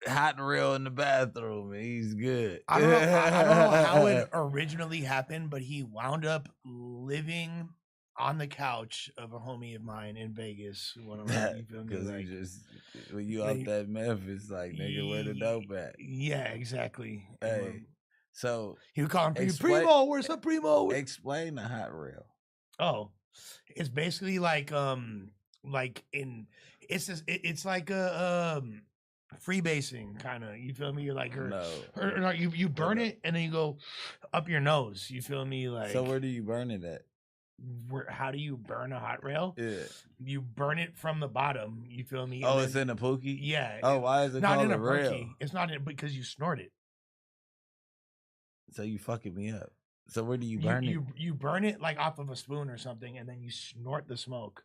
hot and real in the bathroom, and he's good. I don't know how it originally happened, but he wound up living on the couch of a homie of mine in Vegas. Because he just when you off that meth, it's like, nigga, where the dope at? Yeah, exactly. Hey, so he would call him Primo. Where's up, Primo? Explain the hot rail. Oh, it's basically like it's like a freebasing kind of. You feel me? You're like, or you burn it and then you go up your nose. You feel me? Like, So where do you burn it at? How do you burn a hot rail? Yeah. You burn it from the bottom. You feel me? Oh, it's in a pookie? Yeah. Oh, why is it not called in a rail? pookie? It's not in because you snort it. So you fucking me up. So where do you burn it? You burn it like off of a spoon or something, and then you snort the smoke.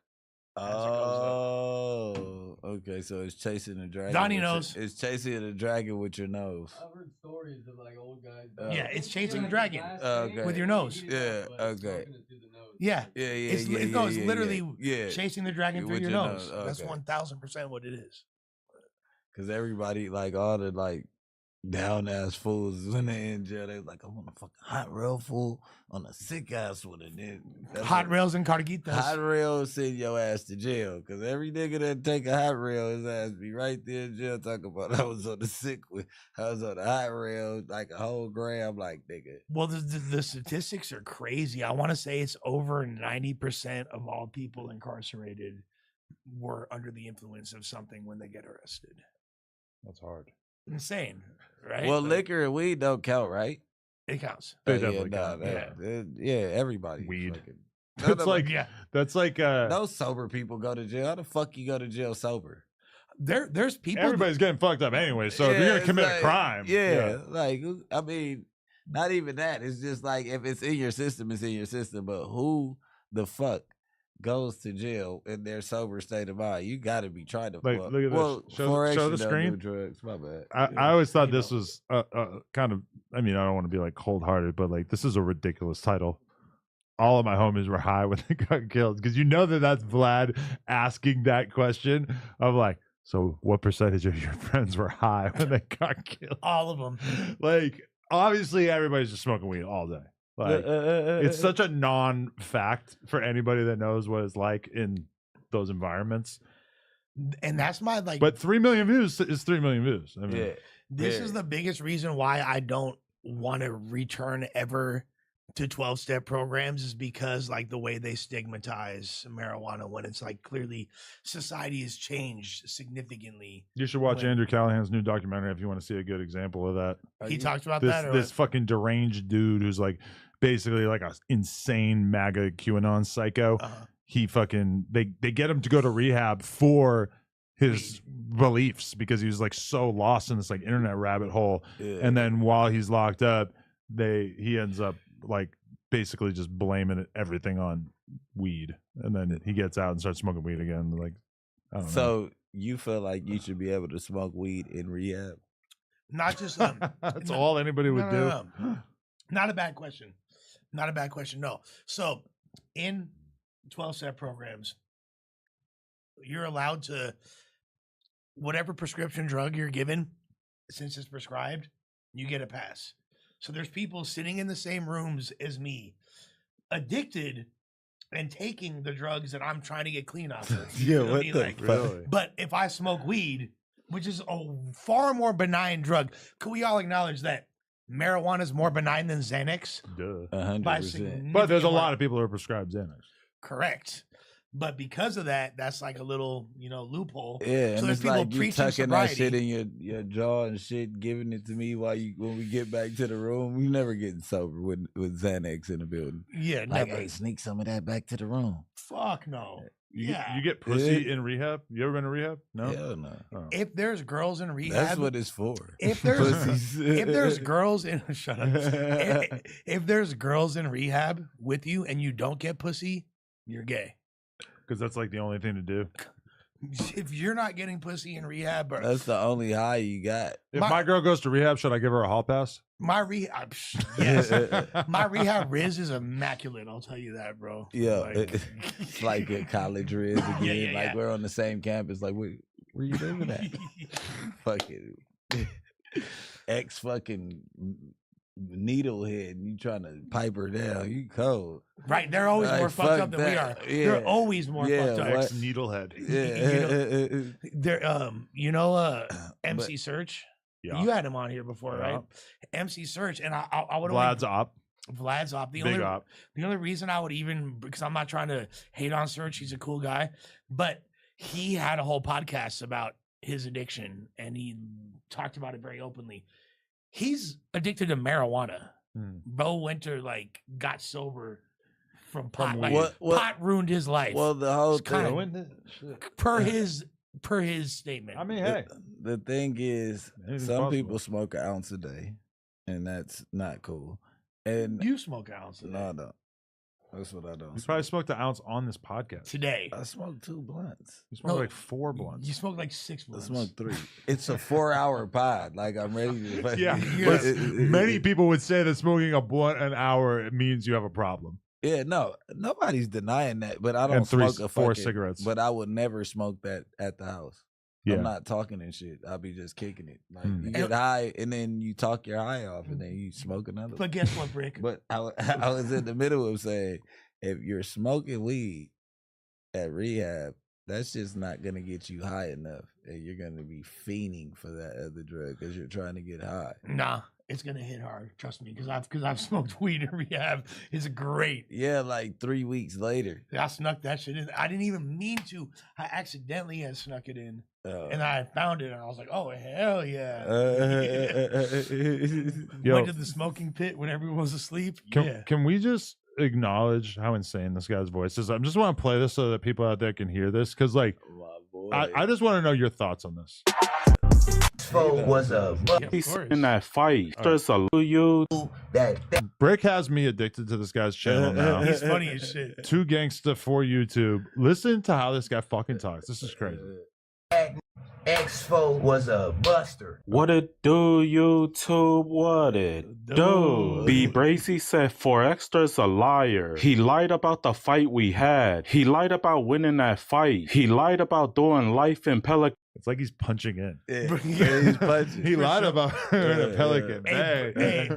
Oh, okay. So it's chasing the dragon. Donnie knows. It's chasing the dragon with your nose. I've heard stories of like old guys. Yeah, it's chasing the dragon Okay. with your nose. Yeah. Okay. Yeah. It's literally chasing the dragon through With your your nose. nose, That's okay. 1000% what it is. Because everybody, like all the like down ass fools, when they in jail, they like, I want a fucking hot rail fool on a sick ass one. And then Hot rails and carguitas. hot rail send your ass to jail. Because every nigga that take a hot rail, his ass be right there in jail talking about I was on the sick one. I was on the hot rail, like a whole gram, like nigga. Well, the statistics are crazy. I want to say it's over 90% of all people incarcerated were under the influence of something when they get arrested. That's hard. Insane, right? Well, liquor and weed don't count, right? It counts. They Oh, definitely yeah, count. Everybody. Weed. Fucking- That's like that's like no sober people go to jail. How the fuck you go to jail sober? There's people. everybody's getting fucked up anyway. So if you're gonna it's commit like- a crime, like I mean, not even that. It's just like if it's in your system, it's in your system. But who the fuck goes to jail in their sober state of mind? You got to be trying to. Like, look at this. well, Show for the action, don't screen. do drugs. My bad. I always thought this was kind of. I mean, I don't want to be like cold hearted, but like this is a ridiculous title. All of my homies were high when they got killed because you know that's Vlad asking that question of like, so what percentage of your friends were high when they got killed? All of them. Like, obviously, everybody's just smoking weed all day. Like, it's such a non-fact for anybody that knows what it's like in those environments. And that's my like. But 3 million views is 3 million views. I mean, This is the biggest reason why I don't want to return ever to 12-step programs is because like the way they stigmatize marijuana when it's like clearly society has changed significantly. you should watch Andrew Callahan's new documentary if you want to see a good example of that. He talks about this, that. Or this fucking deranged dude who's like basically like a insane MAGA QAnon psycho. He fucking they get him to go to rehab for his beliefs because he was like so lost in this like internet rabbit hole. And then while he's locked up, he ends up like basically just blaming everything on weed, and then he gets out and starts smoking weed again. Like, I don't know. So you feel like you should be able to smoke weed in rehab? Not just that's all anybody would do. No. Not a bad question. Not a bad question. No. So in 12-step programs, you're allowed to whatever prescription drug you're given, since it's prescribed, you get a pass. So there's people sitting in the same rooms as me, addicted and taking the drugs that I'm trying to get clean off of. Yeah, You know what I mean? the Like, fuck? But if I smoke weed, which is a far more benign drug, could we all acknowledge that marijuana is more benign than Xanax? Duh. 100%. But there's a significant lot of people who are prescribed Xanax. Correct. But because of that, that's like a little, loophole. Yeah, So and there's it's people like you preaching tucking that sobriety. shit in your jaw and shit, giving it to me when we get back to the room. We never getting sober with Xanax in the building. Yeah, like, never. hey, sneak some of that back to the room. Fuck no. You get pussy in rehab? You ever been to rehab? No. Hell no. Oh. If there's girls in rehab, That's what it's for. If there's Pussies. if there's girls in shut up. If there's girls in rehab with you and you don't get pussy, you're gay. Because that's like the only thing to do. If you're not getting pussy in rehab, bro, That's the only high you got. If my girl goes to rehab, should I give her a hall pass? my rehab, yes, my rehab Riz is immaculate. I'll tell you that, bro. Yeah, Like- it's like a college Riz again. Yeah, like yeah. we're on the same campus. Like where you living at? Fucking ex fucking needlehead. And you trying to pipe her down? You cold? Right, they're always Like, more fucked fuck up than we are. that. They're Yeah. always more Yeah, fucked up. what? Needlehead. Yeah. They're MC Search. Yeah. You had him on here before, right? Yeah. MC Search, and I would Vlad's op. Vlad's op. Big op. The only reason I would even, because I'm not trying to hate on Search, he's a cool guy, but he had a whole podcast about his addiction, and he talked about it very openly. He's addicted to marijuana. Bo Winter got sober from pot. Pot ruined his life. Well, the whole It's kinda- thing. per his statement. I mean, hey, The thing is, Anything's some possible. people smoke an ounce a day. and that's not cool. And you smoke an ounce a day. No, I don't. That's what I don't. You probably smoked an ounce on this podcast today. I smoked 2 blunts. You smoked like 4 blunts. You smoked like 6 blunts. I smoked 3. It's a 4-hour pod. Like I'm ready to. Yeah, but many people would say that smoking a blunt an hour means you have a problem. Yeah, no, nobody's denying that. But I don't And smoke 4 fucking, cigarettes. But I would never smoke that at the house. Yeah. I'm not talking and shit. I'll be just kicking it. Like you get high and then you talk your high off and then you smoke another. But guess what, Bricc? But I was in the middle of saying, if you're smoking weed at rehab, that's just not gonna get you high enough, and you're gonna be fiending for that other drug because you're trying to get high. Nah, it's gonna hit hard. Trust me, because I've smoked weed in rehab. It's great. Yeah, like 3 weeks later. I snuck that shit in. I didn't even mean to. I accidentally had snuck it in, and I found it, and I was like, "Oh hell yeah!" Yo. Went to the smoking pit when everyone was asleep. Can we just acknowledge how insane this guy's voice is? I just want to play this so that people out there can hear this, because like I just want to know your thoughts on this. Was a in that fight. Just a you Bricc has me addicted to this guy's channel now. He's funny as shit. 2 Gangsta for YouTube. Listen to how this guy fucking talks. This is crazy. X4 was a buster. What it do, YouTube? What it do? B. Bracy said 4Xtra's a liar. He lied about the fight we had. He lied about winning that fight. He lied about doing life in Pelican. It's like he's punching in. Yeah, he's punching. He lied about a Pelican. Hey,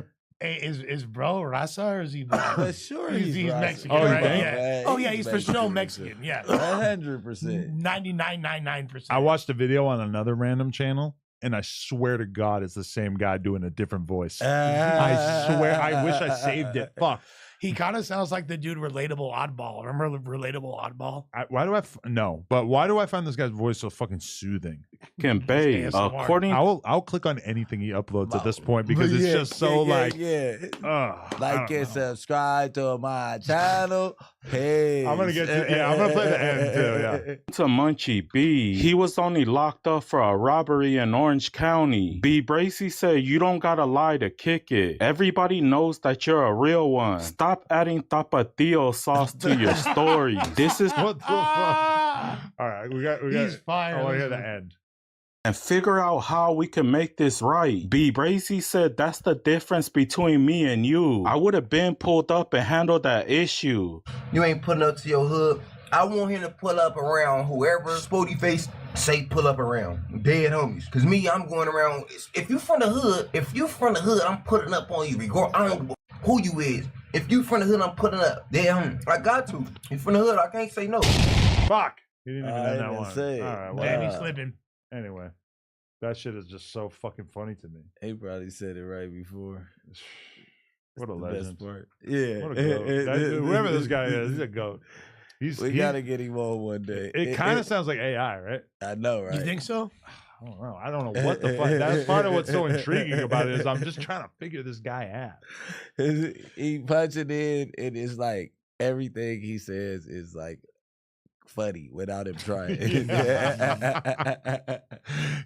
is bro Rasa or is he black? Sure, he's Rasa. Mexican, Oh, you right? think? Yeah. Oh yeah, he's for sure Mexican. Yeah, 100%. 99.99%. I watched a video on another random channel, and I swear to God, it's the same guy doing a different voice. I swear, I wish I saved it. Fuck. He kind of sounds like the dude Relatable Oddball. Remember Relatable Oddball? Why do I no? But why do I find this guy's voice so fucking soothing? Can babe, according I'll click on anything he uploads at this point because it's just so like like and subscribe to my channel. Hey, I'm gonna get to I'm gonna play the end too. Yeah. to Munchie B. He was only locked up for a robbery in Orange County. B. Bracy said you don't gotta lie to kick it. Everybody knows that you're a real one. Stop adding tapatio sauce to your story. This is what the fuck. All right, we got. He's fine. I want to hear the end. And figure out how we can make this right. B. Bracy said that's the difference between me and you. I would have been pulled up and handled that issue. You ain't putting up to your hood. I want him to pull up around whoever Spody Face say pull up around. Dead homies. Cause me, I'm going around. If you from the hood, I'm putting up on you. I don't know who you is. If you from the hood, I'm putting up. Damn, I got to. You from the hood, I can't say no. Fuck. He didn't even know that one. Say All right, Damn, he's slipping. Anyway, that shit is just so fucking funny to me. He probably said it right before. What a the legend. best part. Yeah. What a goat. Whoever this guy is, he's a goat. We gotta get him on one day. It kind of sounds like AI, right? I know, right? You think so? I don't know. I don't know what the fuck. That's part of what's so intriguing about it is I'm just trying to figure this guy out. He punching in, and it's like everything he says is like funny without him trying.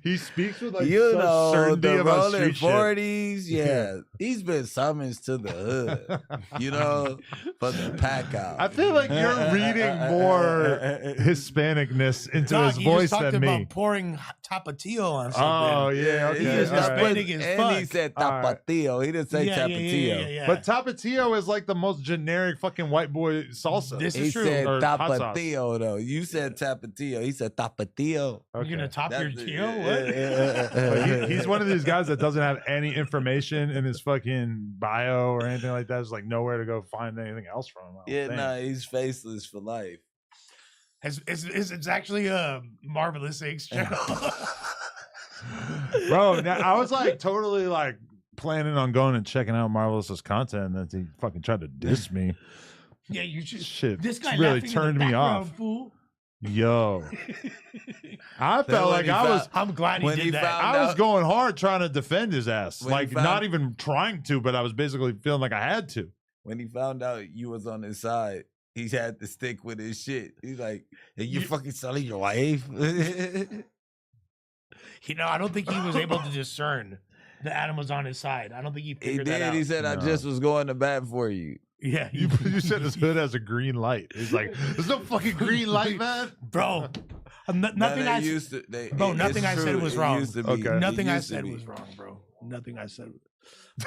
He speaks with like you such know certainty the about rolling street shit. 40s. Yeah, he's been summoned to the hood. You know, for the pack out. I feel like you're reading more Hispanicness into Dog, his you voice just talked than about me. pouring tapatio on something. Oh yeah, okay. He is all right. Hispanic as And fuck. he said tapatio. He didn't say tapatio. Yeah. But tapatio is like the most generic fucking white boy salsa. This He is true. said Or hot sauce. tapatio though. You said tapatio. He said tapatio. You're gonna top your That's- tio? What? But he's one of these guys that doesn't have any information in his fucking bio or anything like that. There's like nowhere to go find anything else from him. I don't Yeah, think. nah, he's faceless for life. It's actually a Marvelous Eggs channel. Bro, now, I was like totally like planning on going and checking out Marvelous's content, and then he fucking tried to diss me. Yeah, you just Shit, this guy really laughing in turned the me background, off. Fool. Yo, I felt like I'm glad he did that. I was going hard trying to defend his ass, When he like found- not even trying to, but I was basically feeling like I had to. When he found out you was on his side, he had to stick with his shit. He's like, hey, you fucking selling your wife? I don't think he was able to discern that Adam was on his side. I don't think he He figured that did. out. He said, "I just was going to bat for you." Yeah, You said his hood has a green light. He's like, there's no fucking green light, man. Bro, nothing I used to. nothing I said was wrong. Okay. Nothing I said was wrong, bro. Nothing I said.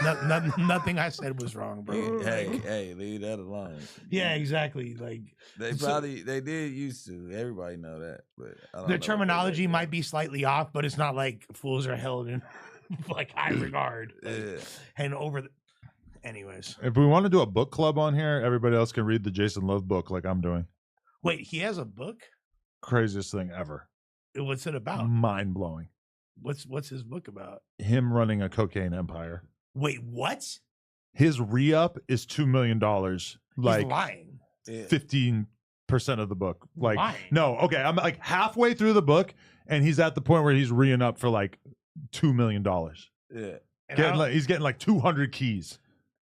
Nothing I said was wrong, bro. Hey, leave that alone. Yeah, exactly. Like they did used to. Everybody know that, but I don't know the what they terminology might be slightly off, but it's not like fools are held in like high regard. Like, and over the anyways. If we want to do a book club on here, everybody else can read the Jason Love book like I'm doing. Wait, he has a book? Craziest thing ever. What's it about? Mind blowing. What's his book about? Him running a cocaine empire. Wait, what? His re-up is $2 million. Like He's lying. 15% of the book. Like Lying. no, okay. I'm like halfway through the book, and he's at the point where he's re up for like $2 million. Yeah. He's getting like 200 keys.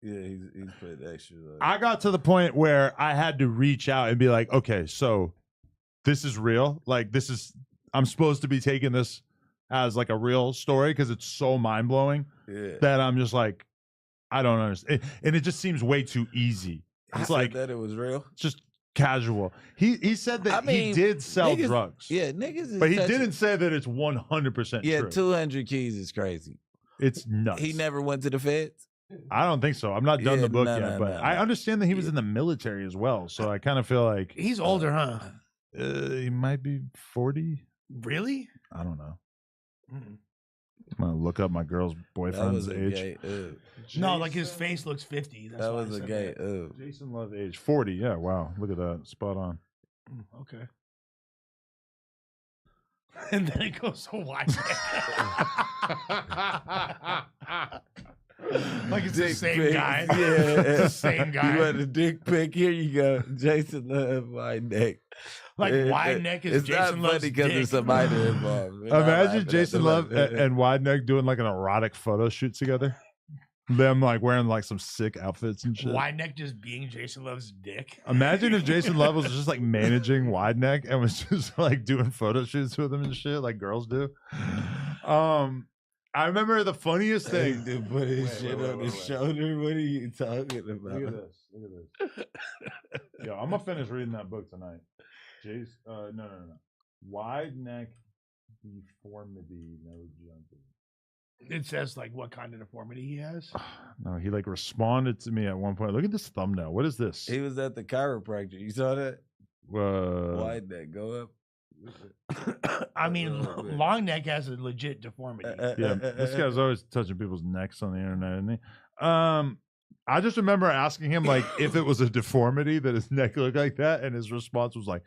Yeah, he's put extra. I got to the point where I had to reach out and be like, okay, so this is real. Like I'm supposed to be taking this as like a real story because it's so mind blowing that I'm just like, I don't understand. And it just seems way too easy. It's like that it was real. Just casual. He said that he did sell drugs. Yeah, niggas. But he didn't say that it's 100% Yeah, true. 200 keys is crazy. It's nuts. He never went to the feds. I don't think so. I'm not done the book yet, no, but no. I understand that he was in the military as well. So I kind of feel like He's older, huh? he might be 40. Really? I don't know. I'm gonna look up my girl's boyfriend's age. No, like his face looks 50. That's That why I was a said gay. that. Jason Love age 40. Yeah, wow. Look at that. Spot on. Okay. And then it goes so wide. Like it's the same pic. guy. Yeah, It's the same guy. You want a dick pic? Here you go, Jason Love, wide neck. Like wide neck is it's Jason not Love's funny because dick. there's a minor involved. We're not laughing Imagine at Jason the Love minor. and Wideneck doing like an erotic photo shoot together. Them like wearing like some sick outfits and shit. Wide neck just being Jason Love's dick. Imagine if Jason Love was just like managing Wideneck and was just like doing photo shoots with him and shit like girls do. I remember the funniest thing. To put his shit on his shoulder. What are you talking about? Look at this. Look at this. Yo, I'm gonna finish reading that book tonight. Jason, no. Wide neck deformity, no jumping. It says like what kind of deformity he has. No, he like responded to me at one point. Look at this thumbnail. What is this? He was at the chiropractor. You saw that? Wide neck, go up. I mean, long neck has a legit deformity. Yeah, this guy's always touching people's necks on the internet, isn't he? I just remember asking him like if it was a deformity that his neck looked like that, and his response was like,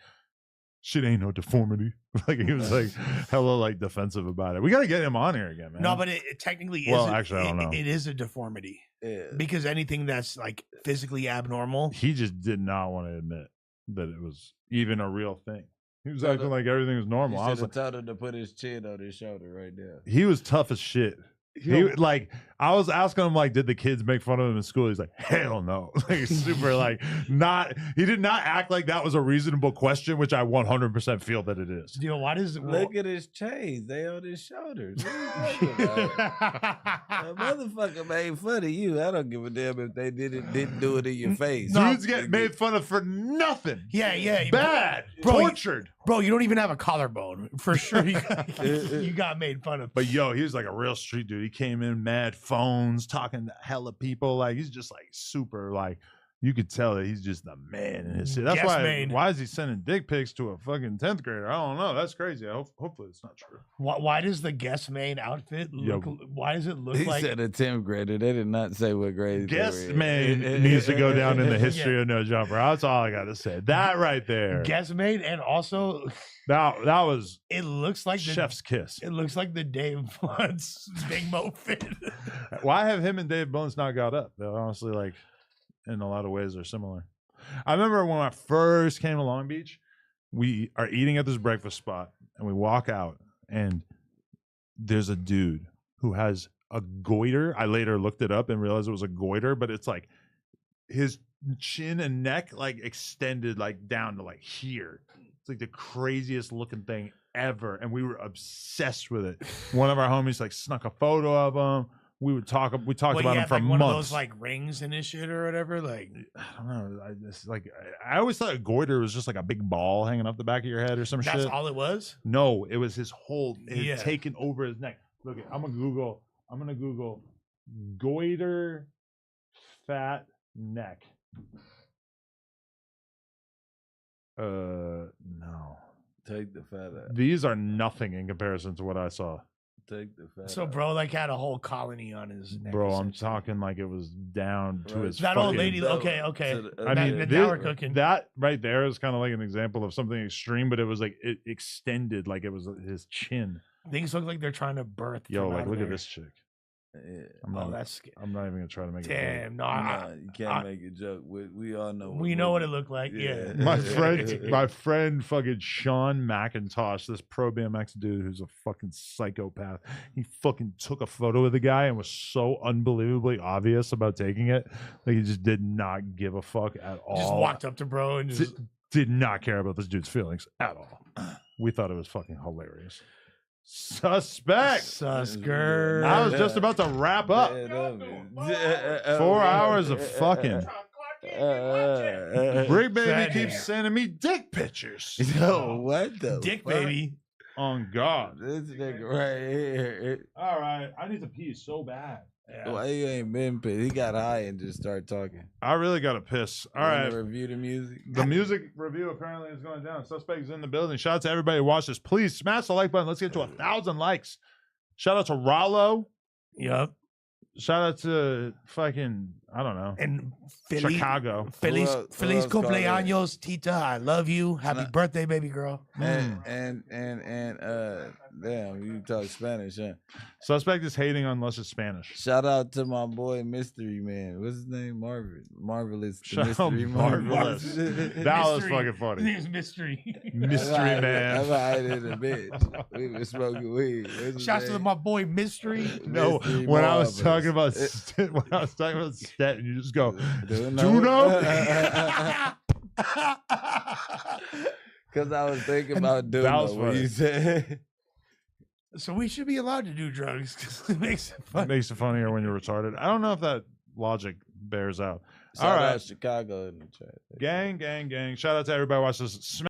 "Shit ain't no deformity." Like he was like hella like defensive about it. We gotta get him on here again, man. No, but it technically is. Well, actually, I don't know. It is a deformity. Yeah. Because anything that's like physically abnormal. He just did not want to admit that it was even a real thing. He was acting like everything was normal. I You was should have like, told him to put his chin on his shoulder right there. he was tough as shit. He like I was asking him like, did the kids make fun of him in school? He's like, hell no. Like super like not. He did not act like that was a reasonable question, which I 100% feel that it is. Dude, why does Look at his chains. They on his shoulders. What are you talking about? A motherfucker made fun of you. I don't give a damn if they didn't do it in your face. Dudes get made fun of for nothing. Yeah. Bad. Bro, Tortured. Bro, you don't even have a collarbone. For sure you got made fun of. But yo, he was like a real street dude. He came in mad phones, talking to hella people. Like he's just like super like you could tell that he's just the man in his city. That's why is he sending dick pics to a fucking 10th grader? I don't know. That's crazy. Hopefully it's not true. Why does the guest main outfit look? Why does it look He like? said a 10th grader. They did not say what grade. Guest man needs to go down in the history of No Jumper. That's all I gotta say. That right there. Guest maid, and also that was. It looks like chef's kiss. It looks like the Dave Blunt's Big Mo fit. Why have him and Dave Blunt's not got up? They're honestly like, in a lot of ways, they're similar. I remember when I first came to Long Beach, we are eating at this breakfast spot, and we walk out, and there's a dude who has a goiter. I later looked it up and realized it was a goiter, but it's like his chin and neck like extended like down to like here. It's like the craziest looking thing ever, and we were obsessed with it. One of our homies like snuck a photo of him. We talked What, about you him had, for like, months. one of those like rings and his shit or whatever. Like, I don't know. I always thought a goiter was just like a big ball hanging off the back of your head or some shit. that's all it was. No, it was his whole. It Yeah. had taken over his neck. Look, I'm gonna Google goiter fat neck. No. Take the fat out. These are nothing in comparison to what I saw. Take the fat So out. bro like had a whole colony on his neck. Bro, I'm talking like it was down to his That old fucking- lady. Okay. I mean, now we're cooking. that right there is kind of like an example of something extreme, but it was like it extended, like it was his chin. Things look like they're trying to birth. Yo, from like out of look at there. this chick. Oh, that's I'm not even gonna try to make it. damn. No, you can't make a joke. We all know. we know what it looked like. Yeah. My friend, fucking Sean McIntosh, this pro BMX dude who's a fucking psychopath. He fucking took a photo of the guy and was so unbelievably obvious about taking it. Like he just did not give a fuck at all. Just walked up to bro and just did not care about this dude's feelings at all. We thought it was fucking hilarious. Suspect. Susker. I was just about to wrap up. 4 hours of fucking. Bricc baby keeps sending me dick pictures. Yo, what the dick fuck? baby? On God. This nigga right here. All right, I need to pee so bad. Why you ain't been pissed? He got high and just started talking. I really got to piss. All Wanna right. review the music. The music review apparently is going down. Suspect is in the building. Shout out to everybody who watched this. Please smash the like button. Let's get to 1,000 likes. Shout out to Rollo. Yep. Shout out to fucking, I don't know. And Chicago. Feliz else called cumpleaños, Tita. I love you. Happy birthday, baby girl. And damn, you talk Spanish, huh? Suspect is hating on Lush's Spanish. Shout out to my boy Mystery Man. What's his name? Marvelous. the Shout out Mystery Marvelous. That was fucking funny. His name's Mystery. Mystery Man. I'm hiding in a bitch. We was smoking weed. What's his Shouts to name? my boy Mystery. No, Mystery when I was Marvelous. talking about when I was talking about stat, you just go, Do Duno? Because I was thinking about doing That was what funny. you said. So we should be allowed to do drugs because it makes it It fun. makes it funnier when you're retarded. I don't know if that logic bears out. Shout All out right, Chicago in the chat. gang. Shout out to everybody who watched this.